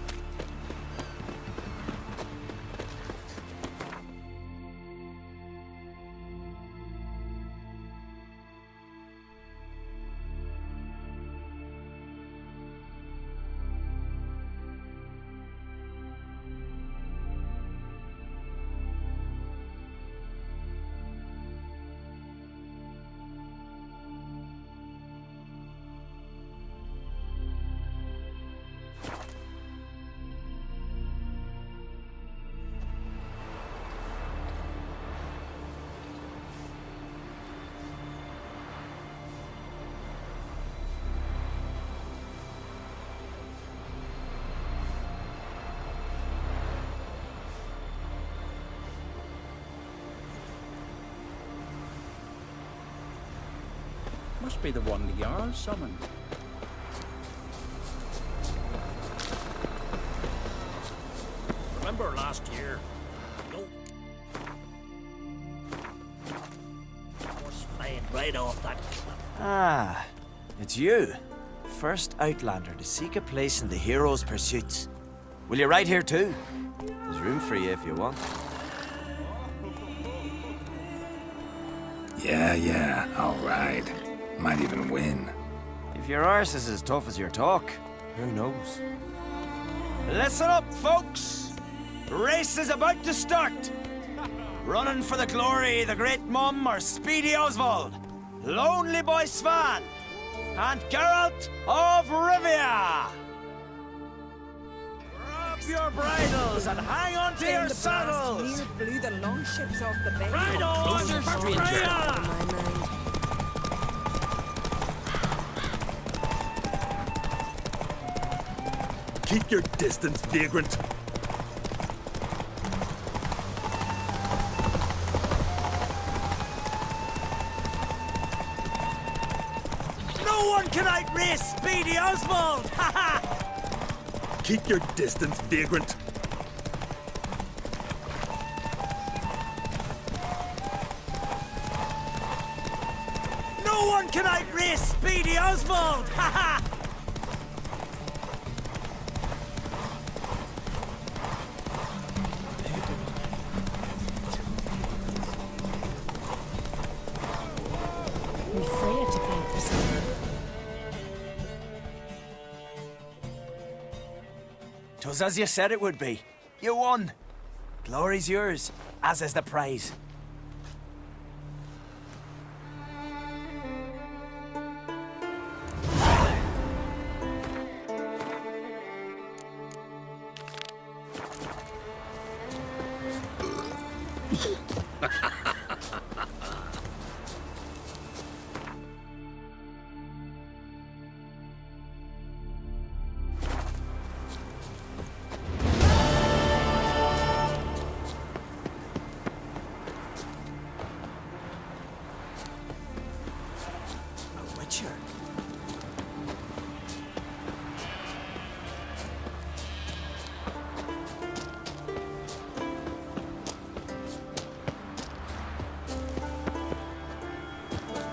must be the one the Jarl summoned. Remember last year? No. Was flying right off that cliff. Ah, it's you. First Outlander to seek a place in the hero's pursuits. Will you ride here too? There's room for you if you want. Yeah, I'll ride. Might even win. If your arse is as tough as your talk, who knows? Listen up, folks! Race is about to start! Running for the glory, the Great Mum or Speedy Oswald, Lonely Boy Svan, and Geralt of Rivia! Grab your bridles and hang on to your saddles! Blew the longships off the bay. Right on, stranger! Keep your distance, vagrant. No one can outrace Speedy Oswald! Ha ha! Keep your distance, vagrant. No one can outrace Speedy Oswald! Ha ha! We've Freya to thank for something. 'Twas as you said it would be. You won. Glory's yours, as is the prize.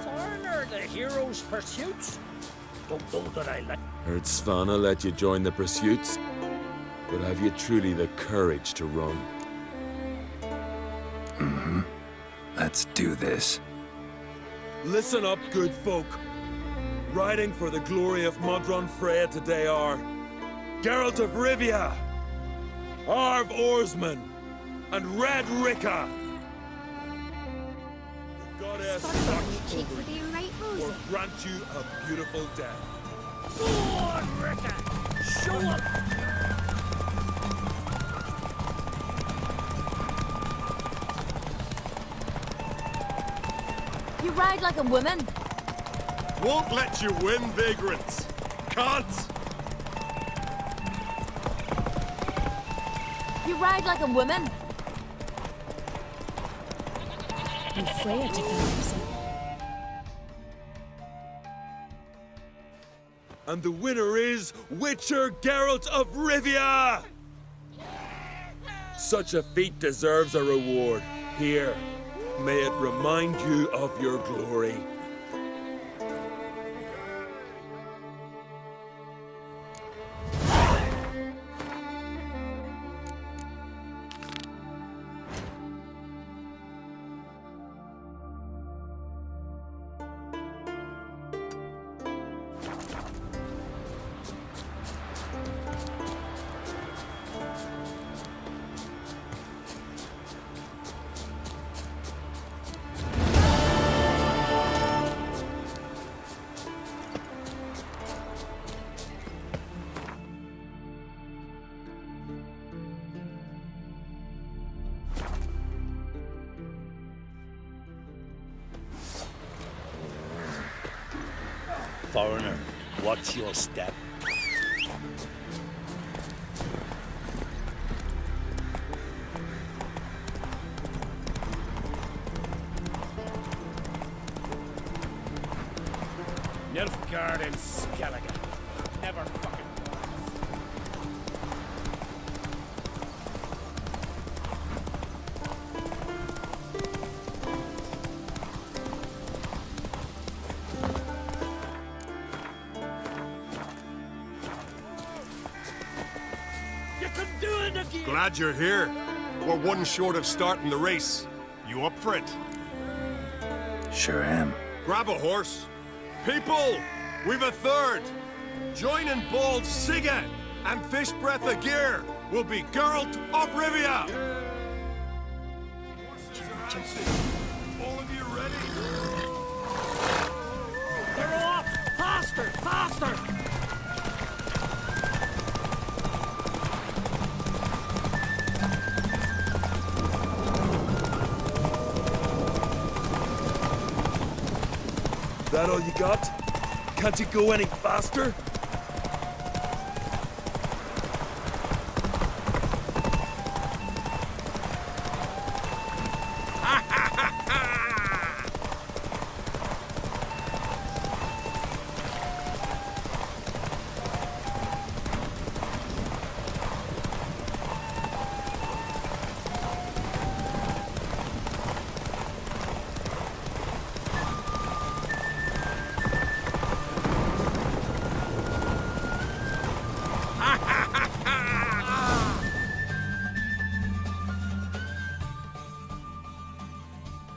Foreigner, the hero's pursuits? Don't know that I like. Heard Svanna let you join the pursuits, but have you truly the courage to run? Mm-hmm. Let's do this. Listen up, good folk. Riding for the glory of Modron Freya today are Geralt of Rivia, Arv Oarsman, and Red Ricka. The goddess Cheek for the right will rose. grant you a beautiful death. Go on, Ricka! Show up! You ride like a woman. Won't let you win, vagrants. Can't. You ride like a woman. We've Freya to thank for something. And the winner is Witcher Geralt of Rivia! Such a feat deserves a reward. Here, may it remind you of your glory. Foreigner, watch your step. Nilfgaard and Skellige. Never fucking. You can do it again! Glad you're here. We're one short of starting the race. You up for it? Sure am. Grab a horse. People, we've a third. Joining Bald Sigga and Fishbreath of Gear will be Geralt of Rivia. All of you ready? They're off! Faster! Faster! That all you got? Can't you go any faster?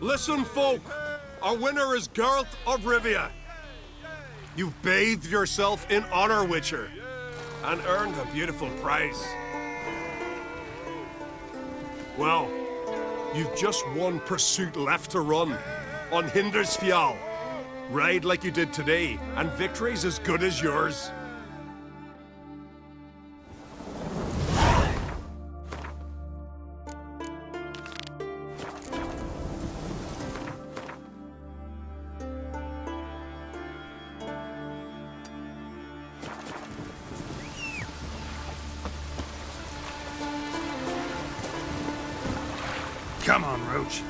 Listen, folk. Our winner is Geralt of Rivia. You've bathed yourself in honor, Witcher, and earned a beautiful prize. Well, you've just one pursuit left to run on Hindersfjall. Ride like you did today, and victory's as good as yours. Come on, Roach.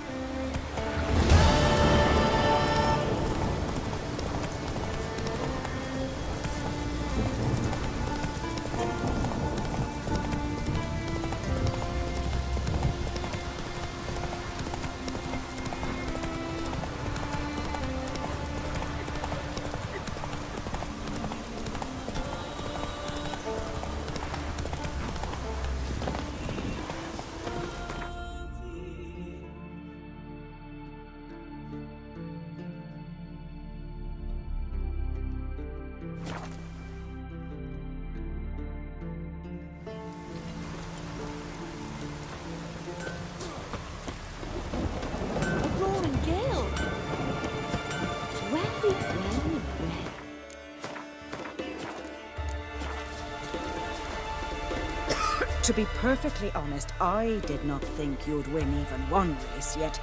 To be perfectly honest, I did not think you'd win even one race, yet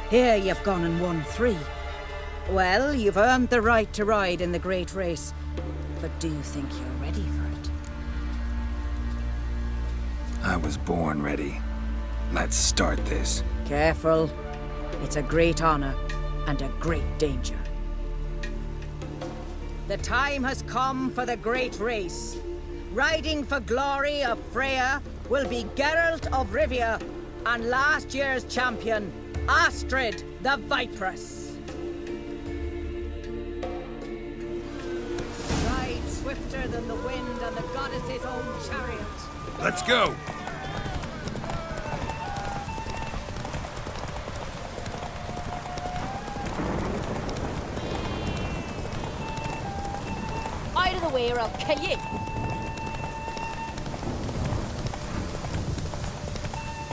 here you've gone and won 3. Well, you've earned the right to ride in the great race, but do you think you're ready for it? I was born ready. Let's start this. Careful. It's a great honor and a great danger. The time has come for the great race. Riding for glory of Freya will be Geralt of Rivia and last year's champion, Astrid the Viperess. Ride swifter than the wind and the goddess's own chariot. Let's go! Out of the way or I'll kill you!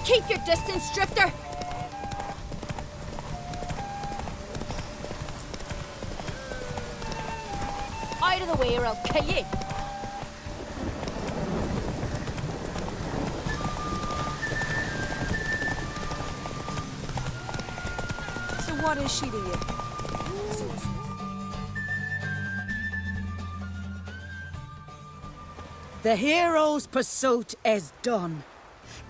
Keep your distance, Drifter! Out of the way or I'll kill you! So what is she to you? The hero's pursuit is done.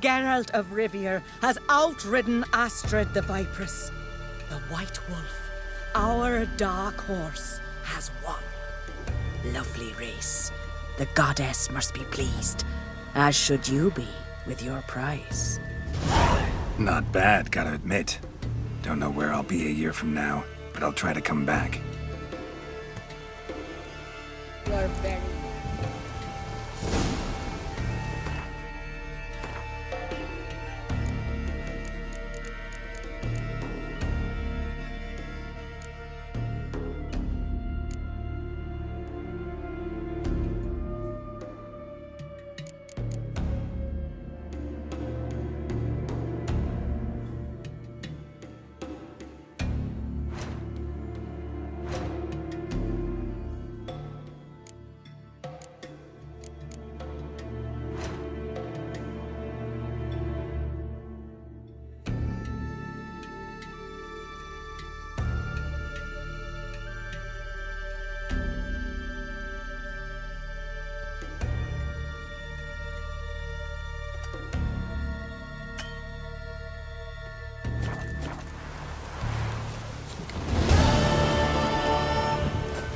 Geralt of Rivia has outridden Astrid the Viperess. The White Wolf, our dark horse, has won. Lovely race. The goddess must be pleased, as should you be with your prize. Not bad, gotta admit. Don't know where I'll be a year from now, but I'll try to come back. You are very...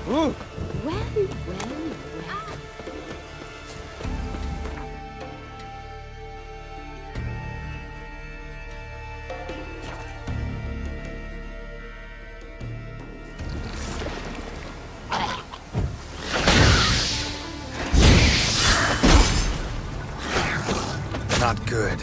Well. Not good.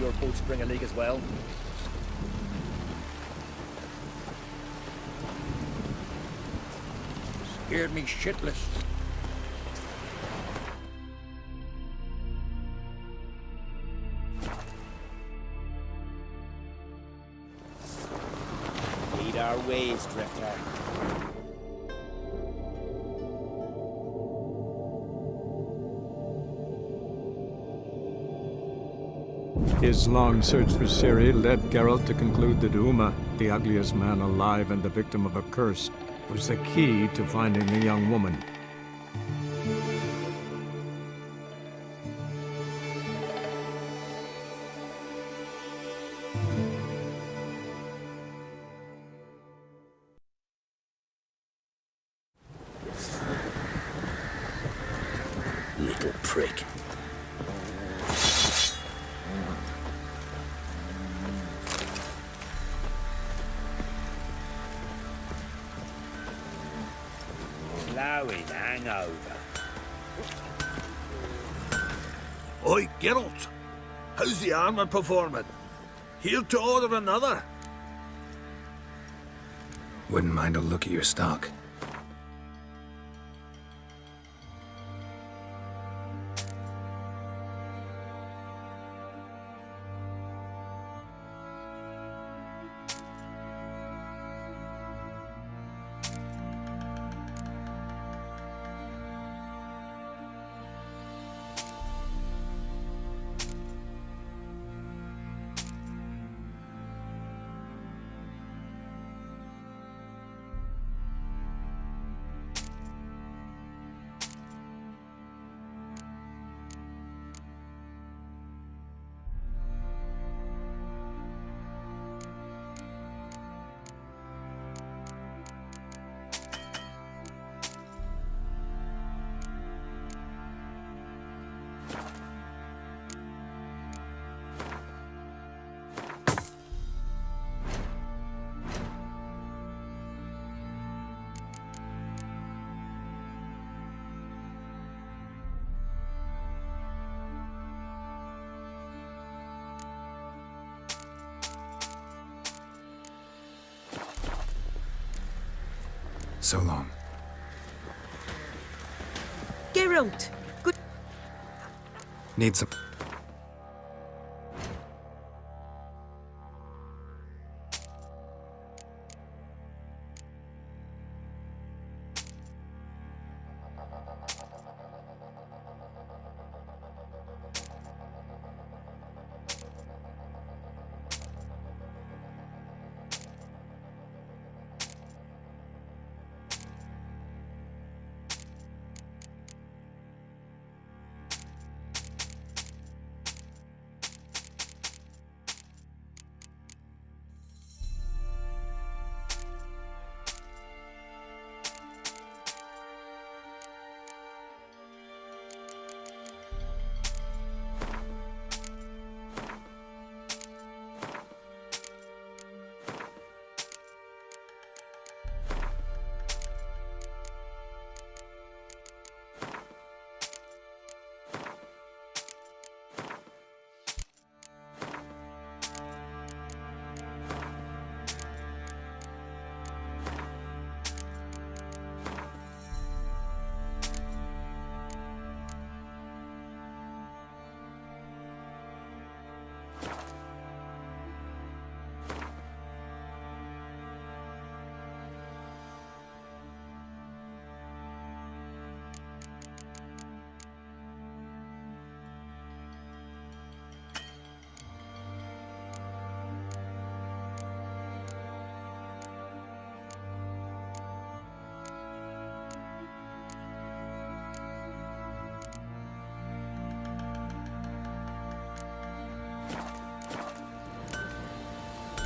Your boats bring a leak as well. Scared me shitless. Lead our ways, Drifter. His long search for Ciri led Geralt to conclude that Uma, the ugliest man alive and the victim of a curse, was the key to finding the young woman. Little prick. Blowing hangover. Oi, Geralt! How's the armor performing? Here to order another? Wouldn't mind a look at your stock. So long. Geralt! Good. Need some.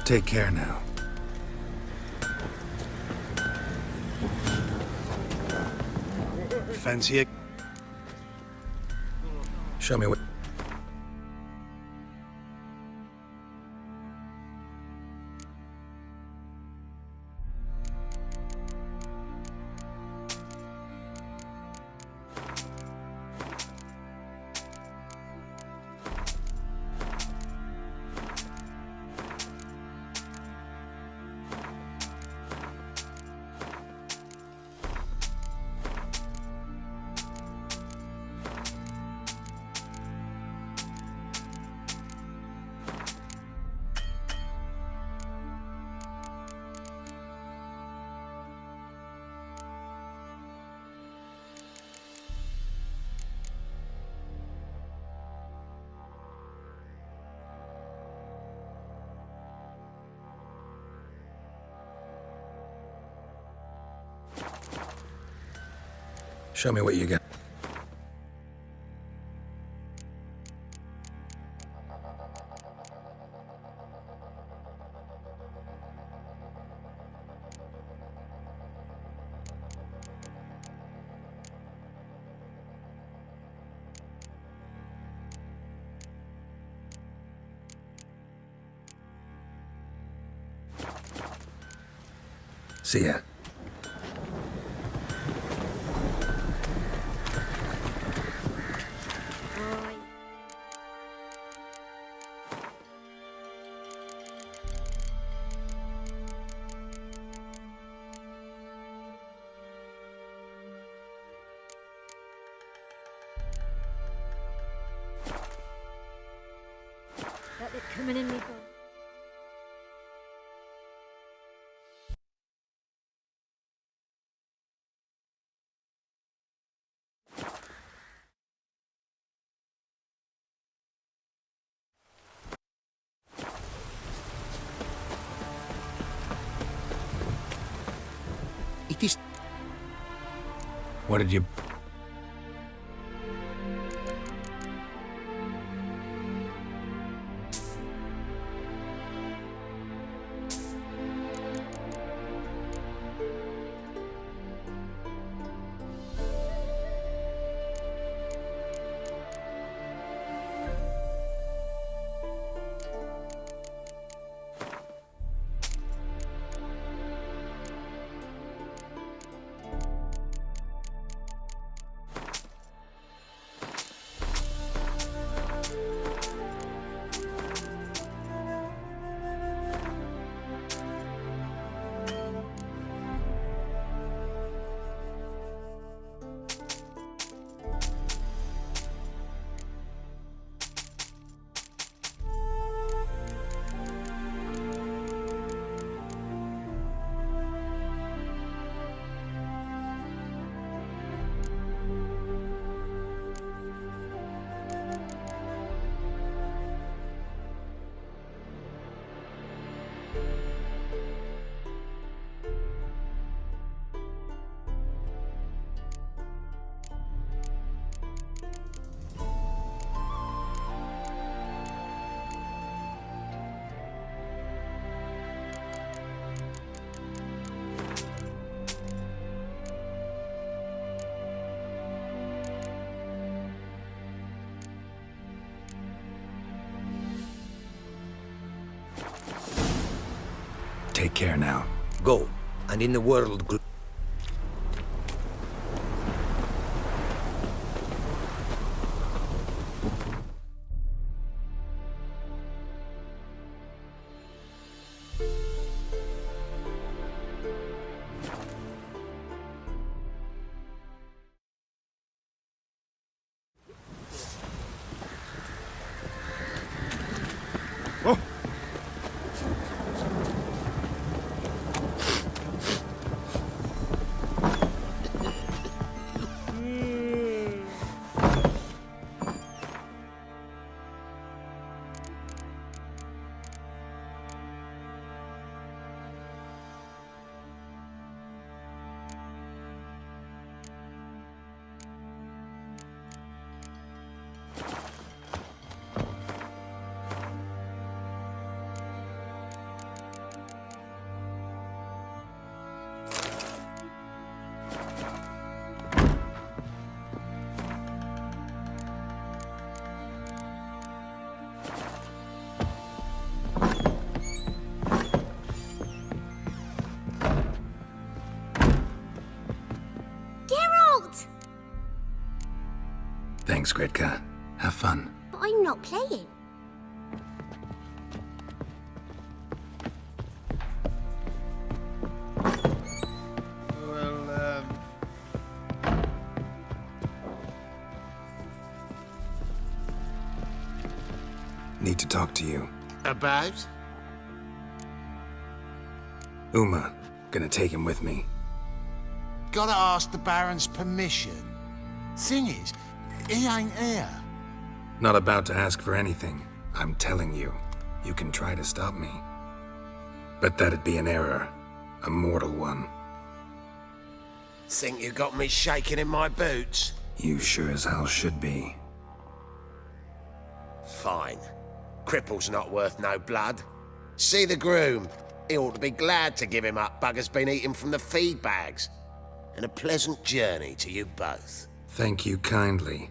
Take care now. fancy it? Show me what... Show me what you got. See ya. Got it coming in me, bud. It is... What did you... Take care now. Go, and in the world... Thanks, Gritka. Have fun. But I'm not playing. Need to talk to you. About? Uma. Gonna take him with me. Gotta ask the Baron's permission. Thing is, he ain't here. Not about to ask for anything. I'm telling you. You can try to stop me. But that'd be an error. A mortal one. Think you got me shaking in my boots? You sure as hell should be. Fine. Cripple's not worth no blood. See the groom. He ought to be glad to give him up. Bugger's been eating from the feed bags. And a pleasant journey to you both. Thank you kindly.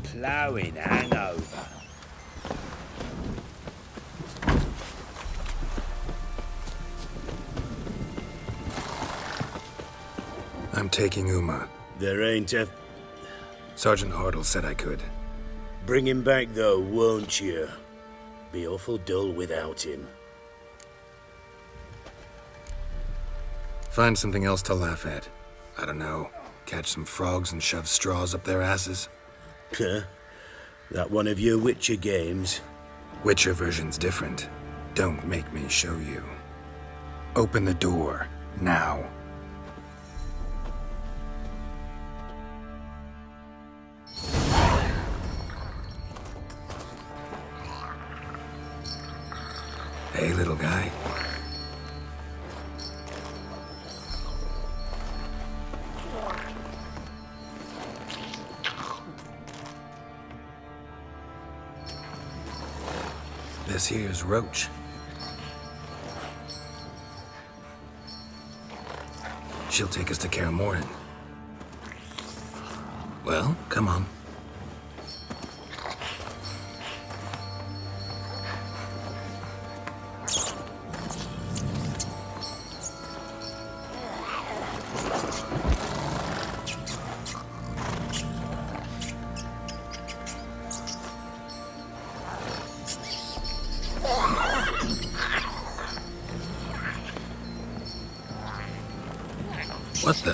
Ploughing hangover. I'm taking Uma. There ain't a... Sergeant Hartle said I could. Bring him back, though, won't you? Be awful dull without him. Find something else to laugh at. I don't know. Catch some frogs and shove straws up their asses. Huh? That one of your Witcher games? Witcher version's different. Don't make me show you. Open the door, now. Hey, little guy. This here's Roach. She'll take us to Kaer Morhen. Well, come on. What the?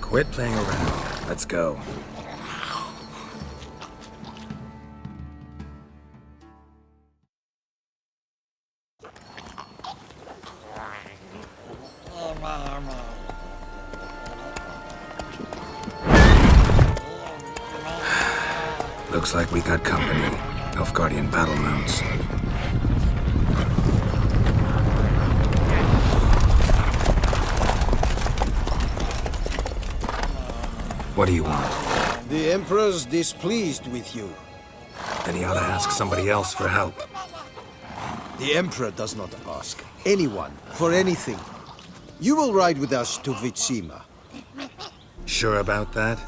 Quit playing around. Let's go. Looks like we got company. Nilfgaardian battle mounts. What do you want? The Emperor's displeased with you. Then he ought to ask somebody else for help. The Emperor does not ask anyone for anything. You will ride with us to Vitsima. Sure about that?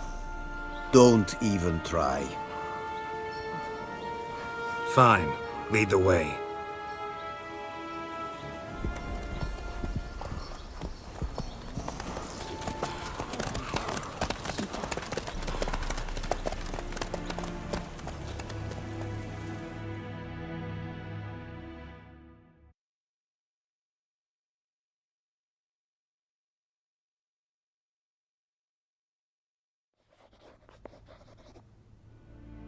Don't even try. Fine. Lead the way.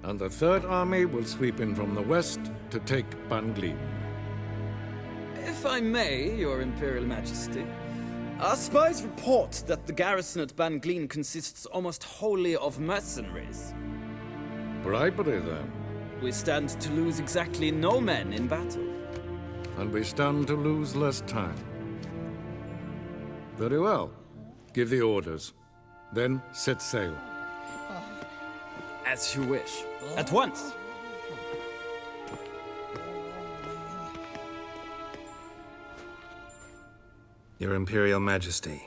And the Third Army will sweep in from the west to take Banglin. If I may, Your Imperial Majesty, our spies report that the garrison at Banglin consists almost wholly of mercenaries. Bribery, then. We stand to lose exactly no men in battle. And we stand to lose less time. Very well. Give the orders. Then set sail. As you wish. At once. Your Imperial Majesty,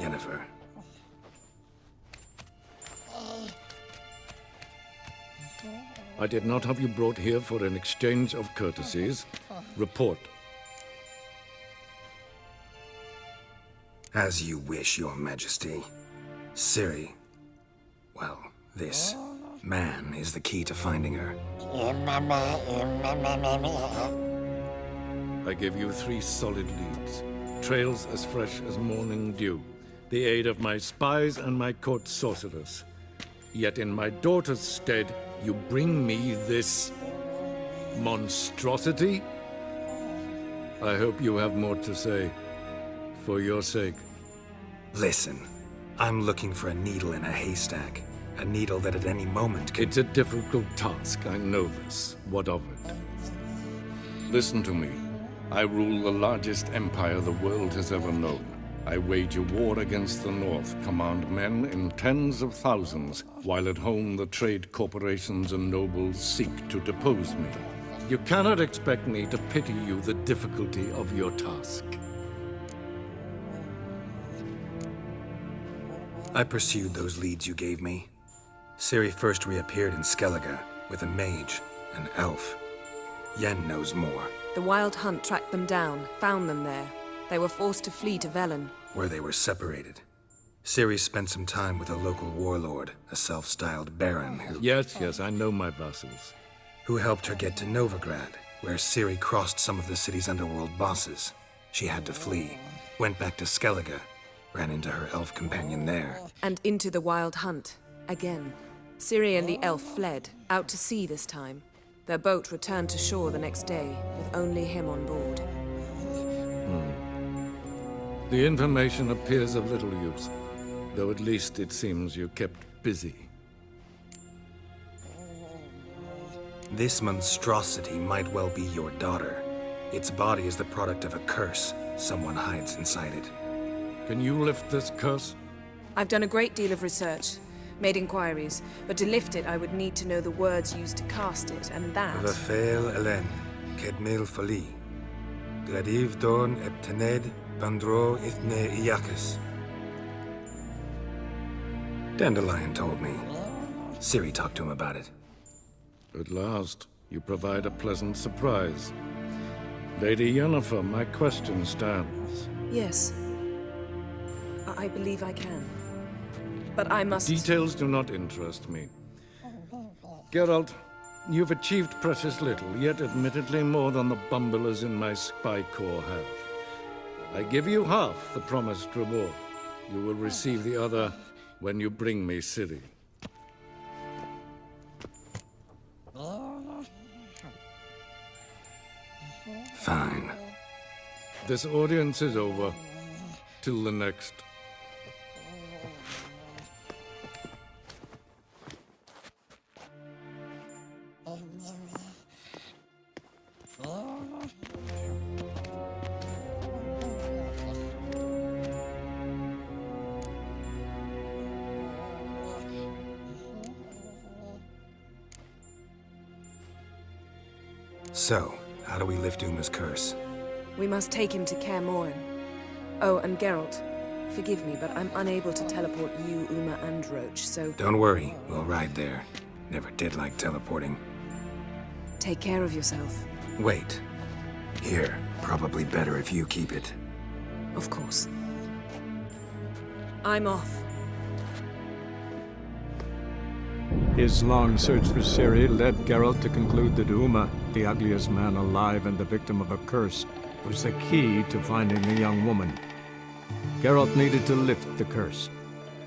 Yennefer. I did not have you brought here for an exchange of courtesies. Report. As you wish, Your Majesty. Ciri, well, this man is the key to finding her. I give you 3 solid leads. Trails as fresh as morning dew. The aid of my spies and my court sorcerers. Yet in my daughter's stead, you bring me this monstrosity? I hope you have more to say. For your sake. Listen, I'm looking for a needle in a haystack. A needle that at any moment can... It's a difficult task, I know this. What of it? Listen to me. I rule the largest empire the world has ever known. I wage a war against the North, command men in tens of thousands, while at home the trade corporations and nobles seek to depose me. You cannot expect me to pity you the difficulty of your task. I pursued those leads you gave me. Ciri first reappeared in Skellige with a mage, an elf. Yen knows more. The Wild Hunt tracked them down, found them there. They were forced to flee to Velen. Where they were separated. Ciri spent some time with a local warlord, a self-styled baron who... Yes, I know my vassals. Who helped her get to Novigrad, where Ciri crossed some of the city's underworld bosses. She had to flee, went back to Skellige, ran into her elf companion there. And into the Wild Hunt, again. Ciri and the elf fled, out to sea this time. Their boat returned to shore the next day, with only him on board. The information appears of little use, though at least it seems you kept busy. This monstrosity might well be your daughter. Its body is the product of a curse someone hides inside it. Can you lift this curse? I've done a great deal of research, made inquiries, but to lift it I would need to know the words used to cast it, and that... Vafael Elen, Kedmil Fali, Gladiv Dorn Ebtened, Bandro Ithne Iakis. Dandelion told me. Ciri talked to him about it. At last, you provide a pleasant surprise. Lady Yennefer, my question stands. Yes. I believe I can. But I must... Details do not interest me. Geralt, you've achieved precious little, yet admittedly more than the bumblers in my spy corps have. I give you half the promised reward. You will receive the other when you bring me Ciri. Fine. This audience is over. Till the next. So, how do we lift Uma's curse? We must take him to Kaer Morhen. Oh, and Geralt, forgive me, but I'm unable to teleport you, Uma, and Roach, so... Don't worry, we'll ride there. Never did like teleporting. Take care of yourself. Wait. Here, probably better if you keep it. Of course. I'm off. His long search for Ciri led Geralt to conclude that Uma, the ugliest man alive and the victim of a curse, was the key to finding the young woman. Geralt needed to lift the curse,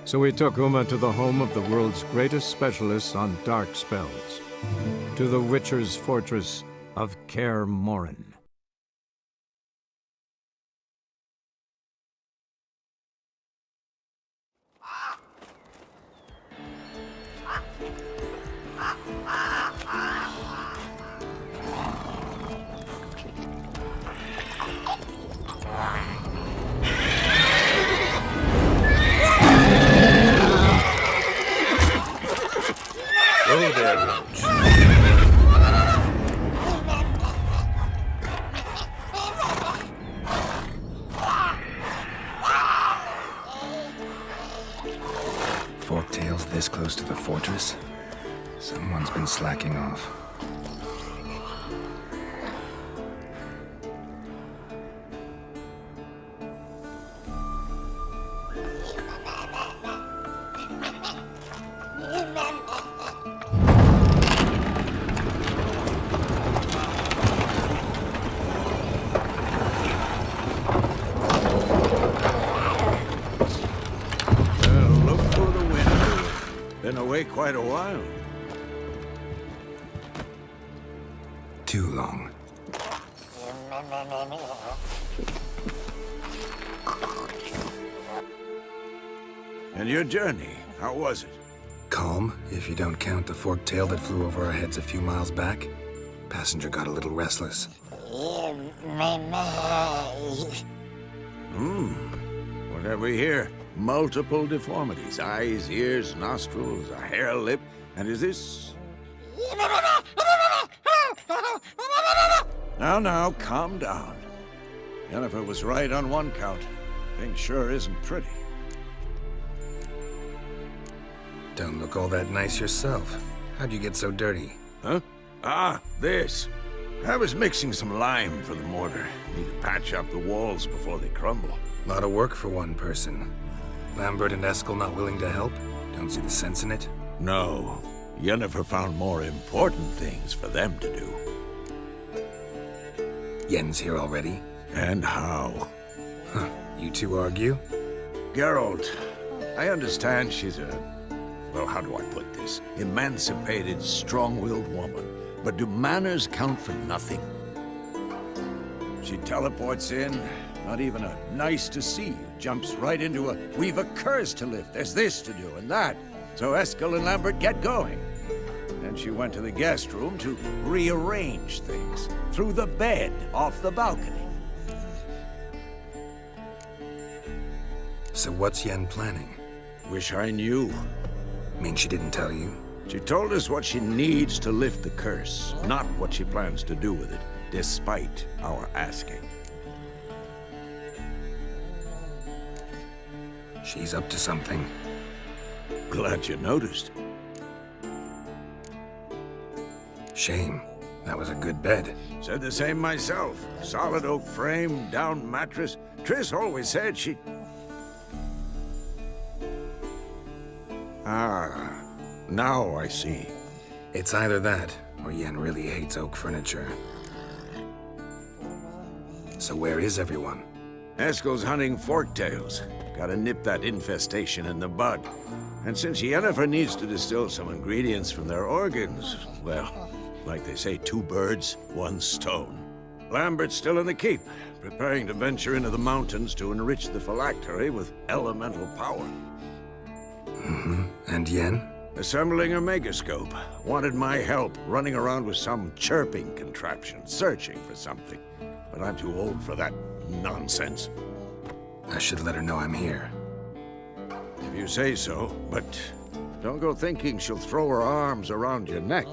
so he took Uma to the home of the world's greatest specialists on dark spells, to the Witcher's fortress of Kaer Morhen. Go there, Roach. take quite a while. Too long. And your journey, how was it? Calm, if you don't count the forked tail that flew over our heads a few miles back. Passenger got a little restless. What have we here? Multiple deformities. Eyes, ears, nostrils, a hair lip. And is this... Now, calm down. Yennefer was right on one count. Thing sure isn't pretty. Don't look all that nice yourself. How'd you get so dirty? Huh? Ah, this. I was mixing some lime for the mortar. Need to patch up the walls before they crumble. Lot of work for one person. Lambert and Eskel not willing to help? Don't see the sense in it? No. Yennefer found more important things for them to do. Yen's here already? And how? Huh. You two argue? Geralt, I understand she's well, how do I put this? Emancipated, strong-willed woman. But do manners count for nothing? She teleports in, not even a nice to see you. Jumps right into a, we've a curse to lift, there's this to do and that. So Eskel and Lambert get going. Then she went to the guest room to rearrange things. Through the bed, off the balcony. So what's Yen planning? Wish I knew. Mean she didn't tell you? She told us what she needs to lift the curse, not what she plans to do with it, despite our asking. She's up to something. Glad you noticed. Shame. That was a good bed. Said the same myself. Solid oak frame, down mattress. Triss always said she... Ah, now I see. It's either that, or Yen really hates oak furniture. So where is everyone? Eskel's hunting forktails. Gotta nip that infestation in the bud. And since Yennefer needs to distill some ingredients from their organs, well, like they say, 2 birds, 1 stone. Lambert's still in the keep, preparing to venture into the mountains to enrich the phylactery with elemental power. Mm-hmm. And Yen? Assembling a megascope. Wanted my help running around with some chirping contraption, searching for something. But I'm too old for that nonsense. I should let her know I'm here. If you say so, but don't go thinking she'll throw her arms around your neck.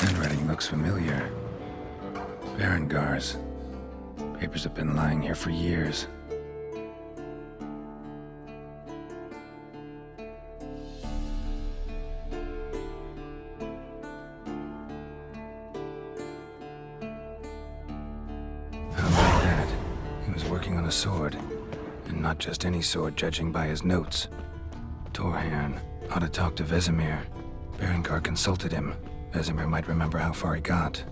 Handwriting looks familiar. Berengar's. Papers have been lying here for years. How about that? He was working on a sword. And not just any sword, judging by his notes. Torhaern ought to talk to Vesemir. Berengar consulted him. Vesemir might remember how far he got.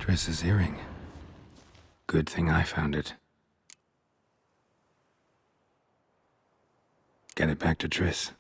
Triss's earring. Good thing I found it. Get it back to Triss.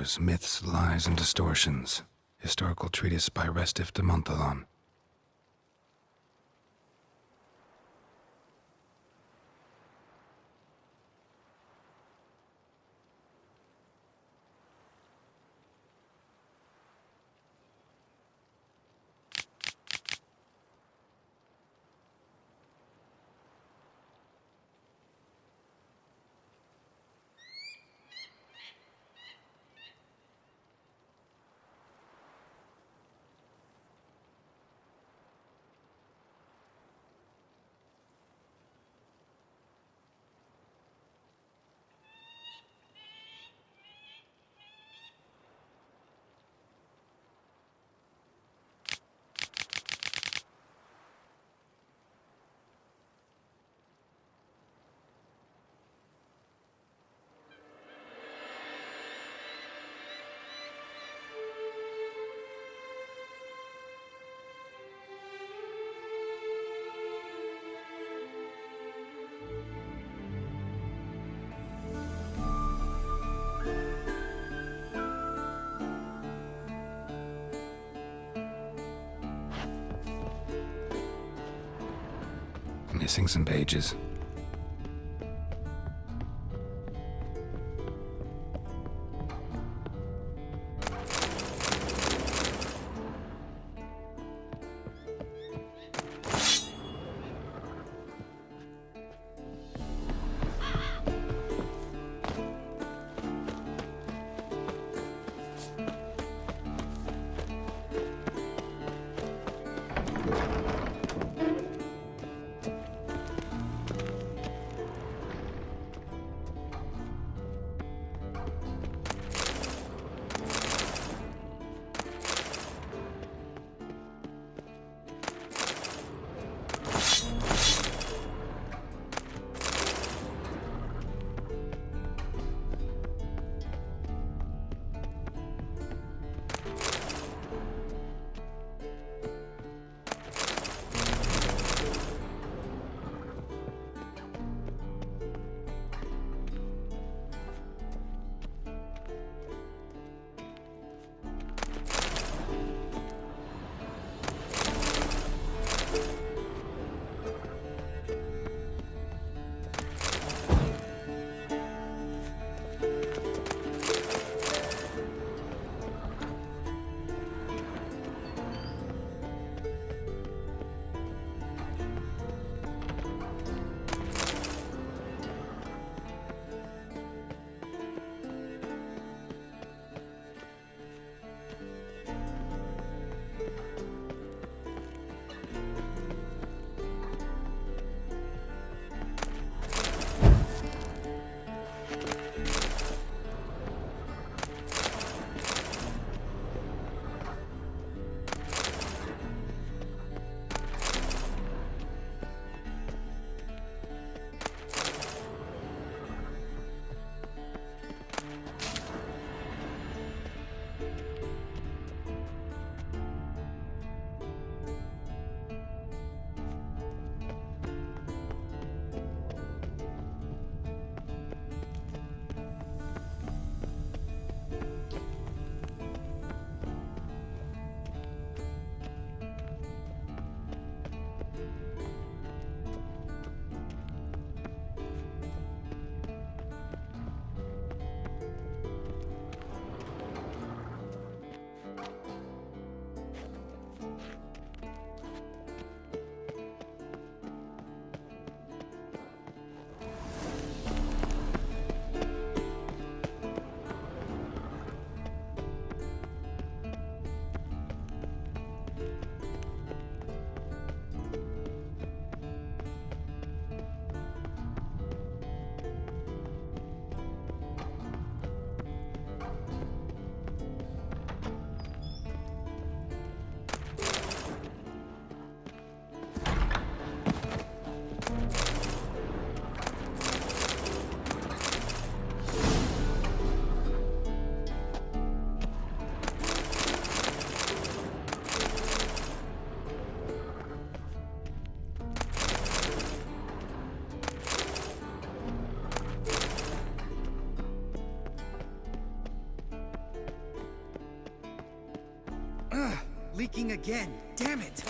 Wars, Myths, Lies, and Distortions. Historical treatise by Restif de Montholon. Missing some pages. Leaking again. Damn it!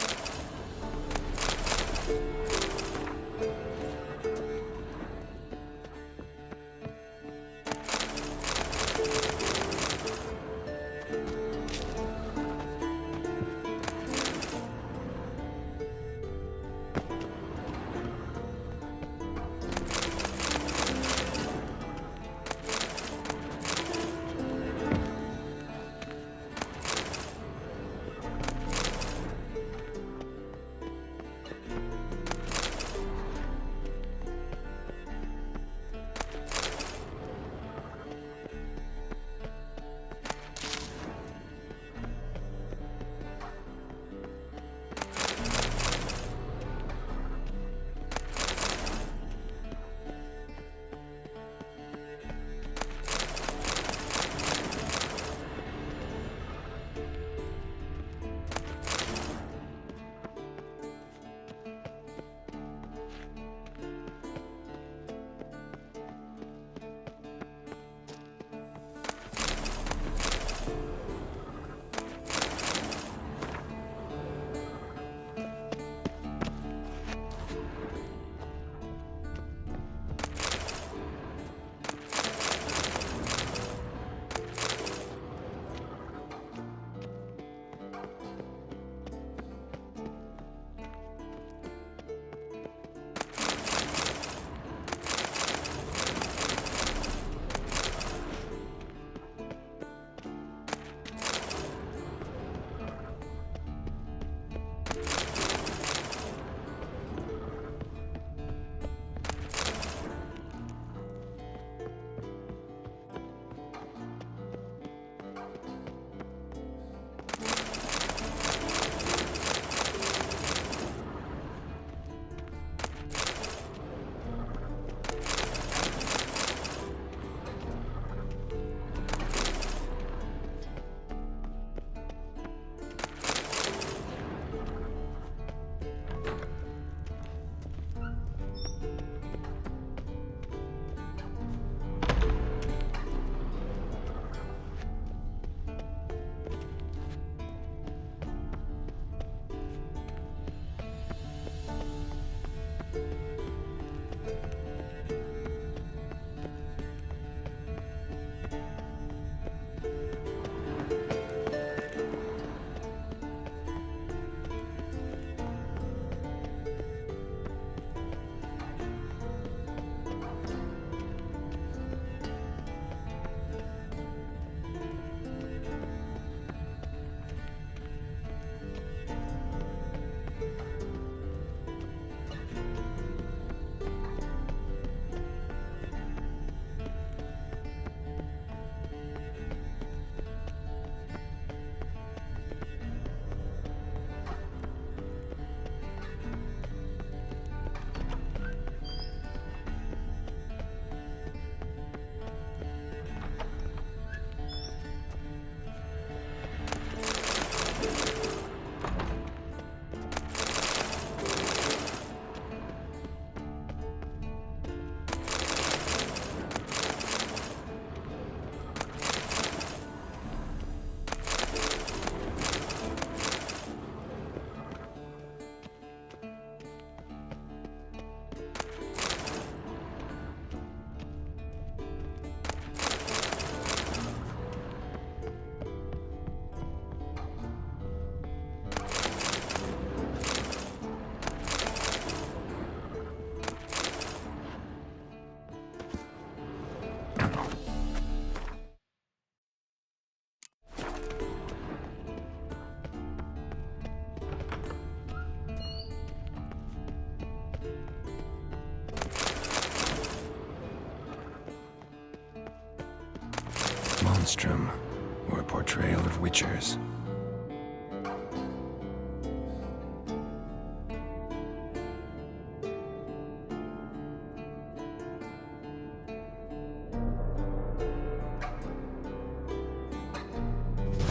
Monstrum, or a portrayal of witchers.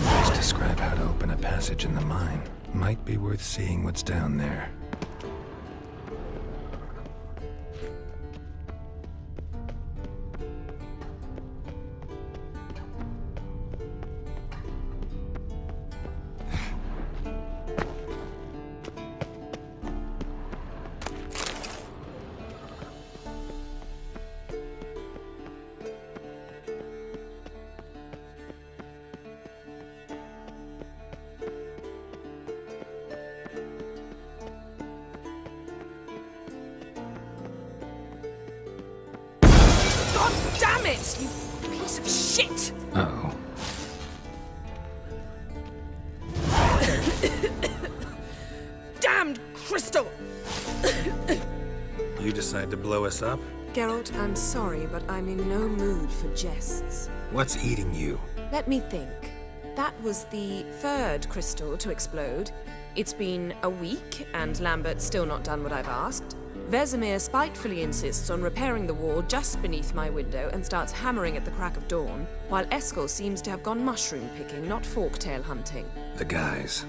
Let's describe how to open a passage in the mine. Might be worth seeing what's down there. Jess, you piece of shit! Uh-oh. Damned crystal! You decide to blow us up? Geralt, I'm sorry, but I'm in no mood for jests. What's eating you? Let me think. That was the third crystal to explode. It's been a week, and Lambert's still not done what I've asked. Vesemir spitefully insists on repairing the wall just beneath my window and starts hammering at the crack of dawn, while Eskel seems to have gone mushroom picking, not forktail hunting. The guys.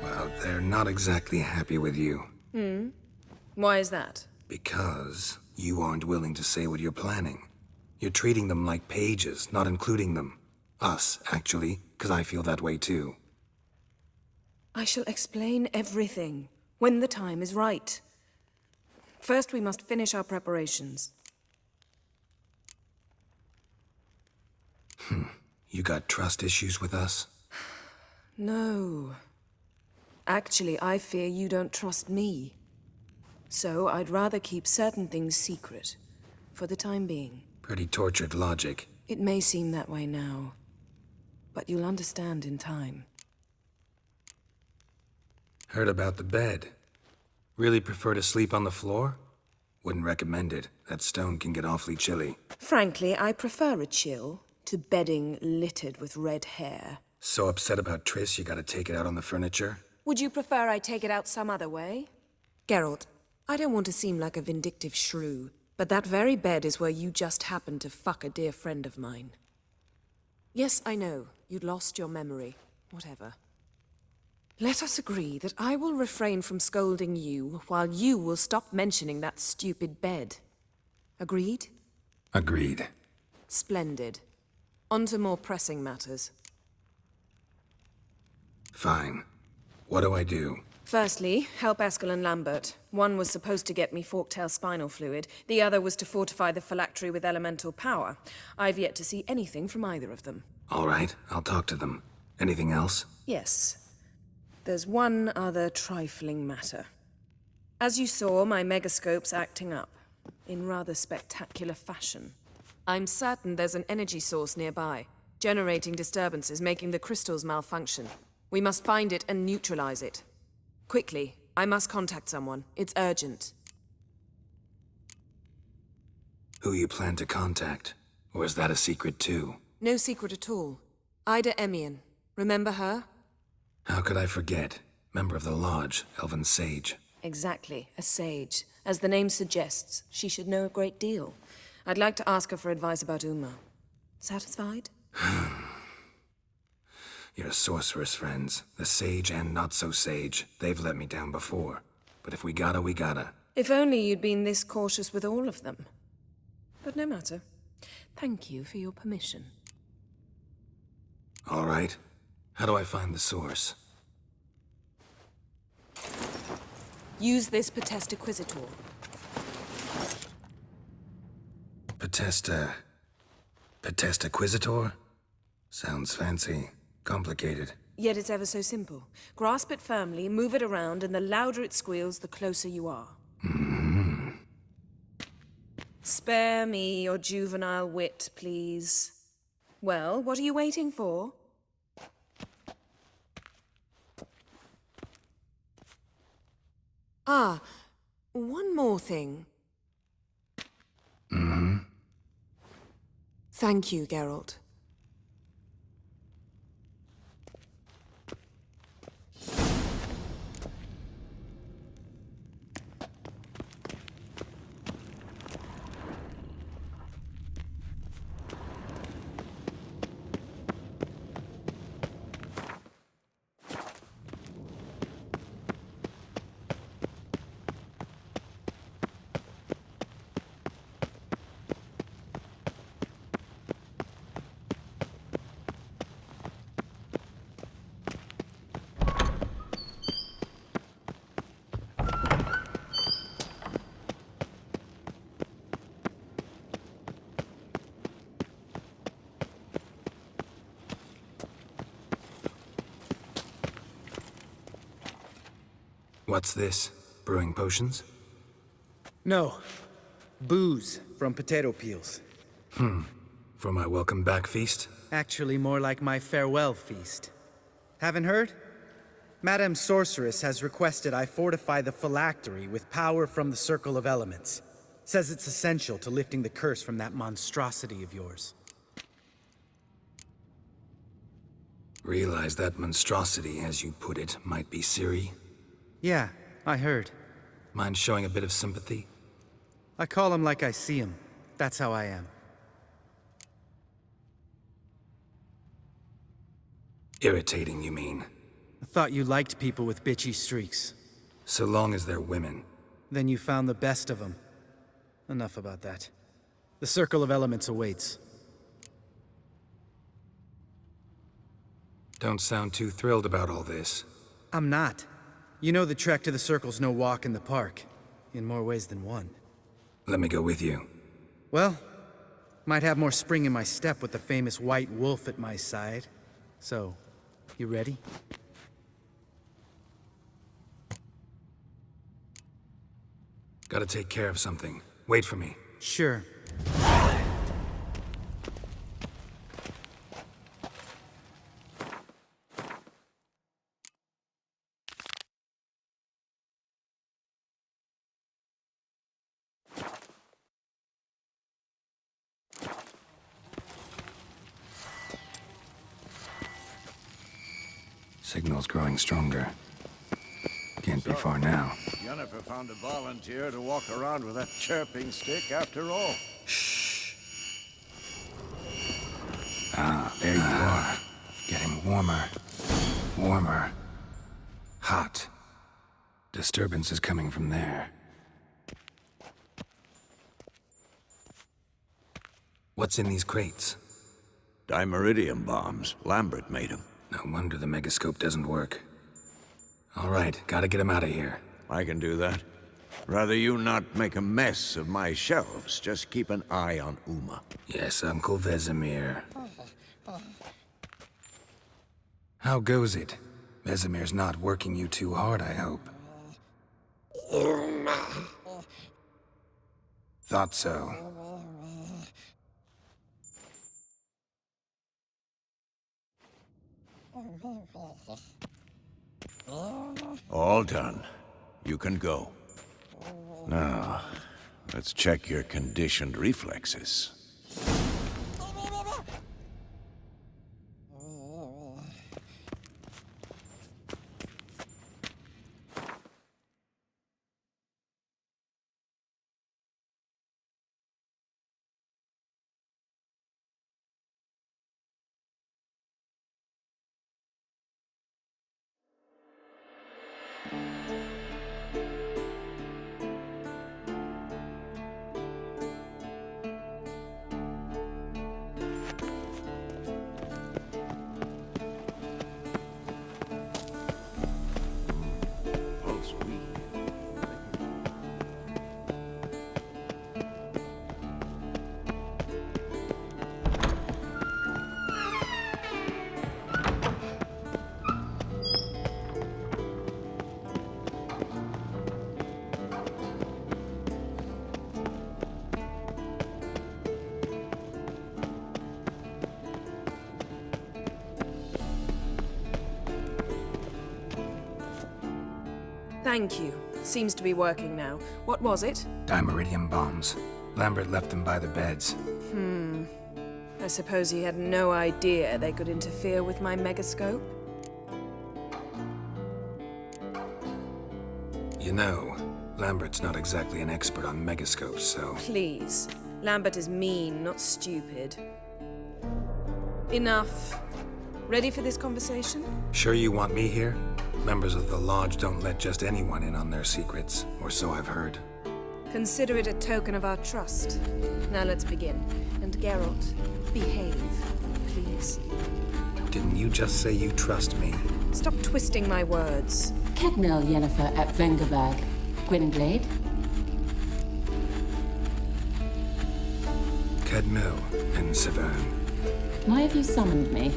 Well, they're not exactly happy with you. Why is that? Because you aren't willing to say what you're planning. You're treating them like pages, not including them. Us, actually, because I feel that way too. I shall explain everything when the time is right. First, we must finish our preparations. You got trust issues with us? No. Actually, I fear you don't trust me. So I'd rather keep certain things secret, for the time being. Pretty tortured logic. It may seem that way now, but you'll understand in time. Heard about the bed. Really prefer to sleep on the floor? Wouldn't recommend it. That stone can get awfully chilly. Frankly, I prefer a chill to bedding littered with red hair. So upset about Triss, you gotta take it out on the furniture? Would you prefer I take it out some other way? Geralt, I don't want to seem like a vindictive shrew, but that very bed is where you just happened to fuck a dear friend of mine. Yes, I know, you'd lost your memory. Whatever. Let us agree that I will refrain from scolding you, while you will stop mentioning that stupid bed. Agreed? Agreed. Splendid. On to more pressing matters. Fine. What do I do? Firstly, help Eskel and Lambert. One was supposed to get me forktail spinal fluid, the other was to fortify the phylactery with elemental power. I've yet to see anything from either of them. All right, I'll talk to them. Anything else? Yes. There's one other trifling matter. As you saw, my megascope's acting up, in rather spectacular fashion. I'm certain there's an energy source nearby, generating disturbances, making the crystals malfunction. We must find it and neutralize it. Quickly, I must contact someone. It's urgent. Who you plan to contact? Or is that a secret too? No secret at all. Ida Emian. Remember her? How could I forget? Member of the Lodge, Elven Sage. Exactly, a sage. As the name suggests, she should know a great deal. I'd like to ask her for advice about Uma. Satisfied? Your sorceress friends, the sage and not-so-sage, they've let me down before. But if we gotta, we gotta. If only you'd been this cautious with all of them. But no matter. Thank you for your permission. All right. How do I find the source? Use this Potestaquisitor. Potestaquisitor? Sounds fancy. Complicated. Yet it's ever so simple. Grasp it firmly, move it around, and the louder it squeals, the closer you are. Spare me your juvenile wit, please. Well, what are you waiting for? Ah, one more thing. Thank you, Geralt. What's this? Brewing potions? No. Booze from potato peels. For my welcome back feast? Actually, more like my farewell feast. Haven't heard? Madame Sorceress has requested I fortify the phylactery with power from the Circle of Elements. Says it's essential to lifting the curse from that monstrosity of yours. Realize that monstrosity, as you put it, might be Ciri? Yeah, I heard. Mind showing a bit of sympathy? I call him like I see him. That's how I am. Irritating, you mean? I thought you liked people with bitchy streaks. So long as they're women. Then you found the best of them. Enough about that. The Circle of Elements awaits. Don't sound too thrilled about all this. I'm not. You know the trek to the Circle's no walk in the park. In more ways than one. Let me go with you. Well, might have more spring in my step with the famous White Wolf at my side. So, you ready? Gotta take care of something. Wait for me. Sure. Signal's growing stronger. Can't be far now. Yennefer found a volunteer to walk around with that chirping stick after all. Shh. Ah, there you are. Getting warmer. Warmer. Hot. Disturbance is coming from there. What's in these crates? Dimeridium bombs. Lambert made them. No wonder the megascope doesn't work. All right, gotta get him out of here. I can do that. Rather you not make a mess of my shelves. Just keep an eye on Uma. Yes, Uncle Vesemir. How goes it? Vesemir's not working you too hard, I hope. Thought so. All done. You can go. Now, let's check your conditioned reflexes. Thank you. Seems to be working now. What was it? Dimeridium bombs. Lambert left them by the beds. I suppose he had no idea they could interfere with my megascope? You know, Lambert's not exactly an expert on megascopes, so... Please. Lambert is mean, not stupid. Enough. Ready for this conversation? Sure you want me here? Members of the Lodge don't let just anyone in on their secrets, or so I've heard. Consider it a token of our trust. Now let's begin. And Geralt, behave, please. Didn't you just say you trust me? Stop twisting my words. Kedmel Yennefer at Vengerberg. Gwynblade. Kedmil and Severn. Why have you summoned me?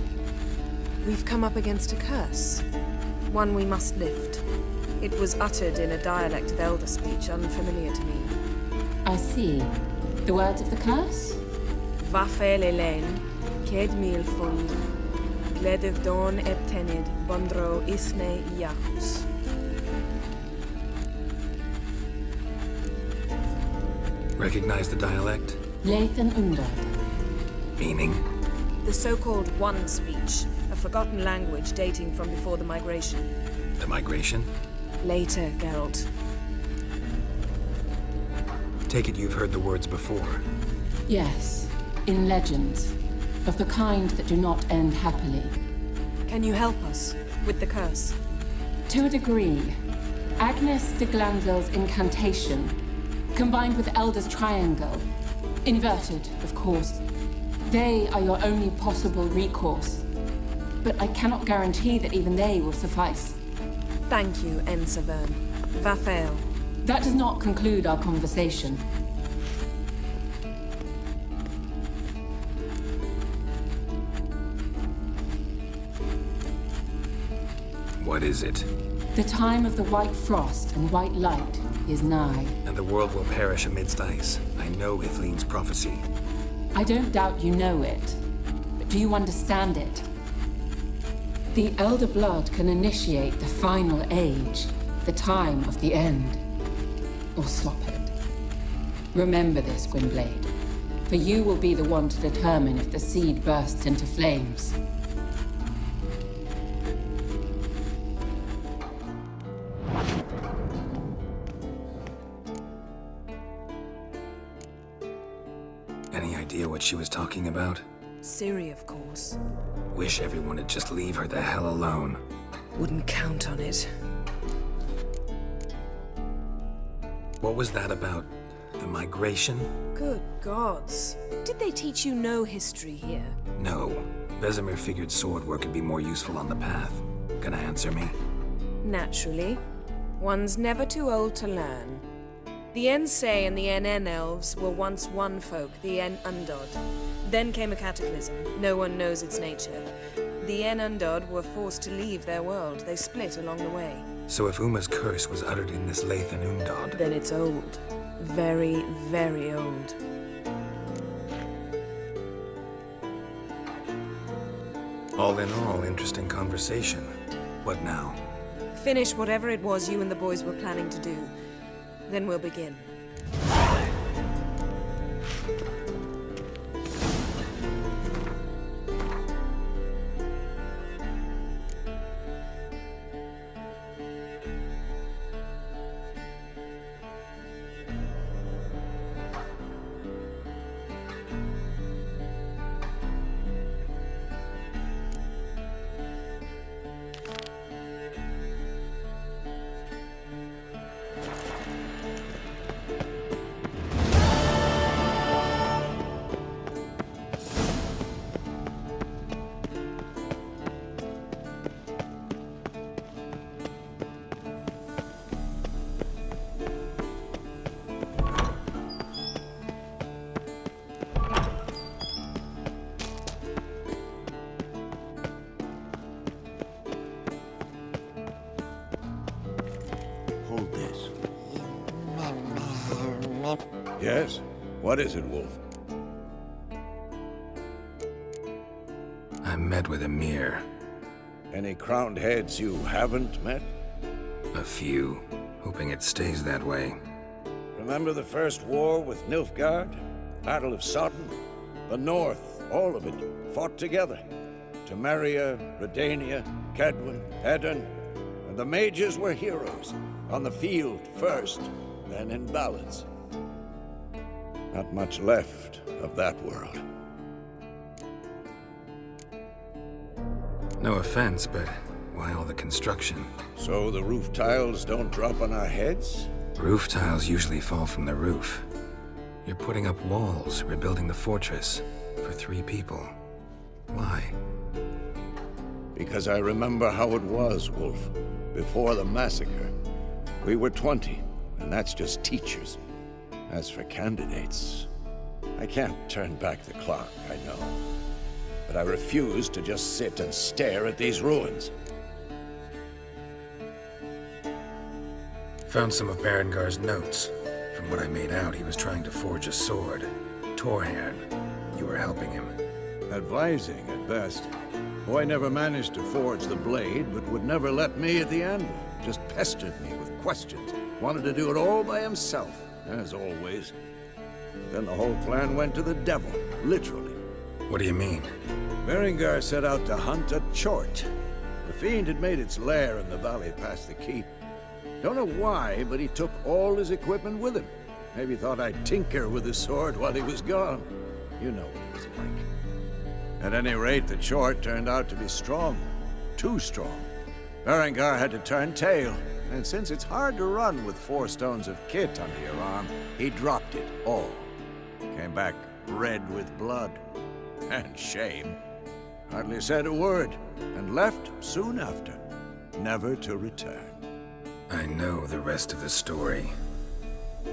We've come up against a curse. One we must lift. It was uttered in a dialect of Elder speech unfamiliar to me. I see. The words of the curse? Vafael Elaine, Ked Mil Fon, Gledev Don Eptenid, Bondro Isne Yahus. Recognize the dialect? Lathan Undod. Meaning? The so-called One speech, a forgotten language dating from before the migration. The migration? Later, Geralt. Take it you've heard the words before. Yes, in legends, of the kind that do not end happily. Can you help us with the curse? To a degree. Agnes de Glanville's incantation, combined with Elder's triangle, inverted, of course. They are your only possible recourse. But I cannot guarantee that even they will suffice. Thank you, Ensavern. Vafael. That does not conclude our conversation. What is it? The time of the white frost and white light is nigh. And the world will perish amidst ice. I know Ithleen's prophecy. I don't doubt you know it, but do you understand it? The Elder Blood can initiate the final age, the time of the end, or stop it. Remember this, Gwynblade, for you will be the one to determine if the seed bursts into flames. Any idea what she was talking about? Ciri, of course. Wish everyone would just leave her the hell alone. Wouldn't count on it. What was that about? The migration? Good gods. Did they teach you no history here? No. Vesemir figured sword work could be more useful on the path. Gonna answer me? Naturally. One's never too old to learn. The Ensay and the NN elves were once one folk, the En Undod. Then came a cataclysm. No one knows its nature. The En Undod were forced to leave their world. They split along the way. So if Uma's curse was uttered in this Lathan Undod... Then it's old. Very, very old. All in all, interesting conversation. What now? Finish whatever it was you and the boys were planning to do. Then we'll begin. Yes? What is it, Wolf? I met with Emhyr. Any crowned heads you haven't met? A few. Hoping it stays that way. Remember the first war with Nilfgaard? Battle of Sodden? The North, all of it, fought together. Temeria, Redania, Kedwen, Edirn, and the mages were heroes. On the field first, then in ballads. Not much left of that world. No offense, but why all the construction? So the roof tiles don't drop on our heads? Roof tiles usually fall from the roof. You're putting up walls, rebuilding the fortress. For 3 people. Why? Because I remember how it was, Wolf. Before the massacre. We were 20, and that's just teachers. As for candidates, I can't turn back the clock, I know. But I refuse to just sit and stare at these ruins. Found some of Berengar's notes. From what I made out, he was trying to forge a sword. Torhern. you were helping him. Advising, at best. Boy never managed to forge the blade, but would never let me at the anvil. Just pestered me with questions. Wanted to do it all by himself, as always. Then the whole plan went to the devil, literally. What do you mean? Berengar set out to hunt a chort. The fiend had made its lair in the valley past the keep. Don't know why, but he took all his equipment with him. Maybe thought I'd tinker with his sword while he was gone. You know what he was like. At any rate, the chort turned out to be strong. Too strong. Berengar had to turn tail, and since it's hard to run with 4 stones of kit under your arm, he dropped it all. Came back red with blood. And shame. Hardly said a word, and left soon after, never to return. I know the rest of the story.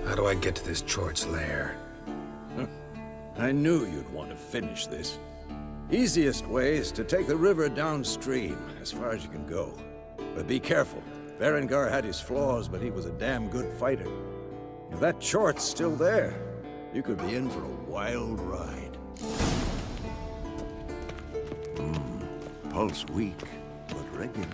How do I get to this chort's lair? I knew you'd want to finish this. Easiest way is to take the river downstream, as far as you can go. But be careful. Berengar had his flaws, but he was a damn good fighter. If that chort's still there, you could be in for a wild ride. Pulse weak, but regular.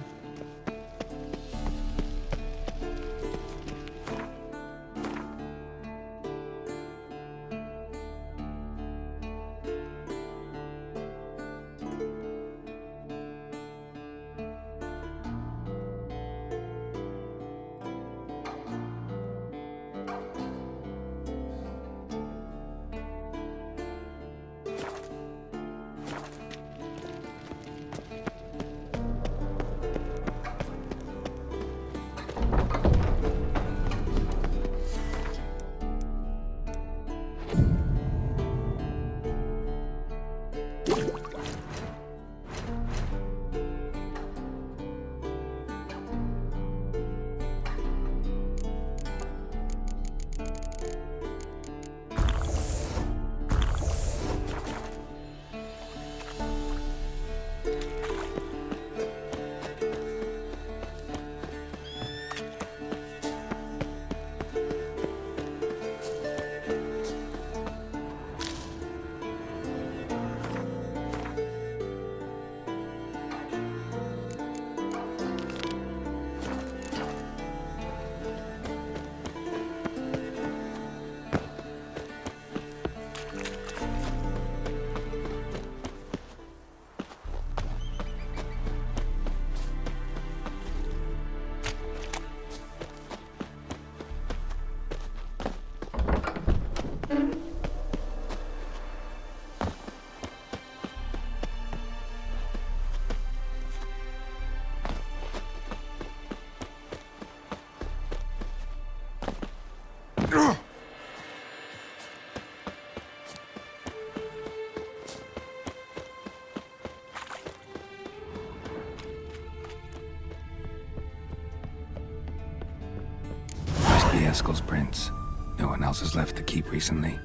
Eskel's prints. No one else has left the keep recently.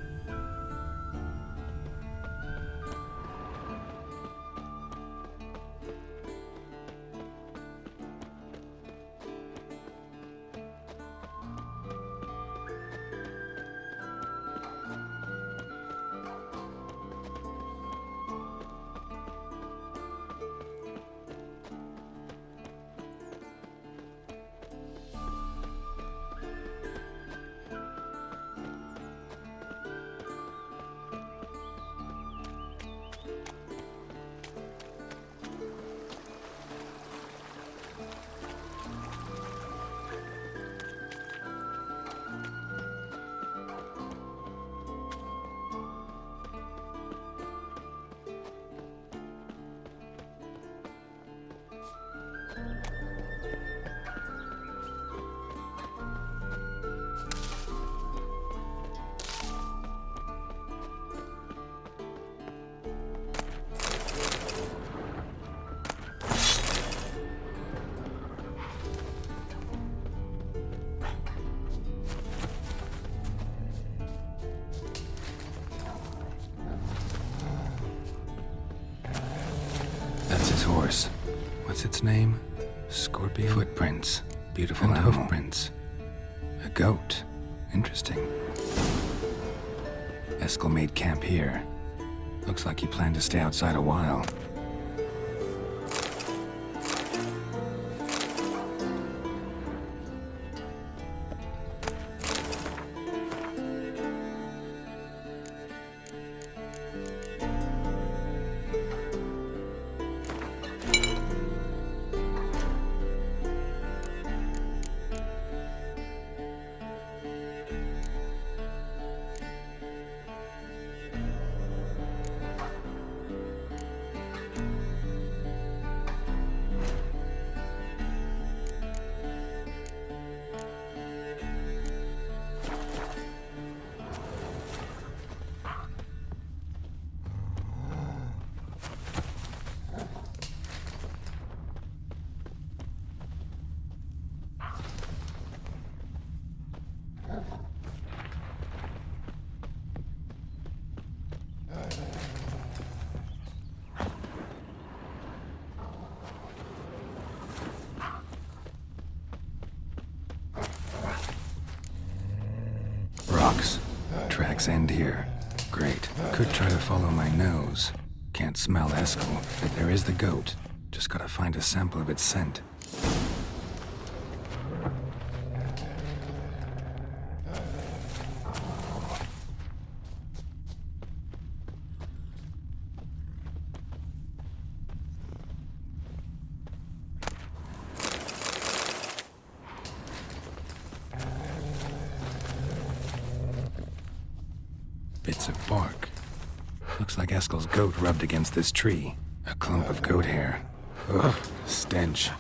Horse. What's its name? Scorpion? Footprints. Beautiful and animal. Hoofprints. A goat. Interesting. Eskel made camp here. Looks like you plan to stay outside a while. Rocks. Tracks end here. Great. Could try to follow my nose. Can't smell Eskel, but there is the goat. Just gotta find a sample of its scent. Bits of bark. Looks like Eskel's goat rubbed against this tree. A clump of goat hair. Ugh, stench.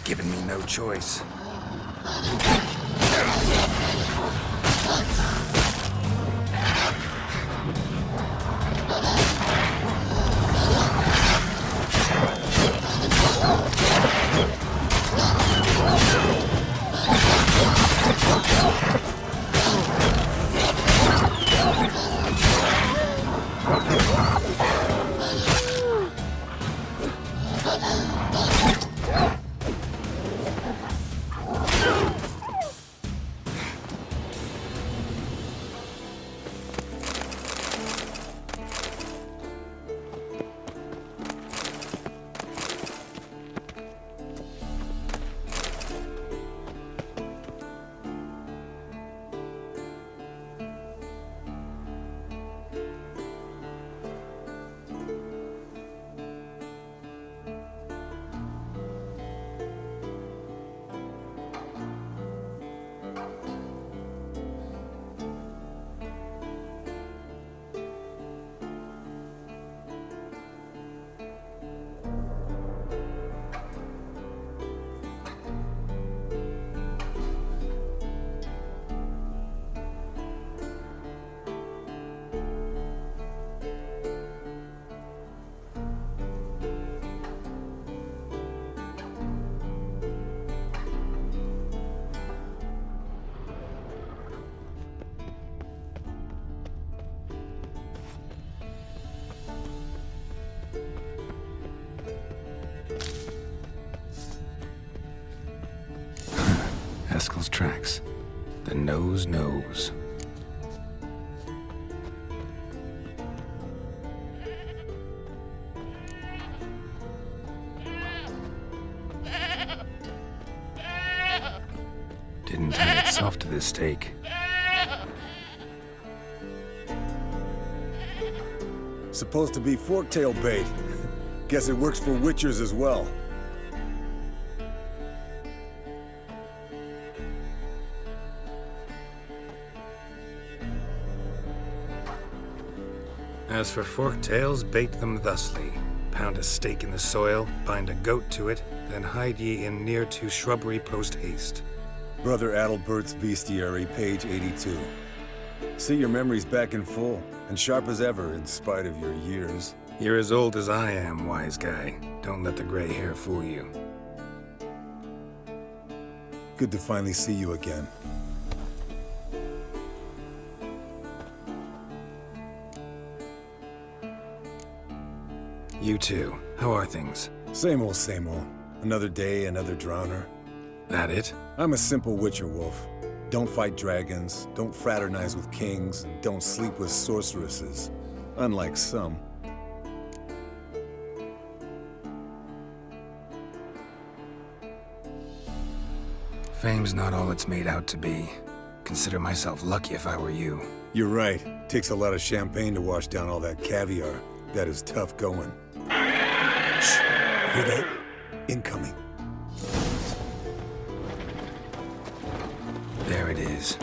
Giving me no choice. Eskel's tracks. The nose knows. Didn't tie it soft to this stake. Supposed to be forktail bait. Guess it works for witchers as well. As for forktails, bait them thusly. Pound a stake in the soil, bind a goat to it, then hide ye in near to shrubbery post haste. Brother Adalbert's Bestiary, page 82. See your memories back in full, and sharp as ever in spite of your years. You're as old as I am, wise guy. Don't let the gray hair fool you. Good to finally see you again. You too. How are things? Same old, same old. Another day, another drowner. That it? I'm a simple witcher wolf. Don't fight dragons, don't fraternize with kings, and don't sleep with sorceresses. Unlike some. Fame's not all it's made out to be. Consider myself lucky if I were you. You're right. Takes a lot of champagne to wash down all that caviar. That is tough going. Shh! Hear that? Incoming. There it is.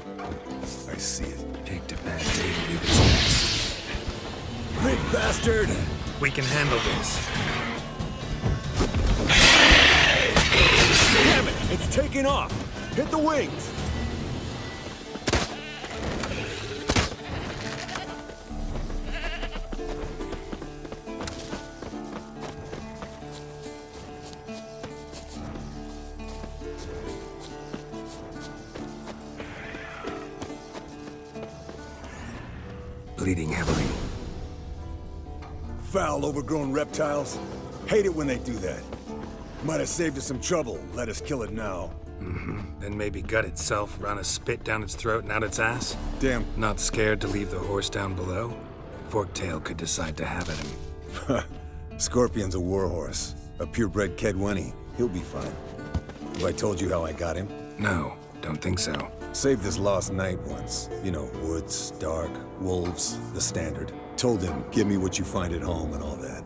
I see it. Picked a bad day to leave its nest. Big bastard! We can handle this. Damn it! It's taking off! Hit the wings! Bleeding heavily. Foul, overgrown reptiles. Hate it when they do that. Might have saved us some trouble. Let us kill it now. Then maybe gut itself, run a spit down its throat and out its ass? Damn. Not scared to leave the horse down below? Forktail could decide to have at him. Scorpion's a warhorse. A purebred Kedwenny. He'll be fine. Have I told you how I got him? No, don't think so. Saved this lost knight once. You know, woods, dark, wolves, the standard. Told him, give me what you find at home and all that.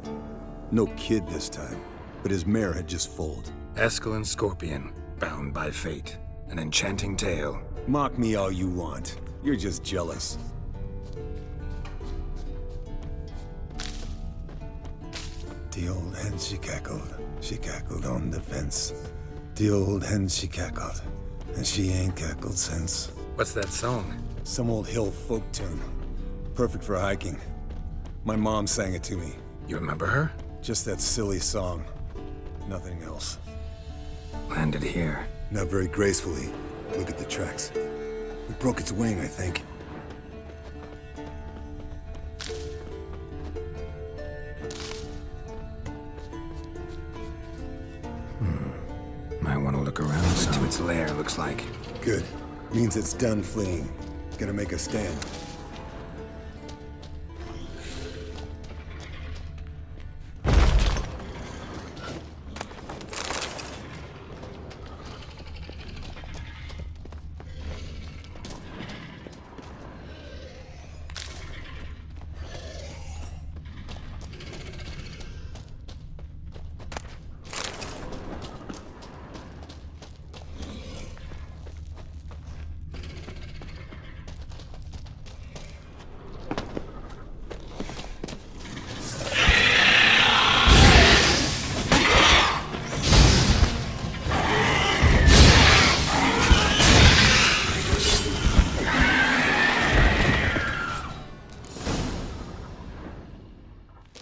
No kid this time, but his mare had just foaled. Eskel Scorpion, bound by fate. An enchanting tale. Mock me all you want. You're just jealous. The old hen, she cackled on the fence. The old hen, she cackled, and she ain't cackled since. What's that song? Some old hill folk tune. Perfect for hiking. My mom sang it to me. You remember her? Just that silly song. Nothing else. Landed here. Not very gracefully. Look at the tracks. We broke its wing, I think. Might want to look around to its lair, looks like. Good. Means it's done fleeing. Gonna make a stand.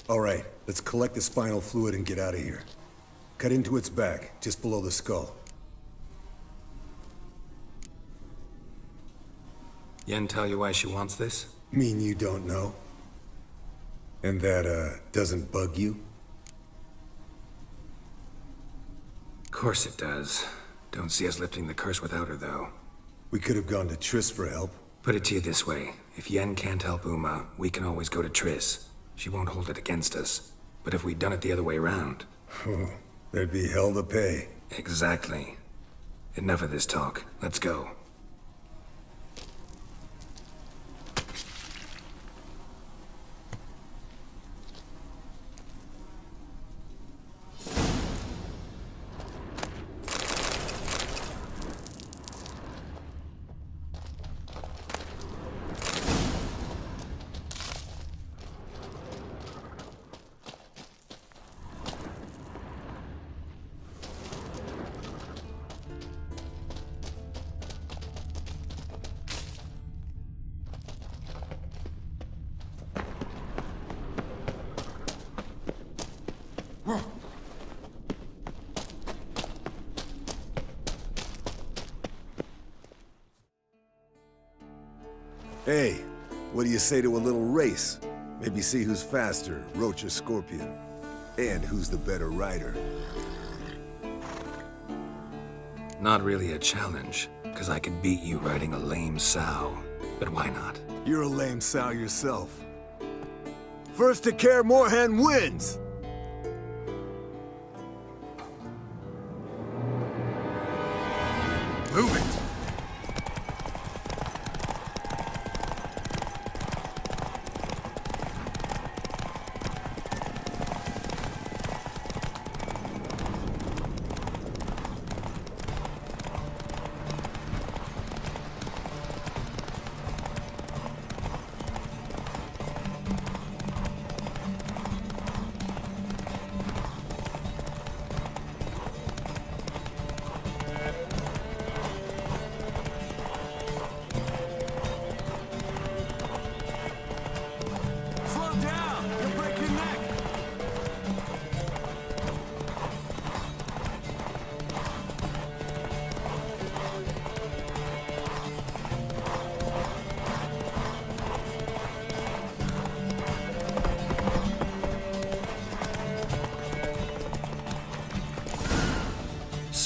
All right, let's collect the spinal fluid and get out of here. Cut into its back, just below the skull. Yen tell you why she wants this? Mean you don't know? And that, doesn't bug you? Of course it does. Don't see us lifting the curse without her, though. We could have gone to Triss for help. Put it to you this way. If Yen can't help Uma, we can always go to Triss. She won't hold it against us. But if we'd done it the other way around... There'd be hell to pay. Exactly. Enough of this talk. Let's go. Hey, what do you say to a little race? Maybe see who's faster, Roach or Scorpion. And who's the better rider. Not really a challenge, because I could beat you riding a lame sow. But why not? You're a lame sow yourself. First to Kaer Morhen wins! Move it!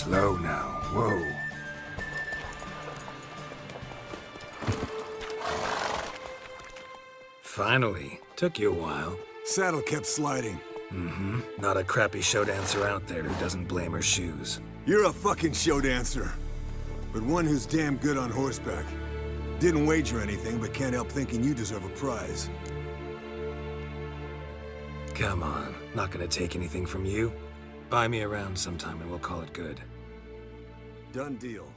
Slow now. Whoa. Finally. Took you a while. Saddle kept sliding. Mm-hmm. Not a crappy show dancer out there who doesn't blame her shoes. You're a fucking show dancer. But one who's damn good on horseback. Didn't wager anything, but can't help thinking you deserve a prize. Come on. Not gonna take anything from you. Buy me around sometime and we'll call it good. Done deal.